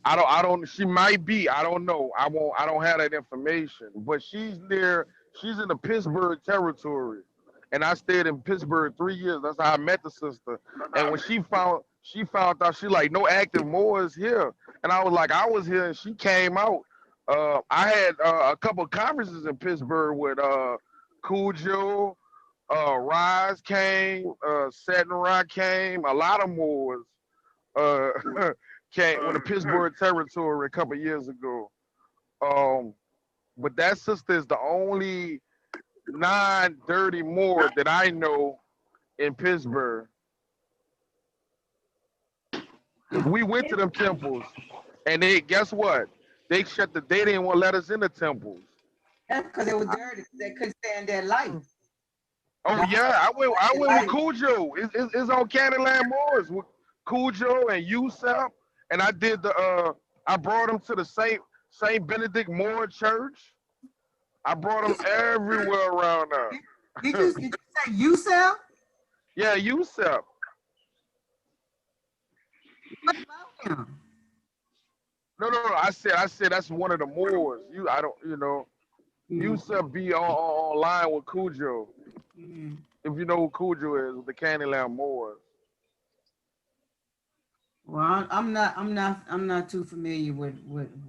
Speaker 9: don't. She might be. I don't know. I don't have that information. But she's there. She's in the Pittsburgh territory, and I stayed in Pittsburgh 3 years. That's how I met the sister. And when she found out, she like no active Moors here, and I was like, I was here, and she came out. I had a couple of conferences in Pittsburgh with Cujo, Rise came, Satin Rock came, a lot of Moors came when the Pittsburgh territory a couple of years ago. But that sister is the only non-dirty Moor that I know in Pittsburgh. We went to them temples, and guess what? They didn't want to let us in the temples.
Speaker 10: That's because they were dirty. They couldn't stand that light.
Speaker 9: Oh yeah, I went with Cujo. It's on Candyland Moors with Cujo and Yusef, and I did I brought them to the Saint Benedict Moor Church. I brought them everywhere around there.
Speaker 10: Did you say Yusef?
Speaker 9: Yeah, Yusef.
Speaker 10: What about him?
Speaker 9: No. I said that's one of the Moors. Yusef be online with Cujo. If you know who Cujo is, with the Candyland Moors.
Speaker 10: Well, I'm not too familiar with.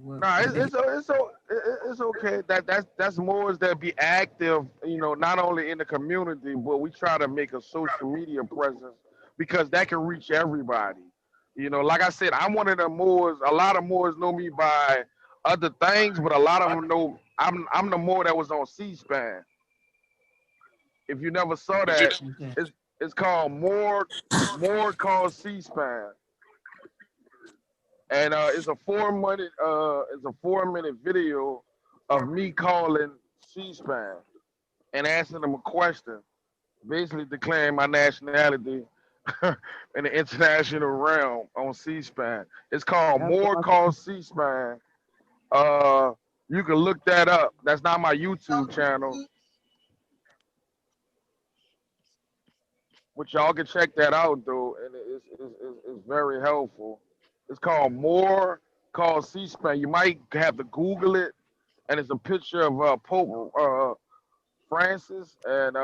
Speaker 9: Nah, it's okay. That's Moors that be active. Not only in the community, but we try to make a social media presence because that can reach everybody. Like I said, I'm one of the Moors. A lot of Moors know me by other things, but a lot of them know I'm the Moor that was on C-SPAN. If you never saw that, it's called Moor called C-SPAN, and it's a 4-minute video of me calling C-SPAN and asking them a question, basically declaring my nationality in the international realm on C-SPAN. It's called Moor called C-SPAN. You can look that up. That's not my YouTube channel. But y'all can check that out though, and it's very helpful. It's called Moor called C-SPAN. You might have to Google it, and it's a picture of Pope Francis and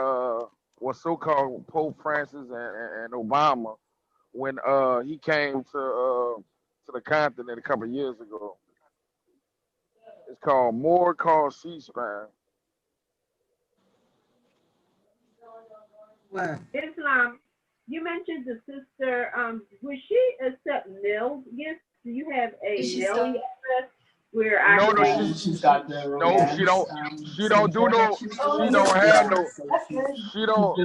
Speaker 9: what's so-called Pope Francis and Obama when he came to the continent a couple of years ago. It's called C-SPAN.
Speaker 6: Islam, you mentioned the sister. Would she accept mail gifts? Do you have a mailing address where I
Speaker 9: No,
Speaker 6: can?
Speaker 9: she don't do no, she don't have no, she don't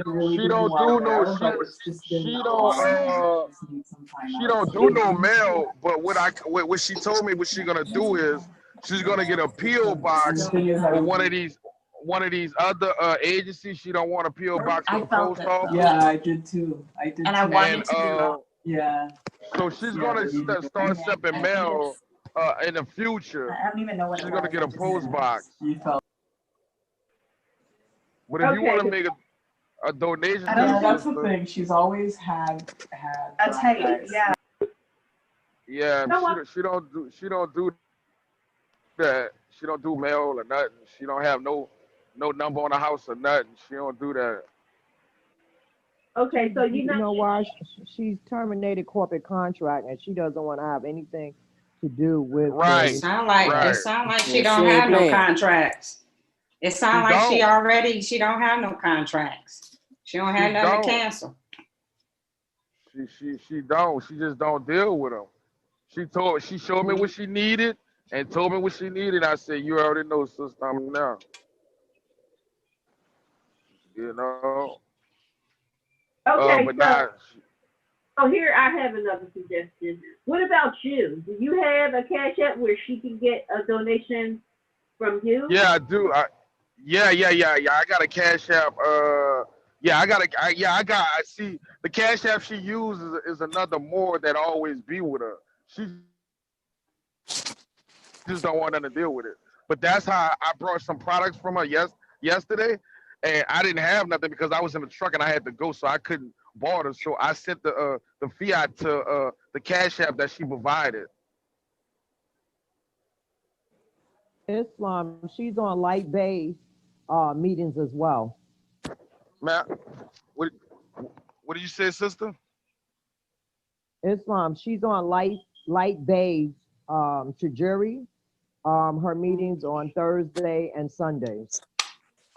Speaker 9: do no mail. But what she told me what she gonna do is she's gonna get a PO box for one of these other agencies. She don't want a PO box for the post office.
Speaker 13: Yeah, I did too. And I wanted to do. Yeah.
Speaker 9: So she's gonna start accepting mail in the future.
Speaker 13: I don't even know what
Speaker 9: she's gonna get a post box. But if you
Speaker 6: Okay.
Speaker 9: want to make a donation,
Speaker 13: I
Speaker 9: to
Speaker 13: don't know,
Speaker 9: the
Speaker 13: that's the
Speaker 9: sister,
Speaker 13: thing. She's always had.
Speaker 6: That's hate. Yeah.
Speaker 9: yeah, she don't do that. She don't do mail or nothing. She don't have no number on the house or nothing. She don't do that.
Speaker 6: Okay, so
Speaker 4: You know why? She's terminated corporate contract and she doesn't want to have anything to do with.
Speaker 9: Right.
Speaker 1: It sound like she don't
Speaker 7: she ain't
Speaker 1: have no
Speaker 7: playing.
Speaker 1: contracts. It sound like she don't have no contracts. She don't have nothing to cancel.
Speaker 9: She don't. She just don't deal with them. She showed me what she needed and told me what she needed. I said, you already know, sister, I'm now. You know.
Speaker 6: Okay,
Speaker 9: But
Speaker 6: so
Speaker 9: not.
Speaker 6: here I have another suggestion. What about you? Do you have a Cash App where she can get a donation from you?
Speaker 9: Yeah, I do. Yeah. I got a Cash App. I see the Cash App she uses is another Moor that always be with her. She just don't want nothing to deal with it. But that's how I brought some products from her yesterday, and I didn't have nothing because I was in the truck and I had to go, so I couldn't barter. So I sent the fiat to the Cash App that she provided.
Speaker 4: Islam, she's on light bay meetings as well.
Speaker 9: Matt, what did you say, sister?
Speaker 4: Islam, she's on light bay Tajiri. Her meetings on Thursday and Sundays.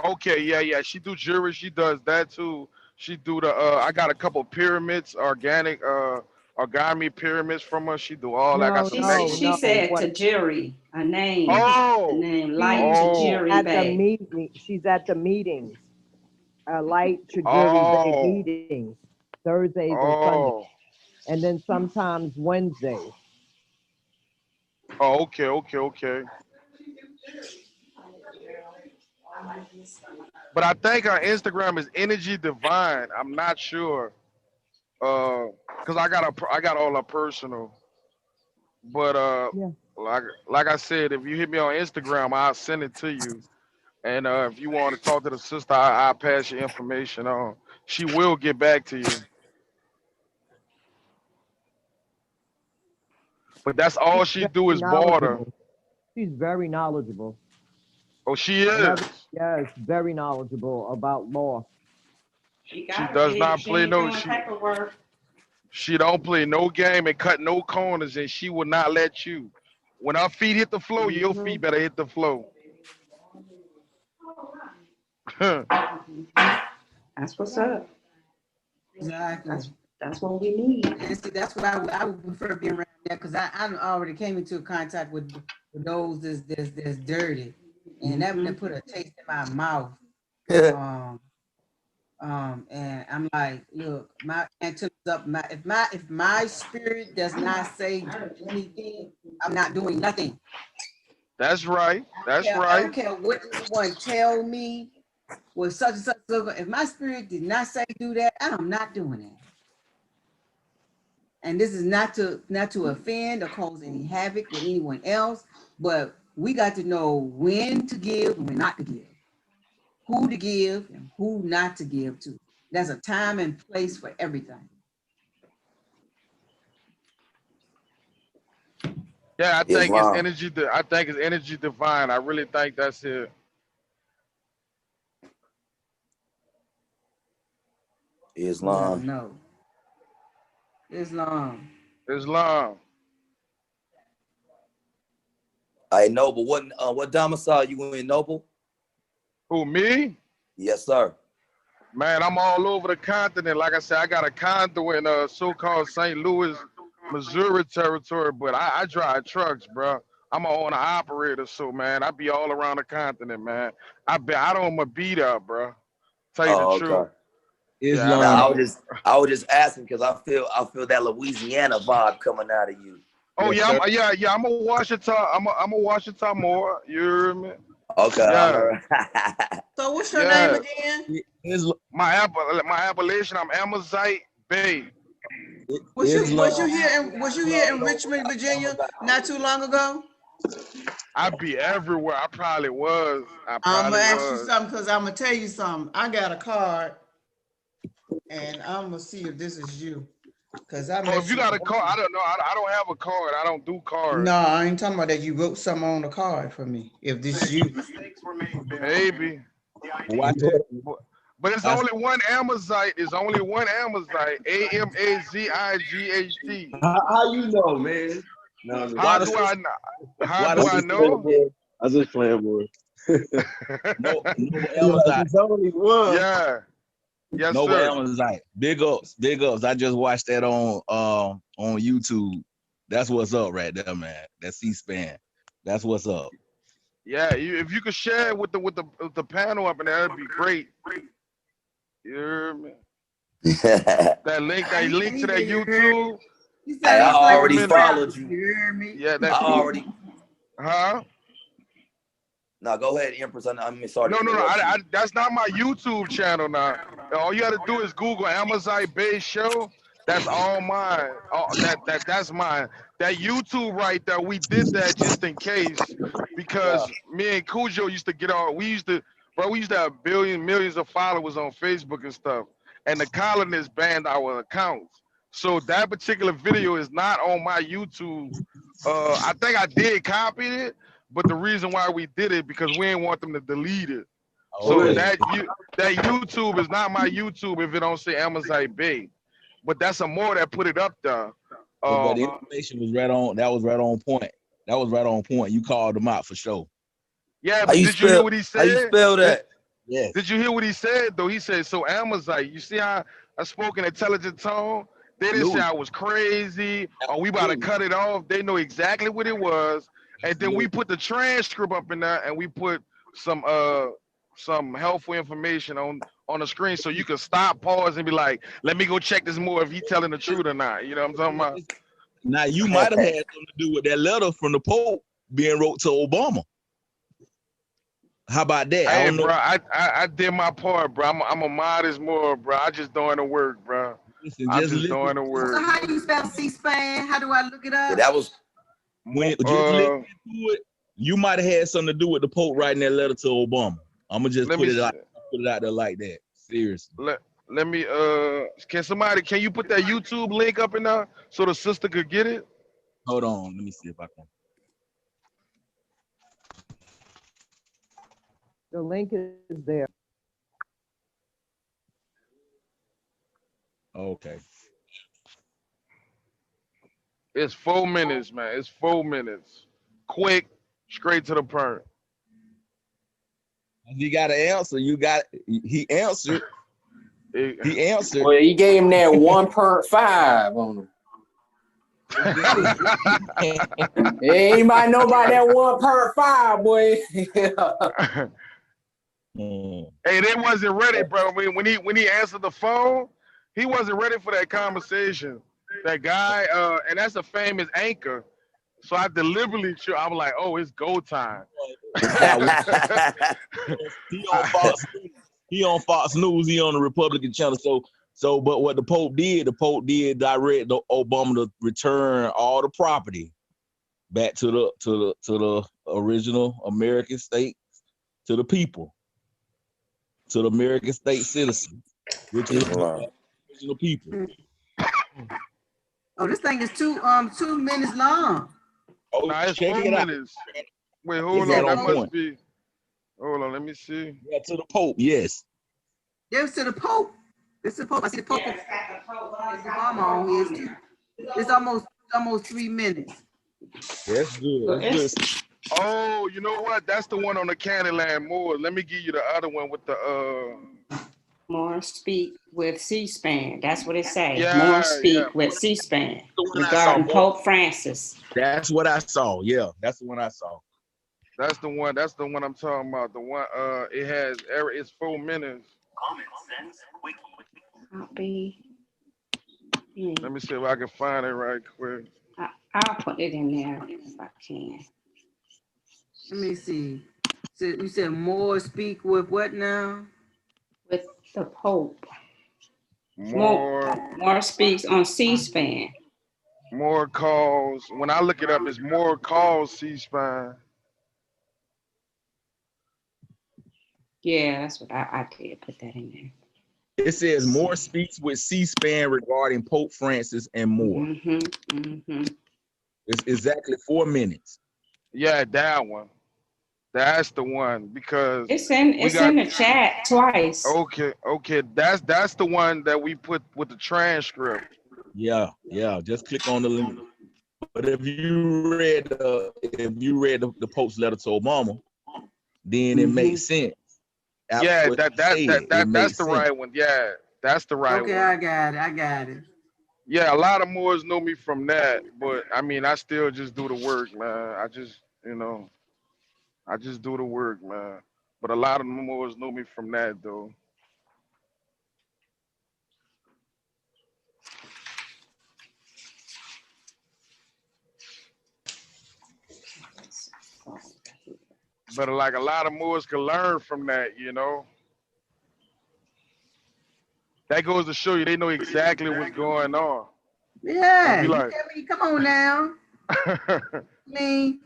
Speaker 9: Okay, yeah. She do jewelry. She does that too. She do the. I got a couple pyramids, organic, origami pyramids from her. She do all that. I got some necklaces.
Speaker 1: She said Tajiri, a name.
Speaker 9: Oh.
Speaker 1: A name, Light Tajiri
Speaker 4: At the
Speaker 1: Bay.
Speaker 4: meeting, she's at the meetings. Light Tajiri Bay meetings, Thursdays and Sundays, and then sometimes Wednesdays.
Speaker 9: Oh, okay. But I think her Instagram is Energy Divine. I'm not sure, cause I got all her personal. But like I said, if you hit me on Instagram, I'll send it to you. And if you want to talk to the sister, I'll pass your information on. She will get back to you. But that's all she do is barter.
Speaker 4: She's very knowledgeable.
Speaker 9: Oh, she is.
Speaker 4: Yes, very knowledgeable about law.
Speaker 9: She does not play no. She don't play no game and cut no corners, and she will not let you. When her feet hit the floor, your feet better hit the floor.
Speaker 1: That's what's up.
Speaker 10: Exactly.
Speaker 1: That's what we need.
Speaker 10: And see, that's what I would prefer being around there because I already came into contact with those that's dirty, and that put a taste in my mouth. And I'm like, look, my antennas up. If my spirit does not say anything, I'm not doing nothing.
Speaker 9: That's right. That's right.
Speaker 10: I don't care what anyone tell me. Well, such and such. If my spirit did not say do that, I'm not doing it. And this is not to offend or cause any havoc with anyone else, but we got to know when to give and when not to give, who to give and who not to give to. There's a time and place for everything.
Speaker 9: Yeah, I think it's
Speaker 17: Islam.
Speaker 9: energy. I think it's energy divine. I really think that's it.
Speaker 17: Islam.
Speaker 10: No. Islam.
Speaker 9: Islam.
Speaker 17: I Noble. What domicile you in, Noble?
Speaker 9: Who, me?
Speaker 17: Yes, sir.
Speaker 9: Man, I'm all over the continent. Like I said, I got a condo in so-called St. Louis, Missouri territory, but I drive trucks, bro. I'm an owner operator, so man, I be all around the continent, man. I don't be there, bro. Tell you the
Speaker 17: Oh,
Speaker 9: truth.
Speaker 17: okay.
Speaker 9: Yeah,
Speaker 17: Now, I was just asking because I feel that Louisiana vibe coming out of you.
Speaker 9: Oh yeah, I'm a Washington. I'm a Washington more. You hear me?
Speaker 17: Okay.
Speaker 9: Yeah.
Speaker 11: So what's your name again?
Speaker 9: My appellation. I'm Amazite Bay.
Speaker 11: Was you here in Richmond, Virginia, not too long ago?
Speaker 9: I be everywhere. I probably was.
Speaker 11: I'm gonna ask you something because I'm gonna tell you something. I got a card, and I'm gonna see if this is you. Cause I.
Speaker 9: If you got a card, I don't know. I don't have a card. I don't do cards.
Speaker 11: No, I ain't talking about that. You wrote something on the card for me. If this is you.
Speaker 9: Maybe. But it's only one Amazite. It's only one Amazite. AMAZIGHT.
Speaker 23: How you know, man? No,
Speaker 9: How do I know? How do I know?
Speaker 23: I was just playing, boy.
Speaker 14: No Amazite.
Speaker 23: It's only one.
Speaker 9: Yeah. Yes,
Speaker 14: no
Speaker 9: sir.
Speaker 14: Amazite. Big ups, big ups. I just watched that on YouTube. That's what's up right there, man. That C-SPAN. That's what's up.
Speaker 9: Yeah, if you could share it with the panel up in there, that'd be great. You hear me? that link to that YouTube.
Speaker 17: Hey, I already followed you.
Speaker 10: You hear me?
Speaker 9: Yeah,
Speaker 17: I already.
Speaker 9: Huh?
Speaker 17: No, go ahead, Empress. I'm sorry.
Speaker 9: No. I that's not my YouTube channel now. All you got to do is Google Amazite Bay Show. That's all mine. That's mine. That YouTube right there, we did that just in case because me and Cujo used to get on. We used to have millions of followers on Facebook and stuff. And the colonists banned our accounts. So that particular video is not on my YouTube. I think I did copy it, but the reason why we did it because we didn't want them to delete it. So that YouTube is not my YouTube if it don't say Amazite Bay. But that's a more that put it up there.
Speaker 14: But the information was right on. That was right on point. That was right on point. You called them out for sure.
Speaker 9: Yeah, but did you hear what he said?
Speaker 17: How you spell that?
Speaker 14: Yeah.
Speaker 9: Did you hear what he said though? He said, so Amazite, you see how I spoke in intelligent tone? They didn't say I was crazy or we about to cut it off. They know exactly what it was. And then we put the transcript up in there and we put some helpful information on the screen so you can stop, pause, and be like, let me go check this more if he's telling the truth or not. You know what I'm talking about?
Speaker 14: Now you might have had something to do with that letter from the Pope being wrote to Obama. How about that?
Speaker 9: Hey, bro, I did my part, bro. I'm a modest more, bro. I just doing the work, bro. I'm just doing the work.
Speaker 10: So how do you spell C-SPAN? How do I look it up?
Speaker 17: Yeah, that was
Speaker 14: when just listen to it. You might have had something to do with the Pope writing that letter to Obama. I'm gonna just put it out there like that. Seriously.
Speaker 9: Let me can you put that YouTube link up in there so the sister could get it?
Speaker 14: Hold on, let me see if I can.
Speaker 4: The link is there.
Speaker 14: Okay.
Speaker 9: It's 4 minutes, man. It's 4 minutes. Quick, straight to the point.
Speaker 14: He got an answer. He answered. He answered.
Speaker 7: Well, he gave him that 1.5 on him. Anybody know about that 1.5, boy?
Speaker 9: Hey, they wasn't ready, bro. When he answered the phone, he wasn't ready for that conversation. That guy, and that's a famous anchor. So I deliberately, I was like, oh, it's go time.
Speaker 14: He on Fox News. He on the Republican channel. But what the Pope did direct Obama to return all the property back to the original American state, to the people, to the American state citizens, which is the original people.
Speaker 10: Oh, this thing is 2 minutes long.
Speaker 14: Oh,
Speaker 9: Nah, it's
Speaker 14: check
Speaker 9: 4
Speaker 14: it out.
Speaker 9: minutes. Wait,
Speaker 14: It's
Speaker 9: hold on.
Speaker 14: right
Speaker 9: That
Speaker 14: on
Speaker 9: must
Speaker 14: point.
Speaker 9: be. Hold on, let me see.
Speaker 14: Yeah, to the Pope, yes.
Speaker 10: There's to the Pope. This is the Pope. I see the Pope. There's Obama on his too. It's almost 3 minutes.
Speaker 14: That's good. That's good.
Speaker 9: Oh, you know what? That's the one on the Candyland Moors. Let me give you the other one with the
Speaker 1: More speak with C-SPAN. That's what it say.
Speaker 9: Yeah,
Speaker 1: More speak
Speaker 9: yeah.
Speaker 1: with C-SPAN
Speaker 14: The one I saw,
Speaker 1: regarding
Speaker 14: boy.
Speaker 1: Pope Francis.
Speaker 14: That's what I saw. Yeah, that's the one I saw.
Speaker 9: That's the one. That's the one I'm talking about. The one. It has error. It's 4 minutes.
Speaker 1: Copy.
Speaker 9: Let me see if I can find it right quick.
Speaker 1: I'll put it in there if I can.
Speaker 10: Let me see. So you said more speak with what now?
Speaker 1: With the Pope.
Speaker 9: More
Speaker 1: speaks on C-SPAN.
Speaker 9: More calls. When I look it up, it's more calls C-SPAN.
Speaker 1: Yeah, that's what I did put that in there.
Speaker 14: It says more speaks with C-SPAN regarding Pope Francis and more. It's exactly 4 minutes.
Speaker 9: Yeah, that one. That's the one because
Speaker 1: it's in the chat twice.
Speaker 9: Okay, that's the one that we put with the transcript.
Speaker 14: Yeah, just click on the link. But if you read the Pope's letter to Obama, then it makes sense.
Speaker 9: Yeah, that's the right one. Yeah, that's the right one.
Speaker 10: Okay, I got it.
Speaker 9: Yeah, a lot of Moors know me from that, but I mean, I still just do the work, man. I just do the work, man. But a lot of the Moors know me from that, though. But like a lot of Moors can learn from that, That goes to show you they know exactly what's going on.
Speaker 10: Yeah,
Speaker 9: Like,
Speaker 10: come on now. I mean.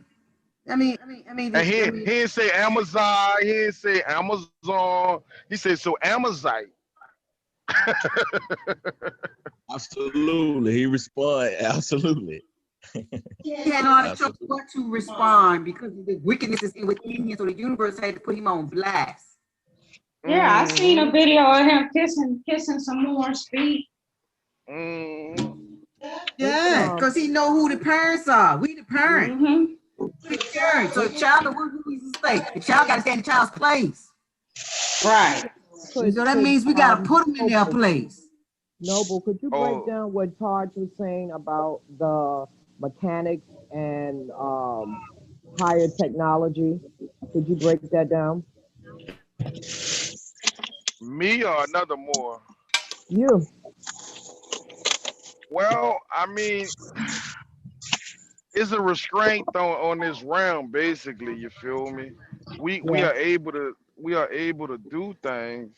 Speaker 9: And he didn't say Amazon. He didn't say Amazon. He said so Amazite.
Speaker 14: Absolutely, he responded. Absolutely.
Speaker 10: He had no choice but to respond because the wickedness is within him, so the universe had to put him on blast.
Speaker 1: Yeah, I seen a video of him kissing some more speak.
Speaker 10: Yeah, because he know who the parents are. We the parent. The parent. So the child, what we say? The child got to stay in the child's place.
Speaker 1: Right.
Speaker 10: So that means we got to put them in their place.
Speaker 4: Noble, could you break down what Taj was saying about the mechanics and higher technology? Could you break that down?
Speaker 9: Me or another Moor?
Speaker 4: You.
Speaker 9: Well, I mean, it's a restraint on this realm, basically. You feel me? We are able to do things,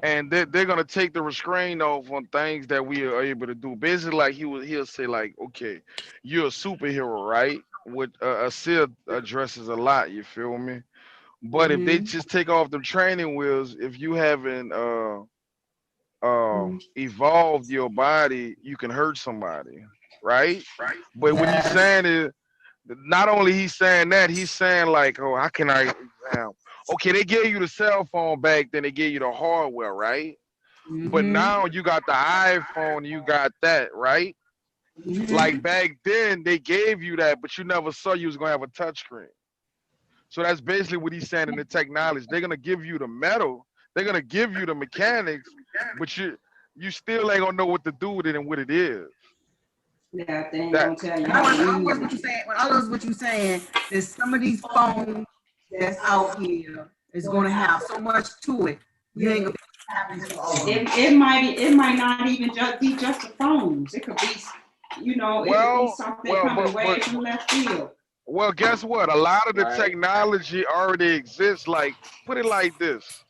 Speaker 9: and they're gonna take the restraint off on things that we are able to do. Basically, like he'll say like, okay, you're a superhero, right? Which Asir addresses a lot. You feel me? But if they just take off the training wheels, if you haven't evolved your body, you can hurt somebody, right? But what he's saying is, not only he's saying that, he's saying like, oh, how can I? Okay, they gave you the cell phone back then, they gave you the hardware, right? But now you got the iPhone, you got that, right? Like back then, they gave you that, but you never saw you was gonna have a touchscreen. So that's basically what he's saying in the technology. They're gonna give you the metal, they're gonna give you the mechanics, but you still ain't gonna know what to do with it and what it is.
Speaker 1: Yeah, they ain't gonna tell you.
Speaker 10: I love what you're saying. There's some of these phones that's out here is gonna have so much to it. You ain't gonna
Speaker 1: it might not even be just the phones. It could be, it could be something coming away from left field.
Speaker 9: Well, guess what? A lot of the technology already exists. Like, put it like this.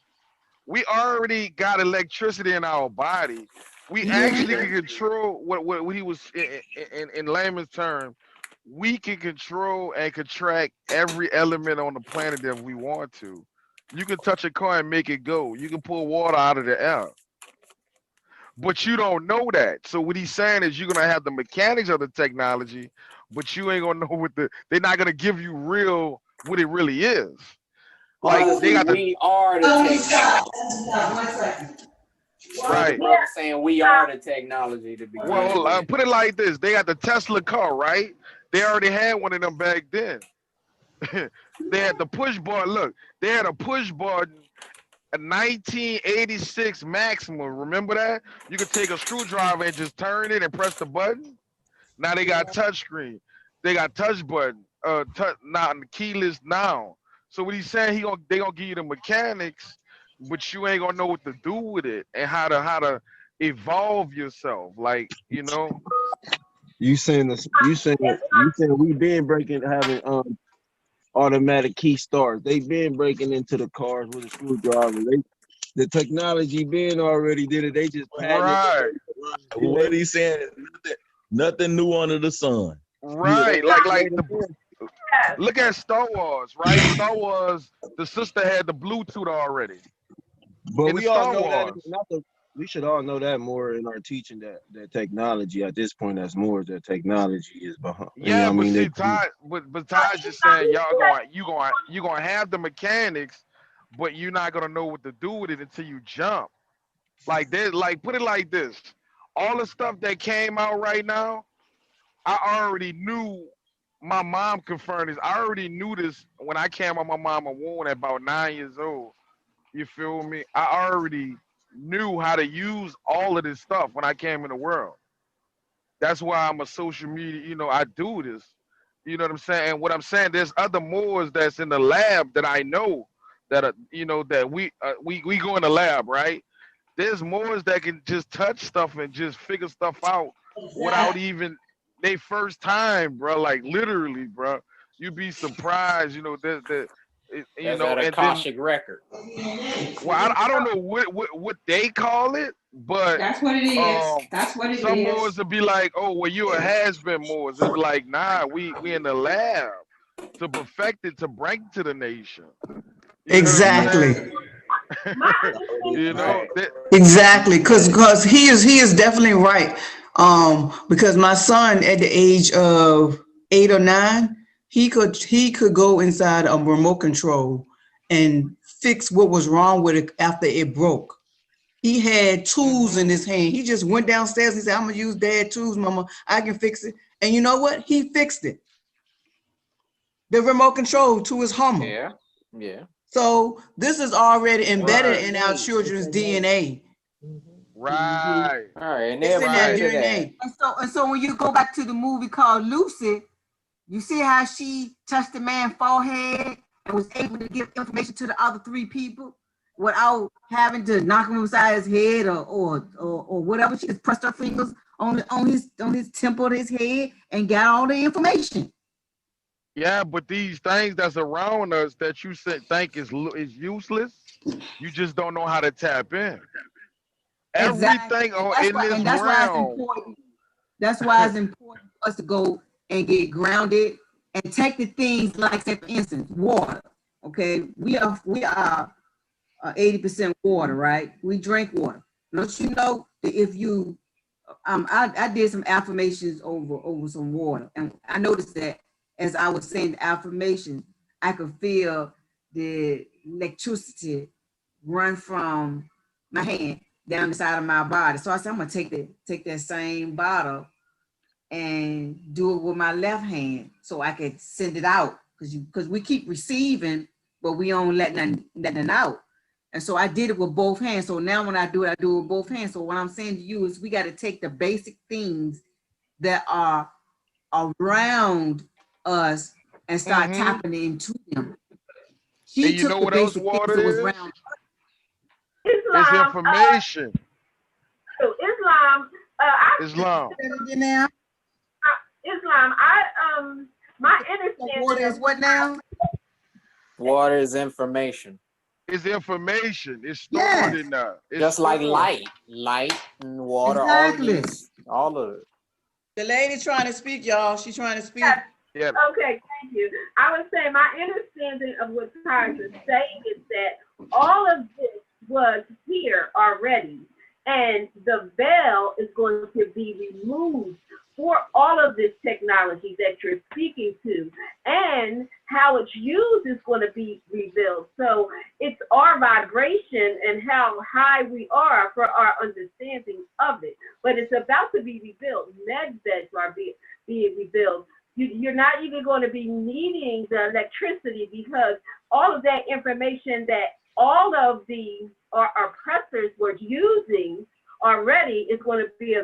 Speaker 9: We already got electricity in our body. We actually can control what he was in layman's terms. We can control and contract every element on the planet if we want to. You can touch a car and make it go. You can pull water out of the air. but you don't know that. So what he's saying is you're gonna have the mechanics of the technology, but you ain't gonna know what they're not gonna give you real what it really is. Like they got
Speaker 7: we are the technology.
Speaker 9: Right.
Speaker 7: Brother saying we are the technology to begin
Speaker 9: Well,
Speaker 7: with.
Speaker 9: put it like this: they got the Tesla car, right? They already had one of them back then. They had the push button. Look, they had a push button, a 1986 Maxima. Remember that? You could take a screwdriver and just turn it and press the button. Now they got touchscreen. They got touch button. Not keyless now. So what he's saying, they gonna give you the mechanics, but you ain't gonna know what to do with it and how to evolve yourself. Like, you know.
Speaker 23: You saying we been breaking having automatic key starts. They been breaking into the cars with a screwdriver. The technology been already did it. They just
Speaker 9: right.
Speaker 14: What he's saying is nothing new under the sun.
Speaker 9: Right, look at Star Wars, right? Star Wars, the sister had the Bluetooth already.
Speaker 23: But we all know that. We should all know that more in our teaching that technology at this point, that's more the technology is behind.
Speaker 9: Yeah,
Speaker 23: you know
Speaker 9: but
Speaker 23: I mean?
Speaker 9: see, Ty's just saying you gonna have the mechanics, but you're not gonna know what to do with it until you jump. Like put it like this: all the stuff that came out right now, I already knew. My mom confirmed this. I already knew this when I came on my mama womb at about 9 years old. You feel me? I already knew how to use all of this stuff when I came in the world. That's why I'm a social media, I do this. You know what I'm saying? And what I'm saying, there's other Moors that's in the lab that I know that are, that we go in the lab, right? There's Moors that can just touch stuff and just figure stuff out without even they first time, bro. Like literally, bro. You'd be surprised,
Speaker 7: That's that Akashic record.
Speaker 9: Well, I don't know what they call it, but
Speaker 13: that's what it is. That's what it is.
Speaker 9: Some Moors will be like, "Oh, well, you a has-been Moors." They'll be like, "Nah, we in the lab to perfect it to bring to the nation."
Speaker 11: Exactly.
Speaker 9: Exactly,
Speaker 11: because he is definitely right. Because my son at the age of 8 or 9, he could go inside a remote control and fix what was wrong with it after it broke. He had tools in his hand. He just went downstairs and said, "I'm gonna use dad tools, mama. I can fix it." And you know what? He fixed it. The remote control to his Hummer.
Speaker 7: Yeah.
Speaker 11: So this is already embedded in our children's DNA.
Speaker 9: Right.
Speaker 7: All right. And
Speaker 11: it's in their DNA.
Speaker 10: And so when you go back to the movie called Lucy, you see how she touched the man's forehead and was able to give information to the other 3 people without having to knock him upside his head or whatever. She just pressed her fingers on his temple of his head and got all the information.
Speaker 9: Yeah, but these things that's around us that you think is useless, you just don't know how to tap in. Everything in this realm.
Speaker 10: That's why it's important for us to go and get grounded and take the things like, say, for instance, water. Okay, we are 80% water, right? We drink water. Don't you know that if you, I did some affirmations over some water, and I noticed that as I was saying the affirmation, I could feel the electricity run from my hand down the side of my body. So I said, I'm gonna take that same bottle and do it with my left hand so I could send it out, because we keep receiving, but we don't let nothing out. And so I did it with both hands. So now when I do it with both hands. So what I'm saying to you is we got to take the basic things that are around us and start tapping into them.
Speaker 9: She took the basic things that was around. It's information.
Speaker 6: Islam. My understanding.
Speaker 10: Water is what now?
Speaker 7: Water is information.
Speaker 9: It's information. It's stored in there.
Speaker 7: Just like light and water.
Speaker 10: Exactly.
Speaker 7: All of it.
Speaker 11: The lady's trying to speak, y'all. She's trying to speak.
Speaker 9: Yeah.
Speaker 6: Okay, thank you. I would say my understanding of what Tyler is saying is that all of this was here already. And the veil is going to be removed for all of this technology that you're speaking to, and how it's used is going to be revealed. So it's our vibration and how high we are for our understanding of it. But it's about to be revealed. Medbeds are being revealed. You're not even going to be needing the electricity, because all of that information that all of the our oppressors were using already is going to be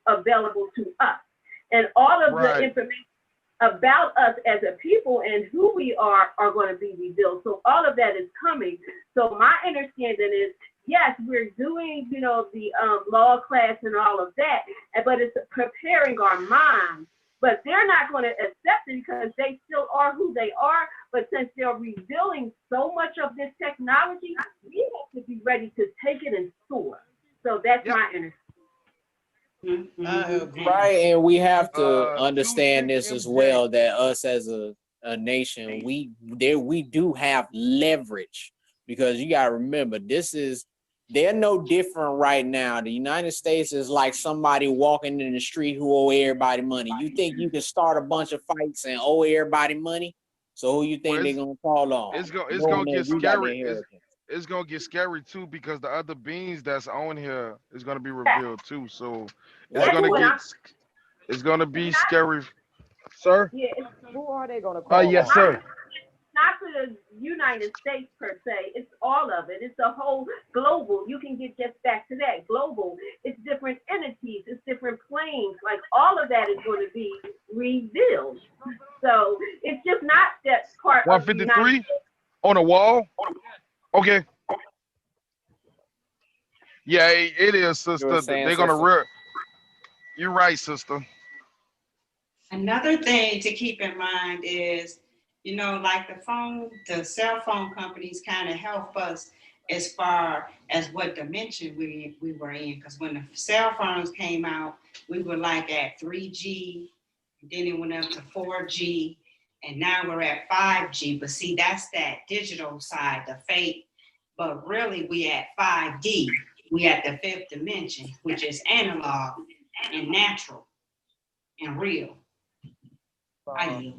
Speaker 6: available to us. And all of the information about us as a people and who we are going to be revealed. So all of that is coming. So my understanding is, yes, we're doing, the law class and all of that, but it's preparing our minds. But they're not going to accept it because they still are who they are. But since they're revealing so much of this technology, we have to be ready to take it and store. So that's my understanding.
Speaker 7: Right, and we have to understand this as well, that us as a nation, we do have leverage, because you got to remember, they're no different right now. The United States is like somebody walking in the street who owe everybody money. You think you can start a bunch of fights and owe everybody money? So who you think they're gonna call on?
Speaker 9: It's gonna get scary. It's gonna get scary too, because the other beings that's on here is gonna be revealed too. So it's gonna be scary, sir.
Speaker 6: Yeah,
Speaker 4: who are they gonna call?
Speaker 9: Yes, sir.
Speaker 6: Not for the United States per se, it's all of it. It's a whole global. You can get just back to that global. It's different entities, it's different planes. Like all of that is going to be revealed. So it's just not that part.
Speaker 9: 153 on the wall. Okay. Yeah, it is, sister. They're gonna. You're right, sister.
Speaker 1: Another thing to keep in mind is, like the cell phone companies kind of help us as far as what dimension we were in. Because when the cell phones came out, we were like at 3G, then it went up to 4G, and now we're at 5G. But see, that's that digital side, the fake. But really, we at 5D. We at the fifth dimension, which is analog and natural and real.
Speaker 4: Exactly.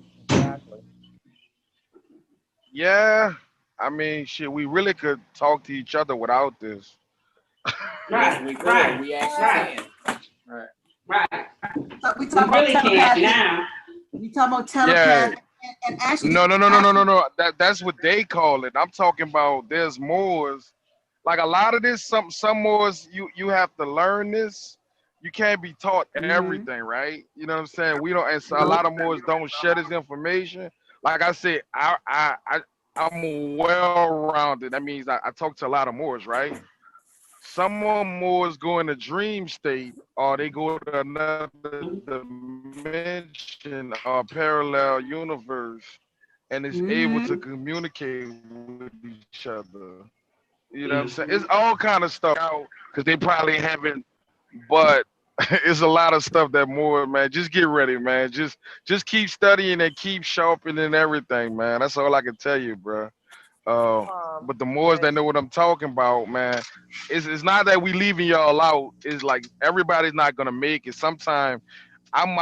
Speaker 9: Yeah, I mean, shit, we really could talk to each other without this.
Speaker 7: Yes, we could. We actually can.
Speaker 10: Right. So we talk about telepathy now. We talk about telepathy and actually.
Speaker 9: No. That's what they call it. I'm talking about there's Moors. Like a lot of this, some Moors, you have to learn this. You can't be taught everything, right? You know what I'm saying? We don't, and so a lot of Moors don't share this information. Like I said, I'm well-rounded. That means I talk to a lot of Moors, right? Some Moors go in a dream state, or they go to another dimension or parallel universe, and is able to communicate with each other. You know what I'm saying? It's all kind of stuff out, because they probably haven't, but it's a lot of stuff that more, man. Just get ready, man. Just keep studying and keep sharpening everything, man. That's all I can tell you, bro. But the Moors that know what I'm talking about, man, it's not that we leaving y'all out. It's like everybody's not gonna make it. Sometimes I'm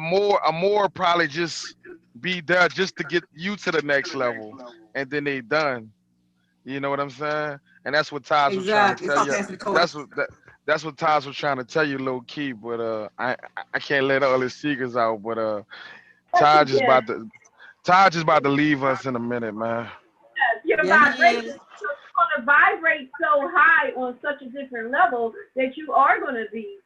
Speaker 9: more probably just be there just to get you to the next level, and then they done. You know what I'm saying? And that's what Taz was trying to tell you. That's what Taz was trying to tell you, low key. But I can't let all his secrets out. But Taj is about to leave us in a minute, man.
Speaker 6: Your vibration is going to vibrate so high on such a different level that you are going to be,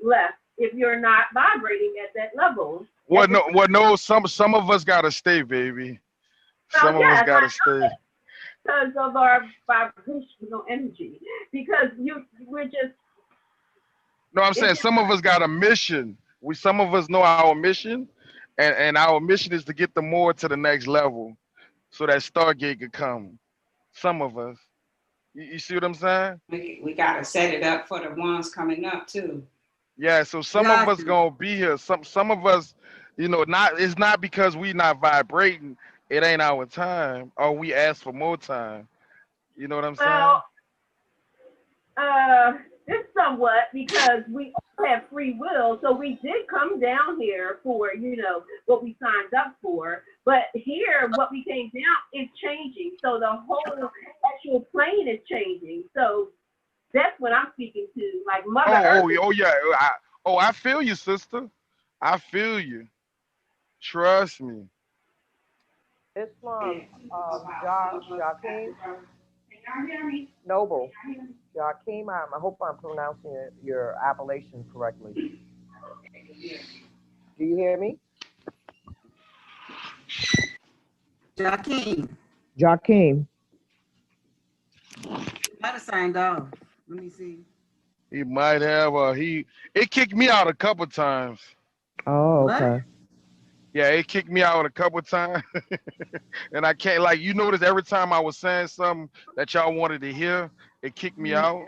Speaker 6: left if you're not vibrating at that level.
Speaker 9: No. Some of us gotta stay, baby. Some of us gotta stay.
Speaker 6: Because of our vibrational energy, because we're just.
Speaker 9: No, I'm saying some of us got a mission. Some of us know our mission, and our mission is to get the more to the next level, so that Stargate could come. Some of us, you see what I'm saying?
Speaker 1: We gotta set it up for the ones coming up too.
Speaker 9: Yeah, so some of us gonna be here. Some of us, it's not because we not vibrating. It ain't our time, or we ask for more time. You know what I'm saying?
Speaker 6: Just somewhat, because we all have free will. So we did come down here for, what we signed up for. But here, what we came down is changing. So the whole actual plane is changing. So that's what I'm speaking to. Like Mother Earth.
Speaker 9: Oh yeah. I feel you, sister. I feel you. Trust me.
Speaker 4: Islam, Joaquin Noble. Joaquin, I hope I'm pronouncing your appellation correctly. Do you hear me?
Speaker 10: Joaquin.
Speaker 4: Joaquin.
Speaker 10: Might have signed off. Let me see.
Speaker 9: He might have. It kicked me out a couple times.
Speaker 4: Oh, okay.
Speaker 10: What?
Speaker 9: Yeah, it kicked me out a couple times, and I can't notice every time I was saying something that y'all wanted to hear, it kicked me out.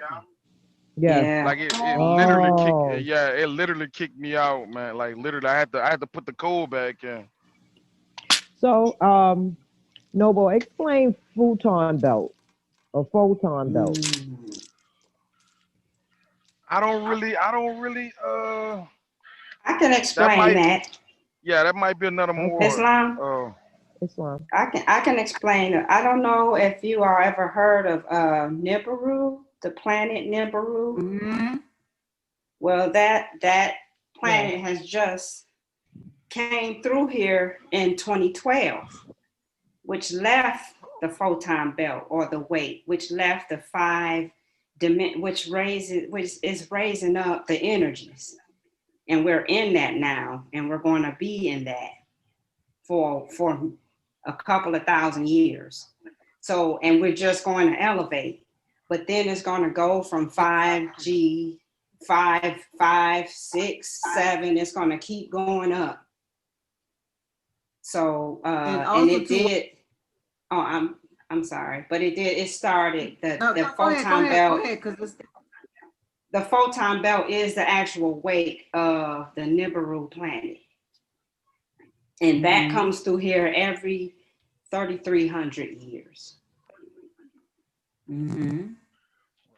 Speaker 4: Yeah.
Speaker 9: Like it literally kicked. Yeah, it literally kicked me out, man. Like literally, I had to put the code back in.
Speaker 4: So, Noble, explain futon belt or photon belt.
Speaker 9: I don't really.
Speaker 1: I can explain that.
Speaker 9: Yeah, that might be another more.
Speaker 1: Islam.
Speaker 4: Islam.
Speaker 1: I can explain it. I don't know if you all ever heard of Nibiru, the planet Nibiru.
Speaker 10: Mm-hmm.
Speaker 1: Well, that planet has just came through here in 2012, which left the photon belt or the weight, which left the 5 dimension, which is raising up the energies. And we're in that now, and we're going to be in that for a couple of thousand years. So, and we're just going to elevate, but then it's going to go from 5G, 5, 6, 7. It's going to keep going up. So, and it did. Oh, I'm sorry, but it did. It started the photon belt.
Speaker 10: Go ahead,
Speaker 1: the photon belt is the actual weight of the Nibiru planet. And that comes through here every 3,300 years.
Speaker 10: Mm-hmm.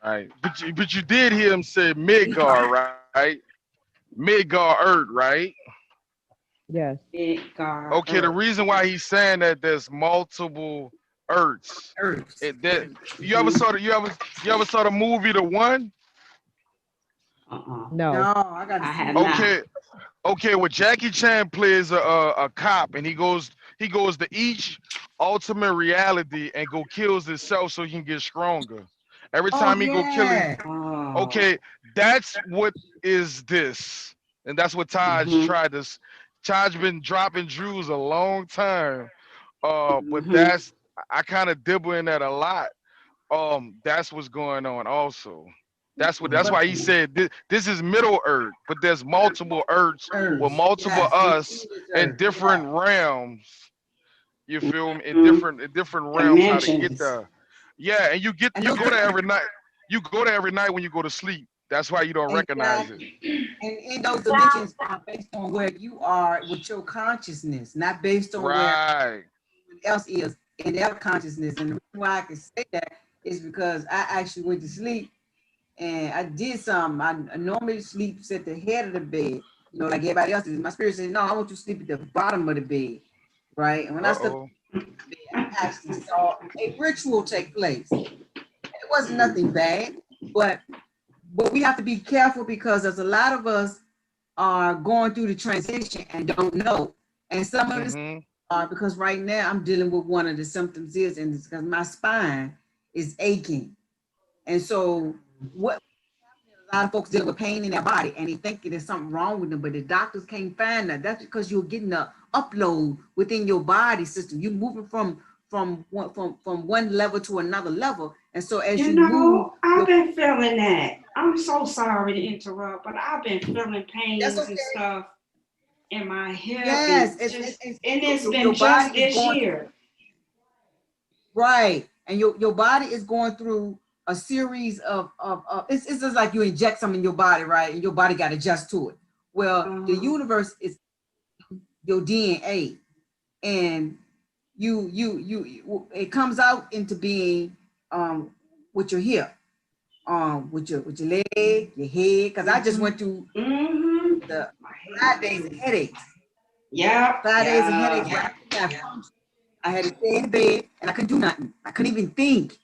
Speaker 9: Right. But you did hear him say Midgard, right? Midgard Earth, right?
Speaker 1: Yes. Midgard.
Speaker 9: Okay, the reason why he's saying that there's multiple Earths. You ever saw the movie The One?
Speaker 4: No,
Speaker 10: I got
Speaker 9: Okay. Well, Jackie Chan plays a cop, and he goes to each ultimate reality and go kills himself so he can get stronger. Every time he go killing. Okay, that's what is this, and that's what Taj tried this. Taj been dropping Drews a long time, but that's I kind of dibble in that a lot. That's what's going on also. That's why he said this is Middle Earth, but there's multiple Earths with multiple us in different realms. You feel me? In different realms, how to get there. Yeah, and you go there every night. You go there every night when you go to sleep. That's why you don't recognize it.
Speaker 10: And in those dimensions are based on where you are with your consciousness, not based on where everyone else is in their consciousness. And the reason why I can say that is because I actually went to sleep and I did something. I normally sleep at the head of the bed, like everybody else is. My spirit said, no, I want you to sleep at the bottom of the bed, right? And when I stepped in the bed, I actually saw a ritual take place. It wasn't nothing bad, but we have to be careful because there's a lot of us are going through the transition and don't know. And some of us are, because right now I'm dealing with one of the symptoms is, and it's because my spine is aching. And so what a lot of folks deal with pain in their body and they think there's something wrong with them, but the doctors can't find that. That's because you're getting an upload within your body system. You're moving from one level to another level. And so as you move,
Speaker 1: I've been feeling that. I'm so sorry to interrupt, but I've been feeling pains and stuff in my hip.
Speaker 10: Yes,
Speaker 1: and it's been just this year.
Speaker 10: Right. And your body is going through a series of it's just like you inject something in your body, right? And your body got to adjust to it. Well, the universe is your DNA, and you it comes out into being with your hip. with your leg, your head, because I just went through the 5 days of headaches.
Speaker 1: Yeah.
Speaker 10: 5 days of headaches. I had to stay in bed and I couldn't do nothing. I couldn't even think.